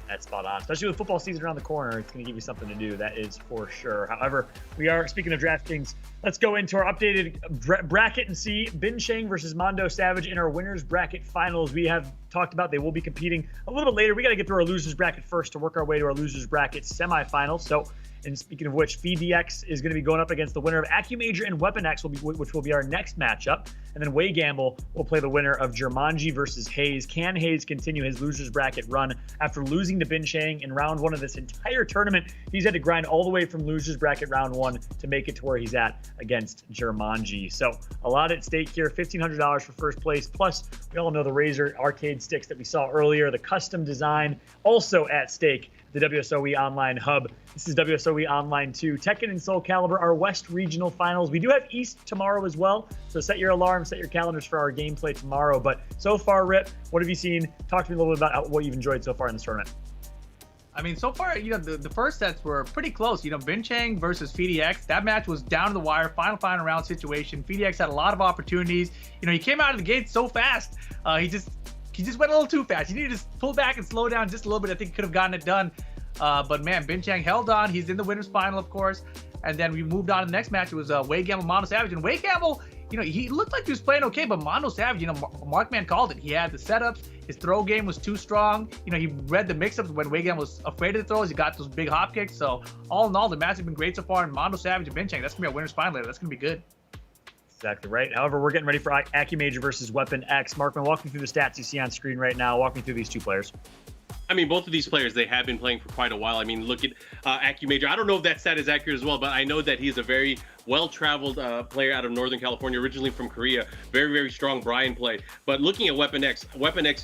Speaker 2: That's spot on. Especially with football season around the corner, it's going to give you something to do. That is for sure. However, we are, speaking of DraftKings, let's go into our updated bracket and see Chang versus Mondo Savage in our winners bracket finals. We have talked about they will be competing a little bit later. We got to get through our losers bracket first to work our way to our losers bracket semifinals. So, and speaking of which, VDX is going to be going up against the winner of Accu Major and Weapon X, which will be our next matchup. And then Way Gamble will play the winner of Jumanji versus Hayes. Can Hayes continue his losers bracket run after losing to Chang in round one of this entire tournament? He's had to grind all the way from losers bracket round one to make it to where he's at against Jumanji. So a lot at stake here. $1,500 for first place. Plus, we all know the Razer arcade sticks that we saw earlier, the custom design, also at stake. The WSOE Online Hub. This is WSOE Online II. Tekken and Soulcalibur, our West Regional Finals. We do have East tomorrow as well, so set your alarm, set your calendars for our gameplay tomorrow. But so far, Rip, what have you seen? Talk to me a little bit about what you've enjoyed so far in this tournament.
Speaker 15: I mean, so far, the first sets were pretty close. Chang versus VDX, that match was down to the wire, final round situation. VDX had a lot of opportunities. He came out of the gate so fast. He just went a little too fast. You need to just pull back and slow down just a little bit. I think he could have gotten it done. But man, Chang held on. He's in the winners final, of course. And then we moved on to the next match. It was Way Gamble, Mondo Savage. And Way Gamble, he looked like he was playing okay, but Mondo Savage, Markman called it. He had the setups. His throw game was too strong. He read the mix-ups when Way Gamble was afraid of the throws. He got those big hop kicks. So all in all, the match has been great so far. And Mondo Savage and Chang, that's going to be our winners final later. That's going to be good.
Speaker 2: Exactly right. However, we're getting ready for Accu Major versus Weapon X. Markman, walk me through the stats you see on screen right now. Walk me through these two players.
Speaker 16: I mean, both of these players, they have been playing for quite a while. I mean, look at Accu Major. I don't know if that stat is accurate as well, but I know that he's a very well-traveled player out of Northern California, originally from Korea. Very, very strong Brian play. But looking at Weapon X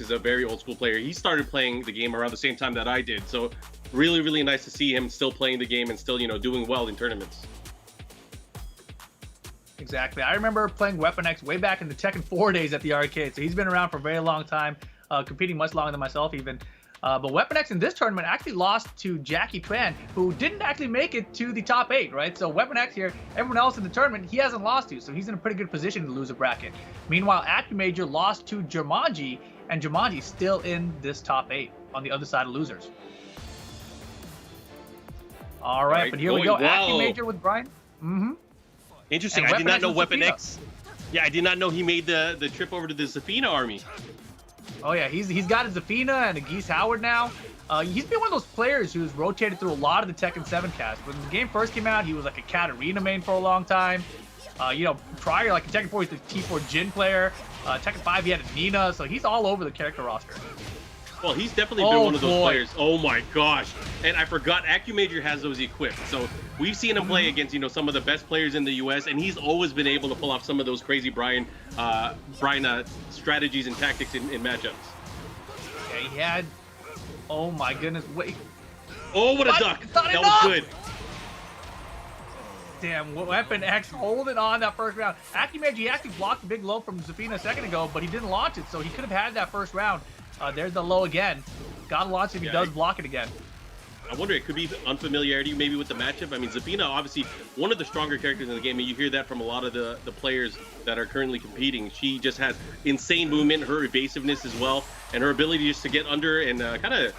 Speaker 16: is a very old-school player. He started playing the game around the same time that I did. So really, really nice to see him still playing the game and still, doing well in tournaments.
Speaker 15: Exactly. I remember playing Weapon X way back in the Tekken 4 days at the arcade. So he's been around for a very long time, competing much longer than myself even. But Weapon X in this tournament actually lost to Jackie Tran, who didn't actually make it to the top 8, right? So Weapon X here, everyone else in the tournament, he hasn't lost to, so he's in a pretty good position to lose a bracket. Meanwhile, Accu Major lost to Jumanji, and Jumanji's still in this top 8 on the other side of losers. All right, but here we go. Accu Major with Brian. Mm-hmm.
Speaker 16: Interesting. I did not know Weapon X. Yeah, I did not know he made the trip over to the Zephikai army.
Speaker 15: Oh yeah, he's got a Zephikai and a Geese Howard now. He's been one of those players who's rotated through a lot of the Tekken 7 cast. When the game first came out, he was like a Katarina main for a long time. Prior, like in Tekken 4, he's the T4 Jin player. Tekken 5, he had a Nina, so he's all over the character roster.
Speaker 16: Well, he's definitely been one of those players. Oh my gosh. And I forgot Accu Major has those equipped. So we've seen him play against, some of the best players in the US, and he's always been able to pull off some of those crazy Brian strategies and tactics in matchups.
Speaker 15: Yeah, he had, oh my goodness, wait.
Speaker 16: Oh, what a duck. That was good.
Speaker 15: Damn, Weapon X holding on that first round. Accu Major, he actually blocked a big low from Zephikai a second ago, but he didn't launch it, so he could have had that first round. There's the low again. Gotta launch if he does block it again.
Speaker 16: I wonder, it could be unfamiliarity maybe with the matchup. I mean, Zephikai, obviously one of the stronger characters in the game, and you hear that from a lot of the players that are currently competing. She just has insane movement, her evasiveness as well, and her ability just to get under and kind of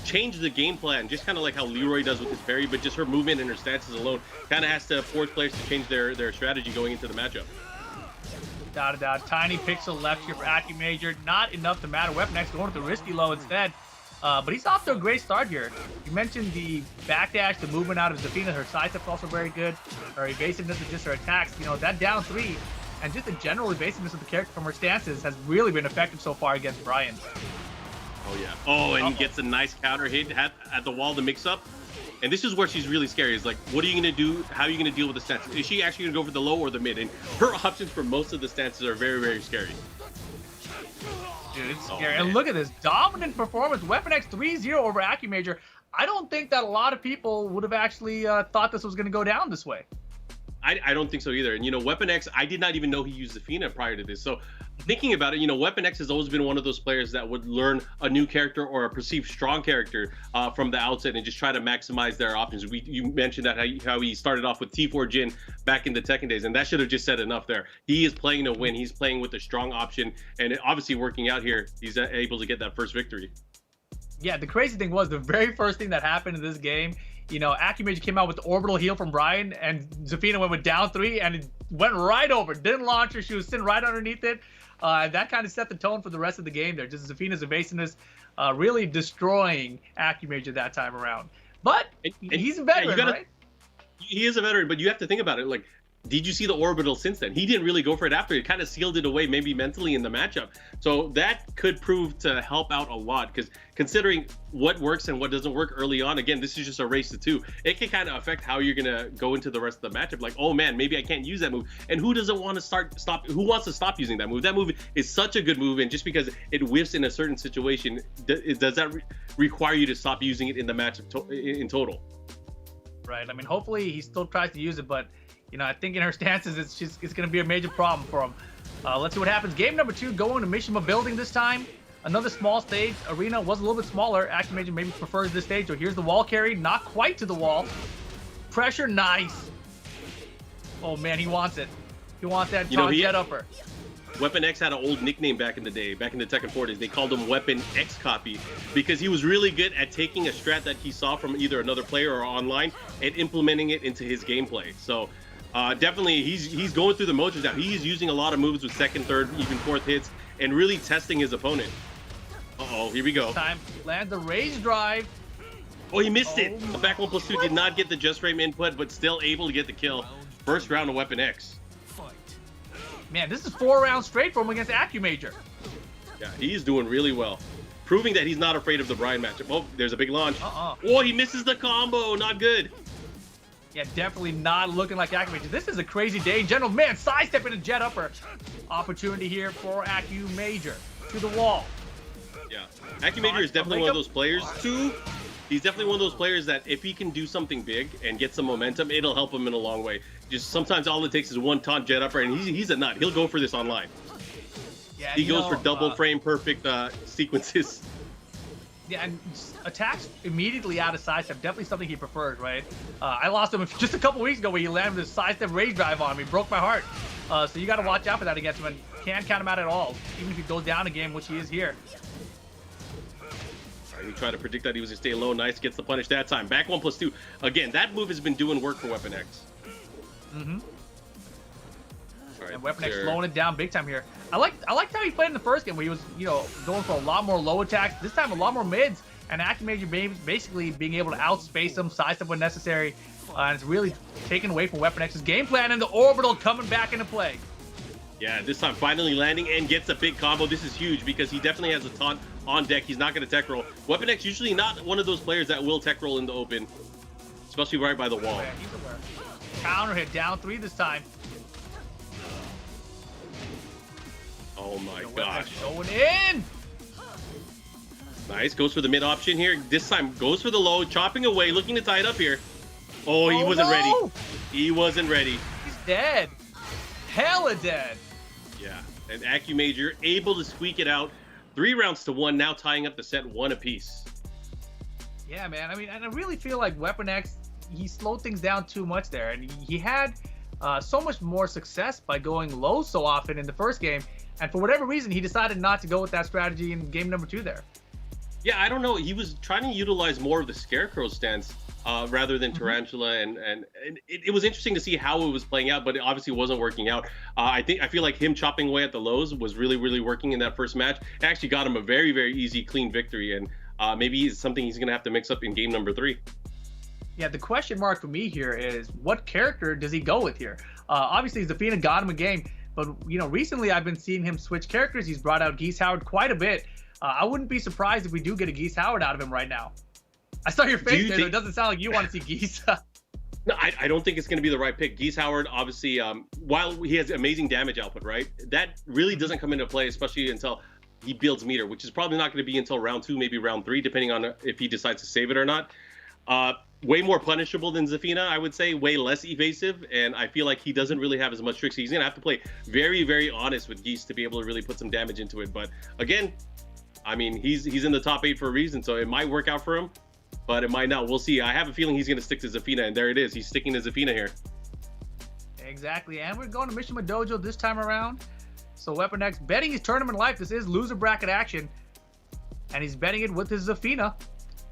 Speaker 16: change the game plan, just kind of like how Leroy does with his parry, but just her movement and her stances alone kind of has to force players to change their strategy going into the matchup.
Speaker 15: Without a doubt. Tiny pixel left here for Accu Major. Not enough to matter. Weapon X going with the risky low instead. But he's off to a great start here. You mentioned the backdash, the movement out of Zephikai. Her side step's also very good. Her evasiveness of just her attacks. You know, that down 3 and just the general evasiveness of the character from her stances has really been effective so far against Brian.
Speaker 16: Oh, yeah. Oh, and he gets a nice counter hit at the wall to mix up. And this is where she's really scary. Is like, what are you going to do? How are you going to deal with the stances? Is she actually going to go for the low or the mid? And her options for most of the stances are very, very scary.
Speaker 15: Dude, it's scary. And look at this dominant performance. Weapon X 3-0 over Accu Major. I don't think that a lot of people would have actually thought this was going to go down this way.
Speaker 16: I don't think so either. And, you know, Weapon X, I did not even know he used Zephikai prior to this. So thinking about it, you know, Weapon X has always been one of those players that would learn a new character or a perceived strong character from the outset and just try to maximize their options. You mentioned that how he started off with T4 Jin back in the Tekken days, and that should have just said enough there. He is playing to win. He's playing with a strong option, and obviously working out here, he's able to get that first victory.
Speaker 15: Yeah, the crazy thing was the very first thing that happened in this game, you know, Accu Major came out with the orbital heal from Brian, and Zephikai went with down 3 and it went right over. Didn't launch her. She was sitting right underneath it. That kind of set the tone for the rest of the game there. Just Zephinka's evasiveness really destroying Accu Major that time around. But he's a veteran, right?
Speaker 16: He is a veteran, but you have to think about it. Like, did you see the orbital since then? He didn't really go for it after. It kind of sealed it away, maybe mentally in the matchup. So that could prove to help out a lot, because considering what works and what doesn't work early on, again, this is just a race to 2. It can kind of affect how you're gonna go into the rest of the matchup. Like, oh man, maybe I can't use that move. And who doesn't want to stop? Who wants to stop using that move? That move is such a good move, and just because it whiffs in a certain situation, does that require you to stop using it in the matchup in total?
Speaker 15: Right. I mean, hopefully he still tries to use it, but you know, I think in her stances, it's going to be a major problem for him. Let's see what happens. Game number 2, going to Mishima Building this time. Another small stage. Arena was a little bit smaller. Accu Major maybe prefers this stage. So here's the wall carry. Not quite to the wall. Pressure, nice. Oh, man, he wants it. He wants that jet upper.
Speaker 16: Weapon X had an old nickname back in the day, back in the Tekken 4 days. They called him Weapon X Copy, because he was really good at taking a strat that he saw from either another player or online and implementing it into his gameplay. So definitely, he's going through the motions now. He's using a lot of moves with second, third, even fourth hits, and really testing his opponent. Uh-oh, here we go.
Speaker 15: Time, land the raise drive.
Speaker 16: Oh, he missed it. The back 1+2 did not get the just frame input, but still able to get the kill. First round of Weapon X.
Speaker 15: Man, this is 4 rounds straight for him against Accu Major.
Speaker 16: Yeah, he's doing really well, proving that he's not afraid of the Brian matchup. Oh, there's a big launch. Oh, he misses the combo. Not good.
Speaker 15: Yeah, definitely not looking like Accu Major. This is a crazy day in general. Man, sidestep into jet upper. Opportunity here for Accu Major. To the wall.
Speaker 16: Yeah, Accu Major is definitely one of those players, too. He's definitely one of those players that if he can do something big and get some momentum, it'll help him in a long way. Just sometimes all it takes is one taunt jet upper, and he's a nut. He'll go for this online.
Speaker 15: Yeah,
Speaker 16: he goes for double frame perfect sequences.
Speaker 15: Yeah, and attacks immediately out of sidestep, definitely something he prefers, right? I lost him just a couple weeks ago where he landed this sidestep rage drive on me, broke my heart. So you got to watch out for that against him, and can't count him out at all, even if he goes down a game, which he is here.
Speaker 16: We try to predict that he was going to stay low. Nice, gets the punish that time. Back 1+2. Again, that move has been doing work for Weapon X.
Speaker 15: Mm-hmm.
Speaker 16: All right,
Speaker 15: and Weapon X slowing it down big time here. I liked how he played in the first game where he was, you know, going for a lot more low attacks. This time a lot more mids, and Accu Major basically being able to outspace him, sidestep when necessary. And it's really taken away from Weapon X's game plan, and the orbital coming back into play.
Speaker 16: Yeah, this time finally landing and gets a big combo. This is huge because he definitely has a taunt on deck. He's not going to tech roll. Weapon X usually not one of those players that will tech roll in the open, especially right by the wall.
Speaker 15: Man, he's aware. Counter hit down 3 this time.
Speaker 16: Oh my gosh.
Speaker 15: Going in.
Speaker 16: Nice, goes for the mid option here. This time goes for the low, chopping away, looking to tie it up here. Oh, he wasn't ready. He wasn't ready.
Speaker 15: He's dead. Hella dead.
Speaker 16: Yeah, and Accu Major able to squeak it out. 3 rounds to 1, now tying up the set 1 apiece.
Speaker 15: Yeah, man. I mean, and I really feel like Weapon X, he slowed things down too much there, and he had so much more success by going low so often in the first game, and for whatever reason, he decided not to go with that strategy in game number 2 there.
Speaker 16: Yeah, I don't know. He was trying to utilize more of the Scarecrow stance rather than Tarantula, and it was interesting to see how it was playing out, but it obviously wasn't working out. I feel like him chopping away at the lows was really working in that first match. It actually got him a very easy, clean victory, and maybe it's something he's gonna have to mix up in game number 3.
Speaker 15: Yeah, the question mark for me here is what character does he go with here? Obviously, Zafina got him a game, but recently I've been seeing him switch characters. He's brought out Geese Howard quite a bit. I wouldn't be surprised if we do get a Geese Howard out of him right now. I saw your face there. So it doesn't sound like you want to see Geese.
Speaker 16: No, I don't think it's going to be the right pick. Geese Howard, obviously, while he has amazing damage output, right? That really doesn't come into play, especially until he builds meter, which is probably not going to be until round 2, maybe round 3, depending on if he decides to save it or not. Way more punishable than Zafina, I would say. Way less evasive, and I feel like he doesn't really have as much tricks. He's going to have to play very honest with Geese to be able to really put some damage into it. But again, I mean, he's in the top 8 for a reason, so it might work out for him, but it might not. We'll see. I have a feeling he's going to stick to Zafina, and there it is. He's sticking to Zafina here.
Speaker 15: Exactly, and we're going to Mishima Dojo this time around. So Weapon X betting his tournament life. This is loser bracket action, and he's betting it with his Zafina.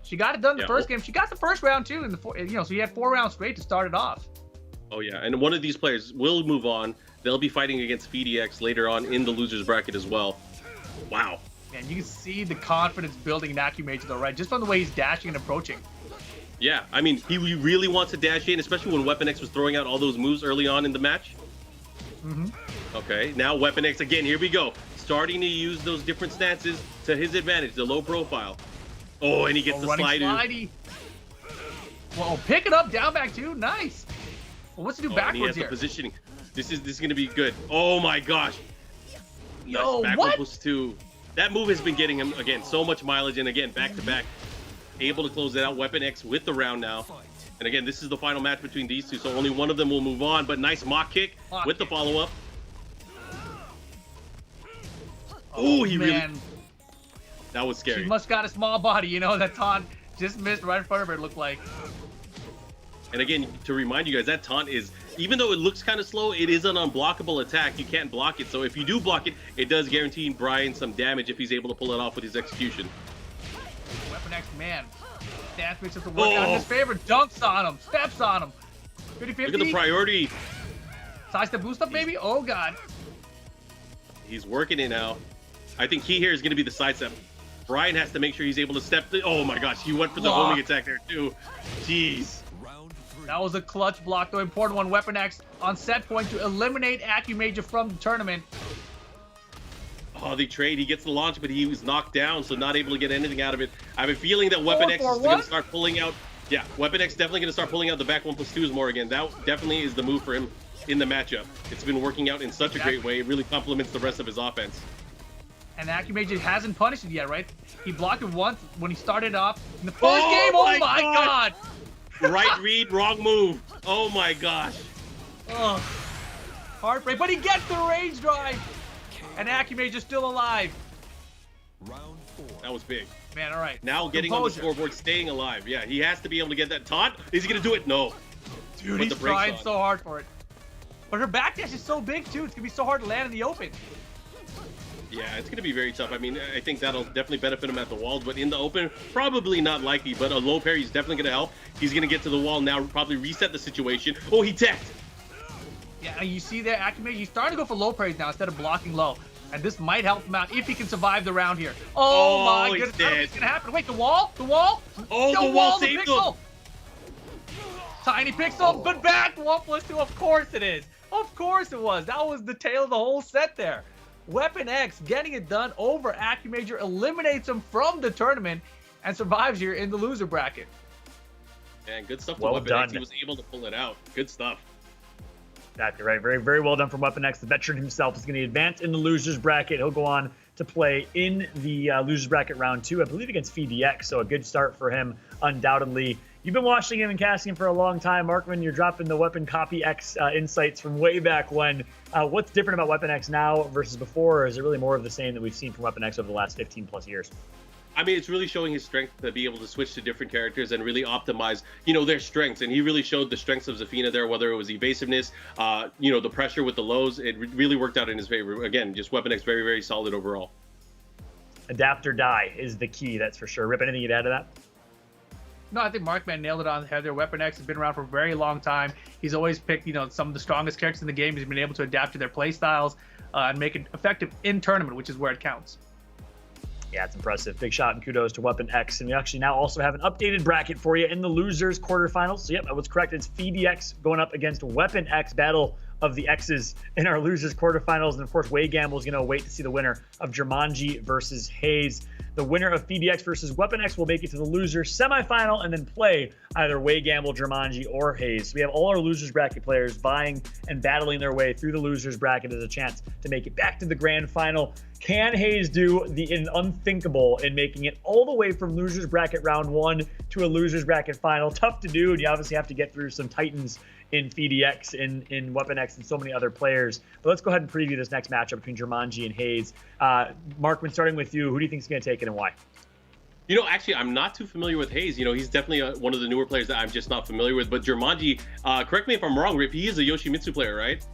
Speaker 15: She got it done the first game. She got the first round too, so he had 4 rounds straight to start it off.
Speaker 16: Oh yeah, and one of these players will move on. They'll be fighting against VDX later on in the losers bracket as well. Wow.
Speaker 15: Man, you can see the confidence building in AccuMage though, right? Just from the way he's dashing and approaching.
Speaker 16: Yeah, I mean, he really wants to dash in, especially when Weapon X was throwing out all those moves early on in the match. Okay, now Weapon X again. Here we go. Starting to use those different stances to his advantage, the low profile. Oh, and he gets the slidey.
Speaker 15: Well, pick it up, down back too. Nice. Well, what's he do backwards
Speaker 16: and he has
Speaker 15: here?
Speaker 16: The positioning. This is gonna be good. Oh my gosh.
Speaker 15: Yo,
Speaker 16: nice.
Speaker 15: what?
Speaker 16: Plus 2. That move has been getting him again so much mileage, and again back to back, able to close it out. Weapon X with the round now. And again, this is the final match between these two, so only one of them will move on. But nice mock kick with the follow up. Oh, he really. That was scary.
Speaker 15: She must got a small body, that taunt just missed right in front of her, it looked like.
Speaker 16: And again, to remind you guys, that taunt is, even though it looks kind of slow, it is an unblockable attack. You can't block it. So if you do block it, it does guarantee Brian some damage if he's able to pull it off with his execution.
Speaker 15: Weapon X, man. Dance makes it to work out in his favor. Dunks on him. Steps on him. 50-50.
Speaker 16: Look at the priority.
Speaker 15: Size the boost up, maybe? Oh, God.
Speaker 16: He's working it now. I think key here is going to be the sidestep. Brian has to make sure he's able to step. Oh my gosh, he went for the homing attack there too. Jeez.
Speaker 15: That was a clutch block, though. Important one. Weapon X on set point to eliminate AccuMajor from the tournament.
Speaker 16: Oh, they trade. He gets the launch, but he was knocked down, so not able to get anything out of it. I have a feeling that Weapon X is going to start pulling out. Yeah, Weapon X definitely going to start pulling out the back 1+2s more again. That definitely is the move for him in the matchup. It's been working out in such a great way. It really complements the rest of his offense.
Speaker 15: And AccuMajor hasn't punished it yet, right? He blocked it once when he started off in the first game. Oh my God!
Speaker 16: Right read, wrong move. Oh my gosh.
Speaker 15: Ugh. Heartbreak, but he gets the rage drive. And AccuMajor's still alive.
Speaker 16: That was big.
Speaker 15: Man, all right.
Speaker 16: Now getting on the scoreboard, staying alive. Yeah, he has to be able to get that taunt. Is he going to do it? No.
Speaker 15: Dude, he's trying so hard for it. But her backdash is so big, too. It's going to be so hard to land in the open.
Speaker 16: Yeah, it's going to be very tough. I mean, I think that'll definitely benefit him at the walls, but in the open, probably not likely. But a low parry is definitely going to help. He's going to get to the wall now, probably reset the situation. Oh, he teched.
Speaker 15: Yeah, you see there, AccuMajor, he's starting to go for low parries now instead of blocking low. And this might help him out if he can survive the round here. Oh my goodness, I don't think it's going to happen. Wait, the wall? The wall?
Speaker 16: Oh, the wall saved him.
Speaker 15: Tiny pixel, but back 1+2. Of course it is. Of course it was. That was the tail of the whole set there. Weapon X getting it done over AccuMajor, eliminates him from the tournament, and survives here in the loser bracket.
Speaker 16: And good stuff to
Speaker 2: Well
Speaker 16: Weapon
Speaker 2: done.
Speaker 16: X. He was able to pull it out. Good stuff.
Speaker 2: Exactly right. Very well done from Weapon X. The veteran himself is going to advance in the losers bracket. He'll go on to play in the losers bracket round 2, I believe, against VDX. So a good start for him, undoubtedly. You've been watching him and casting him for a long time. Markman, you're dropping the Weapon Copy X insights from way back when. What's different about Weapon X now versus before? Or is it really more of the same that we've seen from Weapon X over the last 15 plus years?
Speaker 16: I mean, it's really showing his strength to be able to switch to different characters and really optimize, their strengths. And he really showed the strengths of Zafina there, whether it was evasiveness, the pressure with the lows. It really worked out in his favor. Again, just Weapon X very solid overall.
Speaker 2: Adapt or die is the key, that's for sure. Rip, anything you'd add to that?
Speaker 15: No, I think Markman nailed it on the head there. Weapon X has been around for a very long time. He's always picked, some of the strongest characters in the game. He's been able to adapt to their play styles and make it effective in tournament, which is where it counts.
Speaker 2: Yeah, it's impressive. Big shot and kudos to Weapon X. And we actually now also have an updated bracket for you in the losers quarterfinals. So, yep, I was correct. It's FDX going up against Weapon X, battle of the X's in our losers quarterfinals. And, of course, Way Gamble is going to wait to see the winner of Jumanji versus Hayes. The winner of FDX versus Weapon X will make it to the losers semifinal and then play either Way Gamble, Jumanji, or Hayes. So we have all our losers bracket players vying and battling their way through the losers bracket as a chance to make it back to the grand final. Can Hayes do the unthinkable in making it all the way from losers bracket round 1 to a losers bracket final? Tough to do, and you obviously have to get through some titans in FDX, in Weapon X, and so many other players. But let's go ahead and preview this next matchup between Jumanji and Hayes. Mark, when starting with you, who do you think is going to take it and why?
Speaker 16: Actually, I'm not too familiar with Hayes. He's definitely one of the newer players that I'm just not familiar with. But Jumanji, correct me if I'm wrong, Rip, he is a Yoshimitsu player, right?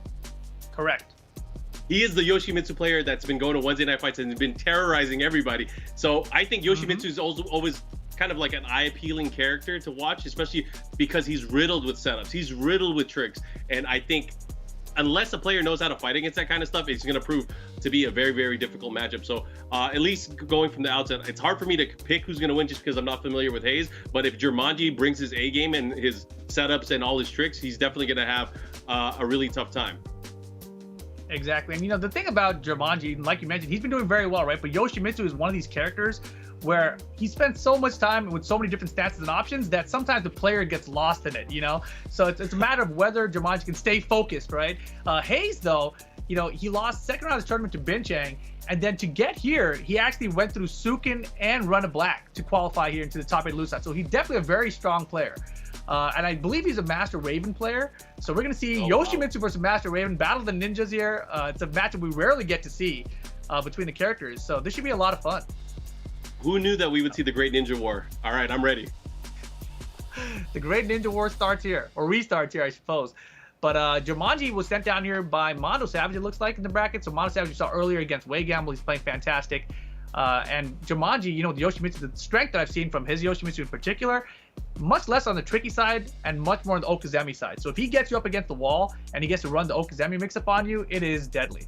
Speaker 15: Correct.
Speaker 16: He is the Yoshimitsu player that's been going to Wednesday night fights and been terrorizing everybody. So I think Yoshimitsu is also always kind of like an eye-appealing character to watch, especially because he's riddled with setups. He's riddled with tricks. And I think unless a player knows how to fight against that kind of stuff, it's going to prove to be a very, very difficult matchup. So at least going from the outset, it's hard for me to pick who's going to win just because I'm not familiar with Hayes. But if Jumanji brings his A game and his setups and all his tricks, he's definitely going to have a really tough time.
Speaker 15: Exactly. And, the thing about Jumanji, like you mentioned, he's been doing very well, right? But Yoshimitsu is one of these characters where he spends so much time with so many different stances and options that sometimes the player gets lost in it, So it's a matter of whether Jumanji can stay focused, right? Hayes, though, he lost second round of this tournament to Chang, and then to get here, he actually went through Sukin and Run a Black to qualify here into the top 8 loose side. So he's definitely a very strong player. And I believe he's a Master Raven player. So we're going to see Yoshimitsu versus Master Raven battle the ninjas here. It's a matchup we rarely get to see between the characters. So this should be a lot of fun.
Speaker 16: Who knew that we would see the Great Ninja War? All right, I'm ready.
Speaker 15: The Great Ninja War starts here, or restarts here, I suppose. But Jumanji was sent down here by Mondo Savage, it looks like, in the bracket. So Mondo Savage, you saw earlier against Way Gamble. He's playing fantastic. And Jumanji, the Yoshimitsu, the strength that I've seen from his Yoshimitsu in particular, much less on the tricky side and much more on the Okazemi side. So if he gets you up against the wall and he gets to run the Okazemi mix-up on you, it is deadly.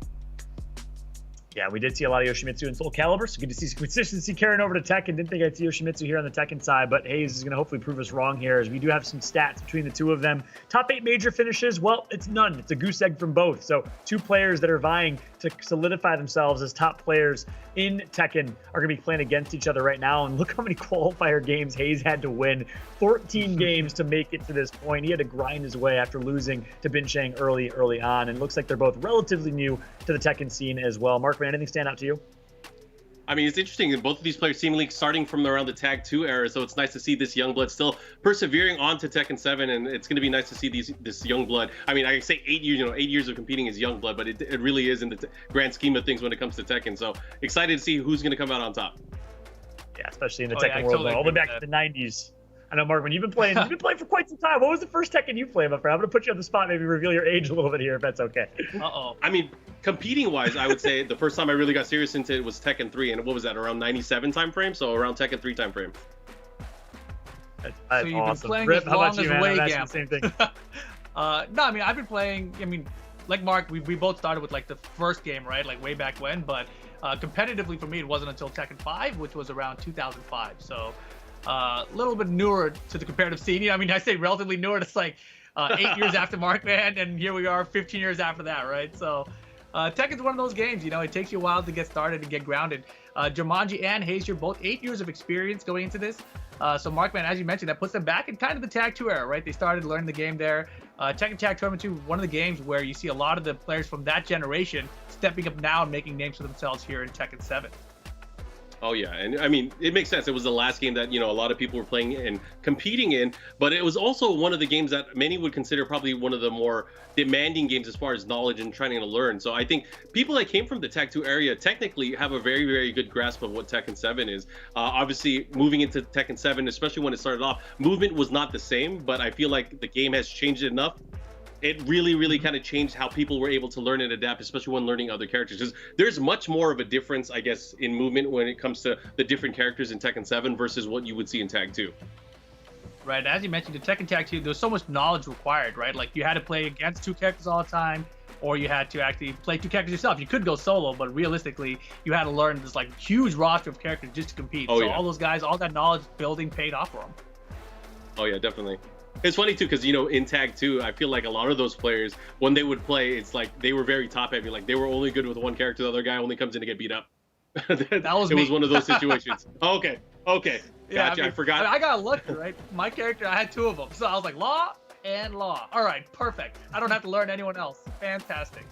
Speaker 2: Yeah, we did see a lot of Yoshimitsu in Soulcalibur, so good to see some consistency carrying over to Tekken. Didn't think I'd see Yoshimitsu here on the Tekken side, but Hayes is going to hopefully prove us wrong here, as we do have some stats between the two of them. Top 8 major finishes, well, it's none. It's a goose egg from both. So 2 players that are vying to solidify themselves as top players in Tekken are going to be playing against each other right now. And look how many qualifier games Hayes had to win. 14 games to make it to this point. He had to grind his way after losing to Chang early on. And it looks like they're both relatively new to the Tekken scene as well. Mark, anything stand out to you?
Speaker 16: I mean, it's interesting that both of these players seemingly starting from around the Tag 2 era, so it's nice to see this young blood still persevering on to Tekken 7, and it's going to be nice to see this young blood. I mean, I say 8 years, 8 years of competing is young blood, but it really is in the grand scheme of things when it comes to Tekken. So excited to see who's going to come out on top.
Speaker 2: Yeah, especially in the Tekken world, all the way back to the 90s. I know, Mark, when you've been playing for quite some time. What was the first Tekken you played, my friend? I'm going to put you on the spot, maybe reveal your age a little bit here, if that's okay.
Speaker 16: I mean, competing-wise, I would say the first time I really got serious into it was Tekken 3, and what was that, around 97 time frame? So around Tekken 3 time frame.
Speaker 2: That's
Speaker 15: so you've
Speaker 2: awesome.
Speaker 15: been playing
Speaker 2: Rip,
Speaker 15: as
Speaker 2: how
Speaker 15: long
Speaker 2: about you,
Speaker 15: as
Speaker 2: man?
Speaker 15: Way
Speaker 2: I'm
Speaker 15: Gamble.
Speaker 2: asking the same thing.
Speaker 15: No, I mean, I've been playing, like Mark, we both started with like the first game, right? Like way back when, but competitively for me, it wasn't until Tekken 5, which was around 2005. So a little bit newer to the competitive scene. I mean, I say relatively newer. It's like 8 years after Markman, and here we are 15 years after that, right? So Tekken's one of those games, it takes you a while to get started and get grounded. Jumanji and Hayes, you're both 8 years of experience going into this. So Markman, as you mentioned, that puts them back in kind of the Tag 2 era, right? They started learning the game there. Tekken Tag Tournament 2, one of the games where you see a lot of the players from that generation stepping up now and making names for themselves here in Tekken 7.
Speaker 16: Oh yeah, and I mean, it makes sense. It was the last game that, a lot of people were playing and competing in, but it was also one of the games that many would consider probably one of the more demanding games as far as knowledge and trying to learn. So I think people that came from the Tag 2 area technically have a very, very good grasp of what Tekken 7 is. Obviously, moving into Tekken 7, especially when it started off, movement was not the same, but I feel like the game has changed enough. It really, really kind of changed how people were able to learn and adapt, especially when learning other characters. Because there's much more of a difference, I guess, in movement when it comes to the different characters in Tekken 7 versus what you would see in Tag 2.
Speaker 15: right? As you mentioned, the Tekken Tag 2, there's so much knowledge required, right? Like you had to play against 2 characters all the time, or you had to actually play 2 characters yourself. You could go solo, but realistically, you had to learn this like huge roster of characters just to compete. So all those guys, all that knowledge building paid off for them.
Speaker 16: Oh yeah, definitely. It's funny too, because in Tag 2, I feel like a lot of those players, when they would play, it's like they were very top heavy. Like they were only good with one character, the other guy only comes in to get beat up. It was one of those situations. Okay.
Speaker 15: Yeah,
Speaker 16: Gotcha. I forgot.
Speaker 15: I got lucky, right? My character, I had 2 of them, so I was like law and law. All right, perfect. I don't have to learn anyone else. Fantastic.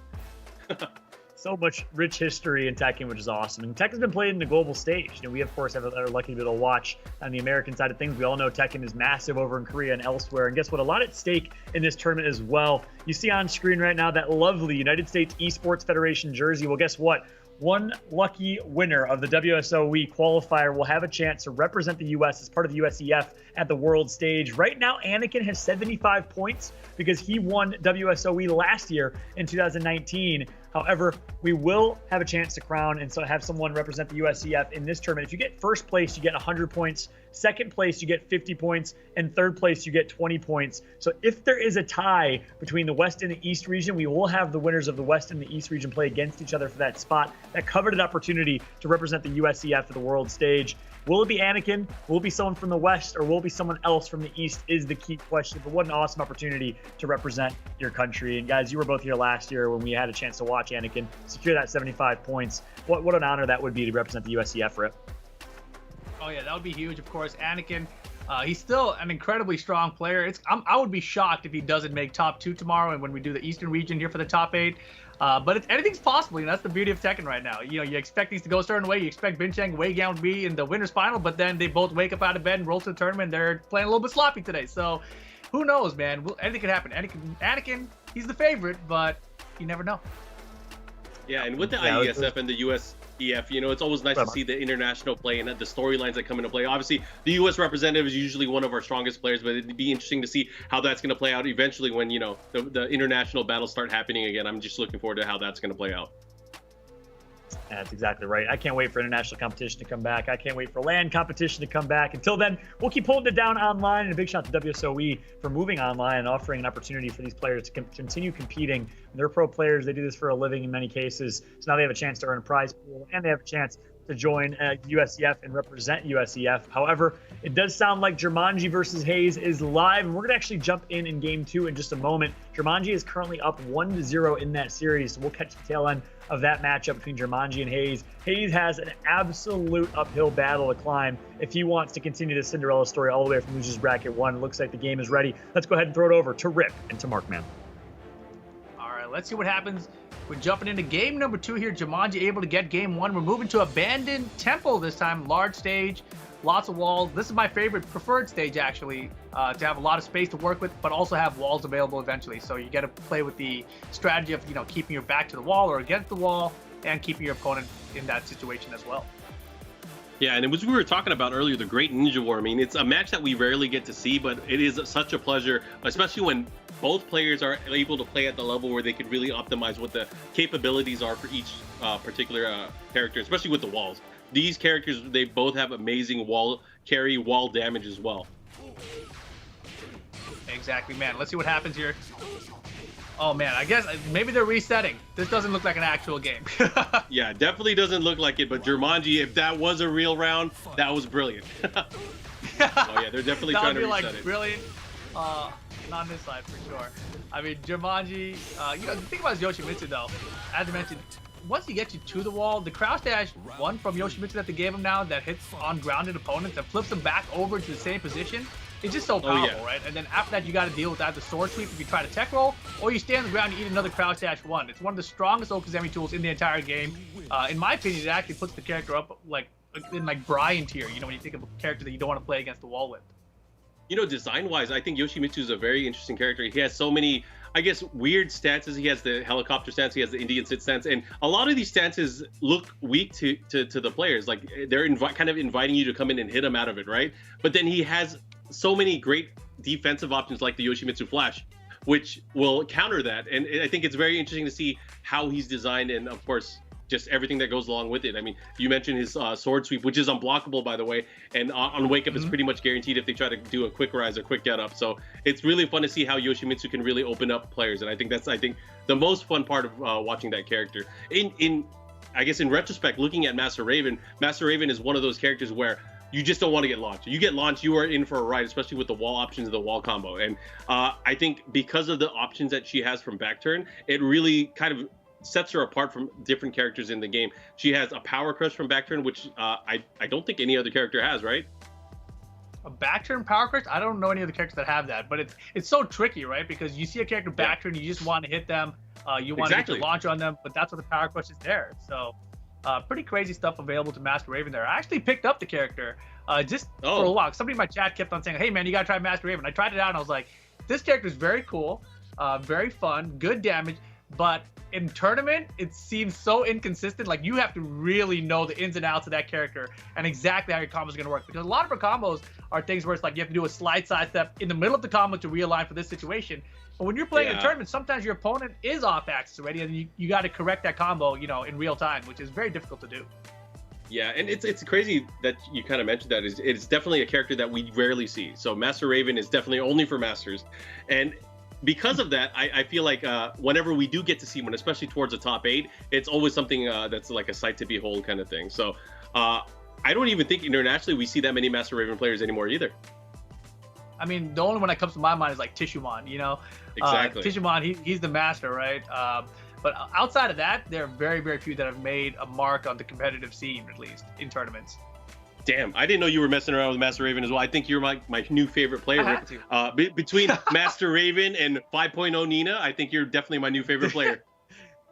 Speaker 2: So much rich history in Tekken, which is awesome. And Tekken's been played in the global stage. We, of course, are lucky to be able to watch on the American side of things. We all know Tekken is massive over in Korea and elsewhere. And guess what? A lot at stake in this tournament as well. You see on screen right now that lovely United States Esports Federation jersey. Well, guess what? One lucky winner of the WSOE qualifier will have a chance to represent the U.S. as part of the USEF at the world stage. Right now, Anakin has 75 points because he won WSOE last year in 2019. However, we will have a chance to crown and so have someone represent the USEF in this tournament. If you get first place, you get 100 points. Second place, you get 50 points. And third place, you get 20 points. So if there is a tie between the West and the East region, we will have the winners of the West and the East region play against each other for that spot, that coveted opportunity to represent the USEF at the world stage. Will it be Anakin? Will it be someone from the West? Or will it be someone else from the East is the key question. But what an awesome opportunity to represent your country. And guys, you were both here last year when we had a chance to watch Anakin secure that 75 points. What an honor that would be to represent the USEF, Rip.
Speaker 15: Oh yeah, that would be huge. Of course, Anakin, he's still an incredibly strong player. I would be shocked if he doesn't make top 2 tomorrow and when we do the Eastern region here for the top 8. But anything's possible. That's the beauty of Tekken right now. You expect things to go a certain way. You expect Bin Chang and Wei Gan to be in the winner's final, but then they both wake up out of bed and roll to the tournament. And they're playing a little bit sloppy today. So who knows, man? Anything could happen. Anakin, he's the favorite, but you never know.
Speaker 16: Yeah, and with the IESF and the USEF, it's always nice to see the international play and the storylines that come into play. Obviously, the U.S. representative is usually one of our strongest players, but it'd be interesting to see how that's going to play out eventually when, the international battles start happening again. I'm just looking forward to how that's going to play out.
Speaker 2: That's exactly right. I can't wait for international competition to come back. I can't wait for LAN competition to come back. Until then, we'll keep holding it down online. And a big shout out to WSOE for moving online and offering an opportunity for these players to continue competing. They're pro players. They do this for a living in many cases. So now they have a chance to earn a prize pool and they have a chance to join USEF and represent USEF. However, it does sound like Jumanji versus Hayes is live, and we're going to actually jump in game 2 in just a moment. Jumanji is currently up 1-0 in that series, so we'll catch the tail end of that matchup between Jumanji and Hayes. Hayes has an absolute uphill battle to climb if he wants to continue the Cinderella story all the way from losers bracket 1. It looks like the game is ready. Let's go ahead and throw it over to Rip and to Markman.
Speaker 15: All right, let's see what happens. We're jumping into game number 2 here. Jumanji able to get game 1. We're moving to Abandoned Temple this time. Large stage, lots of walls. This is my preferred stage, actually, to have a lot of space to work with, but also have walls available eventually. So you got to play with the strategy of, keeping your back to the wall or against the wall and keeping your opponent in that situation as well.
Speaker 16: Yeah, and as we were talking about earlier, the Great Ninja War, it's a match that we rarely get to see, but it is such a pleasure, especially when both players are able to play at the level where they could really optimize what the capabilities are for each particular character, especially with the walls. These characters, they both have amazing wall damage as well.
Speaker 15: Exactly, man. Let's see what happens here. Oh, man, I guess maybe they're resetting. This doesn't look like an actual game.
Speaker 16: Yeah, definitely doesn't look like it, but Jumanji, if that was a real round, that was brilliant. Oh, yeah, they're definitely trying to reset it.
Speaker 15: Brilliant. Not on this side, for sure. I mean, Jumanji, the thing about Yoshimitsu, though, as I mentioned, once you get you to the wall, the crouch dash one from Yoshimitsu that they gave him now that hits on grounded opponents and flips them back over to the same position, it's just so powerful, right? And then after that, you got to deal with either sword sweep if you try to tech roll, or you stay on the ground and eat another crouch dash one. It's one of the strongest Okazemi tools in the entire game. In my opinion, it actually puts the character up in Brian tier, when you think of a character that you don't want to play against the wall with.
Speaker 16: Design-wise, I think Yoshimitsu is a very interesting character. He has so many, I guess, weird stances. He has the helicopter stance, he has the Indian sit stance, and a lot of these stances look weak to the players. Like, they're kind of inviting you to come in and hit him out of it, right? But then he has so many great defensive options like the Yoshimitsu Flash, which will counter that. And I think it's very interesting to see how he's designed and, of course, just everything that goes along with it. I mean, you mentioned his sword sweep, which is unblockable, by the way, and on wake up it's pretty much guaranteed if they try to do a quick rise or quick get up. So it's really fun to see how Yoshimitsu can really open up players, and I think that's the most fun part of watching that character. I guess in retrospect, looking at Master Raven is one of those characters where you just don't want to get launched. You get launched, you are in for a ride, especially with the wall options and the wall combo. And I think because of the options that she has from back turn, it really kind of sets her apart from different characters in the game. She has a power crush from back turn, which I don't think any other character has, right?
Speaker 15: A back turn power crush? I don't know any other characters that have that, but it's so tricky, right? Because you see a character back turn, you just want to hit them, you want to get your launch on them, but that's what the power crush is there. So pretty crazy stuff available to Master Raven there. I actually picked up the character for a while. Somebody in my chat kept on saying, hey man, you gotta try Master Raven. I tried it out and I was like, this character is very cool, very fun, good damage, but in tournament, it seems so inconsistent. Like, you have to really know the ins and outs of that character and exactly how your combo is going to work. Because a lot of her combos are things where it's like you have to do a slide side step in the middle of the combo to realign for this situation. But when you're playing a tournament, sometimes your opponent is off axis already, and you got to correct that combo, in real time, which is very difficult to do.
Speaker 16: Yeah, and it's crazy that you kind of mentioned that. It's definitely a character that we rarely see. So Master Raven is definitely only for Masters. And because of that, I feel like whenever we do get to see one, especially towards the top 8, it's always something that's like a sight to behold kind of thing. So I don't even think internationally we see that many Master Raven players anymore either.
Speaker 15: I mean, the only one that comes to my mind is like Tishumon,
Speaker 16: Exactly.
Speaker 15: Tishumon, he's the master, right? But outside of that, there are very, very few that have made a mark on the competitive scene, at least in tournaments.
Speaker 16: Damn, I didn't know you were messing around with Master Raven as well. I think you're my new favorite player. Between Master Raven and 5.0 Nina, I think you're definitely my new favorite player.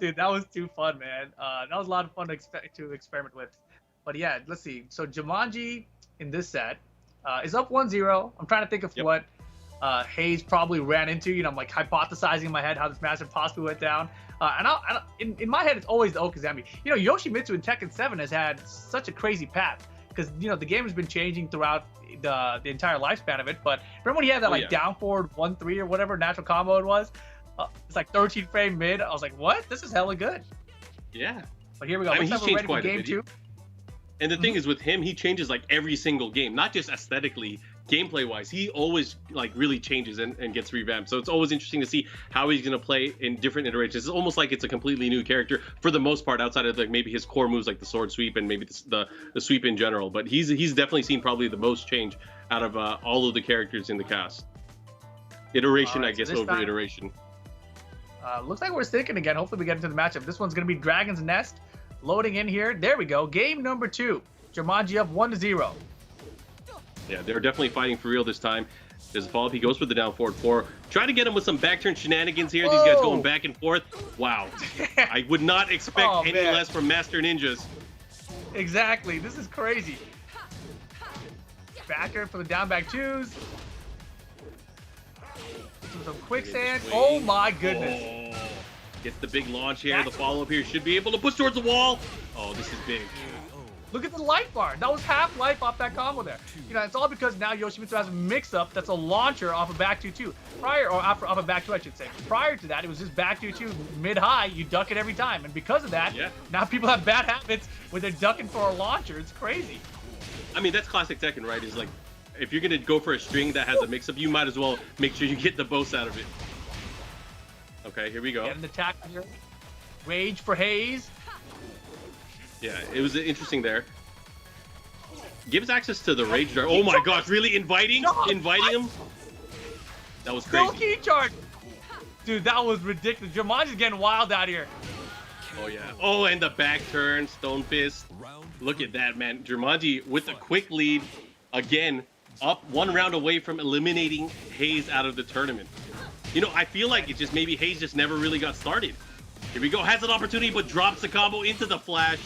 Speaker 15: Dude, that was too fun, man. That was a lot of fun to experiment with. But yeah, let's see. So Jumanji in this set is up 1-0. I'm trying to think of what Hayes probably ran into. I'm like hypothesizing in my head how this matchup possibly went down. In my head, it's always the Okazami. Yoshimitsu in Tekken 7 has had such a crazy path. Because the game has been changing throughout the entire lifespan of it. But remember when he had that down forward 1-3 or whatever natural combo it was? It's like 13 frame mid. I was like, what? This is hella good.
Speaker 16: Yeah.
Speaker 15: But here we go.
Speaker 16: I mean, he's changed quite
Speaker 15: game
Speaker 16: a bit.
Speaker 15: 2.
Speaker 16: And the thing is with him, he changes like every single game, not just aesthetically, gameplay wise. He always like really changes and gets revamped. So it's always interesting to see how he's going to play in different iterations. It's almost like it's a completely new character for the most part, outside of like maybe his core moves like the sword sweep and maybe the sweep in general. But he's definitely seen probably the most change out of all of the characters in the cast. Iteration, I guess, over iteration.
Speaker 15: Looks like we're sticking again. Hopefully we get into the matchup. This one's going to be Dragon's Nest. Loading in here. There we go. Game number 2. Jumanji up 1-0.
Speaker 16: Yeah, they're definitely fighting for real this time. There's a follow-up. He goes for the down forward 4. Try to get him with some back turn shenanigans here. These guys going back and forth. Wow. I would not expect any less from Master Ninjas.
Speaker 15: Exactly. This is crazy. Backer for the down back 2s. Some quicksand. Oh my goodness.
Speaker 16: Oh. Gets the big launch here. The follow-up here should be able to push towards the wall. Oh, this is big.
Speaker 15: Look at the life bar. That was half life off that combo there. It's all because now Yoshimitsu has a mix-up that's a launcher off of back 2-2. Off of back 2, I should say. Prior to that, it was just back 2-2 mid-high. You duck it every time. And because of that, now people have bad habits where they're ducking for a launcher. It's crazy.
Speaker 16: I mean, that's classic Tekken, right? Is like, if you're going to go for a string that has a mix-up, you might as well make sure you get the most out of it. Okay, here we go.
Speaker 15: Get an attack here. Rage for Hayes.
Speaker 16: Yeah, it was interesting there. Gives access to the rage dart. Oh my gosh, really inviting him? That was crazy.
Speaker 15: Still key charge. Dude, that was ridiculous. Jumanji's getting wild out here.
Speaker 16: Oh yeah. Oh, and the back turn, Stone Fist. Look at that, man. Jumanji with a quick lead. Again, up 1 round away from eliminating Hayes out of the tournament. I feel like it just maybe Hayes just never really got started. Here we go. Has an opportunity, but drops the combo into the flash.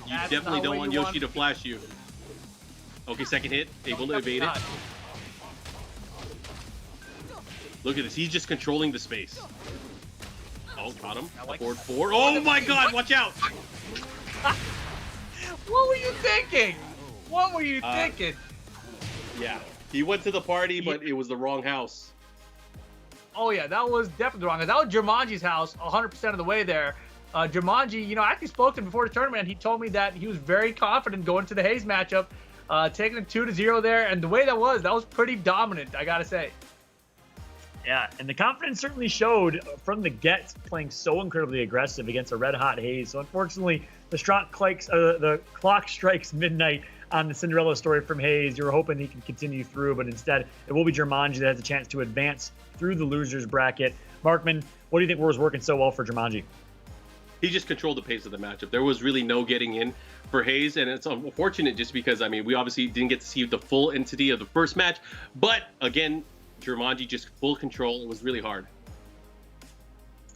Speaker 16: You definitely don't want Yoshi to flash you. Okay, second hit. Able to evade it. Look at this. He's just controlling the space. Oh, got him. Forward 4. Oh my god, watch out.
Speaker 15: What were you thinking? What were you thinking?
Speaker 16: Yeah. He went to the party, but it was the wrong house.
Speaker 15: Oh yeah, that was definitely wrong. That was Jumanji's house 100% of the way there. Jumanji, I actually spoke to him before the tournament, and he told me that he was very confident going to the Hayes matchup, taking it 2-0 there, and the way that was pretty dominant, I gotta say.
Speaker 2: Yeah, and the confidence certainly showed from the get, playing so incredibly aggressive against a red-hot Hayes. So unfortunately, the clock strikes midnight on the Cinderella story from Hayes. You were hoping he could continue through, but instead it will be Jumanji that has a chance to advance through the losers bracket. Markman, what do you think was working so well for Jumanji?
Speaker 16: He just controlled the pace of the matchup. There was really no getting in for Hayes, and it's unfortunate just because, we obviously didn't get to see the full entity of the first match, but again, Jumanji just full control. It was really hard.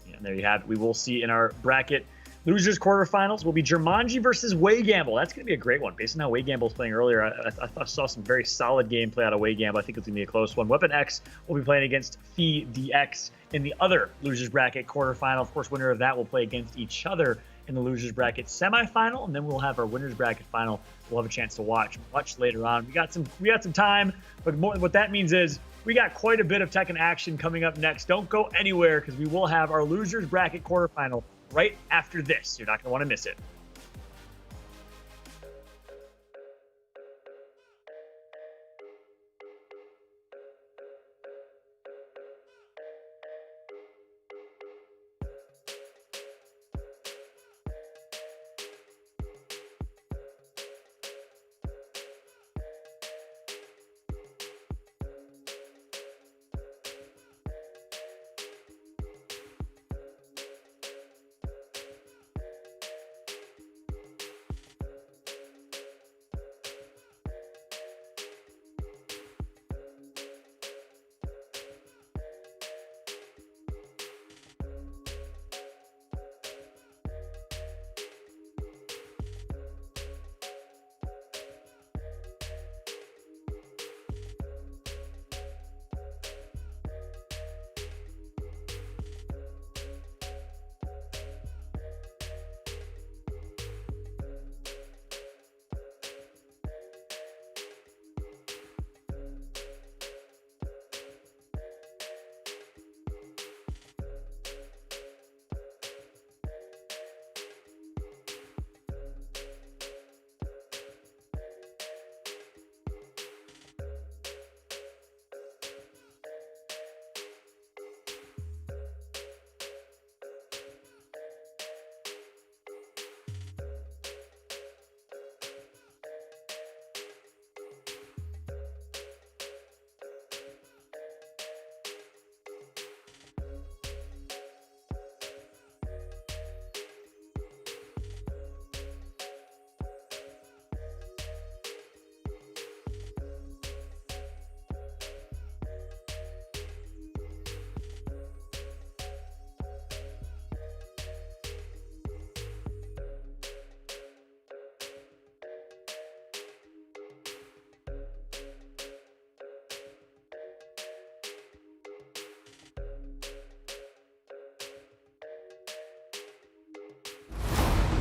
Speaker 2: Yeah, and there you have it. We will see in our bracket losers quarterfinals will be Jumanji versus Way Gamble. That's going to be a great one. Based on how Way Gamble was playing earlier, I saw some very solid gameplay out of Way Gamble. I think it's going to be a close one. Weapon X will be playing against Phi DX in the other losers bracket quarterfinal. Of course, winner of that will play against each other in the losers bracket semifinal, and then we'll have our winners bracket final. We'll have a chance to watch much later on. We got some time, but what that means is we got quite a bit of Tekken action coming up next. Don't go anywhere, because we will have our losers bracket quarterfinal right after this. You're not going to want to miss it.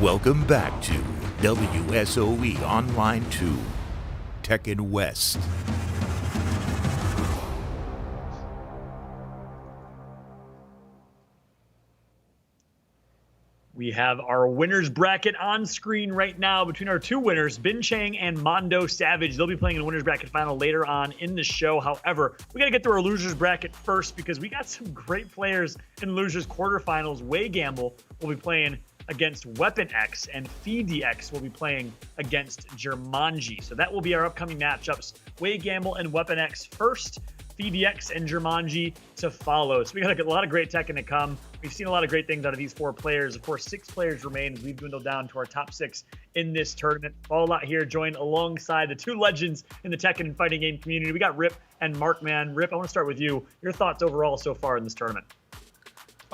Speaker 1: Welcome back to WSOE Online II, Tekken West.
Speaker 2: We have our winners bracket on screen right now between our two winners, Chang and Mondo Savage. They'll be playing in the winners bracket final later on in the show. However, we got to get through our losers bracket first because we got some great players in losers quarterfinals. Way Gamble will be playing against Weapon X, and Phi DX will be playing against Jumanji. So that will be our upcoming matchups. Way Gamble and Weapon X first, Phi DX and Jumanji to follow. So we got a lot of great Tekken to come. We've seen a lot of great things out of these four players. Of course, 6 players remain as we've dwindled down to our top 6 in this tournament. All out here joined alongside the 2 legends in the Tekken and fighting game community. We got Rip and Markman. Rip, I want to start with you. Your thoughts overall so far in this tournament?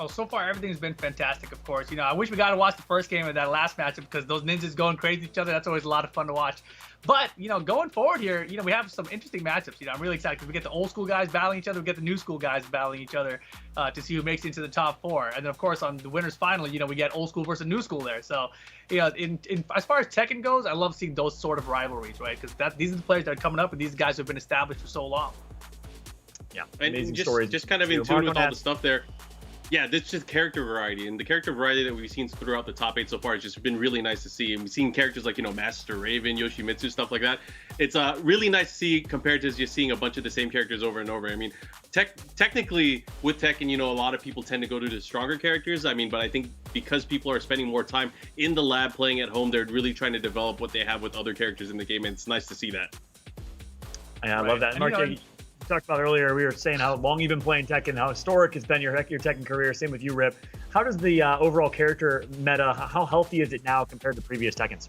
Speaker 15: Oh, so far everything's been fantastic, of course. I wish we got to watch the first game of that last matchup because those ninjas going crazy at each other, that's always a lot of fun to watch. But, going forward here, we have some interesting matchups. I'm really excited because we get the old school guys battling each other, we get the new school guys battling each other to see who makes it into the top 4. And then, of course, on the winners final, we get old school versus new school there. So, as far as Tekken goes, I love seeing those sort of rivalries, right? Because these are the players that are coming up, and these guys who have been established for so long.
Speaker 2: Yeah,
Speaker 16: amazing stories. Just kind of in tune with all the stuff there. Yeah, this just character variety, and the character variety that we've seen throughout the top 8 so far has just been really nice to see. And we've seen characters like, Master Raven, Yoshimitsu, stuff like that. It's really nice to see compared to just seeing a bunch of the same characters over and over. I mean, technically with Tekken, a lot of people tend to go to the stronger characters. I mean, but I think because people are spending more time in the lab playing at home, they're really trying to develop what they have with other characters in the game, and it's nice to see that.
Speaker 2: Yeah, I love that. And Mark, you talked about earlier, we were saying how long you've been playing Tekken, how historic has been your Tekken career. Same with you, Rip. How does the overall character meta, how healthy is it now compared to previous Tekkens?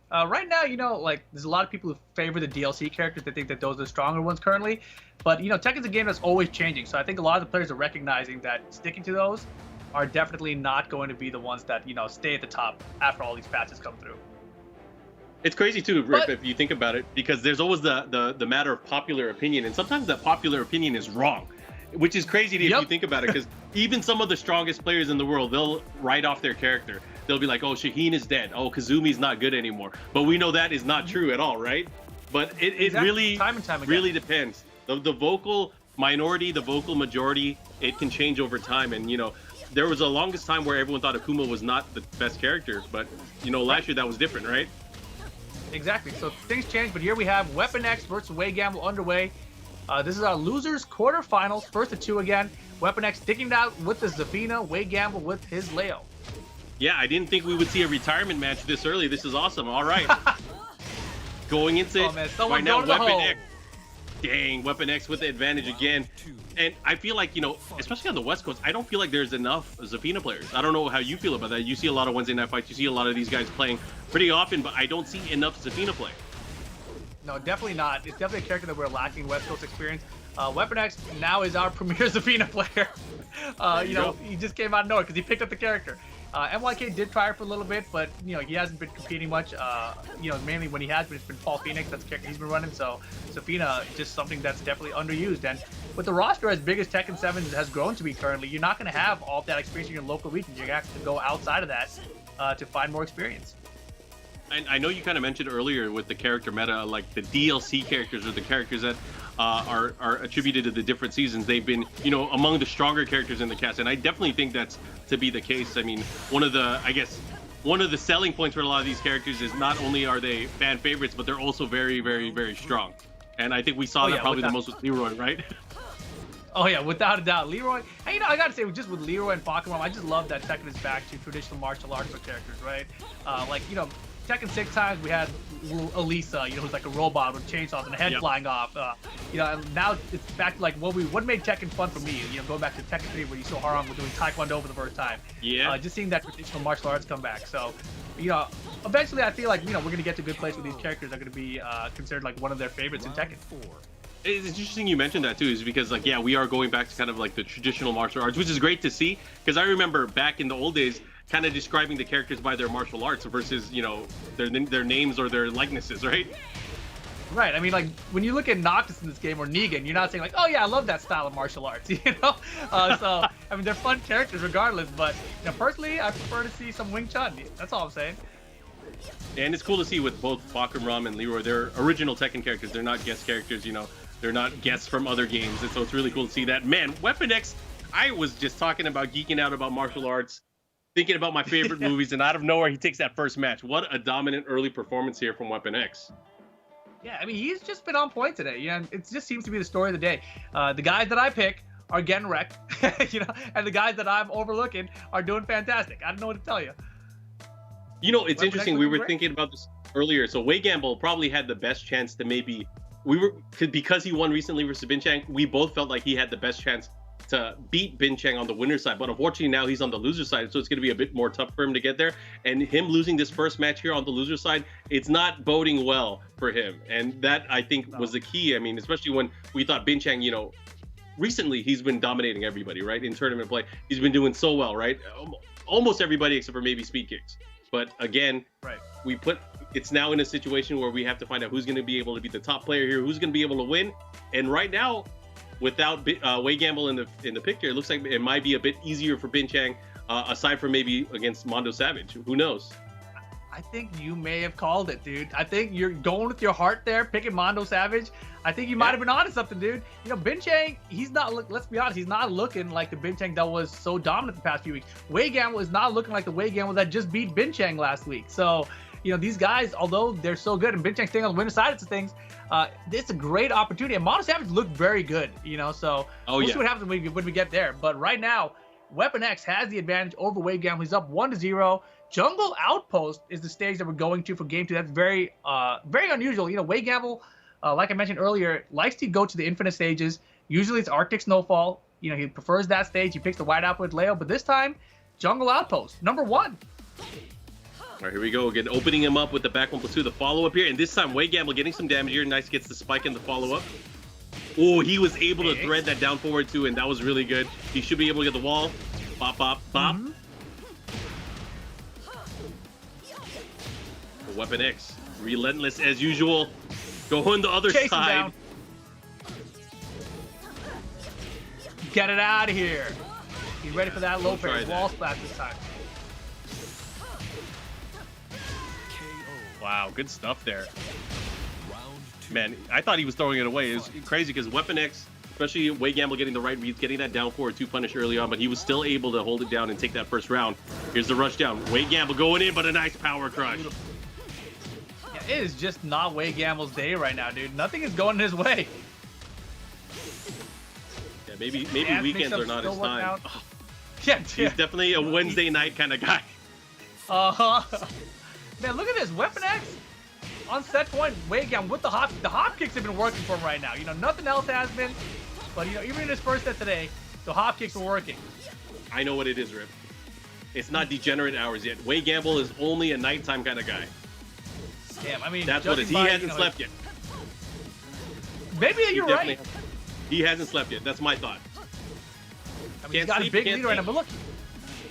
Speaker 15: Right now, there's a lot of people who favor the DLC characters. They think that those are the stronger ones currently. But, Tekken's a game that's always changing. So I think a lot of the players are recognizing that sticking to those are definitely not going to be the ones that, stay at the top after all these patches come through.
Speaker 16: It's crazy too, Rip, if you think about it, because there's always the matter of popular opinion, and sometimes that popular opinion is wrong, which is crazy if you think about it, because even some of the strongest players in the world, they'll write off their character. They'll be like, oh, Shaheen is dead. Oh, Kazumi's not good anymore. But we know that is not true at all, right? But it really,
Speaker 15: time and time again,
Speaker 16: really depends. The vocal minority, the vocal majority, it can change over time. And, there was a longest time where everyone thought Akuma was not the best character. But, last year that was different, right?
Speaker 15: Exactly. So things change, but here we have Weapon X versus Way Gamble underway. This is our losers quarterfinals, first of 2 again. Weapon X sticking it out with the Zafina, Way Gamble with his Leo.
Speaker 16: Yeah, I didn't think we would see a retirement match this early. This is awesome. All right. Going into it right now, Weapon X. Dang, Weapon X with the advantage again. And I feel like, especially on the West Coast, I don't feel like there's enough Zafina players. I don't know how you feel about that. You see a lot of Wednesday night fights. You see a lot of these guys playing pretty often, but I don't see enough Zafina play.
Speaker 15: No, definitely not. It's definitely a character that we're lacking West Coast experience. Weapon X now is our premier Zafina player. He just came out of nowhere because he picked up the character. MYK did try for a little bit, but he hasn't been competing much. Mainly when he has been, it's been Paul Phoenix. That's the character he's been running. So Zafina is just something that's definitely underused. And with the roster as big as Tekken 7 has grown to be currently, you're not going to have all of that experience in your local region. You're going to have to go outside of that to find more experience.
Speaker 16: And I know you kind of mentioned earlier with the character meta, like the DLC characters or the characters that are attributed to the different seasons. They've been, among the stronger characters in the cast, and I definitely think that's to be the case. I mean, one of the selling points for a lot of these characters is not only are they fan favorites, but they're also very, very, very strong. And I think we saw that probably the most with Leroy, right?
Speaker 15: Oh yeah, without a doubt, Leroy. And I gotta say, just with Leroy and Pokemon, I just love that Tekken is back to traditional martial arts for characters, right? Tekken 6 times we had Elisa, who's like a robot with chainsaws and a head flying off. And now it's back to like what made Tekken fun for me. Going back to Tekken 3 where you saw Harang doing Taekwondo for the first time.
Speaker 16: Yeah.
Speaker 15: Just seeing that traditional martial arts come back. So, eventually I feel like we're gonna get to a good place where these characters are gonna be considered like one of their favorites in Tekken.
Speaker 16: It's interesting you mentioned that too, is because we are going back to kind of like the traditional martial arts, which is great to see. Because I remember back in the old days, kind of describing the characters by their martial arts versus their names or their likenesses, right?
Speaker 15: Right. I mean, like when you look at Noctis in this game or Negan, you're not saying like, oh yeah, I love that style of martial arts, So I mean, they're fun characters regardless. But personally, I prefer to see some Wing Chun. That's all I'm saying.
Speaker 16: And it's cool to see with both Bakuram and Leroy, they're original Tekken characters. They're not guest characters. They're not guests from other games, and so it's really cool to see that. Man, Weapon X. I was just talking about geeking out about martial arts, thinking about my favorite movies, and out of nowhere, he takes that first match. What a dominant early performance here from Weapon X.
Speaker 15: Yeah, I mean, he's just been on point today. It just seems to be the story of the day. The guys that I pick are getting wrecked, and the guys that I'm overlooking are doing fantastic. I don't know what to tell you.
Speaker 16: It's interesting. We were thinking about this earlier. So Way Gamble probably had the best chance to because he won recently versus Bin Chang, we both felt like he had the best chance to beat Bin Chang on the winner's side, but unfortunately now he's on the loser side, so it's going to be a bit more tough for him to get there. And him losing this first match here on the loser side, it's not boding well for him. And that, I think, was the key. I mean, especially when we thought Bin Chang, recently he's been dominating everybody, right? In tournament play, he's been doing so well, right? Almost everybody except for maybe Speed Kicks. But again, it's now in a situation where we have to find out who's going to be able to be the top player here, who's going to be able to win. And right now, without Way Gamble in the picture, it looks like it might be a bit easier for Bin Chang, aside from maybe against Mondo Savage. Who knows?
Speaker 15: I think you may have called it, dude. I think you're going with your heart there, picking Mondo Savage. I think you might have been onto something, dude. You know, Ben Chang, he's not, let's be honest, he's not looking like the Ben Chang that was so dominant the past few weeks. Wei Gamble is not looking like the Wei Gamble that just beat Ben Chang last week. So, you know, these guys, although they're so good, and Ben Chang's staying on the winning side of things, it's a great opportunity. And Mondo Savage looked very good, you know, so we'll see what happens when we get there. But right now, Weapon X has the advantage over Wei Gamble. He's up 1-0. Jungle Outpost is the stage that we're going to for Game 2. That's very unusual. You know, Wei Gamble, like I mentioned earlier, likes to go to the infinite stages. Usually it's Arctic Snowfall. You know, he prefers that stage. He picks the White Output Leo, but this time, Jungle Outpost, number 1.
Speaker 16: All right, here we go again, opening him up with the back 1+2, the follow-up here, and this time Wei Gamble getting some damage here. Nice, gets the spike in the follow-up. Oh, he was able to thread that down forward too, and that was really good. He should be able to get the wall. Bop, bop, bop. Weapon X, relentless as usual. Go on the other side.
Speaker 15: Get it out of here. He's ready for that low parry. Wall splash this time.
Speaker 16: Wow, good stuff there. Man, I thought he was throwing it away. It was crazy because Weapon X, especially Wei Gamble getting the right reads, getting that down forward 2 punish early on, but he was still able to hold it down and take that first round. Here's the rush down. Wei Gamble going in, but a nice power crush.
Speaker 15: Yeah, it is just not Wei Gamble's day right now, dude. Nothing is going his way.
Speaker 16: Yeah, maybe weekends are not his time. Oh.
Speaker 15: Yeah,
Speaker 16: he's definitely a Wednesday night kind of guy.
Speaker 15: Man, look at this. Weapon X on set point. Wei Gamble with the hop kicks have been working for him right now. You know, nothing else has been. But, you know, even in his first set today, the hop kicks were working.
Speaker 16: I know what it is, Rip. It's not degenerate hours yet. Wei Gamble is only a nighttime kind of guy.
Speaker 15: Damn, I mean,
Speaker 16: that's what it is. He hasn't slept yet.
Speaker 15: Maybe you're right.
Speaker 16: He hasn't slept yet. That's my thought.
Speaker 15: I mean, he's got a big lead right now, but look,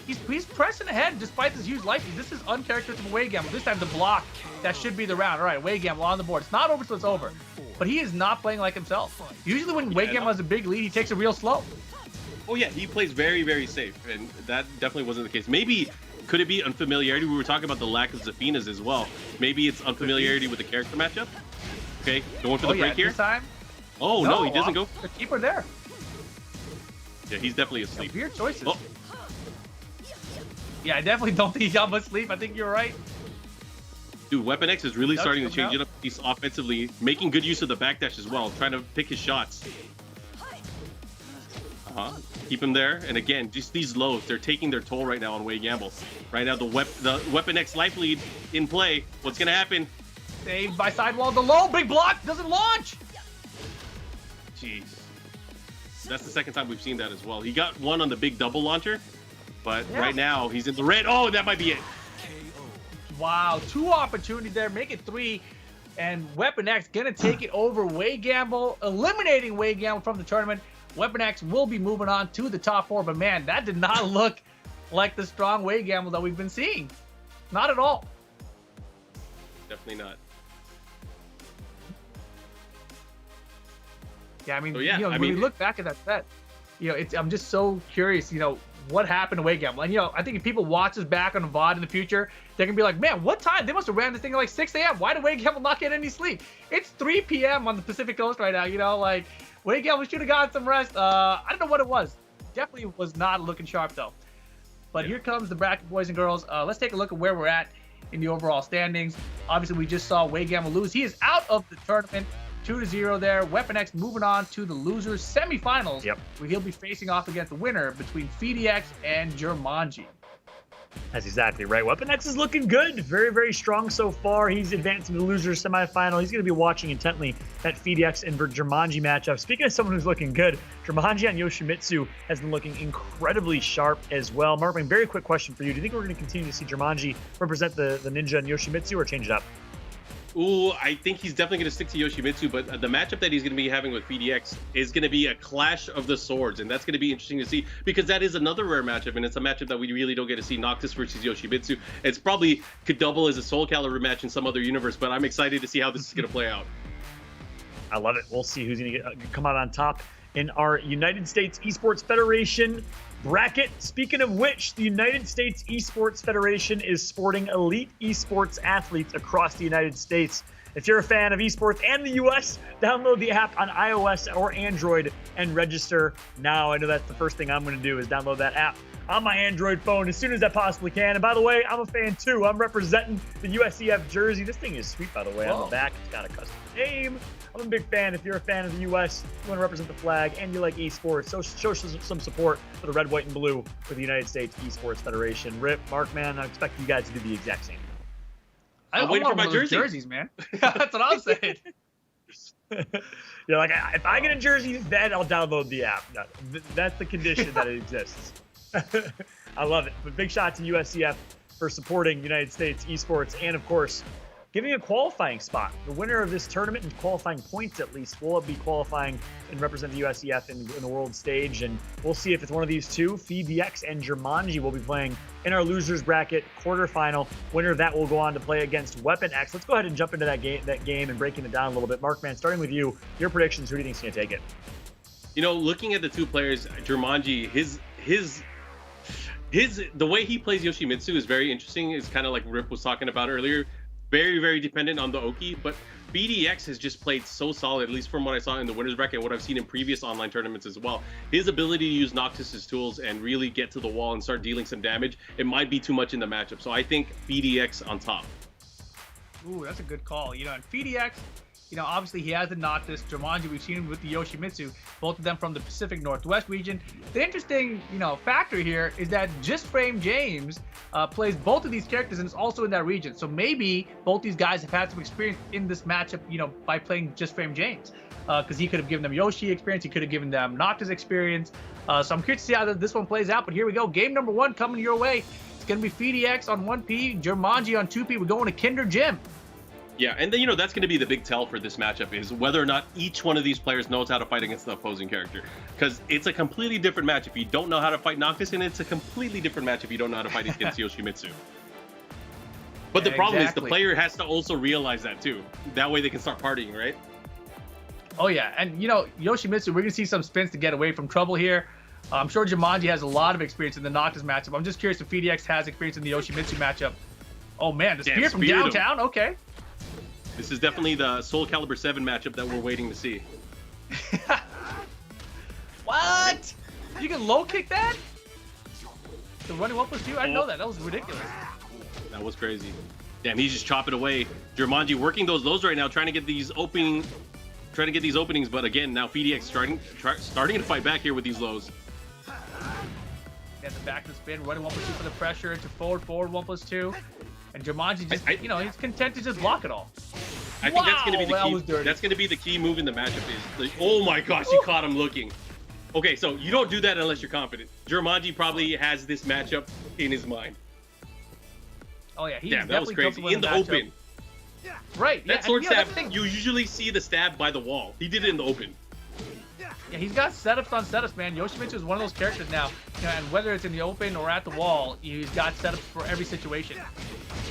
Speaker 15: he's pressing ahead despite this huge life. This is uncharacteristic of Wei Gamble. This time the block, that should be the round. All right, Wei Gamble on the board. It's not over till it's over, but he is not playing like himself. Usually when Wei Gamble has a big lead, he takes it real slow.
Speaker 16: Oh yeah, he plays very, very safe, and that definitely wasn't the case. Maybe, could it be unfamiliarity? We were talking about the lack of Zefinas as well. Maybe it's unfamiliarity with the character matchup. Okay, going for the break here.
Speaker 15: This time?
Speaker 16: Oh no, he doesn't go.
Speaker 15: The keeper there.
Speaker 16: Yeah, he's definitely asleep.
Speaker 15: Weird choices. Oh. Yeah, I definitely don't think he got much sleep. I think you're right.
Speaker 16: Dude, Weapon X is really starting to change it up. He's offensively making good use of the backdash as well, trying to pick his shots. Keep him there. And again, just these lows, they're taking their toll right now on Wei Gamble. Right now, the Weapon X life lead in play. What's going to happen?
Speaker 15: Saved by sidewall. The low, big block, doesn't launch.
Speaker 16: Jeez. That's the second time we've seen that as well. He got one on the big double launcher, but right now he's in the red. Oh, that might be it.
Speaker 15: Wow, 2 opportunities there, make it 3. And Weapon X gonna take it over Wei Gamble, eliminating Wei Gamble from the tournament. Weapon X will be moving on to the top 4, but man, that did not look like the strong Wei Gamble that we've been seeing. Not at all.
Speaker 16: Definitely not.
Speaker 15: Yeah, I mean, when we look back at that set, I'm just so curious, what happened to Wei Gamble. And, I think if people watch us back on the VOD in the future, they're going to be like, man, what time? They must have ran this thing at like 6 a.m. Why did Wei Gamble not get any sleep? It's 3 p.m. on the Pacific Coast right now, like, Wei Gamble should have gotten some rest. I don't know what it was. Definitely was not looking sharp, though. But here comes the bracket, boys and girls. Let's take a look at where we're at in the overall standings. Obviously, we just saw Wei Gamble lose. He is out of the tournament. 2-0 there. Weapon X moving on to the losers semifinals, where he'll be facing off against the winner between FDX and Jumanji.
Speaker 2: That's exactly right. Weapon X is looking good. Very, very strong so far. He's advancing to the losers semifinal. He's going to be watching intently that FDX and Jumanji matchup. Speaking of someone who's looking good, Jumanji on Yoshimitsu has been looking incredibly sharp as well. Marvin, very quick question for you. Do you think we're going to continue to see Jumanji represent the Ninja and Yoshimitsu, or change it up?
Speaker 16: Ooh, I think he's definitely going to stick to Yoshimitsu, but the matchup that he's going to be having with FDX is going to be a clash of the swords, and that's going to be interesting to see, because that is another rare matchup, and it's a matchup that we really don't get to see. Noctis versus Yoshimitsu. It's probably could double as a Soulcalibur match in some other universe, but I'm excited to see how this is going to play out.
Speaker 2: I love it. We'll see who's going to come out on top in our United States Esports Federation. bracket. Speaking of which, the United States Esports Federation is sporting elite esports athletes across the United States. If you're a fan of esports and the US, download the app on iOS or Android and register now. I know that's the first thing I'm going to do is download that app on my Android phone as soon as I possibly can. And by the way, I'm a fan too. I'm representing the USCF jersey. This thing is sweet, by the way. On the back, it's got a custom name. I'm a big fan. If you're a fan of the US, you want to represent the flag, and you like esports, so show some support for the red, white, and blue for the United States Esports Federation. Rip, Mark, man, I expect you guys to do the exact same.
Speaker 16: I'm waiting for my
Speaker 15: jerseys, man. That's what I'm saying.
Speaker 2: You're like, if I get a jersey, then I'll download the app. No, that's the condition that it exists. I love it. But big shout to USCF for supporting United States esports and, of course, giving a qualifying spot. The winner of this tournament and qualifying points, at least, will be qualifying and represent the USCF in the world stage. And we'll see if it's one of these two. FeedDX and Jumanji will be playing in our losers bracket quarterfinal. Winner of that will go on to play against Weapon X. Let's go ahead and jump into that game and breaking it down a little bit. Mark, man, starting with you, your predictions. Who do you think's going to take it?
Speaker 16: You know, looking at the two players, Jumanji, the way he plays Yoshimitsu is very interesting. It's kind of like Rip was talking about earlier. Very, very dependent on the Oki, but BDX has just played so solid, at least from what I saw in the winners bracket and what I've seen in previous online tournaments as well. His ability to use Noctis's tools and really get to the wall and start dealing some damage, it might be too much in the matchup. So I think BDX on top.
Speaker 15: Ooh, that's a good call. You know, and FeedDX, you know, obviously he has the Noctis. Jumanji, we've seen him with the Yoshimitsu, both of them from the Pacific Northwest region. The interesting, you know, factor here is that Just Frame James plays both of these characters and is also in that region. So maybe both these guys have had some experience in this matchup, you know, by playing Just Frame James. Because he could have given them Yoshi experience, he could have given them Noctis experience. So I'm curious to see how this one plays out. But here we go. Game number one coming your way. It's going to be FeedDX on 1P, Jumanji on 2P. We're going to Kinder Gym.
Speaker 16: Yeah, and then, you know, that's going to be the big tell for this matchup is whether or not each one of these players knows how to fight against the opposing character. Because it's a completely different match if you don't know how to fight Noctis, and it's a completely different match if you don't know how to fight against Yoshimitsu. But the problem is the player has to also realize that too. That way they can start partying, right?
Speaker 15: Oh, yeah. And, you know, Yoshimitsu, we're going to see some spins to get away from trouble here. I'm sure Jumanji has a lot of experience in the Noctis matchup. I'm just curious if FeedDX has experience in the Yoshimitsu matchup. Oh, man, the spear from downtown? Okay.
Speaker 16: This is definitely the Soulcalibur VII matchup that we're waiting to see.
Speaker 15: What? You can low kick that? The running 1+2? I didn't know that. That was ridiculous.
Speaker 16: That was crazy. Damn, he's just chopping away. Jumanji working those lows right now, trying to get these openings. But again, now FeedDX starting to fight back here with these lows.
Speaker 15: Yeah, the back to the spin, running 1+2 for the pressure into forward 1+2. And Jumanji just, you know, he's content to just block it all.
Speaker 16: I think that's going to be the key. That's going to be the key move in the matchup. Oh my gosh, he caught him looking. Okay, so you don't do that unless you're confident. Jumanji probably has this matchup in his mind.
Speaker 15: Oh yeah, he's
Speaker 16: that was crazy in the open.
Speaker 15: Right.
Speaker 16: That sword stab, you usually see the stab by the wall. He did it in the open.
Speaker 15: Yeah, he's got setups on setups, man. Yoshimitsu is one of those characters now, you know, and whether it's in the open or at the wall, he's got setups for every situation.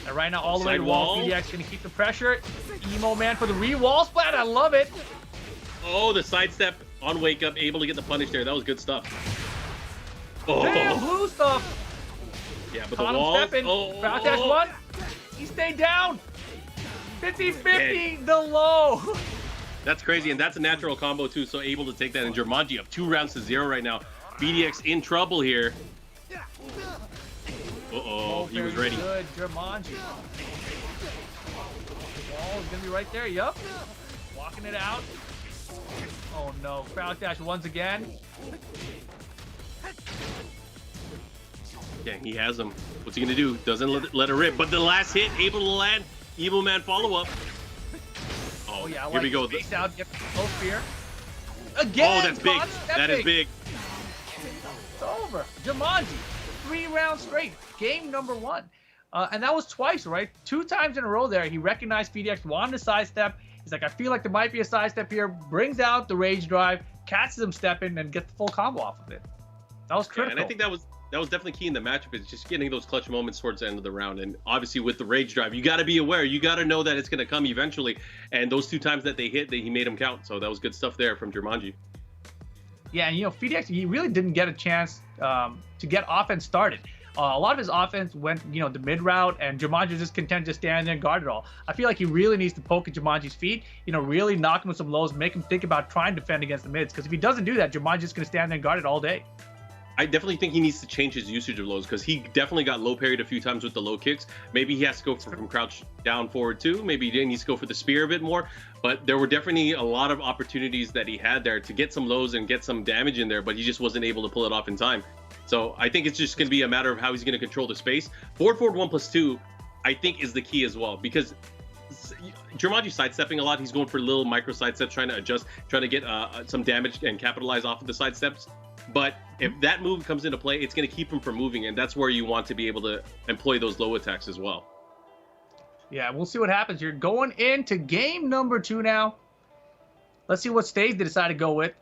Speaker 15: And right now, all the way to the wall, FeedDX gonna keep the pressure. Emo man for the re-wall splat. I love it.
Speaker 16: Oh, the sidestep on wake up, able to get the punish there. That was good stuff.
Speaker 15: Oh, damn, blue stuff.
Speaker 16: Yeah, but the wall.
Speaker 15: Crowd dash one. He stayed down. 50-50, the low.
Speaker 16: That's crazy, and that's a natural combo too, so able to take that. And Jumanji up 2 rounds to 0 right now. FeedDX in trouble here. Uh-oh, he was ready.
Speaker 15: Good, Jumanji. The wall is gonna be right there, yup. Walking it out. Oh no, crowd dash once again.
Speaker 16: Yeah, he has him. What's he gonna do? Doesn't let it rip, but the last hit, able to land. Evil man follow-up.
Speaker 15: Oh yeah, I
Speaker 16: here we go.
Speaker 15: Face out, get low spear. Again,
Speaker 16: oh, that's big. That is big.
Speaker 15: It's over. Jumanji, 3 rounds straight. Game number 1. And that was twice, right? 2 times in a row there. He recognized FeedDX, wanted a sidestep. He's like, I feel like there might be a sidestep here. Brings out the rage drive, catches him stepping, and gets the full combo off of it. That was critical.
Speaker 16: Yeah, and I think that was definitely key in the matchup, is just getting those clutch moments towards the end of the round. And obviously with the rage drive, you got to be aware. You got to know that it's going to come eventually. And those 2 times that they hit, he made them count. So that was good stuff there from Jumanji.
Speaker 15: Yeah, and FDX, he really didn't get a chance to get offense started. A lot of his offense went, the mid route, and Jumanji was just content to stand there and guard it all. I feel like he really needs to poke at Jumanji's feet, really knock him with some lows, make him think about trying to defend against the mids. Because if he doesn't do that, Jumanji's just going to stand there and guard it all day.
Speaker 16: I definitely think he needs to change his usage of lows because he definitely got low parried a few times with the low kicks. Maybe he has to go from crouch down forward too. Maybe he needs to go for the spear a bit more. But there were definitely a lot of opportunities that he had there to get some lows and get some damage in there, but he just wasn't able to pull it off in time. So I think it's just going to be a matter of how he's going to control the space. Forward 1+2, I think, is the key as well because Jumanji's sidestepping a lot. He's going for little micro sidesteps, trying to adjust, trying to get some damage and capitalize off of the sidesteps. But if that move comes into play, it's going to keep him from moving, and that's where you want to be able to employ those low attacks as well.
Speaker 15: Yeah, we'll see what happens here. Going into game number 2 now. Let's see what stage they decide to go with.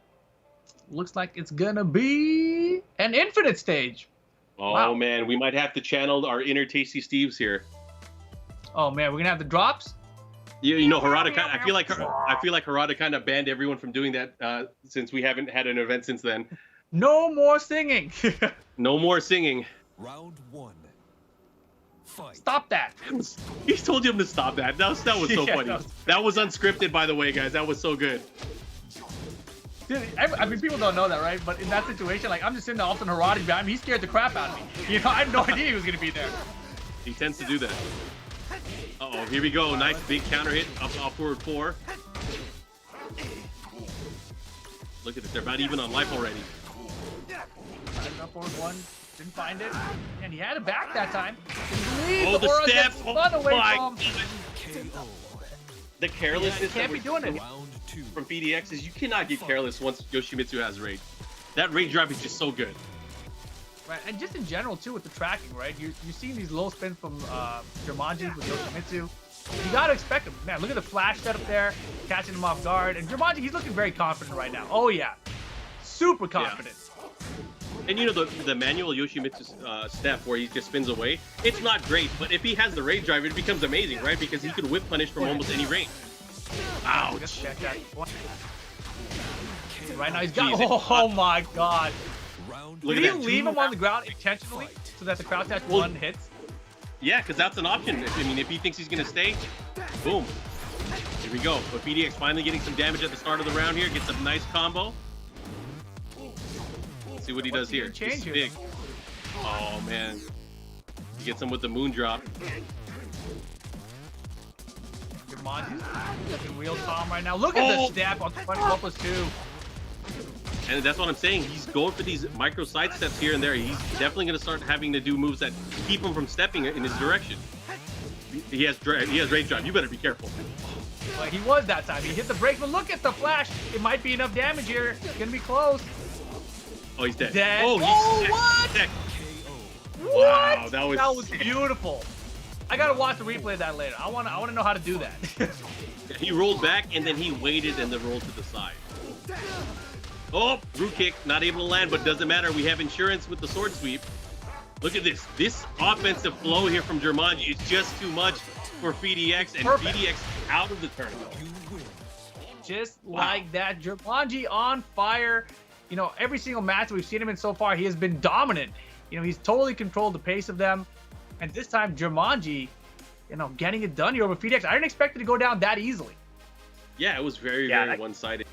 Speaker 15: Looks like it's going to be an infinite stage.
Speaker 16: Oh,
Speaker 15: wow.
Speaker 16: Man, we might have to channel our inner Tasty Steves here.
Speaker 15: Oh, man, we're going to have the drops?
Speaker 16: Harada, I feel like Harada kind of banned everyone from doing that since we haven't had an event since then.
Speaker 15: No more singing.
Speaker 16: No more singing.
Speaker 7: Round 1. Fight.
Speaker 15: Stop that.
Speaker 16: He told him to stop that. That was so funny. That was unscripted, by the way, guys. That was so good.
Speaker 15: Dude, I mean, people don't know that, right? But in that situation, I'm just sitting there, all of a sudden Haradi's behind me. He scared the crap out of me. I had no idea he was going to be there.
Speaker 16: He tends to do that. Uh-oh, here we go. Nice big counter hit. Up forward 4. Look at this. They're about even on life already.
Speaker 15: Up forward 1. Didn't find it. And he had it back that time.
Speaker 16: Oh, the step. Oh, my. The carelessness
Speaker 15: can't be doing it.
Speaker 16: From VDX is you cannot get careless once Yoshimitsu has rage. That rage drive is just so good.
Speaker 15: Right, and just in general too with the tracking, right? You're seeing these low spins from Jumanji with Yoshimitsu. You gotta expect him. Man, look at the flash setup there, catching him off guard. And Jumanji, he's looking very confident right now. Oh yeah, super confident.
Speaker 16: Yeah. And the manual Yoshimitsu step where he just spins away, it's not great, but if he has the rage drive, it becomes amazing, right? Because he could whip punish from almost any range. Ouch.
Speaker 15: Right now he's got. Oh my god. Did he leave him on the ground intentionally so that the crouch dash 1 hits?
Speaker 16: Yeah, because that's an option. I mean, if he thinks he's gonna stay, boom. Here we go. But VDX finally getting some damage at the start of the round here. Gets a nice combo. Let's see what he does here. This is big. Oh man. He gets him with the moon drop.
Speaker 15: Jumanji's looking real calm right now. Look at the step on 1+2.
Speaker 16: And that's what I'm saying. He's going for these micro side steps here and there. He's definitely going to start having to do moves that keep him from stepping in his direction. He has rage drive. You better be careful.
Speaker 15: Well, he was that time. He hit the brakes, but look at the flash. It might be enough damage here. It's going to be close.
Speaker 16: Oh, he's dead.
Speaker 15: Oh,
Speaker 16: he's
Speaker 15: what?
Speaker 16: dead.
Speaker 15: What?
Speaker 16: Wow,
Speaker 15: that was beautiful. I got to watch the replay of that later. I want to know how to do that.
Speaker 16: He rolled back, and then he waited and then rolled to the side. Oh, root kick, not able to land, but doesn't matter. We have insurance with the sword sweep. Look at this. This offensive flow here from Jumanji is just too much for VDX, and VDX out of the tournament.
Speaker 15: Just like that. Jumanji on fire. Every single match we've seen him in so far, he has been dominant. He's totally controlled the pace of them. And this time, Jumanji, getting it done here over VDX. I didn't expect it to go down that easily.
Speaker 16: Yeah, it was very one-sided.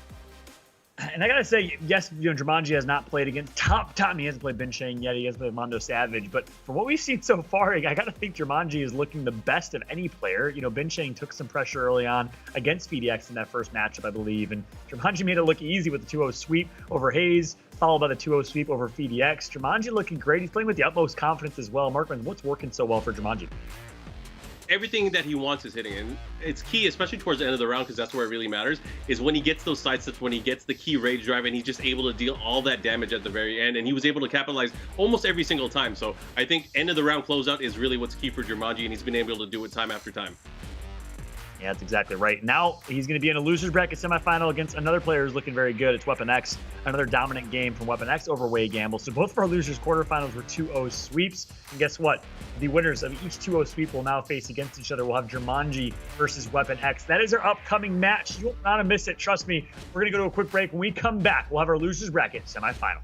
Speaker 2: And I gotta say, yes, Jumanji has not played against top. He hasn't played Ben Chang yet. He hasn't played Mondo Savage. But from what we've seen so far, I gotta think Jumanji is looking the best of any player. Ben Chang took some pressure early on against VDX in that first matchup, I believe. And Jumanji made it look easy with the 2-0 sweep over Hayes, followed by the 2-0 sweep over VDX. Jumanji looking great. He's playing with the utmost confidence as well. Markman, what's working so well for Jumanji?
Speaker 16: Everything that he wants is hitting, and it's key, especially towards the end of the round, because that's where it really matters, is when he gets those side steps, when he gets the key rage drive, and he's just able to deal all that damage at the very end, and he was able to capitalize almost every single time. So I think end of the round closeout is really what's key for Jumanji, and he's been able to do it time after time.
Speaker 2: Yeah, that's exactly right. Now he's going to be in a loser's bracket semifinal against another player who's looking very good. It's Weapon X. Another dominant game from Weapon X over Way Gamble. So both of our losers quarterfinals were 2-0 sweeps. And guess what? The winners of each 2-0 sweep will now face against each other. We'll have Jumanji versus Weapon X. That is our upcoming match. You won't want to miss it. Trust me. We're going to go to a quick break. When we come back, we'll have our losers bracket semifinal.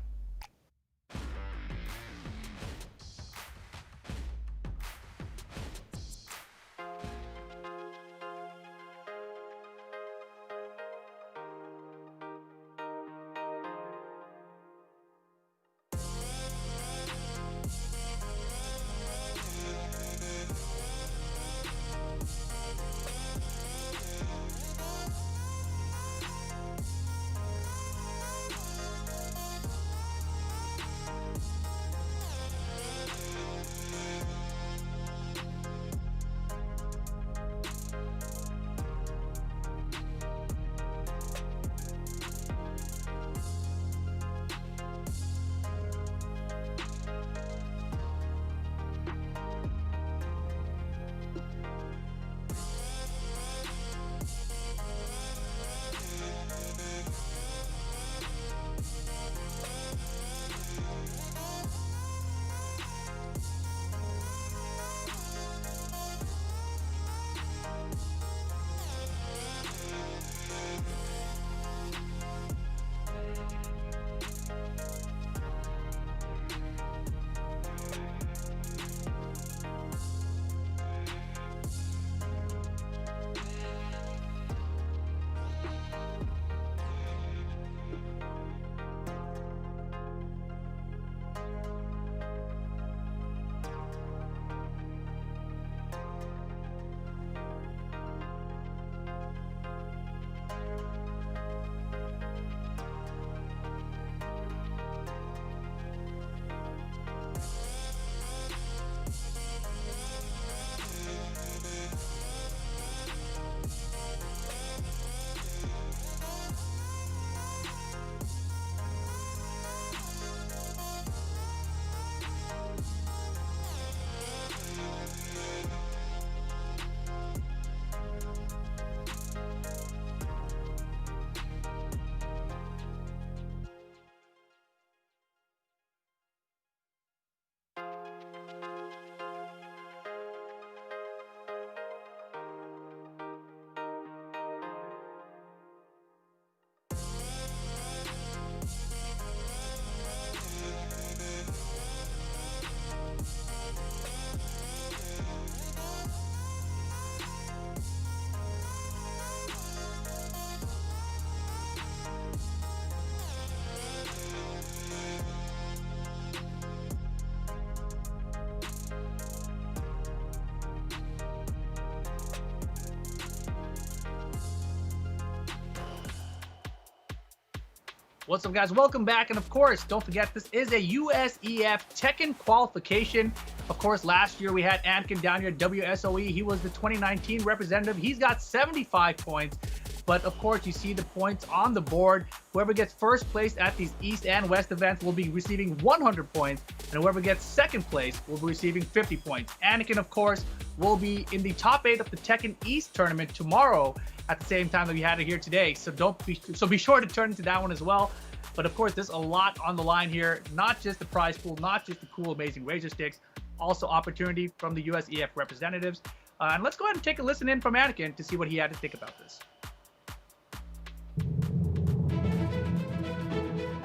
Speaker 15: What's up, guys? Welcome back. And of course, don't forget, this is a USEF Tekken qualification. Of course, last year we had Anakin down here at WSOE. He was the 2019 representative. He's got 75 points. But of course, you see the points on the board. Whoever gets first place at these East and West events will be receiving 100 points. And whoever gets second place will be receiving 50 points. Anakin, of course, will be in the top 8 of the Tekken East tournament tomorrow at the same time that we had it here today. So be sure to turn into that one as well. But of course, there's a lot on the line here. Not just the prize pool, not just the cool, amazing razor sticks, also opportunity from the USEF representatives. And let's go ahead and take a listen in from Anakin to see what he had to think about this.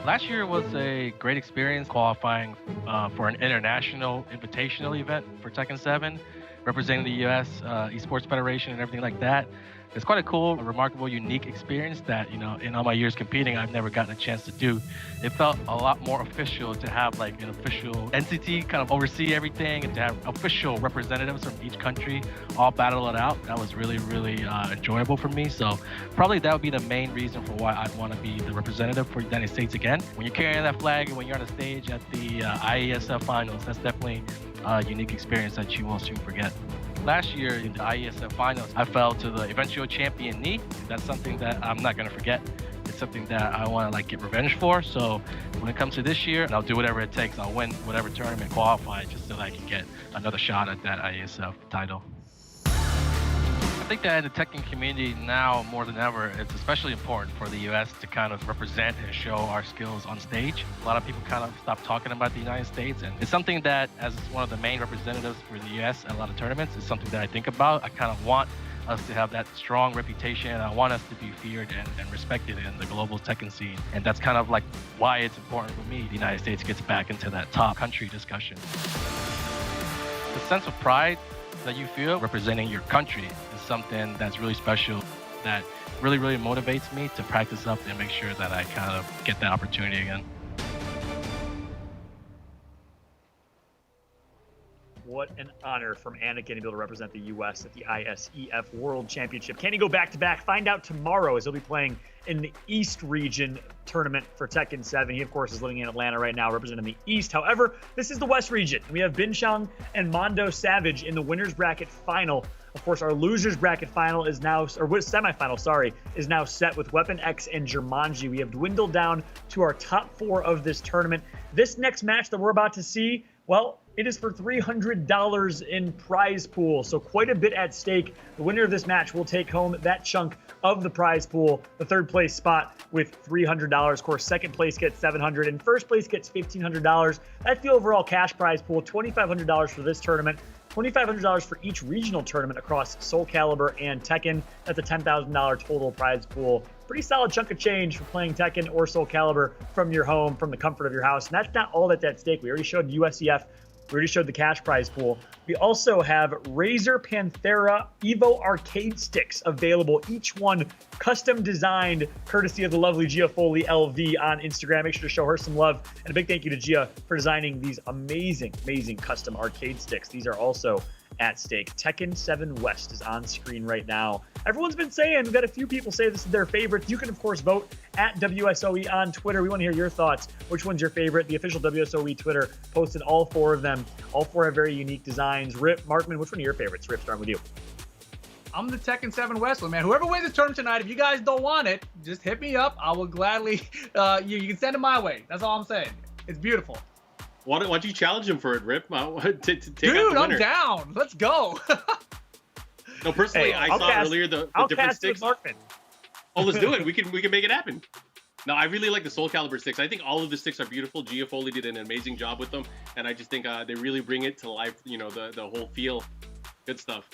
Speaker 17: Last year was a great experience qualifying for an international invitational event for Tekken 7, representing the U.S. Esports Federation and everything like that. It's quite a cool, remarkable, unique experience that, you know, in all my years competing, I've never gotten a chance to do. It felt a lot more official to have like an official entity kind of oversee everything and to have official representatives from each country all battle it out. That was really, really enjoyable for me. So probably that would be the main reason for why I'd want to be the representative for the United States again. When you're carrying that flag and when you're on the stage at the IESF finals, that's definitely a unique experience that you won't soon forget. Last year in the IESF finals, I fell to the eventual champion knee. That's something that I'm not gonna forget. It's something that I wanna like get revenge for. So when it comes to this year, I'll do whatever it takes. I'll win whatever tournament qualified just so that I can get another shot at that IESF title. think that in the Tekken community now more than ever, it's especially important for the U.S. to kind of represent and show our skills on stage. A lot of people kind of stop talking about the United States, and it's something that, as one of the main representatives for the U.S. at a lot of tournaments, is something that I think about. I kind of want us to have that strong reputation, and I want us to be feared and respected in the global Tekken scene. And that's kind of like why it's important for me the United States gets back into that top country discussion. The sense of pride that you feel representing your country is something that's really special, that really, really motivates me to practice up and make sure that I kind of get that opportunity again.
Speaker 2: What an honor from Anakin to be able to represent the U.S. at the ISEF World Championship. Can he go back-to-back? Find out tomorrow as he'll be playing in the East region tournament for Tekken 7. He, of course, is living in Atlanta right now, representing the East. However, this is the West region. We have Chang and Mondo Savage in the winner's bracket final. Of course, our loser's bracket final is now, or semifinal, sorry, is now set with Weapon X and Jumanji. We have dwindled down to our top 4 of this tournament. This next match that we're about to see, well, it is for $300 in prize pool, so quite a bit at stake. The winner of this match will take home that chunk of the prize pool, the third place spot with $300. Of course, second place gets $700 and first place gets $1,500. That's the overall cash prize pool, $2,500 for this tournament. $2,500 for each regional tournament across Soulcalibur and Tekken. That's a $10,000 total prize pool. Pretty solid chunk of change for playing Tekken or Soulcalibur from your home, from the comfort of your house. And that's not all that's at stake. We already showed USEF. We already showed the cash prize pool. We also have Razer Panthera Evo arcade sticks available, each one custom designed courtesy of the lovely Gia Foley LV on Instagram. Make sure to show her some love. And a big thank you to Gia for designing these amazing, amazing custom arcade sticks. These are also at stake. Tekken 7 West is on screen right now. Everyone's been saying, we've got a few people say this is their favorite. You can, of course, vote at WSOE on Twitter. We want to hear your thoughts. Which one's your favorite? The official WSOE Twitter posted all 4 of them. All 4 have very unique designs. Rip, Markman, which one are your favorites? Rip, starting with you.
Speaker 15: I'm the Tekken 7 West one, man. Whoever wins this tournament tonight, if you guys don't want it, just hit me up. I will gladly, you can send it my way. That's all I'm saying. It's beautiful.
Speaker 16: Why don't you challenge him for it, Rip? Take out
Speaker 15: Dude, I'm down. Let's go.
Speaker 16: No, personally, I saw earlier the different sticks. Oh, let's do it. We can make it happen. No, I really like the Soulcalibur sticks. I think all of the sticks are beautiful. Gia Foley did an amazing job with them, and I just think they really bring it to life. You know, the whole feel. Good stuff.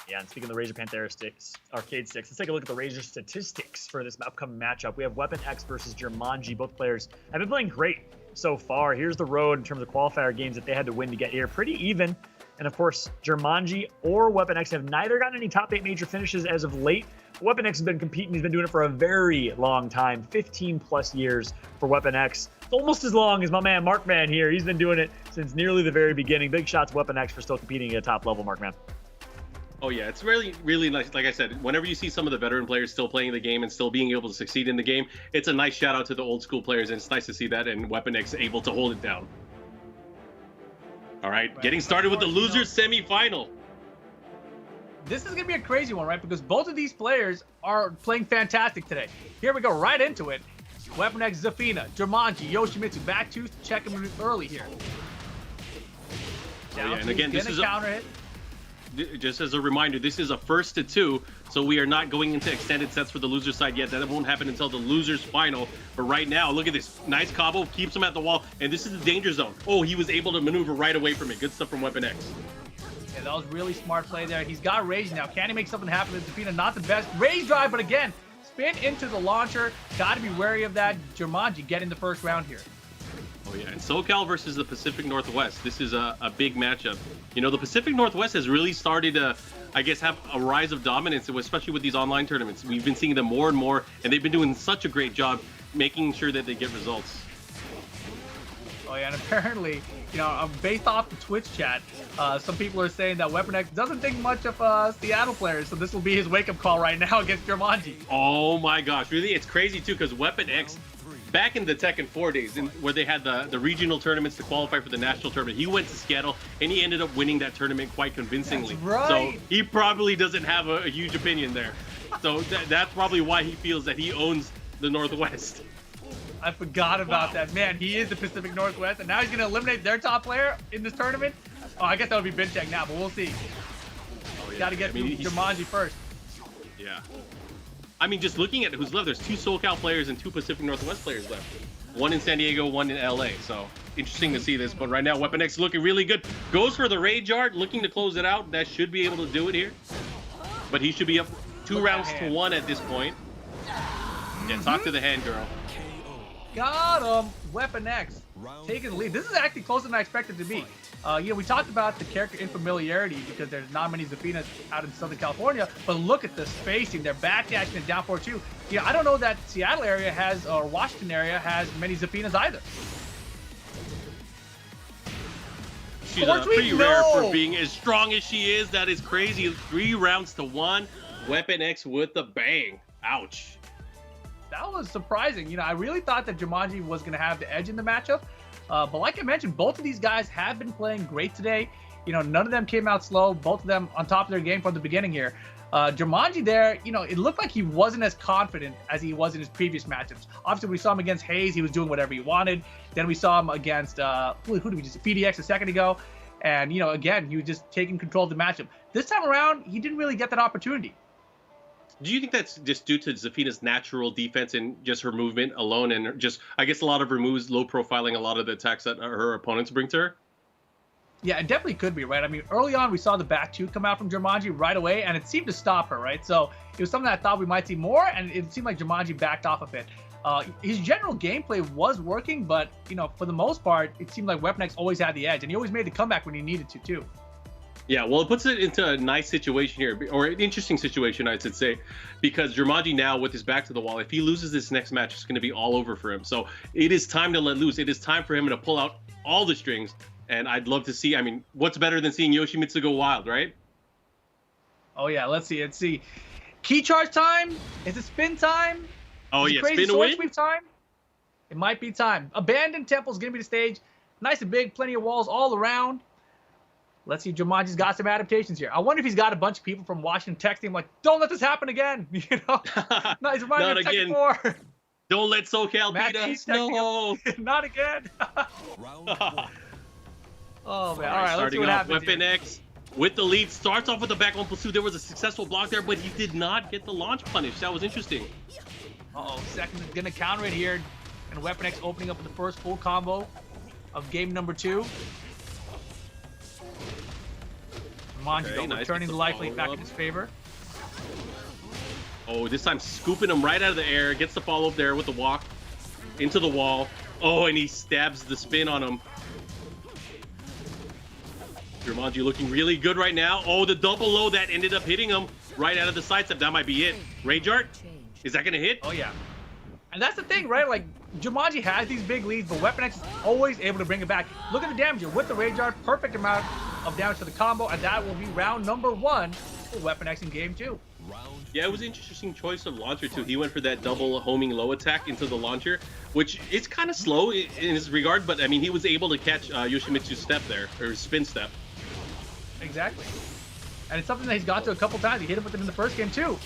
Speaker 2: Yeah, and speaking of the Razer Panthera sticks, arcade sticks, let's take a look at the Razer statistics for this upcoming matchup. We have Weapon X versus Jumanji. Both players have been playing great so far. Here's the road in terms of qualifier games that they had to win to get here. Pretty even. And of course, Jumanji or Weapon X have neither gotten any top 8 major finishes as of late. Weapon X has been competing. He's been doing it for a very long time, 15 plus years for Weapon X. It's almost as long as my man Markman here. He's been doing it since nearly the very beginning. Big shots to Weapon X for still competing at a top level, Markman.
Speaker 16: Oh yeah, it's really, really nice. Like I said, whenever you see some of the veteran players still playing the game and still being able to succeed in the game, it's a nice shout out to the old school players, and it's nice to see that and Weapon X able to hold it down. All right, getting started with the losers semi-final.
Speaker 15: This is going to be a crazy one, right? Because both of these players are playing fantastic today. Here we go, right into it. Weapon X, Zafina, Jumanji, Yoshimitsu, Backtooth, check him early here.
Speaker 16: Down and again, this is a counter hit. Just as a reminder, this is a 1st to 2, so we are not going into extended sets for the loser side yet. That won't happen until the loser's final. But right now, look at this. Nice combo, keeps him at the wall, and this is the danger zone. Oh, he was able to maneuver right away from it. Good stuff from Weapon X.
Speaker 15: Yeah, that was really smart play there. He's got rage now. Can he make something happen with Zafina? Not the best. Rage drive, but again, spin into the launcher. Got to be wary of that. Jumanji getting the first round here.
Speaker 16: Oh yeah, and SoCal versus the Pacific Northwest. This is a big matchup. You know, the Pacific Northwest has really started to, I guess, have a rise of dominance, especially with these online tournaments. We've been seeing them more and more, and they've been doing such a great job making sure that they get results.
Speaker 15: Oh yeah, and apparently, you know, based off the Twitch chat, some people are saying that Weapon X doesn't think much of Seattle players, so this will be his wake-up call right now against Jumanji.
Speaker 16: Oh my gosh, really? It's crazy too, because Weapon X, back in the Tekken 4 days, where they had the regional tournaments to qualify for the national tournament, he went to Seattle and he ended up winning that tournament quite convincingly.
Speaker 15: That's right.
Speaker 16: So he probably doesn't have a huge opinion there. So that's probably why he feels that he owns the Northwest.
Speaker 15: I forgot about that. Man, he is the Pacific Northwest, and now he's going to eliminate their top player in this tournament? Oh, I guess that would be Binchek now, but we'll see.
Speaker 16: Oh
Speaker 15: Got to get through Jumanji first.
Speaker 16: Yeah. I mean, just looking at who's left, there's 2 SoCal players and 2 Pacific Northwest players left. 1 in San Diego, 1 in LA. So interesting to see this. But right now, Weapon X looking really good. Goes for the Rage Art, looking to close it out. That should be able to do it here. But he should be up 2 rounds to 1 at this point. Yeah, talk to the hand, girl.
Speaker 15: Got him. Weapon X taking the lead. This is actually closer than I expected to be. We talked about the character infamiliarity because there's not many Zefinas out in Southern California, but look at the spacing. They're backdashing and down 4-2. I don't know that Seattle area has, or Washington area has many Zefinas either.
Speaker 16: She's pretty rare for being as strong as she is. That is crazy. 3 rounds to 1. Weapon X with the bang. Ouch.
Speaker 15: That was surprising. I really thought that Jumanji was going to have the edge in the matchup. But like I mentioned, both of these guys have been playing great today. None of them came out slow. Both of them on top of their game from the beginning here. Jumanji there, it looked like he wasn't as confident as he was in his previous matchups. Obviously, we saw him against Hayes. He was doing whatever he wanted. Then we saw him against, who did we just, PDX a second ago. And, again, he was just taking control of the matchup. This time around, he didn't really get that opportunity.
Speaker 16: Do you think that's just due to Zefina's natural defense and just her movement alone, and just, I guess, a lot of her moves, low profiling a lot of the attacks that her opponents bring to her?
Speaker 15: Yeah, it definitely could be, right? I mean, early on, we saw the back 2 come out from Jumanji right away, and it seemed to stop her, right? So it was something that I thought we might see more, and it seemed like Jumanji backed off a bit. His general gameplay was working, but, for the most part, it seemed like Weapon X always had the edge, and he always made the comeback when he needed to, too.
Speaker 16: Yeah, well, it puts it into a nice situation here, or an interesting situation, I should say, because Jumanji now, with his back to the wall, if he loses this next match, it's going to be all over for him. So it is time to let loose. It is time for him to pull out all the strings, and I'd love to see, I mean, what's better than seeing Yoshimitsu go wild, right?
Speaker 15: Oh, yeah, let's see. Key charge time? Is it spin time?
Speaker 16: Oh, yeah,
Speaker 15: crazy
Speaker 16: spin away?
Speaker 15: Sweep time? It might be time. Abandoned Temple's going to be the stage. Nice and big, plenty of walls all around. Let's see, Jumanji's got some adaptations here. I wonder if he's got a bunch of people from Washington texting him like, don't let this happen again. No, he's reminding me of Tekken 4.
Speaker 16: Don't let SoCal beat us. No.
Speaker 15: Not again. Oh, man. All right, let's see what happens.
Speaker 16: Weapon X with the lead. Starts off with the back 1 pursuit. There was a successful block there, but he did not get the launch punish. That was interesting.
Speaker 15: Uh-oh, second is going to counter it here. And Weapon X opening up with the first full combo of game number 2. Jumanji returning the life lead back in his favor.
Speaker 16: Oh, this time scooping him right out of the air. Gets the follow-up there with the walk into the wall. Oh, and he stabs the spin on him. Jumanji looking really good right now. Oh, the double low that ended up hitting him right out of the sidestep. That might be it. Rage Art? Is that going to hit?
Speaker 15: Oh, yeah. And that's the thing, right? Like, Jumanji has these big leads, but Weapon X is always able to bring it back. Look at the damage here. With the Rage Art, perfect amount of damage to the combo, and that will be round number 1 for Weapon X in game 2.
Speaker 16: Yeah, it was an interesting choice of launcher, too. He went for that double homing low attack into the launcher, which is kind of slow in his regard, but, I mean, he was able to catch Yoshimitsu's step there, or spin step.
Speaker 15: Exactly. And it's something that he's got to a couple times. He hit him with it in the first game, too.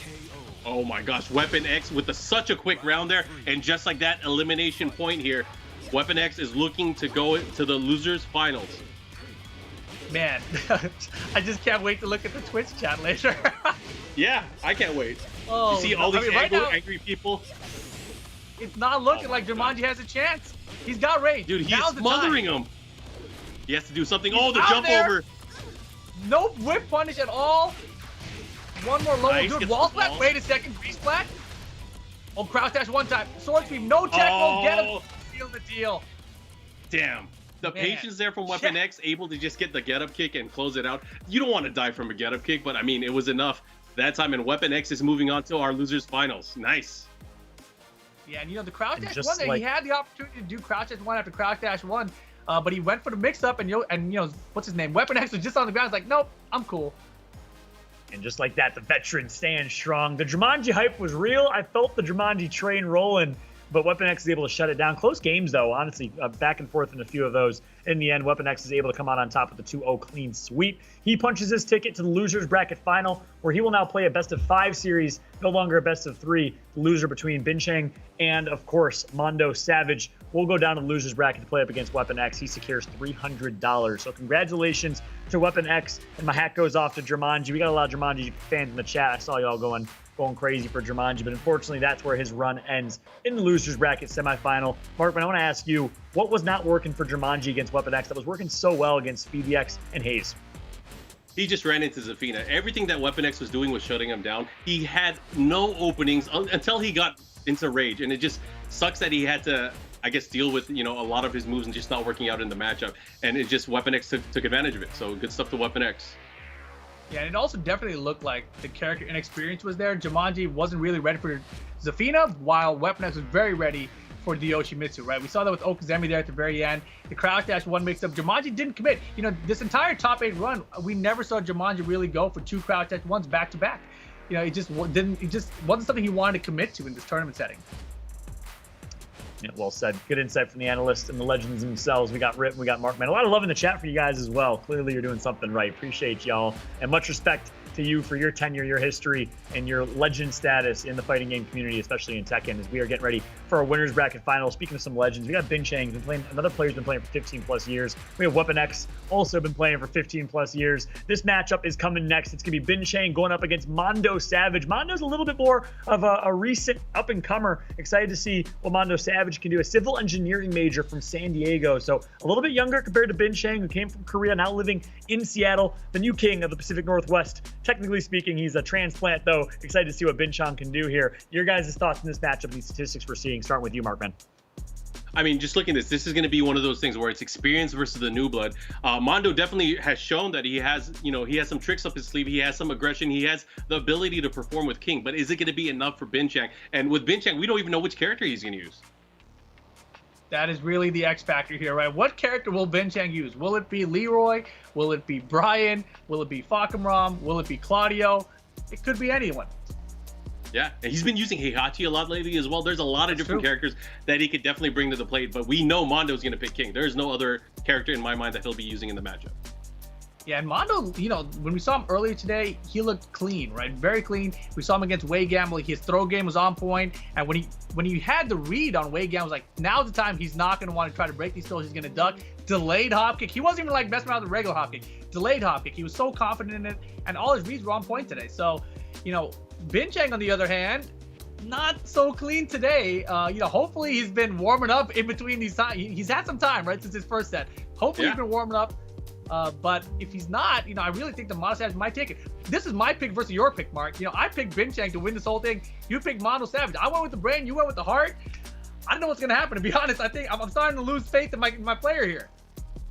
Speaker 16: Oh my gosh, Weapon X with such a quick round there, and just like that, elimination point here. Weapon X is looking to go to the losers finals.
Speaker 15: Man, I just can't wait to look at the Twitch chat later.
Speaker 16: Yeah, I can't wait.
Speaker 15: Oh,
Speaker 16: you see all these angry people?
Speaker 15: It's not looking like Jumanji has a chance. He's got rage.
Speaker 16: Dude, he's smothering him. He has to do something. Oh, the jump over.
Speaker 15: No whip punish at all. One more low.
Speaker 16: Nice.
Speaker 15: Good wall splat. Wait a second. V-splat. Oh, crouch dash one time. Sword sweep. No tech. Oh. Get him. Seal the deal.
Speaker 16: Damn. The patience there from Weapon X, able to just get the get-up kick and close it out. You don't want to die from a get-up kick, but I mean, it was enough that time, and Weapon X is moving on to our losers finals. Nice.
Speaker 15: Yeah, and the crouch dash one there, he had the opportunity to do crouch dash one after crouch dash one, but he went for the mix-up, and what's his name? Weapon X was just on the ground. He's like, nope, I'm cool.
Speaker 2: And just like that, the veteran stands strong. The Jumanji hype was real. I felt the Jumanji train rolling, but Weapon X is able to shut it down. Close games, though, honestly, back and forth in a few of those. In the end, Weapon X is able to come out on top with the 2-0 clean sweep. He punches his ticket to the losers bracket final, where he will now play a best-of-5 series, no longer a best-of-3. The loser between Bin Chang and, of course, Mondo Savage, will go down to the losers bracket to play up against Weapon X. He secures $300. So congratulations to Weapon X, and my hat goes off to Jumanji. We got a lot of Jumanji fans in the chat. I saw y'all going crazy for Jumanji, but unfortunately that's where his run ends in the losers bracket semifinal. Markman, I want to ask you, what was not working for Jumanji against Weapon X that was working so well against SpeedyX and Hayes?
Speaker 16: He just ran into Zephikai. Everything that Weapon X was doing was shutting him down. He had no openings until he got into rage, and it just sucks that he had to, I guess, deal with, you know, a lot of his moves and just not working out in the matchup. And it just, Weapon X took advantage of it. So good stuff to Weapon X.
Speaker 15: Yeah, and it also definitely looked like the character inexperience was there. Jumanji wasn't really ready for Zafina, while Weapon X was very ready for the Yoshimitsu, right? We saw that with Okazemi there at the very end. The crowd dash one mixed up. Jumanji didn't commit. You know, this entire top 8 run, we never saw Jumanji really go for 2 crowd dash ones back to back. You know, it just wasn't something he wanted to commit to in this tournament setting.
Speaker 2: Yeah, well said. Good insight from the analysts and the legends themselves. We got Rip, we got Markman. A lot of love in the chat for you guys as well. Clearly you're doing something right. Appreciate y'all. And much respect to you for your tenure, your history, and your legend status in the fighting game community, especially in Tekken, as we are getting ready for our winners bracket final. Speaking of some legends, we got Bin Chang, been playing, another player's been playing for 15 plus years. We have Weapon X, also been playing for 15 plus years. This matchup is coming next. It's gonna be Bin Chang going up against Mondo Savage. Mondo's a little bit more of a recent up and comer. Excited to see what Mondo Savage can do. A civil engineering major from San Diego, so a little bit younger compared to Bin Chang, who came from Korea, now living in Seattle, the new king of the Pacific Northwest. Technically speaking, he's a transplant, though. Excited to see what Bin Chang can do here. Your guys' thoughts on this matchup and these statistics we're seeing, starting with you, Markman.
Speaker 16: I mean, just looking at this is going to be one of those things where it's experience versus the new blood. Mondo definitely has shown that he has, you know, he has some tricks up his sleeve. He has some aggression. He has the ability to perform with King. But is it going to be enough for Bin Chang? And with Bin Chang, we don't even know which character he's going to use.
Speaker 15: That is really the X factor here, right? What character will Bin Chang use? Will it be Leroy? Will it be Brian? Will it be Fakamram? Will it be Claudio? It could be anyone.
Speaker 16: Yeah, and he's been using Heihachi a lot lately as well. There's a lot of different characters that he could definitely bring to the plate, but we know Mondo's going to pick King. There's no other character in my mind that he'll be using in the matchup.
Speaker 15: Yeah, and Mondo, you know, when we saw him earlier today, he looked clean, right? Very clean. We saw him against Wei Gamble. His throw game was on point. And when he had the read on Wei Gamble, was like, now's the time he's not going to want to try to break these throws. He's going to duck. Delayed hop kick. He wasn't even like messing around with the regular hop kick. Delayed hop kick. He was so confident in it. And all his reads were on point today. So, you know, Bin Chang, on the other hand, not so clean today. You know, hopefully he's been warming up in between these times. He's had some time, right, since his first set. Hopefully he's been warming up. But if he's not, you know, I really think the Mondo Savage might take it. This is my pick versus your pick, Mark. You know, I picked Bin Chang to win this whole thing. You picked Mondo Savage. I went with the brain. You went with the heart. I don't know what's going to happen, to be honest. I think I'm starting to lose faith in my player here.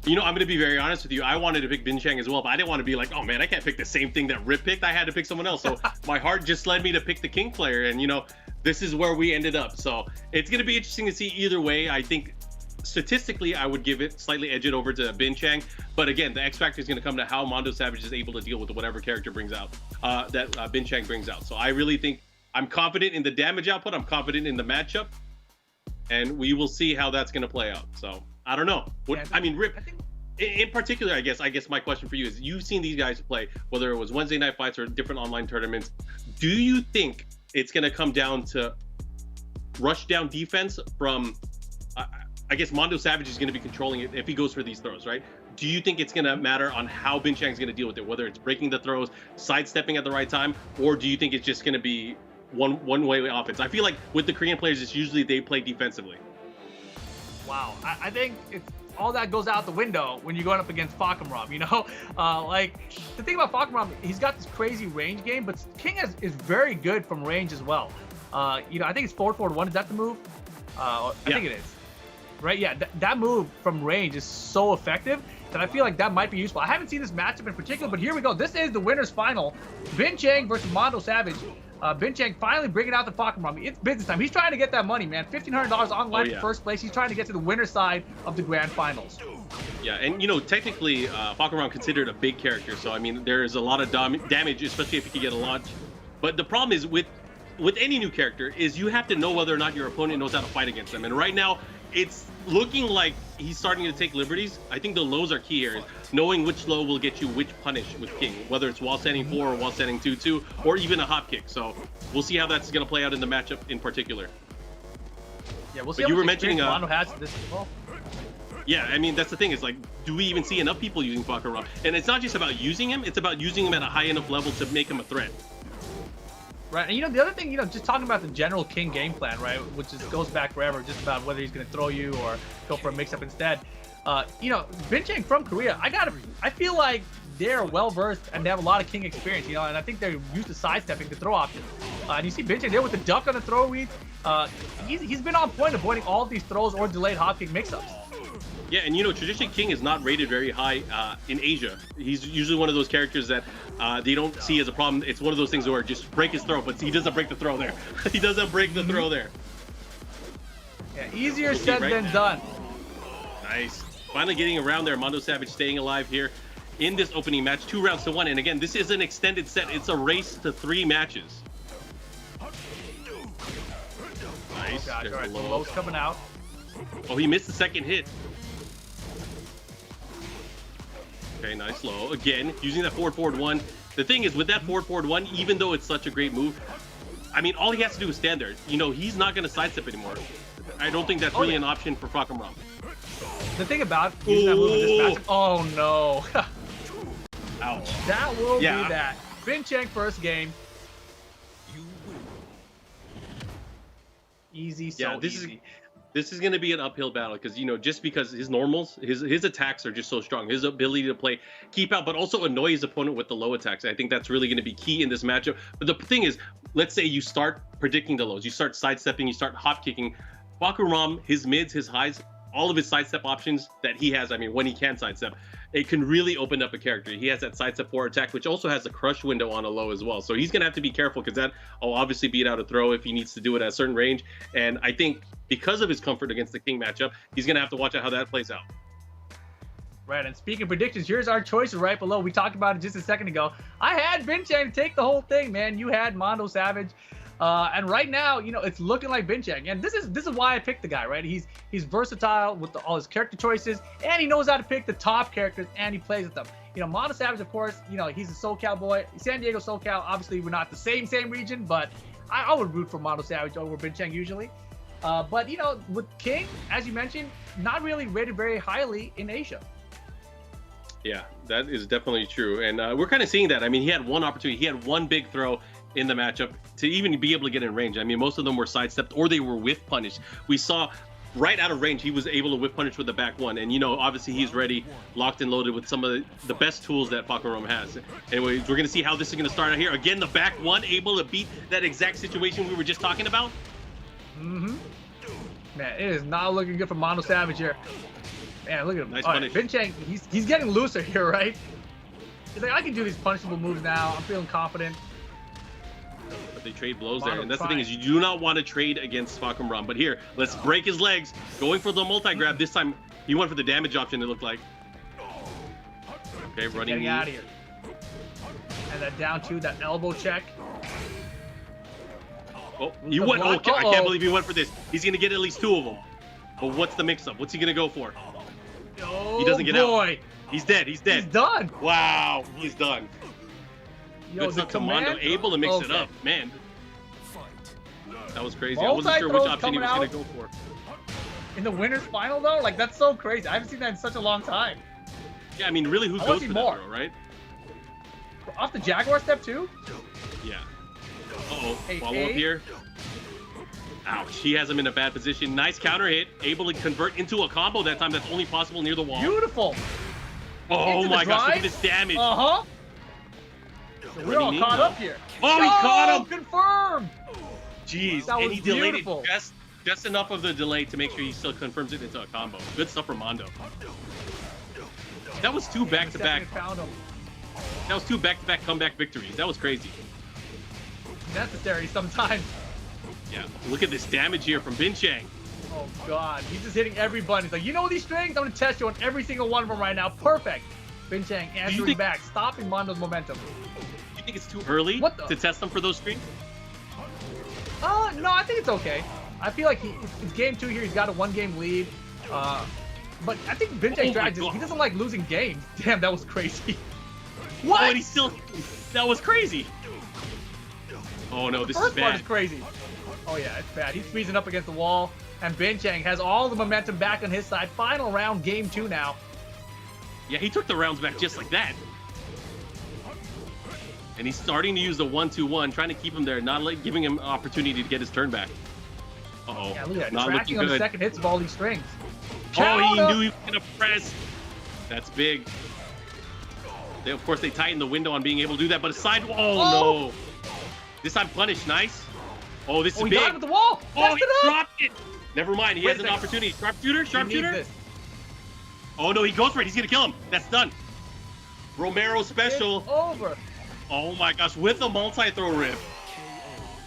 Speaker 16: You know, I'm going to be very honest with you. I wanted to pick Bin Chang as well, but I didn't want to be like, oh man, I can't pick the same thing that Rip picked. I had to pick someone else. So my heart just led me to pick the King player. And, you know, this is where we ended up. So it's going to be interesting to see either way. I think statistically, I would give it slightly edge it over to Bin Chang. But again, the X factor is going to come to how Mondo Savage is able to deal with whatever character brings out, that Bin Chang brings out. So I really think I'm confident in the damage output. I'm confident in the matchup. And we will see how that's going to play out. So I don't know. I mean, Rip, in particular, I guess my question for you is, you've seen these guys play, whether it was Wednesday night fights or different online tournaments. Do you think it's going to come down to rush down defense from, I guess Mondo Savage is going to be controlling it if he goes for these throws, right? Do you think it's going to matter on how Bin Chang's going to deal with it, whether it's breaking the throws, sidestepping at the right time, or do you think it's just going to be one-way offense? I feel like with the Korean players, it's usually they play defensively.
Speaker 15: Wow, I think it's all that goes out the window when you're going up against Fakamram, you know? Like, the thing about Fakamram, he's got this crazy range game, but King is very good from range as well. You know, I think it's forward-1. Is that the move? I think it is. Right, yeah, that move from range is so effective that I feel like that might be useful. I haven't seen this matchup in particular, but here we go. This is the winner's final. Bin Chang versus Mondo Savage. Bin Chang finally bringing out the Fakamram. It's business time. He's trying to get that money, man. $1,500 online for first place. He's trying to get to the winner's side of the grand finals.
Speaker 16: Yeah, and you know, technically, Fakamram considered a big character, so I mean, there is a lot of damage, especially if you can get a launch. But the problem is with any new character is you have to know whether or not your opponent knows how to fight against them. And right now, it's looking like he's starting to take liberties. I think the lows are key here. Knowing which low will get you which punish with King, whether it's wall standing 4 or wall standing 2-2, or even a hop kick. So we'll see how that's going to play out in the matchup in particular.
Speaker 15: Yeah, we'll see
Speaker 16: But
Speaker 15: how
Speaker 16: you were
Speaker 15: much
Speaker 16: mentioning
Speaker 15: experience Mondo has this as well.
Speaker 16: Yeah, I mean, that's the thing is like, do we even see enough people using Baccarat? And it's not just about using him, it's about using him at a high enough level to make him a threat.
Speaker 15: Right, and you know, the other thing, you know, just talking about the general King game plan, right, which just goes back forever, just about whether he's going to throw you or go for a mix-up instead. You know, Bin Chang from Korea, I feel like they're well-versed and they have a lot of King experience, you know, and I think they're used to sidestepping the throw options. And you see Bin Chang there with the duck on the throw read. He's been on point avoiding all of these throws or delayed hop kick mix-ups.
Speaker 16: Yeah, and you know, traditionally King is not rated very high in Asia. He's usually one of those characters that they don't see as a problem. It's one of those things where just break his throw, but he doesn't break the throw there. He doesn't break the throw there.
Speaker 15: Yeah, easier said than done.
Speaker 16: Nice. Finally getting around there. Mondo Savage staying alive here in this opening match. 2 rounds to 1. And again, this is an extended set. It's a race to 3 matches. Nice.
Speaker 15: Oh, all right, Lolo's coming out.
Speaker 16: Oh, he missed the second hit. Okay, nice low. Again, using that forward 1. The thing is, with that forward 1, even though it's such a great move, I mean, all he has to do is stand there. You know, he's not going to sidestep anymore. I don't think that's really an option for Fakam.
Speaker 15: The thing about using that move in this match, oh no.
Speaker 16: Ouch.
Speaker 15: That will be that. Bin Chang first game. Easy, so easy.
Speaker 16: This is going to be an uphill battle because, you know, just because his normals, his attacks are just so strong. His ability to play keep out, but also annoy his opponent with the low attacks. I think that's really going to be key in this matchup. But the thing is, let's say you start predicting the lows. You start sidestepping, you start hop kicking. Baccarat, his mids, his highs, all of his sidestep options that he has, I mean, when he can sidestep, it can really open up a character. He has that sidestep forward attack, which also has a crush window on a low as well. So he's going to have to be careful because that will obviously beat out a throw if he needs to do it at a certain range. And I think because of his comfort against the King matchup, he's going to have to watch out how that plays out.
Speaker 15: Right, and speaking of predictions, here's our choices right below. We talked about it just a second ago. I had Bin Chang take the whole thing, man. You had Mondo Savage. And right now, you know, it's looking like Bin Chang. And this is why I picked the guy, right? He's versatile with all his character choices, and he knows how to pick the top characters, and he plays with them. You know, Mondo Savage, of course, you know, he's a SoCal boy. San Diego, SoCal, obviously we're not the same region, but I would root for Mondo Savage over Bin Chang usually. But, you know, with King, as you mentioned, not really rated very highly in Asia.
Speaker 16: Yeah, that is definitely true. And we're kind of seeing that. I mean, he had one opportunity. He had one big throw in the matchup to even be able to get in range. I mean, most of them were sidestepped or they were whiff punished. We saw right out of range, he was able to whiff punish with the back 1. And, you know, obviously he's ready, locked and loaded with some of the best tools that Baccarat has. Anyway, we're going to see how this is going to start out here. Again, the back 1 able to beat that exact situation we were just talking about.
Speaker 15: Man, it is not looking good for Mondo Savage here. Man, look at him.
Speaker 16: Nice
Speaker 15: All
Speaker 16: punish.
Speaker 15: right, Bin Chang, he's getting looser here, right? He's like, I can do these punishable moves now. I'm feeling confident.
Speaker 16: But they trade blows
Speaker 15: Mondo
Speaker 16: there. And that's
Speaker 15: trying.
Speaker 16: the thing is, you do not want to trade against Baccarat. But here, let's break his legs. Going for the multi-grab. This time, he went for the damage option, it looked like. Okay, running
Speaker 15: Getting out of here. And that down 2, that elbow check.
Speaker 16: Oh, he went. Oh, I can't believe he went for this. He's going to get at least 2 of them. But what's the mix-up? What's he going to go for?
Speaker 15: Oh,
Speaker 16: he doesn't get
Speaker 15: boy.
Speaker 16: out. He's dead. He's dead.
Speaker 15: He's done.
Speaker 16: Wow, he's done.
Speaker 15: Yo,
Speaker 16: Good stuff to Mondo, able to mix it up. Man, that was crazy. I wasn't sure which option he was going to go for.
Speaker 15: In the winner's final, though? Like, that's so crazy. I haven't seen that in such a long time.
Speaker 16: Yeah, I mean, really, who goes for that throw, right?
Speaker 15: Off the Jaguar step, too?
Speaker 16: Yeah. Uh-oh,
Speaker 15: Hey,
Speaker 16: follow up here. Ouch, he has him in a bad position. Nice counter hit, able to convert into a combo that time that's only possible near the wall.
Speaker 15: Beautiful.
Speaker 16: Oh my gosh, look at this damage.
Speaker 15: Uh-huh. So we're all caught up here.
Speaker 16: Oh, he caught him.
Speaker 15: Confirmed.
Speaker 16: Jeez,
Speaker 15: That
Speaker 16: and
Speaker 15: was
Speaker 16: he delayed
Speaker 15: beautiful.
Speaker 16: it just enough of the delay to make sure he still confirms it into a combo. Good stuff for Mondo. That was 2 back-to-back. That was 2 back-to-back comeback victories. That was crazy.
Speaker 15: Necessary sometimes.
Speaker 16: Yeah, look at this damage here from Bin Chang.
Speaker 15: Oh, God. He's just hitting every button. He's like, you know these strings? I'm going to test you on every single one of them right now. Perfect. Bin Chang answering back, stopping Mondo's momentum.
Speaker 16: Do you think it's too early to test them for those strings?
Speaker 15: No, I think it's okay. I feel like it's game 2 here. He's got a 1-game lead. But I think Bin Chang's strategy, he doesn't like losing games. Damn, that was crazy.
Speaker 16: What? Oh, and he still... That was crazy. Oh, no, this is bad.
Speaker 15: First part is crazy. Oh, yeah, it's bad. He's freezing up against the wall. And Bin Chang has all the momentum back on his side. Final round, game 2 now.
Speaker 16: Yeah, he took the rounds back just like that. And he's starting to use the 1-2-1, trying to keep him there, not giving him an opportunity to get his turn back. Uh-oh.
Speaker 15: Yeah, look at that.
Speaker 16: Not
Speaker 15: Tracking
Speaker 16: looking
Speaker 15: on
Speaker 16: good.
Speaker 15: the second hits of all these strings.
Speaker 16: Oh, he knew he was going to press. That's big. Of course, they tightened the window on being able to do that, but a side... Oh, no. This time punished. Nice. Oh, this is
Speaker 15: he
Speaker 16: big.
Speaker 15: got it with the wall.
Speaker 16: Oh, he dropped it. Never mind. He has an opportunity. Sharpshooter? Sharpshooter? Oh, no, he goes for it. He's going to kill him. That's done. Romero special.
Speaker 15: It's over.
Speaker 16: Oh, my gosh. With a multi-throw rip.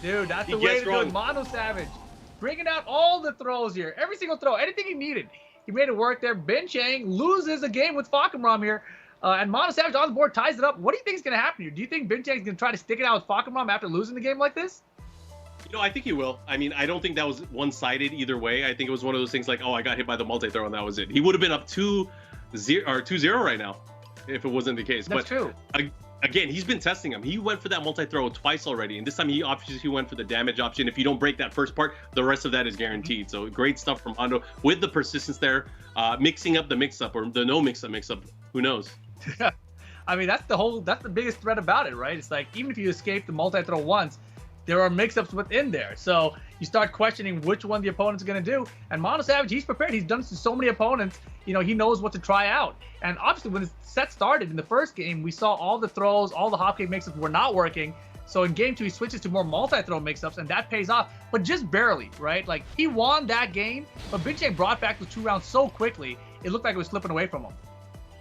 Speaker 15: Dude, that's the way to do it. Mondo Savage bringing out all the throws here. Every single throw. Anything he needed. He made it work there. Bin Chang loses a game with Falkenraum here. And Mondo Savage on the board ties it up. What do you think is going to happen here? Do you think Bin Chang's going to try to stick it out with Falkenraum after losing the game like this?
Speaker 16: You know, I think he will. I mean, I don't think that was one-sided either way. I think it was one of those things like, oh, I got hit by the multi-throw and that was it. He would have been up 2-0 or 2-0 right now if it wasn't the case.
Speaker 15: That's true.
Speaker 16: Again, he's been testing him. He went for that multi-throw twice already, and this time he obviously went for the damage option. If you don't break that first part, the rest of that is guaranteed. So great stuff from Mondo with the persistence there, mixing up the mix-up or the no mix-up. Who knows?
Speaker 15: I mean, that's the biggest threat about it, right? It's like, even if you escape the multi-throw once, there are mix-ups within there. So you start questioning which one the opponent's going to do. And Mondo Savage, he's prepared. He's done this to so many opponents. You know, he knows what to try out. And obviously, when the set started in the first game, we saw all the throws, all the hopkick mix-ups were not working. So in game 2, he switches to more multi-throw mix-ups, and that pays off, but just barely, right? Like, he won that game, but Bin Chang brought back the 2 rounds so quickly, it looked like it was slipping away from him.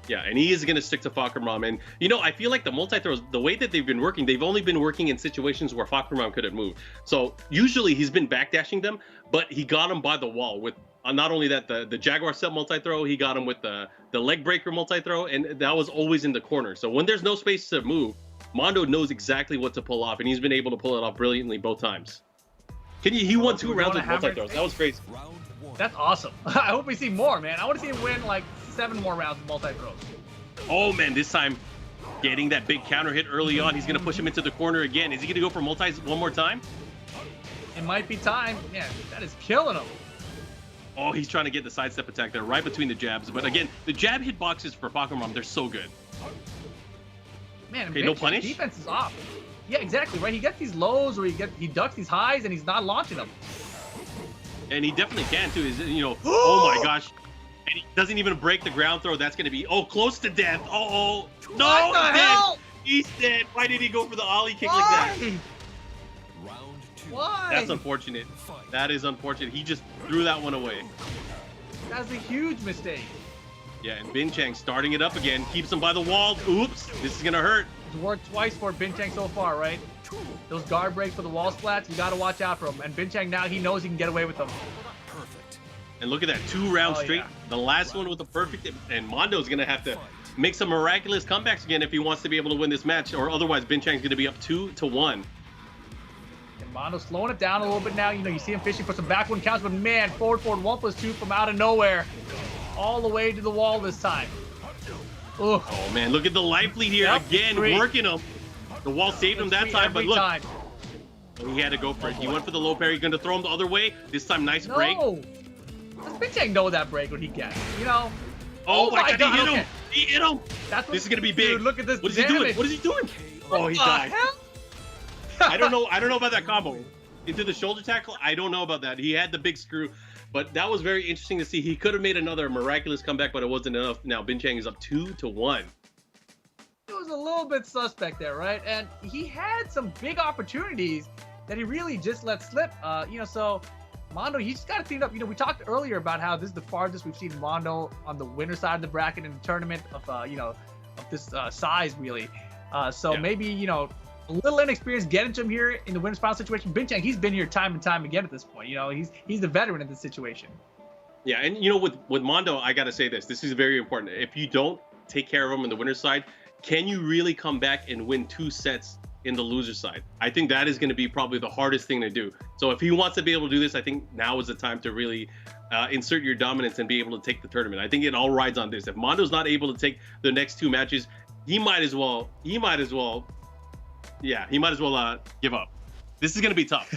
Speaker 16: Yeah, and he is going to stick to Falkenraum. And, you know, I feel like the multi-throws, the way that they've been working, they've only been working in situations where Falkenraum couldn't move. So usually he's been backdashing them, but he got him by the wall with not only that, the Jaguar set multi-throw, he got him with the leg breaker multi-throw, and that was always in the corner. So when there's no space to move, Mondo knows exactly what to pull off, and he's been able to pull it off brilliantly both times. He won 2 rounds with multi-throws. That was crazy.
Speaker 15: That's awesome. I hope we see more, man. I want to see him win like 7 more rounds with multi-throws.
Speaker 16: Oh, man, this time getting that big counter hit early on. He's going to push him into the corner again. Is he going to go for multis one more time?
Speaker 15: It might be time. Yeah, that is killing him.
Speaker 16: Oh, he's trying to get the sidestep attack there right between the jabs. But again, the jab hitboxes for Falkenraum, they're so good.
Speaker 15: Man,
Speaker 16: okay, no punish?
Speaker 15: Defense is off. Yeah, exactly, right? He gets these lows where he ducks these highs and he's not launching them.
Speaker 16: And he definitely can too. Is, you know, oh my gosh. And he doesn't even break the ground throw. That's going to be, close to death. No,
Speaker 15: what the hell?
Speaker 16: He's dead. Why did he go for the ollie kick like that?
Speaker 15: Why?
Speaker 16: That's unfortunate. That is unfortunate. He just threw that one away.
Speaker 15: That's a huge mistake.
Speaker 16: Yeah, and Bin Chang starting it up again. Keeps him by the wall. Oops, this is going to hurt.
Speaker 15: It's worked twice for Bin Chang so far, right? Those guard breaks for the wall splats, you got to watch out for them. And Bin Chang now, he knows he can get away with them.
Speaker 16: Perfect. And look at that, 2 rounds straight. Yeah. The last one with the perfect, and Mondo's going to have to make some miraculous comebacks again if he wants to be able to win this match, or otherwise Bin Chang's going to be up 2-1.
Speaker 15: And Mondo's slowing it down a little bit now. You know, you see him fishing for some backward counts, but man, forward, 1+2 from out of nowhere. All the way to the wall this time. Ugh.
Speaker 16: Oh man, look at the life lead here again, working him. The wall saved him that time, but look. He had to go for it. He went for the low parry, going to throw him the other way. This time, nice break.
Speaker 15: Does Bin Chang know that break when he gets, you know?
Speaker 16: Oh my God, he hit him. He hit him. This is going to be big.
Speaker 15: Dude, look at this.
Speaker 16: What is he doing? What is he doing? Oh, he died. I don't know about that combo. Into the shoulder tackle, I don't know about that. He had the big screw. But that was very interesting to see. He could have made another miraculous comeback, but it wasn't enough. Now Bin Chang is up 2-1.
Speaker 15: It was a little bit suspect there, right? And he had some big opportunities that he really just let slip. You know, so Mondo, he just got to clean it up. You know, we talked earlier about how this is the farthest we've seen Mondo on the winner side of the bracket in the tournament of, you know, of this size, really. Maybe, you know, a little inexperienced getting to him here in the winner's final situation. Bin Chang, he's been here time and time again at this point. You know, he's the veteran in this situation.
Speaker 16: Yeah, and you know, with Mondo, I gotta say this is very important. If you don't take care of him in the winner's side, can you really come back and win 2 sets in the loser's side? I think that is going to be probably the hardest thing to do. So if he wants to be able to do this, I think now is the time to really insert your dominance and be able to take the tournament. I think it all rides on this. If Mondo's not able to take the next 2 matches, he might as well give up. This is going to be tough.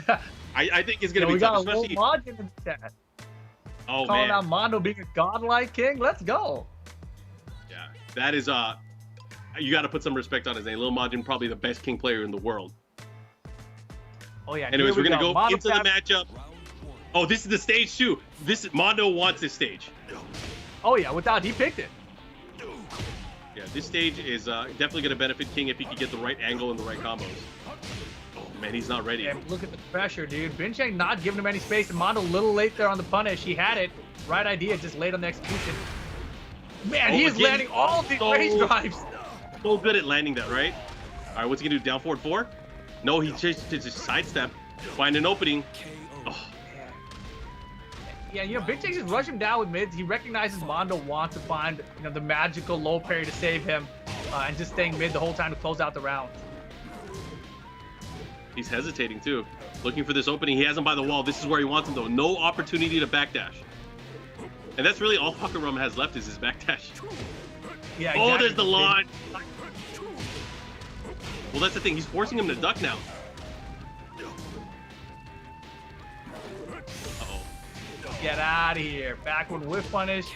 Speaker 16: I think it's going to be tough.
Speaker 15: We got a low margin in the chat.
Speaker 16: Oh,
Speaker 15: Calling
Speaker 16: man.
Speaker 15: out Mondo being a godlike king. Let's go.
Speaker 16: Yeah, that is you got to put some respect on his name. Lil Majin, probably the best king player in the world.
Speaker 15: Oh yeah.
Speaker 16: Anyways, we're gonna go
Speaker 15: Mondo
Speaker 16: into the matchup. Oh, this is the stage too. Mondo wants this stage.
Speaker 15: Oh yeah, without he picked it.
Speaker 16: Yeah, this stage is definitely gonna benefit King if he can get the right angle and the right combos. Oh man, he's not ready.
Speaker 15: Yeah, look at the pressure, dude. Bin Chang not giving him any space, and Mondo a little late there on the punish. He had it. Right idea, just late on the execution. Man, he is landing all these rage drives.
Speaker 16: So good at landing that, right? All right, what's he gonna do? Down forward 4? No, he just sidestep, find an opening. Oh.
Speaker 15: Yeah, Bin Chang just rush him down with mids. He recognizes Mondo wants to find, the magical low parry to save him, and just staying mid the whole time to close out the round.
Speaker 16: He's hesitating too, looking for this opening. He has him by the wall. This is where he wants him though. No opportunity to backdash. And that's really all Pocket Rum has left is his backdash.
Speaker 15: Yeah,
Speaker 16: exactly. Oh, there's the launch. Well, that's the thing. He's forcing him to duck now. Uh-oh.
Speaker 15: Get out of here. Backward whiff punish.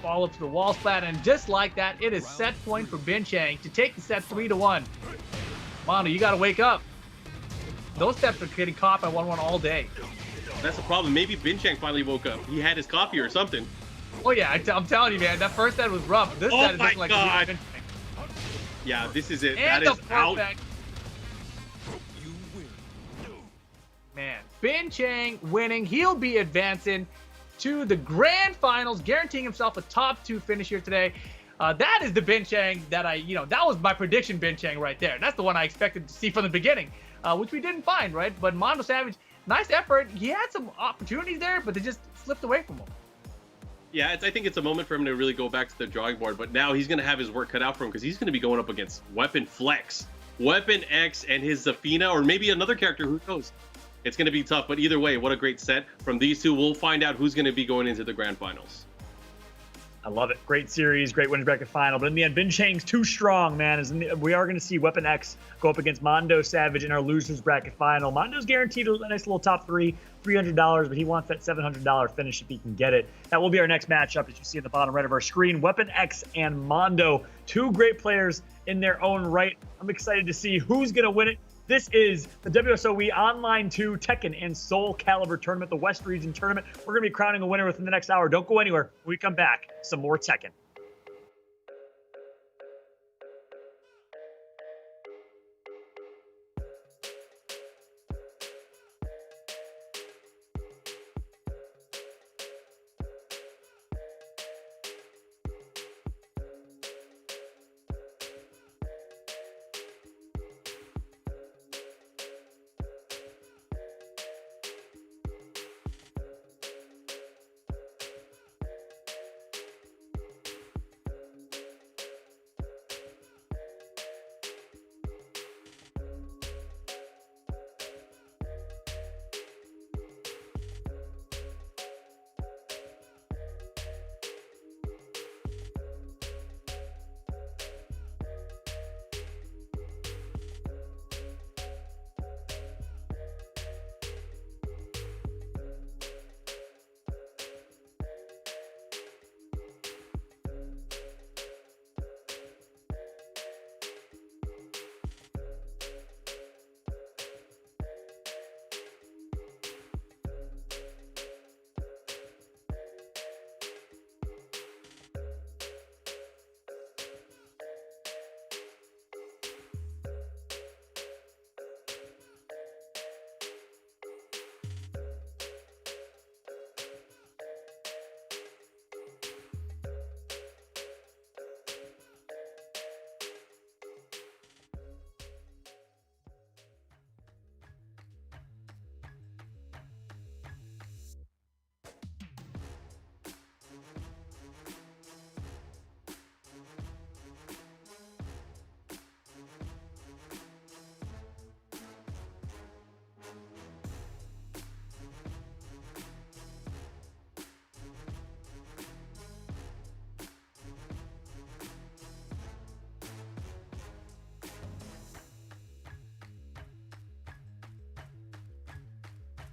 Speaker 15: Fall up to the wall splat. And just like that, it is set point for Bin Chang to take the set 3-1. Mondo, you got to wake up. Those steps are getting caught by 1-1 all day.
Speaker 16: That's the problem. Maybe Bin Chang finally woke up. He had his coffee or something.
Speaker 15: Oh, yeah. I'm telling you, man. That first set was rough. This set is looking like
Speaker 16: God.
Speaker 15: a
Speaker 16: Yeah, this is it.
Speaker 15: And
Speaker 16: that is out. Man, Bin Chang winning. He'll be advancing to the grand finals, guaranteeing himself a top 2 finish here today. That is the Bin Chang that that was my prediction Bin Chang right there. That's the one I expected to see from the beginning, which we didn't find, right? But Mondo Savage, nice effort. He had some opportunities there, but they just slipped away from him. Yeah, I think it's a moment for him to really go back to the drawing board, but now he's going to have his work cut out for him because he's going to be going up against Weapon Flex, Weapon X, and his Zafina, or maybe another character, who knows. It's going to be tough, but either way, what a great set from these two. We'll find out who's going to be going into the grand finals.
Speaker 2: I love it. Great series, great winners bracket final. But in the end, Bin Chang's too strong, man. We are going to see Weapon X go up against Mondo Savage in our losers bracket final. Mondo's guaranteed a nice little top 3, $300, but he wants that $700 finish if he can get it. That will be our next matchup, as you see at the bottom right of our screen. Weapon X and Mondo, 2 great players in their own right. I'm excited to see who's going to win it. This is the WSOE Online II Tekken and Soulcalibur tournament, the West Region tournament. We're going to be crowning a winner within the next hour. Don't go anywhere. When we come back, some more Tekken.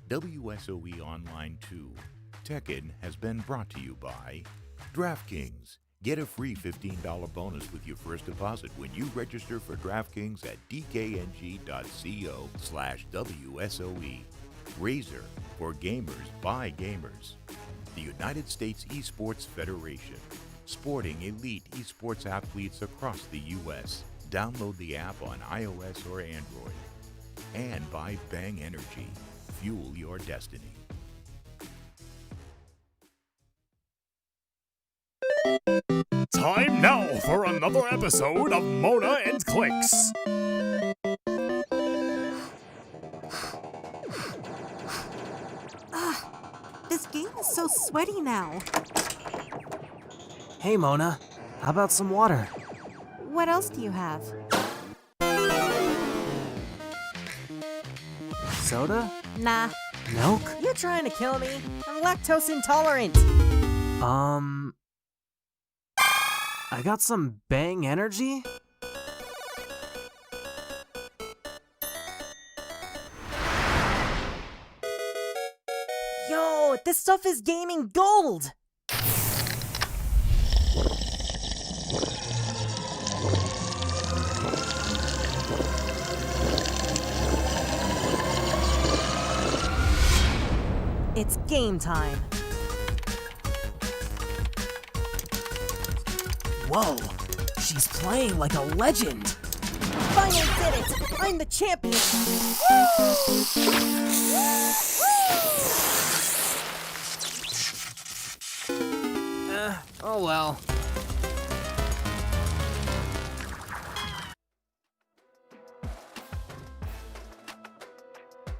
Speaker 1: WSOE Online II Tekken has been brought to you by DraftKings. Get a free $15 bonus with your first deposit when you register for DraftKings at dkng.co/WSOE. Razer, for gamers by gamers. The United States Esports Federation, sporting elite esports athletes across the U.S. Download the app on iOS or Android. And by Bang Energy, fuel your destiny.
Speaker 11: Time now for another episode of Mona and Clicks.
Speaker 12: This game is so sweaty now.
Speaker 13: Hey, Mona. How about some water?
Speaker 12: What else do you have?
Speaker 13: Soda?
Speaker 12: Nah.
Speaker 13: Milk?
Speaker 14: You're trying to kill me. I'm lactose intolerant.
Speaker 13: I got some Bang Energy?
Speaker 14: Yo, this stuff is gaming gold! It's game time.
Speaker 13: Whoa, she's playing like a legend.
Speaker 14: Finally did it! I'm the champion!
Speaker 13: Oh well.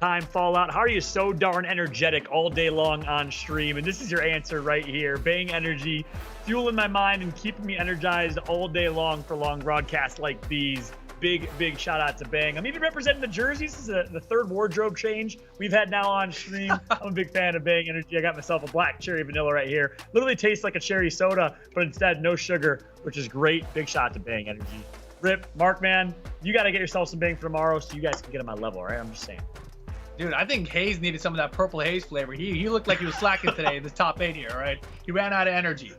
Speaker 2: Time Fallout. How are you so darn energetic all day long on stream? And this is your answer right here. Bang Energy, fueling my mind and keeping me energized all day long for long broadcasts like these. Big shout out to Bang. I'm even representing the jerseys. This is the third wardrobe change we've had now on stream. I'm a big fan of Bang Energy. I got myself a black cherry vanilla right here. Literally tastes like a cherry soda, but instead no sugar, which is great. Big shout out to Bang Energy. Rip, Mark, man, you got to get yourself some Bang for tomorrow so you guys can get on my level, all right? I'm just saying.
Speaker 15: Dude, I think Hayes needed some of that purple haze flavor. He looked like he was slacking today in this top 8 here, all right? He ran out of energy.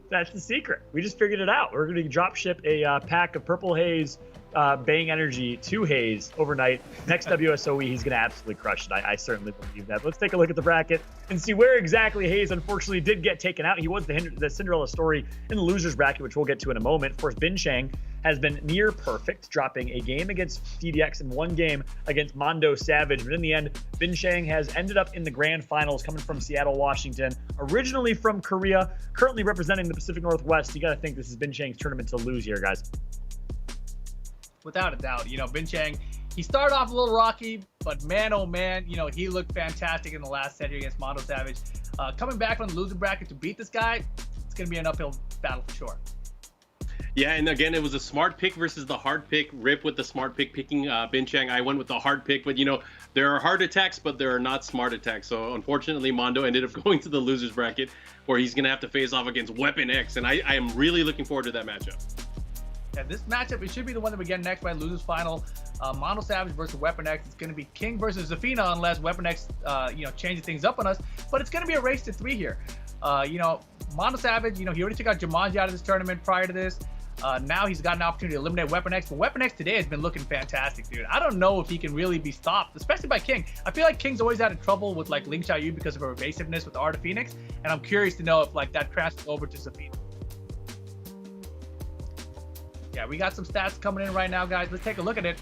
Speaker 2: That's the secret. We just figured it out. We're going to drop ship a pack of Purple Haze Bang Energy to Hayes overnight. Next WSOE, he's going to absolutely crush it. I certainly believe that. But let's take a look at the bracket and see where exactly Hayes unfortunately did get taken out. He was the Cinderella story in the losers bracket, which we'll get to in a moment. Of course, Chang has been near perfect, dropping a game against DDX and one game against Mondo Savage. But in the end, Chang has ended up in the grand finals, coming from Seattle, Washington, originally from Korea, currently representing the Pacific Northwest. You got to think this is Chang's tournament to lose here, guys.
Speaker 15: Without a doubt, Chang, he started off a little rocky, but man, oh man, he looked fantastic in the last set here against Mondo Savage. Coming back from the loser bracket to beat this guy, it's going to be an uphill battle for sure.
Speaker 16: Yeah, and again, it was a smart pick versus the hard pick. Rip with the smart pick, picking Chang. I went with the hard pick, but there are hard attacks, but there are not smart attacks. So unfortunately, Mondo ended up going to the losers bracket, where he's going to have to face off against Weapon X, and I am really looking forward to that matchup.
Speaker 15: Yeah, this matchup, it should be the one that we get next by losers final. Mondo Savage versus Weapon X. It's going to be King versus Zephikai unless Weapon X, changes things up on us. But it's going to be a race to 3 here. Mondo Savage, he already took out Jumanji out of this tournament prior to this. Now he's got an opportunity to eliminate Weapon X, but Weapon X today has been looking fantastic, dude. I don't know if he can really be stopped, especially by King. I feel like King's always had trouble with Ling Xiaoyu because of her evasiveness with the Art of Phoenix, and I'm curious to know if that transfers over to Zephikai. Yeah, we got some stats coming in right now, guys. Let's take a look at it.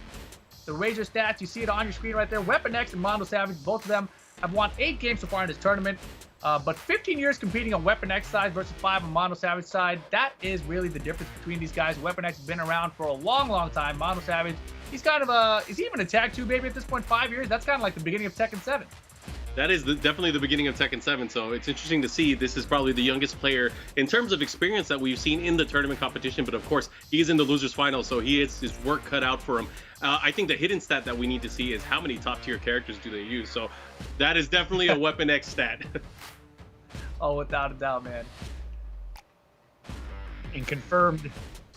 Speaker 15: The Razer stats, you see it on your screen right there. Weapon X and Mondo Savage, both of them have won 8 games so far in this tournament. But 15 years competing on Weapon X side versus 5 on Mondo Savage side. That is really the difference between these guys. Weapon X has been around for a long time. Mondo Savage, he's kind of is he even a tag 2 baby at this point? 5 years? That's kind of like the beginning of Tekken 7.
Speaker 16: That is definitely the beginning of Tekken 7, so it's interesting to see. This is probably the youngest player in terms of experience that we've seen in the tournament competition, but of course, he's in the losers final, so he has his work cut out for him. I think the hidden stat that we need to see is how many top-tier characters do they use, so that is definitely a Weapon X stat.
Speaker 15: Oh, without a doubt, man.
Speaker 2: And confirmed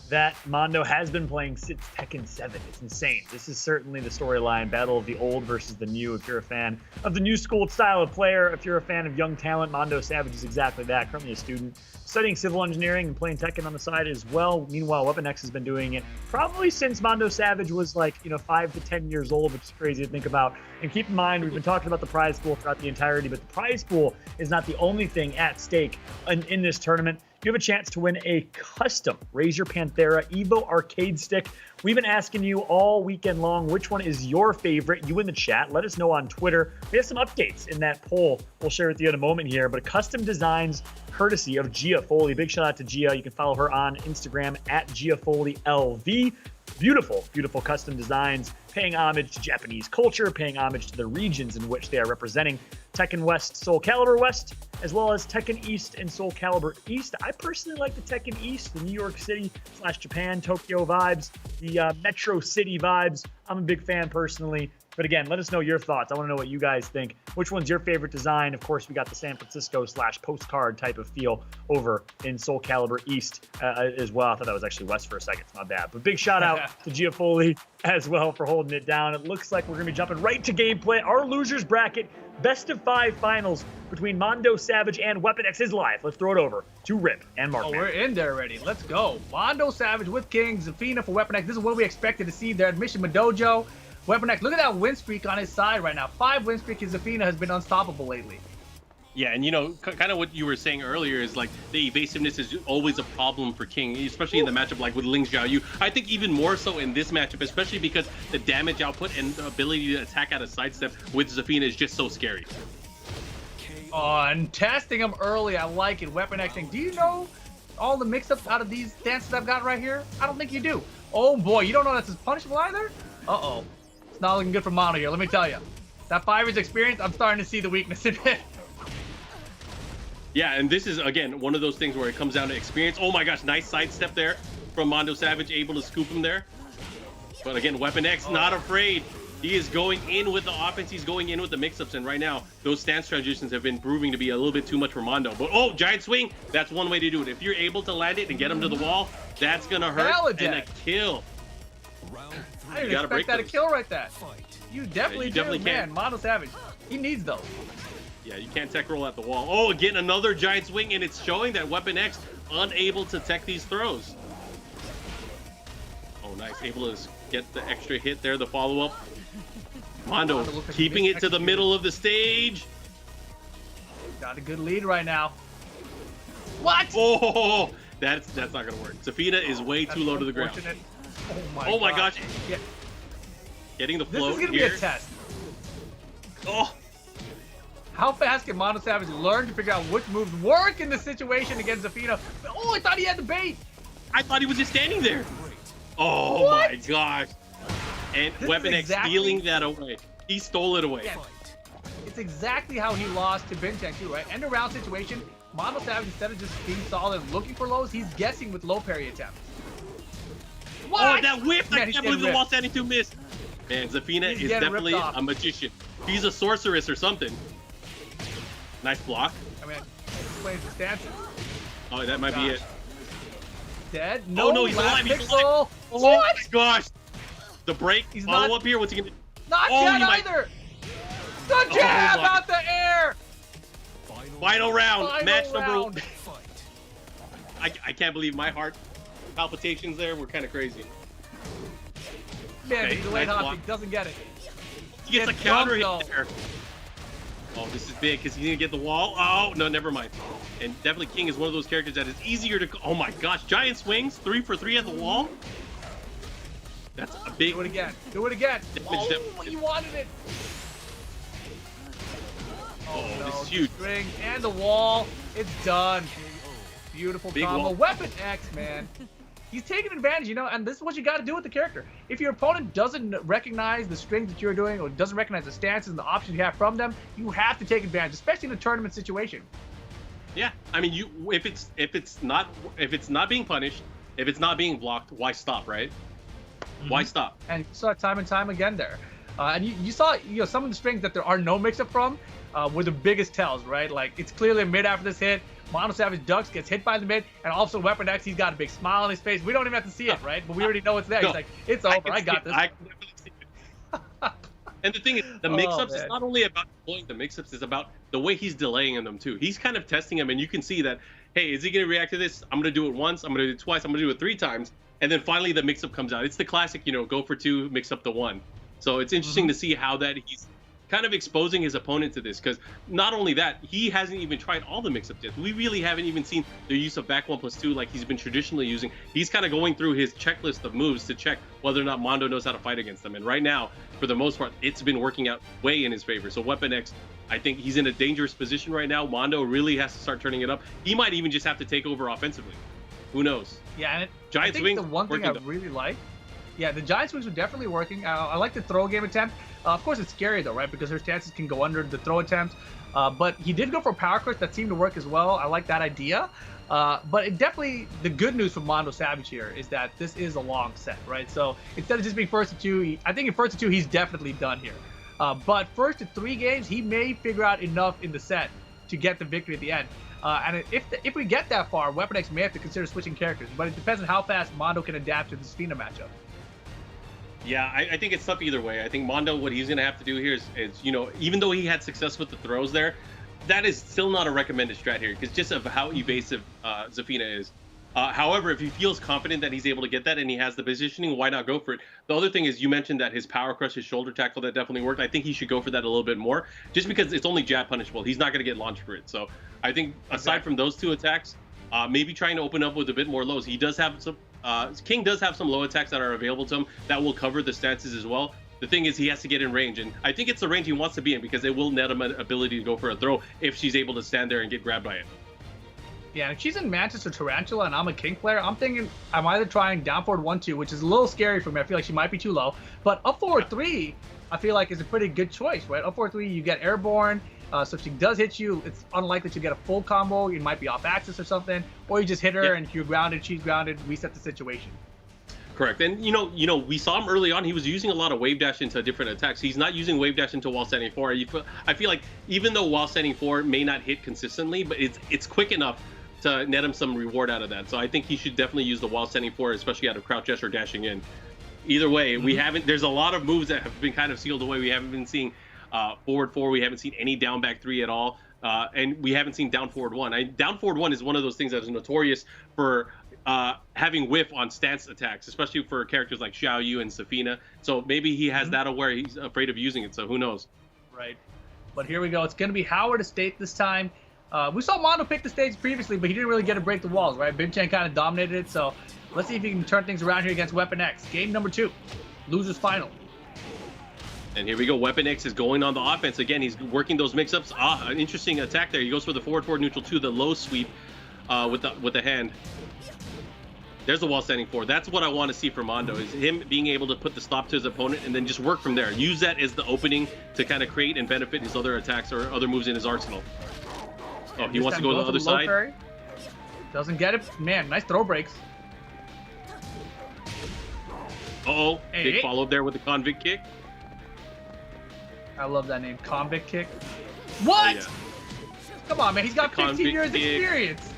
Speaker 2: that Mondo has been playing since Tekken 7. It's insane. This is certainly the storyline, battle of the old versus the new. If you're a fan of the new school style of player, if you're a fan of young talent, Mondo Savage is exactly that. Currently a student studying civil engineering and playing Tekken on the side as well. Meanwhile, Weapon X has been doing it probably since Mondo Savage was like, 5 to 10 years old, which is crazy to think about. And keep in mind, we've been talking about the prize pool throughout the entirety, but the prize pool is not the only thing at stake in this tournament. You have a chance to win a custom Razer Panthera Evo arcade stick. We've been asking you all weekend long, which one is your favorite? You in the chat, let us know on Twitter. We have some updates in that poll we'll share with you in a moment here, but custom designs courtesy of Gia Foley. Big shout out to Gia. You can follow her on Instagram at GiaFoleyLV. Beautiful, beautiful custom designs, paying homage to Japanese culture, paying homage to the regions in which they are representing. Tekken West, Soulcalibur West, as well as Tekken East and Soulcalibur East. I personally like the Tekken East, the New York City / Japan, Tokyo vibes, the Metro City vibes. I'm a big fan personally. But again, let us know your thoughts. I want to know what you guys think. Which one's your favorite design? Of course, we got the San Francisco / postcard type of feel over in Soulcalibur East as well. I thought that was actually West for a second. It's not bad. But big shout out to Gia Foley as well for holding it down. It looks like we're going to be jumping right to gameplay. Our losers bracket, best of 5 finals between Mondo Savage and Weapon X is live. Let's throw it over to Rip and Mark.
Speaker 15: Oh, we're in there already. Let's go. Mondo Savage with King, Zephikai for Weapon X. This is what we expected to see there at Mission Dojo. Weapon X, look at that win streak on his side right now. 5 win streak, and Zephikai has been unstoppable lately.
Speaker 16: Yeah, and kind of what you were saying earlier is like the evasiveness is always a problem for King, especially in the matchup like with Ling Xiaoyu. I think even more so in this matchup, especially because the damage output and the ability to attack out of sidestep with Zephikai is just so scary.
Speaker 15: Oh, and testing him early, I like it. Weapon X thing. Do you know all the mix-ups out of these dances I've got right here? I don't think you do. Oh boy, you don't know that's punishable either? Uh-oh. It's not looking good for Mondo here, let me tell you. That 5 years experience, I'm starting to see the weakness in it.
Speaker 16: Yeah, and this is, again, one of those things where it comes down to experience. Oh my gosh, nice sidestep there from Mondo Savage, able to scoop him there. But again, Weapon X not afraid. He is going in with the offense. He's going in with the mix-ups. And right now, those stance transitions have been proving to be a little bit too much for Mondo. But, oh, giant swing. That's one way to do it. If you're able to land it and get him to the wall, that's going to hurt. And a kill.
Speaker 15: I didn't expect that to kill right there. You definitely do, man. Mondo Savage, he needs those.
Speaker 16: Yeah, you can't tech roll at the wall. Oh, again, another giant swing, and it's showing that Weapon X unable to tech these throws. Oh, nice. Able to get the extra hit there, the follow-up. Mondo keeping it to the middle of the stage.
Speaker 15: Got a good lead right now. What?
Speaker 16: Oh, that's not going to work. Zephikai is way too low to the ground.
Speaker 15: Oh
Speaker 16: my gosh.
Speaker 15: Yeah.
Speaker 16: Getting the float
Speaker 15: here. This is going to be a test.
Speaker 16: Oh.
Speaker 15: How fast can Mondo Savage learn to figure out which moves work in the situation against Zephikai? Oh, I thought he had the bait.
Speaker 16: I thought he was just standing there. Oh my gosh. And Weapon X stealing that away. He stole it away.
Speaker 15: Yeah. It's exactly how he lost to Ben Chang too, right? End around situation. Mondo Savage, instead of just being solid and looking for lows, he's guessing with low parry attempts.
Speaker 16: What? Oh, that whip! I can't believe the wall standing 2 missed. Man, Zephikai is definitely a magician. He's a sorceress or something. Nice block.
Speaker 15: I mean, explains the stances.
Speaker 16: Oh, that might be it.
Speaker 15: Dead? No,
Speaker 16: no, he's alive. He's alive. Oh my gosh. The break.
Speaker 15: He's
Speaker 16: follow up here. What's he gonna do?
Speaker 15: Not yet either. The jab out the air.
Speaker 16: Final round. Match number 1. I can't believe my heart palpitations there were kind of crazy.
Speaker 15: Man, the delayed hopping doesn't get it.
Speaker 16: He gets a counter hit there. Oh, this is big because he's gonna get the wall. Oh no, never mind. And definitely King is one of those characters that is easier to. Oh my gosh, giant swings, 3 for 3 at the wall. That's a big.
Speaker 15: Do it again. Do it again. Oh, you wanted it.
Speaker 16: Oh, no, this is huge.
Speaker 15: The string and the wall. It's done. Beautiful combo. Weapon X, man. He's taking advantage, and this is what you got to do with the character. If your opponent doesn't recognize the strings that you're doing or doesn't recognize the stances and the options you have from them, you have to take advantage, especially in a tournament situation.
Speaker 16: Yeah, I mean, if it's not being punished, if it's not being blocked, why stop, right? Why stop?
Speaker 15: And you saw it time and time again there. And you saw, some of the strings that there are no mix-up from were the biggest tells, right? Like, it's clearly a mid after this hit. Mondo Savage ducks, gets hit by the mid, and also Weapon X, he's got a big smile on his face. We don't even have to see it, right? But we already know it's there.
Speaker 16: No,
Speaker 15: He's like, it's over. I got this.
Speaker 16: I can definitely see it. And the thing is, the mix-ups is not only about deploying the mix-ups, it's about the way he's delaying them too. He's kind of testing them, and you can see that, hey, is he going to react to this? I'm going to do it once. I'm going to do it twice. I'm going to do it 3 times. And then finally the mix-up comes out. It's the classic, go for 2, mix up the 1. So it's interesting to see how that he's kind of exposing his opponent to this, because not only that, he hasn't even tried all the mix-up yet. We really haven't even seen the use of back 1+2 like he's been traditionally using. He's kind of going through his checklist of moves to check whether or not Mondo knows how to fight against them. And right now, for the most part, it's been working out way in his favor. So Weapon X, I think he's in a dangerous position right now. Mondo really has to start turning it up. He might even just have to take over offensively. Who knows?
Speaker 15: Yeah, and
Speaker 16: Giant
Speaker 15: I think
Speaker 16: swings,
Speaker 15: the one thing I really like, the giant swings are definitely working. I like the throw game attempt. Of course, it's scary though, right? Because her stances can go under the throw attempt. But he did go for a power crush that seemed to work as well. I like that idea. But it definitely, the good news for Mondo Savage here is that this is a long set, right? So instead of just being first to 2, I think in first to 2, he's definitely done here. But first to 3 games, he may figure out enough in the set to get the victory at the end. And if we get that far, Weapon X may have to consider switching characters. But it depends on how fast Mondo can adapt to the Zephikai matchup.
Speaker 16: Yeah, I think it's tough either way. I think Mondo, what he's going to have to do here is, even though he had success with the throws there, that is still not a recommended strat here, because just of how evasive Zephikai is. However, if he feels confident that he's able to get that and he has the positioning, why not go for it? The other thing is, you mentioned that his power crush, his shoulder tackle, that definitely worked. I think he should go for that a little bit more, just because it's only jab punishable. He's not going to get launched for it. So I think aside from those 2 attacks, maybe trying to open up with a bit more lows. He does have some, King does have some low attacks that are available to him that will cover the stances as well. The thing is, he has to get in range, and I think it's the range he wants to be in, because it will net him an ability to go for a throw if she's able to stand there and get grabbed by it.
Speaker 15: Yeah, if she's in Mantis or Tarantula and I'm a King player, I'm thinking I'm either trying down forward 1-2, which is a little scary for me. I feel like she might be too low. But up forward 3, I feel like is a pretty good choice, right? Up forward 3, you get airborne. So if she does hit you, it's unlikely to get a full combo. You might be off axis or something. Or you just hit her and you're grounded, she's grounded, reset the situation.
Speaker 16: Correct. And, we saw him early on. He was using a lot of wave dash into different attacks. He's not using wave dash into while standing 4. I feel like even though while standing 4 may not hit consistently, but it's quick enough to net him some reward out of that. So I think he should definitely use the while standing 4, especially out of crouch dash or dashing in. Either way, there's a lot of moves that have been kind of sealed away. We haven't been seeing forward 4. We haven't seen any down back 3 at all. And we haven't seen down forward 1. Down forward 1 is one of those things that is notorious for having whiff on stance attacks, especially for characters like Xiao Yu and Safina. So maybe he has that aware. He's afraid of using it. So who knows?
Speaker 15: Right. But here we go. It's going to be Howard Estate this time. We saw Mondo pick the stage previously, but he didn't really get to break the walls, right? Big Chang kind of dominated it. So let's see if he can turn things around here against Weapon X. Game number 2. Losers final.
Speaker 16: And here we go. Weapon X is going on the offense. Again, he's working those mix-ups. An interesting attack there. He goes for the forward, neutral 2, the low sweep with the hand. There's the wall standing 4. That's what I want to see from Mondo, is him being able to put the stop to his opponent and then just work from there. Use that as the opening to kind of create and benefit his other attacks or other moves in his arsenal. Oh, he wants to go to the other side.
Speaker 15: Parry. Doesn't get it. Man, nice throw breaks.
Speaker 16: Uh-oh. Big follow there with the convict kick.
Speaker 15: I love that name, convict kick. What?
Speaker 16: Yeah.
Speaker 15: Come on, man. He's got 15 years experience.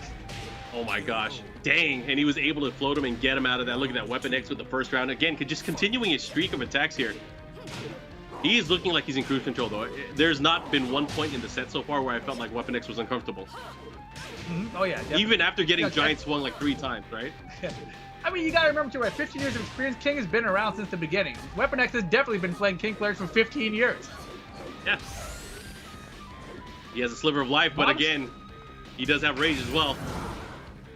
Speaker 16: Oh my gosh. Dang. And he was able to float him and get him out of that. Look at that. Weapon X with the first round. Again, just continuing his streak of attacks here. He is looking like he's in cruise control, though. There's not been one point in the set so far where I felt like Weapon X was uncomfortable.
Speaker 15: Oh, yeah. Definitely.
Speaker 16: Even after getting giant swung like 3 times, right?
Speaker 15: I mean, you got to remember, too, right? 15 years of experience. King has been around since the beginning. Weapon X has definitely been playing King players for 15 years.
Speaker 16: Yeah. He has a sliver of life, but again, he does have rage as well.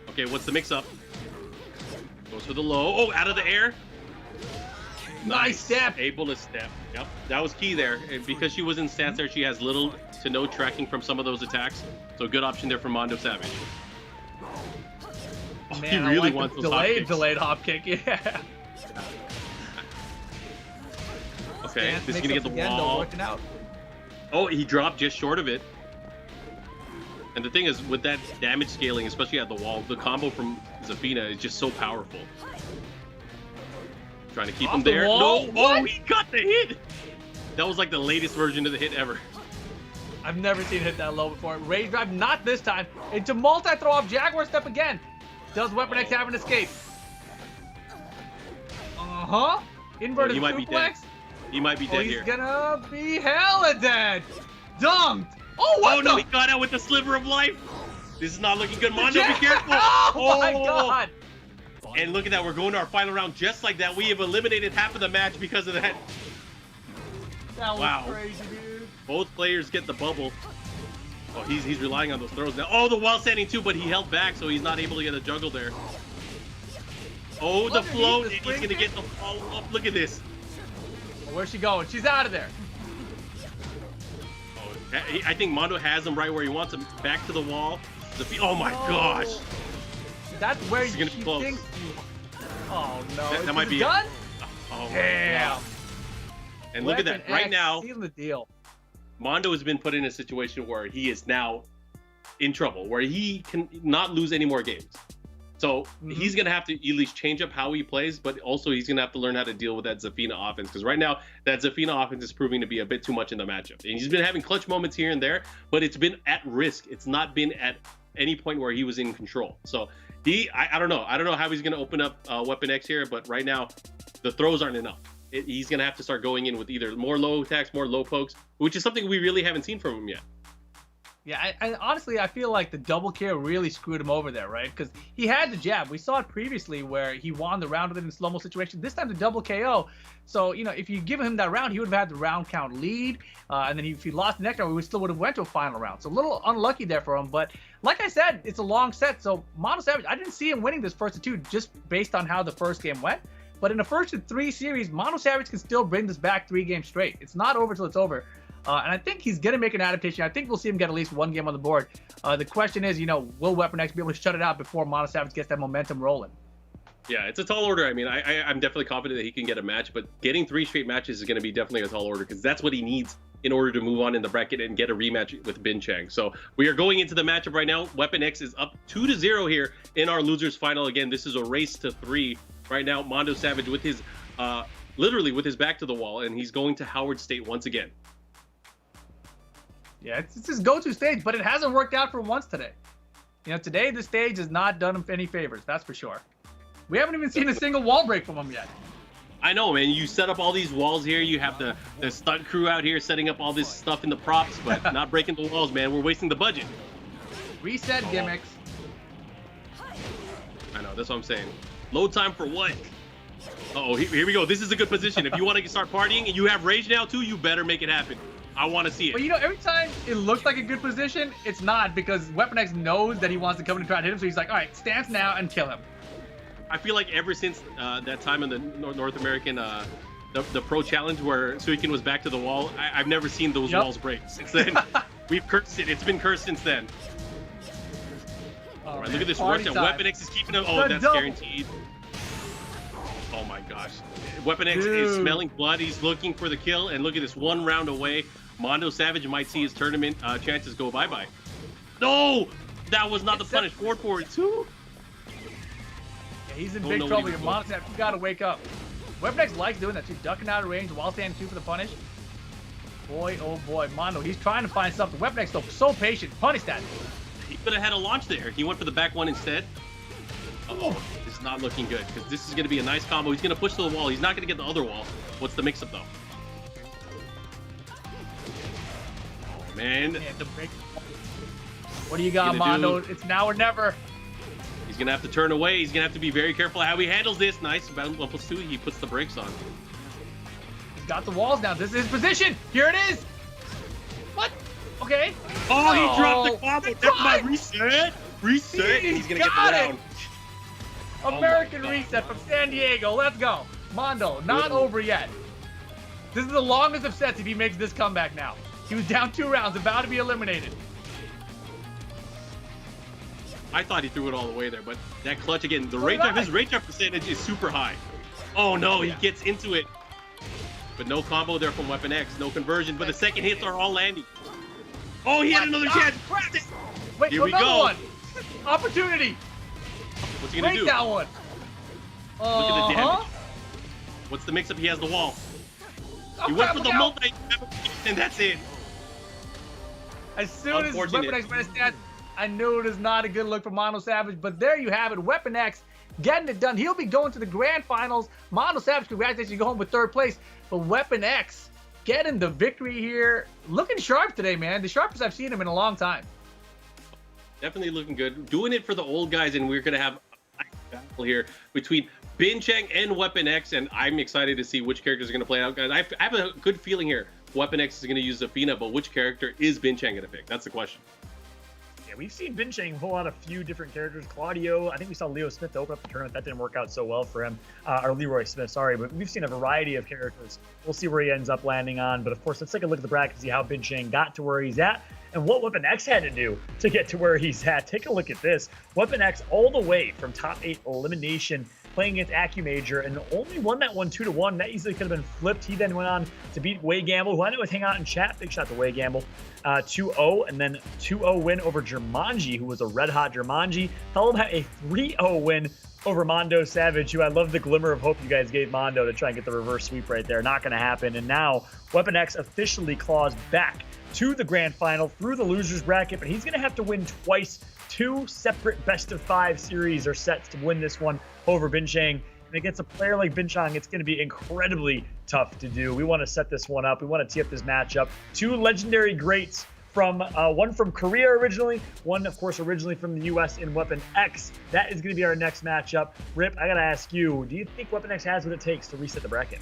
Speaker 16: Okay, what's the mix-up? Goes for the low. Oh, out of the air.
Speaker 15: Nice step.
Speaker 16: Able to step. Yep, that was key there. And because she was in stance there, she has little to no tracking from some of those attacks. So good option there for Mondo Savage. Oh,
Speaker 15: Man,
Speaker 16: he really
Speaker 15: like
Speaker 16: wants those
Speaker 15: delayed hop kick. Yeah.
Speaker 16: Okay,
Speaker 15: Stance
Speaker 16: this is gonna get the
Speaker 15: again,
Speaker 16: wall.
Speaker 15: though, working out.
Speaker 16: Oh, he dropped just short of it. And the thing is, with that damage scaling, especially at the wall, the combo from Zephikai is just so powerful. Trying to keep him there. No, oh, he got the hit. That was like the latest version of the hit ever.
Speaker 15: I've never seen it hit that low before. Rage drive, not this time. Into multi-throw off Jaguar step again. Does Weapon X have an escape? Inverted
Speaker 16: he might be dead.
Speaker 15: suplex.
Speaker 16: He might be dead here.
Speaker 15: He's gonna be hella dead. Dunked. Oh, what
Speaker 16: no, he got out with the sliver of life. This is not looking good. Mondo, be careful.
Speaker 15: Oh my God.
Speaker 16: And look at that. We're going to our final round just like that. We have eliminated half of the match because of that.
Speaker 15: That was crazy, dude.
Speaker 16: Both players get the bubble. Oh, he's relying on those throws now. Oh, the wall standing too, but he held back, so he's not able to get a juggle there. Oh, the float, and he's going to get the follow-up. Look at this.
Speaker 15: Oh, where's she going? She's out of there.
Speaker 16: Oh, I think Mondo has him right where he wants him. Back to the wall. Oh, my gosh.
Speaker 15: That's where
Speaker 16: she thinks
Speaker 15: you... Oh, no.
Speaker 16: That might be
Speaker 15: done?
Speaker 16: Oh,
Speaker 15: damn.
Speaker 16: And look at that. Right now,
Speaker 15: sealing the deal.
Speaker 16: Mondo has been put in a situation where he is now in trouble, where he can not lose any more games. So he's going to have to at least change up how he plays, but also he's going to have to learn how to deal with that Zafina offense, because right now that Zafina offense is proving to be a bit too much in the matchup. And he's been having clutch moments here and there, but it's been at risk. It's not been at any point where he was in control. So I don't know. I don't know how he's going to open up Weapon X here, but right now the throws aren't enough. He's going to have to start going in with either more low attacks, more low pokes, which is something we really haven't seen from him yet.
Speaker 15: Yeah, I honestly, I feel like the double kill really screwed him over there, right? Because he had the jab. We saw it previously where he won the round with it in slow-mo situation. This time the double KO. So, you know, if you give him that round, he would have had the round count lead. And then if he lost the next round, we still would have went to a final round. So a little unlucky there for him. But like I said, it's a long set. So Mondo Savage, I didn't see him winning this first of two just based on how the first game went. But in the first of three series, Mondo Savage can still bring this back 3 games straight. It's not over till it's over. And I think he's going to make an adaptation. I think we'll see him get at least 1 game on the board. The question is, you know, will Weapon X be able to shut it out before Mondo Savage gets that momentum rolling?
Speaker 16: Yeah, it's a tall order. I mean, I'm definitely confident that he can get a match, but getting 3 straight matches is going to be definitely a tall order because that's what he needs in order to move on in the bracket and get a rematch with Bin Chang. So we are going into the matchup right now. Weapon X is up 2-0 here in our losers final. Again, this is a race to 3 right now. Mondo Savage with his, literally with his back to the wall, and he's going to Howard State once again.
Speaker 15: Yeah, it's his go-to stage, but it hasn't worked out for once today. You know, today the stage has not done him any favors, that's for sure. We haven't even seen a single wall break from him yet.
Speaker 16: I know, man. You set up all these walls here. You have the stunt crew out here setting up all this stuff in the props, but not breaking the walls, man. We're wasting the budget.
Speaker 15: Reset gimmicks.
Speaker 16: I know, that's what I'm saying. Load time for what? Uh-oh, here we go. This is a good position. If you want to start partying and you have rage now too, you better make it happen. I want to see it.
Speaker 15: But you know, every time it looks like a good position, it's not, because Weapon X knows that he wants to come in and try to hit him, so he's like, all right, stance now and kill him.
Speaker 16: I feel like ever since that time in the North American, the Pro Challenge where Suikin was back to the wall, I've never seen those walls break. Since then, we've cursed it. It's been cursed since then. All right, look at this rush. Weapon X is keeping him. Oh, that's guaranteed. Oh my gosh. Weapon X is smelling blood. He's looking for the kill, and look at this, 1 round away. Mondo Savage might see his tournament chances go bye-bye. No! That was not the punish. 4-4-2.
Speaker 15: Yeah, he's in big trouble here. Mondo Savage, you gotta wake up. Weapon X likes doing that too, ducking out of range while standing 2 for the punish. Boy, oh boy, Mondo, he's trying to find something. Weapon X, though, so patient. Punish that.
Speaker 16: He could have had a launch there. He went for the back one instead. Uh-oh, this is not looking good, because this is going to be a nice combo. He's going to push to the wall. He's not going to get the other wall. What's the mix-up, though? Oh, man.
Speaker 15: What do you got, Mondo? It's now or never.
Speaker 16: He's going to have to turn away. He's going to have to be very careful how he handles this. Nice. 1+2. He puts the brakes on.
Speaker 15: He's got the walls now. This is his position. Here it is. What? Okay.
Speaker 16: Oh, he dropped the combo. That's my reset. Reset. He's going to get the round.
Speaker 15: American reset from San Diego. Let's go. Mondo, not over yet. This is the longest of sets if he makes this comeback now. He was down 2 rounds, about to be eliminated.
Speaker 16: I thought he threw it all the way there, but that clutch again, the rage drive, his rage drive percentage is super high. Oh no, he gets into it. But no combo there from Weapon X, no conversion, but the second hits are all landing. Oh, he had another chance.
Speaker 15: Wait,
Speaker 16: here we go.
Speaker 15: One. Opportunity.
Speaker 16: What's he gonna do?
Speaker 15: Break that one.
Speaker 16: Look at the damage. What's the mix-up? He has the wall. You went for the multi, and that's it.
Speaker 15: As soon as Weapon X went stat, I knew it was not a good look for Mondo Savage, but there you have it. Weapon X getting it done. He'll be going to the grand finals. Mondo Savage, congratulations, you go home with 3rd place. But Weapon X getting the victory here. Looking sharp today, man. The sharpest I've seen him in a long time.
Speaker 16: Definitely looking good. Doing it for the old guys, and we're going to have a battle here between Chang and Weapon X, and I'm excited to see which characters are going to play out, guys. I have a good feeling here. Weapon X is going to use Zafina, but which character is Chang going to pick? That's the question.
Speaker 2: Yeah, we've seen Chang pull out a few different characters. Claudio, I think we saw Leo Smith open up the tournament. That didn't work out so well for him. Or Leroy Smith, sorry. But we've seen a variety of characters. We'll see where he ends up landing on. But of course, let's take a look at the bracket and see how Chang got to where he's at and what Weapon X had to do to get to where he's at. Take a look at this. Weapon X all the way from top 8 elimination, playing against Accu Major, and only won that one 2-1. That easily could have been flipped. He then went on to beat Way Gamble, who I know would hang out in chat. Big shot to Way Gamble. 2-0, and then 2-0 win over Jumanji, who was a red-hot Jumanji. Held him a 3-0 win over Mondo Savage, who I love the glimmer of hope you guys gave Mondo to try and get the reverse sweep right there. Not going to happen. And now Weapon X officially claws back to the grand final through the losers bracket, but he's going to have to win twice. 2 separate best-of-5 series or sets to win this one over Chang. And against a player like Chang, it's going to be incredibly tough to do. We want to set this one up. We want to tee up this matchup. 2 legendary greats from one from Korea originally, one, of course, originally from the U.S. in Weapon X. That is going to be our next matchup. Rip, I got to ask you, do you think Weapon X has what it takes to reset the bracket?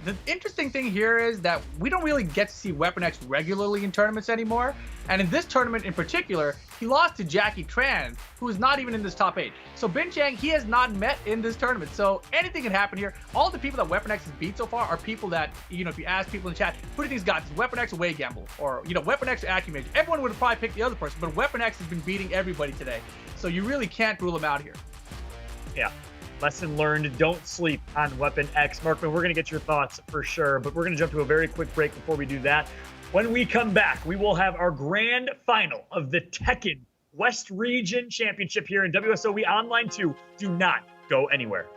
Speaker 15: The interesting thing here is that we don't really get to see Weapon X regularly in tournaments anymore. And in this tournament in particular, he lost to Jackie Tran, who is not even in this top 8. So Chang, he has not met in this tournament. So anything can happen here. All the people that Weapon X has beat so far are people that, if you ask people in the chat, who do these guys? Is Weapon X or Way Gamble? Or, Weapon X or Accu Major? Everyone would have probably picked the other person, but Weapon X has been beating everybody today. So you really can't rule him out here.
Speaker 2: Yeah. Lesson learned, don't sleep on Weapon X. Markman, we're going to get your thoughts for sure, but we're going to jump to a very quick break before we do that. When we come back, we will have our grand final of the Tekken West Region Championship here in WSOE Online 2. Do not go anywhere.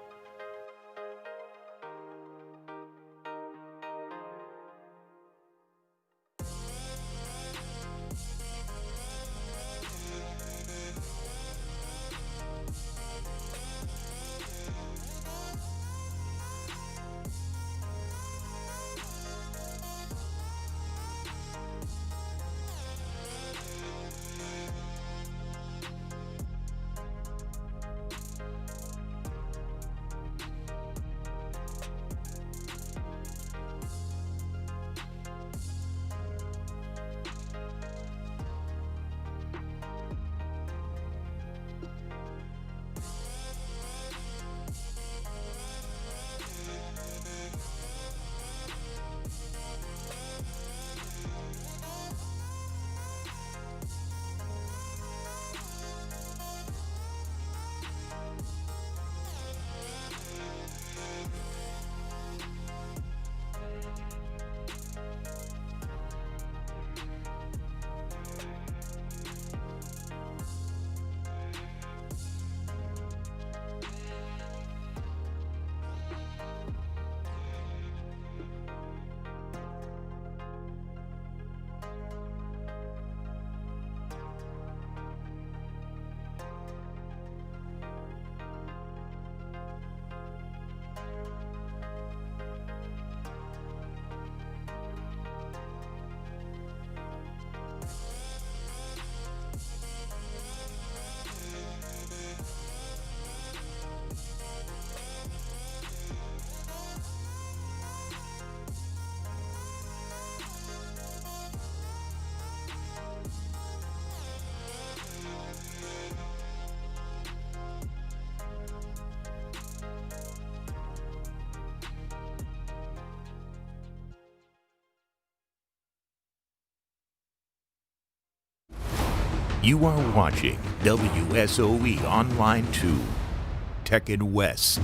Speaker 1: You are watching WSOE Online II, Tekken West.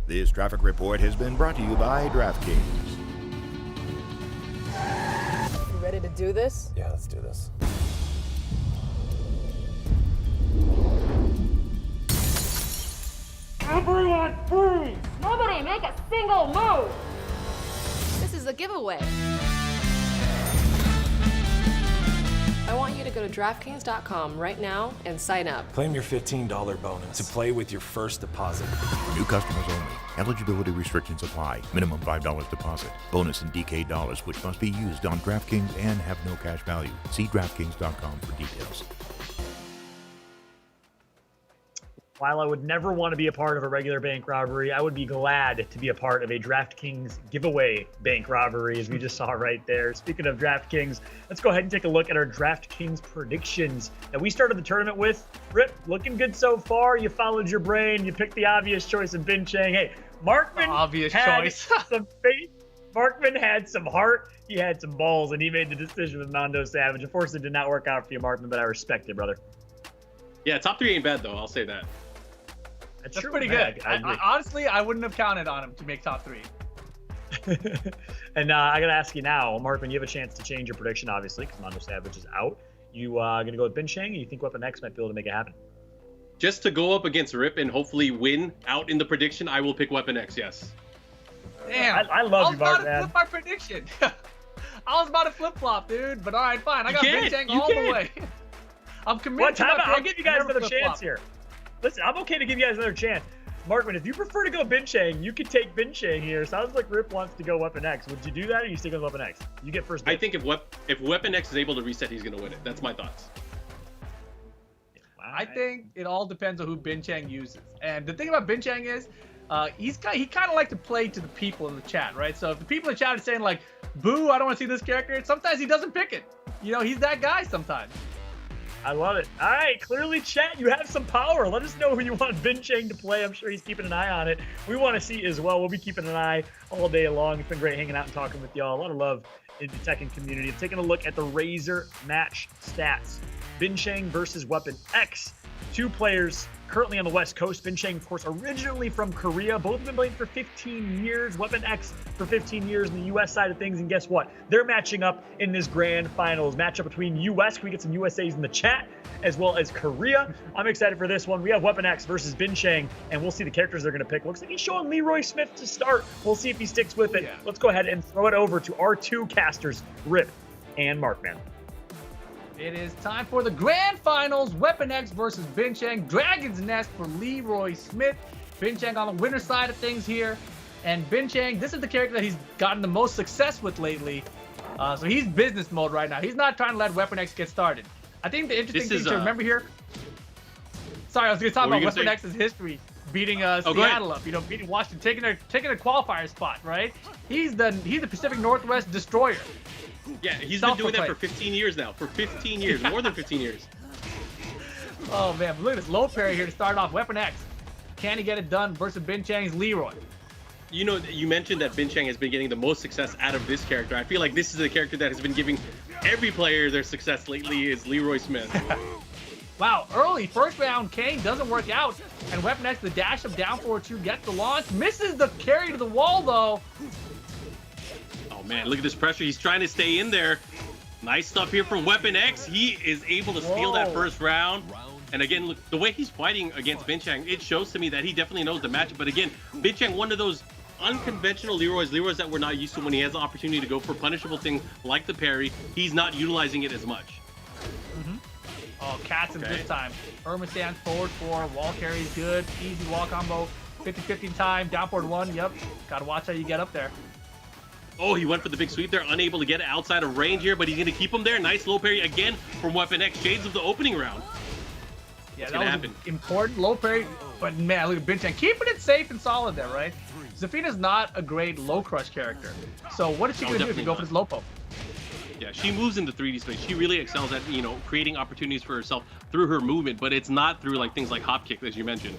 Speaker 18: This traffic report has been brought to you by DraftKings.
Speaker 6: You ready to do this?
Speaker 7: Yeah, let's do this.
Speaker 8: Everyone freeze! Nobody make a single move!
Speaker 6: This is a giveaway. I want you to go to DraftKings.com right now and sign up.
Speaker 7: Claim your $15 bonus to play with your first deposit.
Speaker 18: For new customers only. Eligibility restrictions apply. Minimum $5 deposit. Bonus in DK dollars, which must be used on DraftKings and have no cash value. See DraftKings.com for details.
Speaker 2: While I would never want to be a part of a regular bank robbery, I would be glad to be a part of a DraftKings giveaway bank robbery, as we just saw right there. Speaking of DraftKings, let's go ahead and take a look at our DraftKings predictions that we started the tournament with. Rip, looking good so far. You followed your brain. You picked the obvious choice of Bin Chang. Hey, Markman had some faith. Markman had some heart. He had some balls, and he made the decision with Mondo Savage. Unfortunately, it did not work out for you, Markman, but I respect it, brother.
Speaker 16: Yeah, top 3 ain't bad, though. I'll say that.
Speaker 2: That's
Speaker 15: pretty good. Honestly, I wouldn't have counted on him to make top 3.
Speaker 2: And I got to ask you now, Markman, you have a chance to change your prediction, obviously, because Mondo Savage is out. You going to go with Bin Chang, or you think Weapon X might be able to make it happen?
Speaker 16: Just to go up against Rip and hopefully win out in the prediction, I will pick Weapon X, yes.
Speaker 15: Damn.
Speaker 2: I love you, Mark,
Speaker 15: I was about to flip my prediction. I was about to flip-flop, dude, but all right, fine. I got Bin Chang all the way. I'm committed to my pick.
Speaker 2: I'll give you guys another chance here. Listen, I'm okay to give you guys another chance. Markman, if you prefer to go Bin Chang, you could take Bin Chang here. Sounds like Rip wants to go Weapon X. Would you do that, or you stick with Weapon X? You get first.
Speaker 16: I think if Weapon X is able to reset, he's going to win it. That's my thoughts.
Speaker 15: I think it all depends on who Bin Chang uses. And the thing about Bin Chang is, he kind of like to play to the people in the chat, right? So if the people in the chat are saying like, "Boo, I don't want to see this character," sometimes he doesn't pick it. You know, he's that guy sometimes.
Speaker 2: I love it. All right, clearly, chat, you have some power. Let us know who you want Bin Chang to play. I'm sure he's keeping an eye on it. We want to see as well. We'll be keeping an eye all day long. It's been great hanging out and talking with y'all. A lot of love in the Tekken community. Taking a look at the Razor match stats. Bin Chang versus Weapon X. 2 players currently on the West Coast. Bin Chang, of course, originally from Korea. Both have been playing for 15 years. Weapon X for 15 years on the U.S. side of things. And guess what? They're matching up in this grand finals. Matchup between U.S. Can we get some USAs in the chat? As well as Korea. I'm excited for this one. We have Weapon X versus Bin Chang, and we'll see the characters they're going to pick. Looks like he's showing Leroy Smith to start. We'll see if he sticks with it. Yeah. Let's go ahead and throw it over to our 2 casters, Rip and Markman.
Speaker 15: It is time for the grand finals. Weapon X versus Bin Chang. Dragon's Nest for Leroy Smith. Bin Chang on the winner side of things here. And Bin Chang, this is the character that he's gotten the most success with lately. So he's business mode right now. He's not trying to let Weapon X get started. I think the interesting thing to remember here. Sorry, I was going to talk about Weapon X's history. Beating Seattle up, beating Washington, taking a qualifier spot, right? He's the Pacific Northwest destroyer.
Speaker 16: Yeah, he's been doing that for 15 years now. For 15 years, more than 15 years.
Speaker 15: Oh man, but look at this low parry here to start off. Weapon X, can he get it done versus Bin Chang's Leroy?
Speaker 16: You know, you mentioned that Bin Chang has been getting the most success out of this character. I feel like this is a character that has been giving every player their success lately is Leroy Smith.
Speaker 15: Wow, early first round Kane doesn't work out, and Weapon X the dash up down forward 2 gets the launch, misses the carry to the wall though.
Speaker 16: Oh man, look at this pressure. He's trying to stay in there. Nice stuff here from Weapon X. He is able to steal that first round. And again, look, the way he's fighting against Bin Chang, it shows to me that he definitely knows the matchup. But again, Bin Chang, one of those unconventional Leroys that we're not used to when he has the opportunity to go for punishable things like the parry. He's not utilizing it as much.
Speaker 15: Oh, Cats in this time. Irma stands forward 4, wall carry is good, easy wall combo, 50-50 time, down forward 1, yep. Gotta watch how you get up there.
Speaker 16: Oh, he went for the big sweep there, unable to get it outside of range here, but he's gonna keep him there. Nice low parry again from Weapon X, shades of the opening round.
Speaker 15: Yeah, that was an important low parry, but man, look at Bin Chang keeping it safe and solid there, right? Zafina's not a great low crush character. So what is she gonna do if you go for this low poke?
Speaker 16: Yeah, she moves in the 3D space. She really excels at, creating opportunities for herself through her movement, but it's not through like things like hop kick, as you mentioned.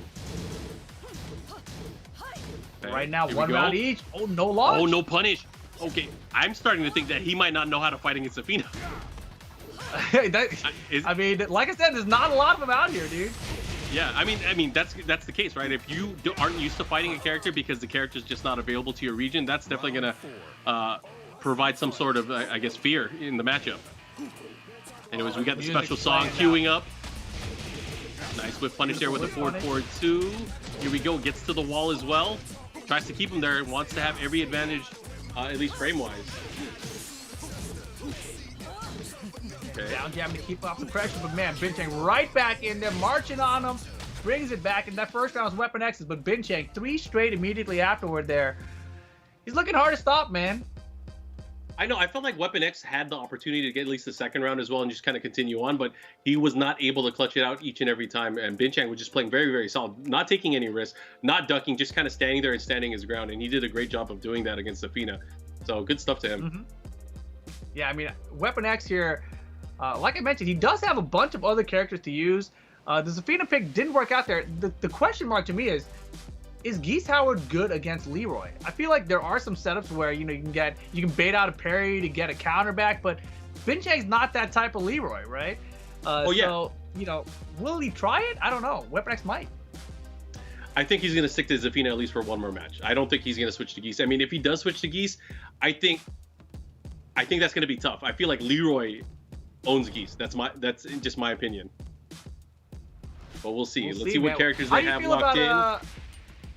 Speaker 15: Okay, right now, 1 round each. Oh, no launch.
Speaker 16: Oh, no punish. Okay, I'm starting to think that he might not know how to fight against Zafina.
Speaker 15: I mean, like I said, there's not a lot of them out here, dude.
Speaker 16: Yeah, I mean that's the case, right? If you aren't used to fighting a character because the character's just not available to your region, that's definitely gonna provide some sort of, I guess, fear in the matchup. Anyways, we got the special song queuing up. Nice whip punish there with a forward 2. Here we go. Gets to the wall as well. Tries to keep him there. Wants to have every advantage, at least frame-wise. Okay.
Speaker 15: Down jam to keep off the pressure, but man, Chang right back in there, marching on him, brings it back. And that first round was Weapon X's, but Chang 3 straight immediately afterward there. He's looking hard to stop, man.
Speaker 16: I know. I felt like Weapon X had the opportunity to get at least the second round as well and just kind of continue on, but he was not able to clutch it out each and every time. And Chang was just playing very, very solid, not taking any risks, not ducking, just kind of standing there and standing his ground. And he did a great job of doing that against Zafina. So good stuff to him.
Speaker 15: Yeah, I mean, Weapon X here, like I mentioned, he does have a bunch of other characters to use. The Zafina pick didn't work out there. The question mark to me is Geese Howard good against Leroy? I feel like there are some setups where you can bait out a parry to get a counter back, but Chang's not that type of Leroy, right? So will he try it? I don't know. Weapon X might.
Speaker 16: I think he's going to stick to Zafina at least for one more match. I don't think he's going to switch to Geese. I mean, if he does switch to Geese, I think that's going to be tough. I feel like Leroy owns Geese. That's just my opinion. But we'll see. Let's see what characters they have locked in.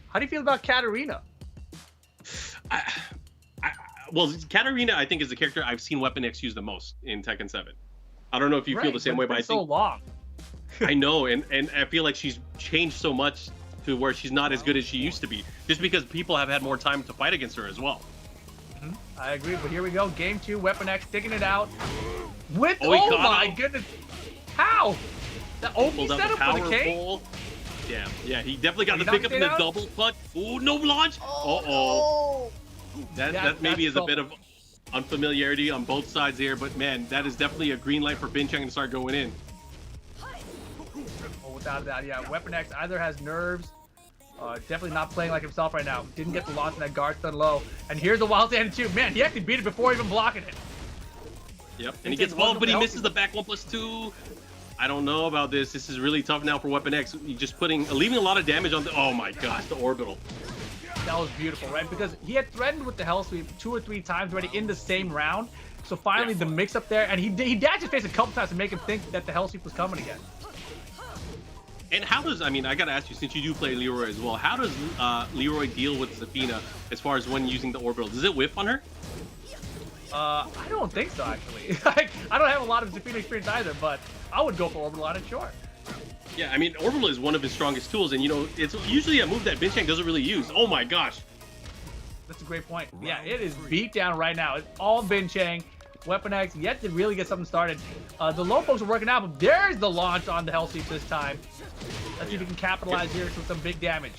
Speaker 15: How do you feel about Katarina?
Speaker 16: Well, Katarina, I think, is the character I've seen Weapon X use the most in Tekken 7. I don't know if you feel the same way, but I think so
Speaker 15: long.
Speaker 16: I know, and I feel like she's changed so much to where she's not as good as she used to be, just because people have had more time to fight against her as well.
Speaker 15: I agree, but here we go. Game 2, Weapon X sticking it out with.
Speaker 16: Oh
Speaker 15: my goodness! How? The OP setup for the K.
Speaker 16: Pull. Yeah, he definitely got the pickup in the double punch. Ooh, no launch. That maybe is a bit of unfamiliarity on both sides here, but man, that is definitely a green light for Chang to start going in.
Speaker 15: Oh, without a doubt, yeah. Weapon X either has nerves, definitely not playing like himself right now. Didn't get the launch in that guard stun low, and here's the wild stand too. Man, he actually beat it before even blocking it.
Speaker 16: Yep, and he gets followed, but he misses the back 1+2. I don't know about this. This is really tough now for Weapon X. You're just leaving a lot of damage on the. Oh my gosh, the orbital.
Speaker 15: That was beautiful, right? Because he had threatened with the hell sweep 2 or 3 times already in the same round. So finally, the mix-up there, and he dashed his face a couple times to make him think that the hell sweep was coming again.
Speaker 16: And how does, I gotta ask you, since you do play Leroy as well, how does Leroy deal with Zafina as far as when using the orbital? Does it whiff on her?
Speaker 15: I don't think so, actually. I don't have a lot of Zafina experience either, but I would go for orbital on it, sure.
Speaker 16: Yeah, orbital is one of his strongest tools, and it's usually a move that Chang doesn't really use. Oh my gosh.
Speaker 15: That's a great point. Yeah, it is beat down right now. It's all Chang. Weapon X yet to really get something started. The low pokes are working out, but there's the launch on the hell sweep this time. Let's see if he can capitalize here with some big damage.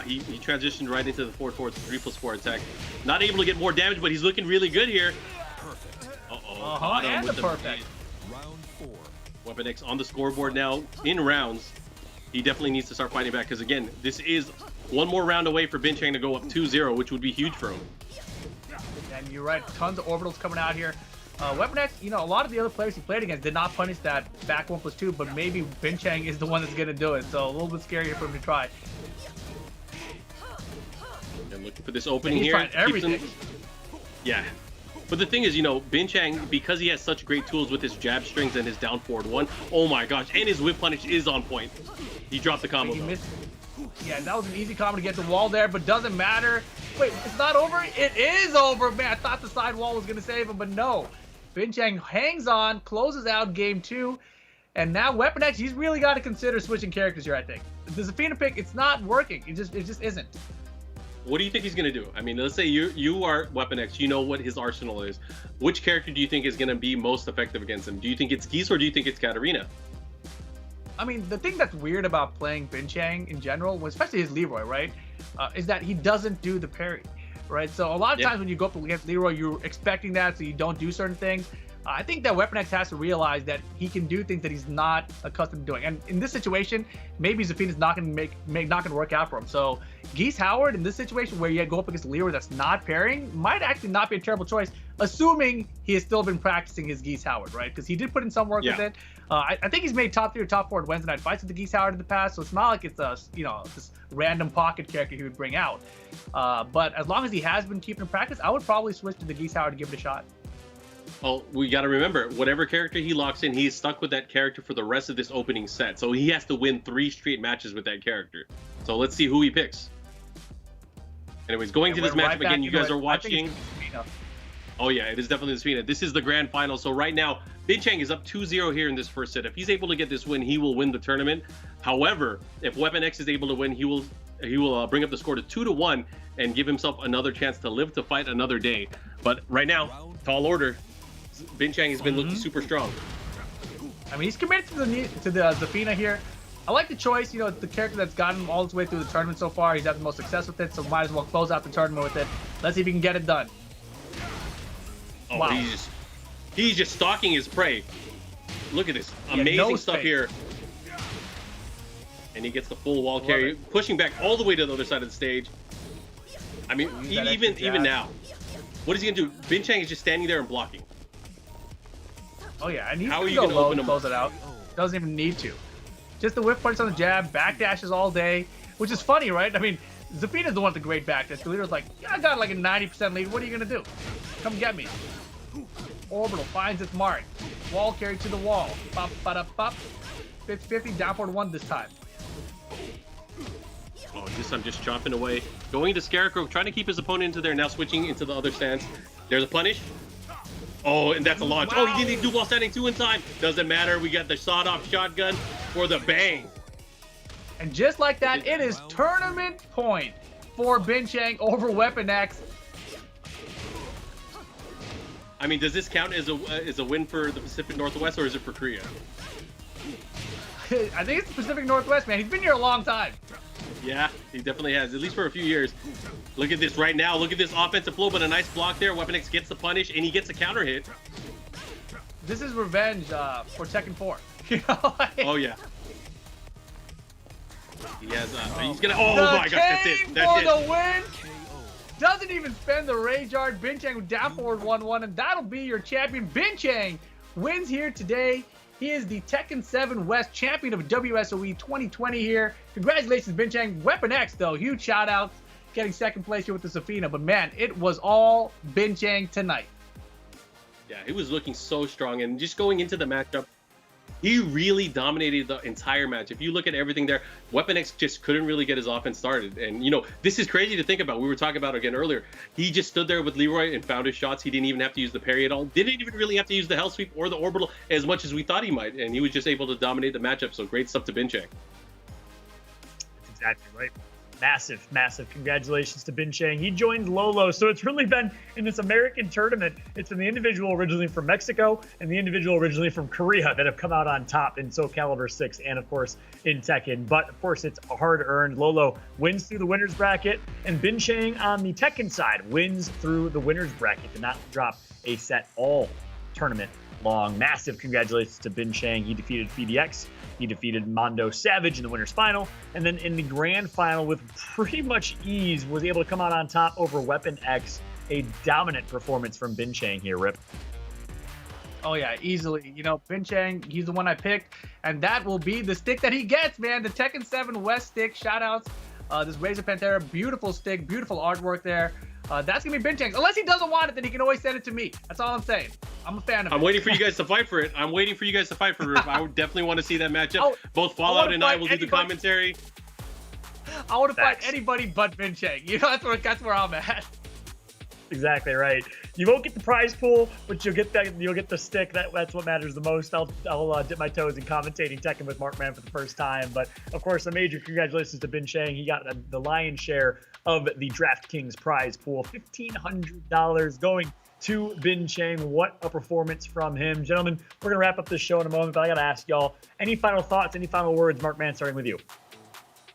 Speaker 16: He transitioned right into the 4-4 3+4 attack. Not able to get more damage, but he's looking really good here. Perfect.
Speaker 15: And the perfect.
Speaker 16: Round 4. Weapon X on the scoreboard now in rounds. He definitely needs to start fighting back because, again, this is one more round away for Chang to go up 2-0, which would be huge for him.
Speaker 15: And you're right, tons of orbitals coming out here. Weapon X, a lot of the other players he played against did not punish that back 1+2, but maybe Chang is the one that's going to do it. So a little bit scary for him to try.
Speaker 16: And looking for this opening
Speaker 15: he's
Speaker 16: here.
Speaker 15: Trying everything.
Speaker 16: Yeah. But the thing is, Chang, because he has such great tools with his jab strings and his down forward 1, oh my gosh, and his whip punish is on point. He dropped the combo.
Speaker 15: Yeah, that was an easy combo to get the wall there, but doesn't matter. Wait, it's not over? It is over, man. I thought the side wall was going to save him, but no. Chang hangs on, closes out game 2, and now Weapon X, he's really got to consider switching characters here, I think. The Zafina pick, it's not working. It just isn't.
Speaker 16: What do you think he's going to do? Let's say you are Weapon X. You know what his arsenal is. Which character do you think is going to be most effective against him? Do you think it's Geese or do you think it's Katarina?
Speaker 15: The thing that's weird about playing Chang in general, especially his Leroy, right, is that he doesn't do the parry, right? So a lot of times when you go up against Leroy, you're expecting that, so you don't do certain things. I think that Weapon X has to realize that he can do things that he's not accustomed to doing. And in this situation, maybe Zafina's not going to work out for him. So Geese Howard in this situation where you go up against Leroy that's not parrying might actually not be a terrible choice, assuming he has still been practicing his Geese Howard, right? Because he did put in some work with it. I think he's made top 3 or top 4 at Wednesday night fights with the Geese Howard in the past, so it's not like it's this random pocket character he would bring out. But as long as he has been keeping in practice, I would probably switch to the Geese Howard to give it a shot.
Speaker 16: Well, we got to remember, whatever character he locks in, he's stuck with that character for the rest of this opening set. So he has to win 3 straight matches with that character. So let's see who he picks. Anyways, going to this matchup again, you guys are watching. Oh yeah, it is definitely the Zephikai. This is the grand final. So right now, Chang is up 2-0 here in this first set. If he's able to get this win, he will win the tournament. However, if Weapon X is able to win, he will bring up the score to 2-1 and give himself another chance to live to fight another day. But right now, tall order. Chang has been looking super strong.
Speaker 15: I mean, he's committed to the Zephikai here. I like the choice. You know, it's the character that's gotten him all his way through the tournament so far. He's had the most success with it, so might as well close out the tournament with it. Let's see if he can get it done.
Speaker 16: Oh,
Speaker 15: wow.
Speaker 16: He's just stalking his prey. Look at this amazing stuff here. And he gets the full wall carry, pushing back all the way to the other side of the stage. I mean, even now, what is he gonna do? Chang is just standing there and blocking.
Speaker 15: Oh yeah, and he's gonna go low and close it out. Doesn't even need to. Just the whip punch on the jab, back dashes all day, which is funny, right? I mean, Zephikai is the one with the great back dash. The leader's like, yeah, I got like a 90% lead. What are you gonna do? Come get me. Orbital finds its mark. Wall carry to the wall. Pop, pop, pop. 50-50, down for 1 this time.
Speaker 16: Oh, this time just chopping away. Going to Scarecrow, trying to keep his opponent into there, now switching into the other stance. There's a punish. Oh, and that's a launch. Wow. Oh, he didn't even do while standing 2 in time. Doesn't matter. We got the sawed-off shotgun for the bang.
Speaker 15: And just like that, it is tournament point for Chang over Weapon X.
Speaker 16: I mean, does this count as a win for the Pacific Northwest, or is it for Korea?
Speaker 15: I think it's the Pacific Northwest, man. He's been here a long time.
Speaker 16: Yeah, he definitely has, at least for a few years. Look at this right now. Look at this offensive flow, but a nice block there. Weapon X gets the punish, and he gets a counter hit.
Speaker 15: This is revenge for Tekken 4. You know, like...
Speaker 16: Oh, yeah. He has, he's gonna, oh my gosh, that's it. That's
Speaker 15: for the win. Doesn't even spend the rage art. Chang down forward 1-1, and that'll be your champion. Chang wins here today. He is the Tekken 7 West champion of WSOE 2020 here. Congratulations, Chang. Weapon X, though, huge shout out, getting second place here with the Zephikai. But man, it was all Chang tonight.
Speaker 16: Yeah, he was looking so strong, and just going into the matchup, he really dominated the entire match. If you look at everything there, Weapon X just couldn't really get his offense started. And, you know, this is crazy to think about. We were talking about again earlier. He just stood there with Leroy and found his shots. He didn't even have to use the parry at all. Didn't even really have to use the Hell Sweep or the Orbital as much as we thought he might. And he was just able to dominate the matchup. So great stuff to Chang.
Speaker 2: That's exactly right. Massive, massive congratulations to Chang. He joined Lolo, so it's really been in this American tournament. It's been the individual originally from Mexico and the individual originally from Korea that have come out on top in Soulcalibur VI and, of course, in Tekken. But, of course, it's hard-earned. Lolo wins through the winner's bracket, and Chang on the Tekken side wins through the winner's bracket. Did not drop a set all tournament long. Massive congratulations to Chang. He defeated FDX. He defeated Mondo Savage in the winner's final, and then in the grand final with pretty much ease was able to come out on top over Weapon X. A dominant performance from Chang here, Rip.
Speaker 15: Oh yeah, easily. You know, Chang, he's the one I picked, and that will be the stick that he gets, man. The Tekken 7 West stick. Shout outs. This Razor Pantera, beautiful stick, beautiful artwork there. That's gonna be Chang's. Unless he doesn't want it, then he can always send it to me. That's all I'm saying. I'm a fan of it.
Speaker 16: I'm waiting for you guys to fight for it. I'm waiting for you guys to fight for it. I would definitely want to see that matchup. Both Fallout and I will do the commentary.
Speaker 15: I want to fight anybody but Chang. You know, that's where I'm at.
Speaker 2: Exactly right. You won't get the prize pool, but you'll get the stick. That's what matters the most. I'll dip my toes in commentating Tekken with Markman for the first time. But of course, a major congratulations to Chang. He got the lion's share of the DraftKings prize pool, $1,500 going to Chang. What a performance from him. Gentlemen, we're going to wrap up this show in a moment, but I got to ask y'all, any final thoughts, any final words? Markman, starting with you.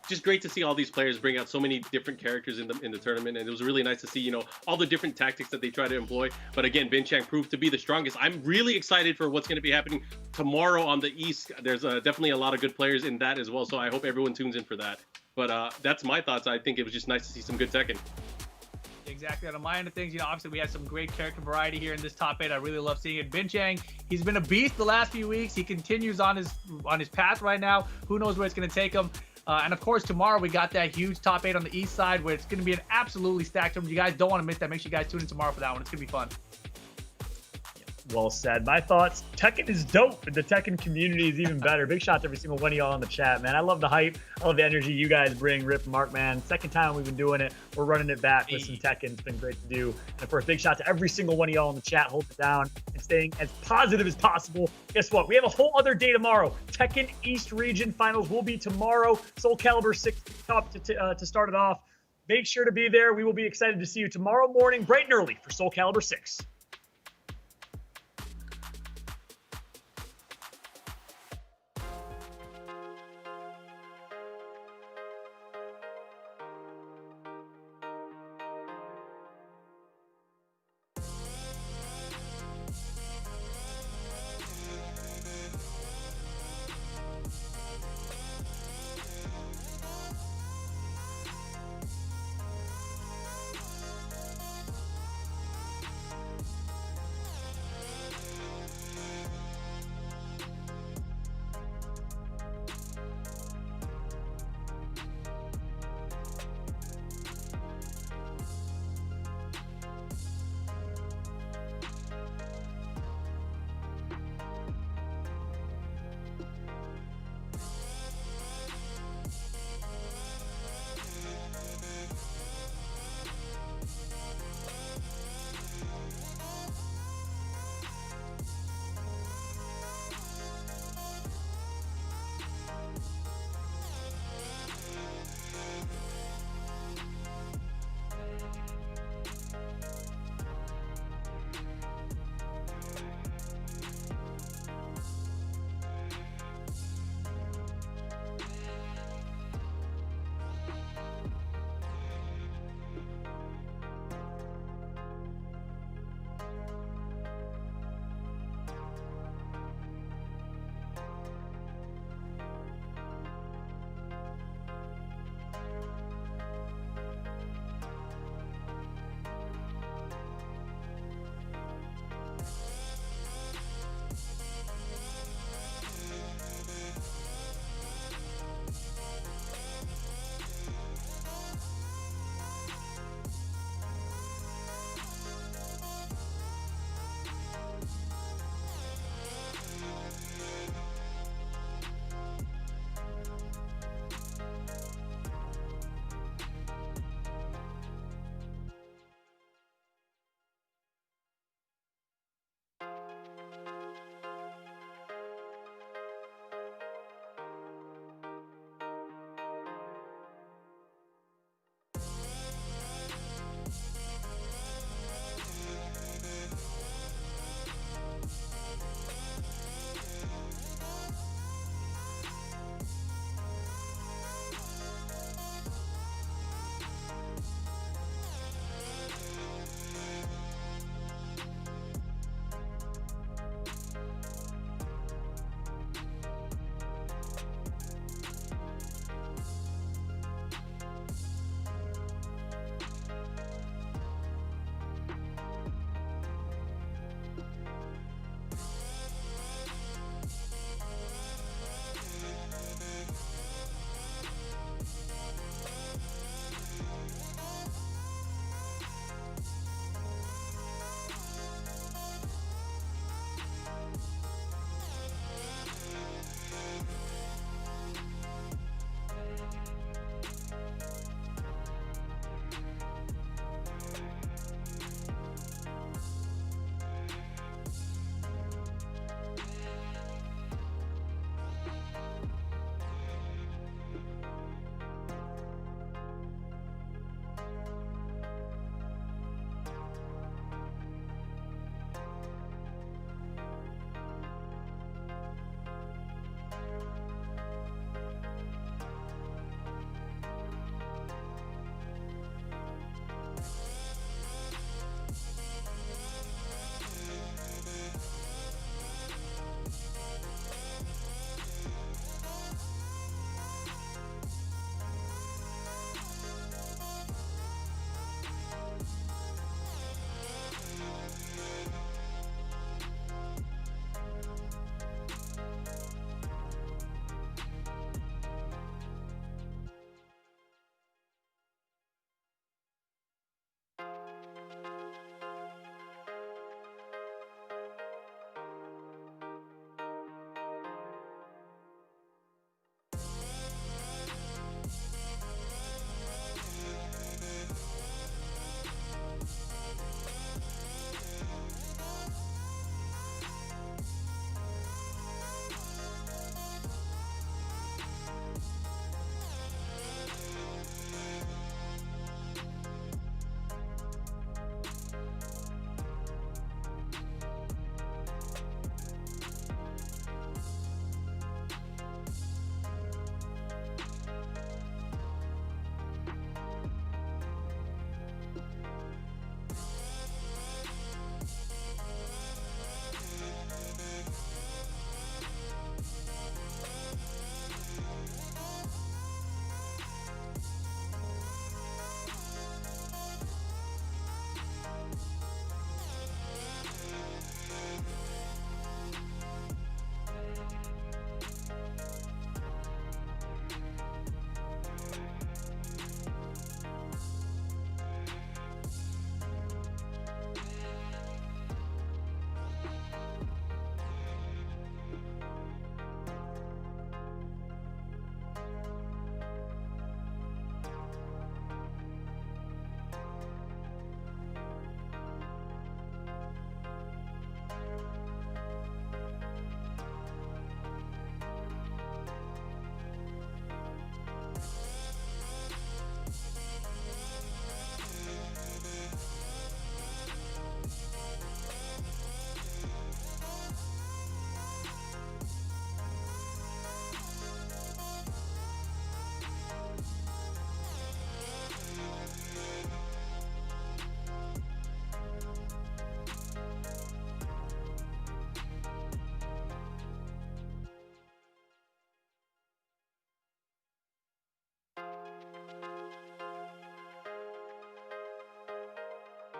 Speaker 16: Just great to see all these players bring out so many different characters in the tournament, and it was really nice to see, you know, all the different tactics that they try to employ. But again, Chang proved to be the strongest. I'm really excited for what's going to be happening tomorrow on the East. There's definitely a lot of good players in that as well, so I hope everyone tunes in for that. But that's my thoughts. I think it was just nice to see some good Tekken.
Speaker 15: Exactly. On my end of things, you know, obviously we had some great character variety here in this top 8. I really love seeing it. Chang, he's been a beast the last few weeks. He continues on his path right now. Who knows where it's going to take him? And of course, tomorrow we got that huge top 8 on the East side where it's going to be an absolutely stacked tournament. You guys don't want to miss that. Make sure you guys tune in tomorrow for that one. It's going to be fun.
Speaker 2: Well said. My thoughts, Tekken is dope, and the Tekken community is even better. Big shout out to every single one of y'all in the chat, man. I love the hype. I love the energy you guys bring. Rip, Mark, man. Second time we've been doing it. We're running it back with some Tekken. It's been great to do. And of course, big shout out to every single one of y'all in the chat holding it down and staying as positive as possible. Guess what? We have a whole other day tomorrow. Tekken East Region Finals will be tomorrow. Soulcalibur VI top to start it off. Make sure to be there. We will be excited to see you tomorrow morning, bright and early, for Soulcalibur VI.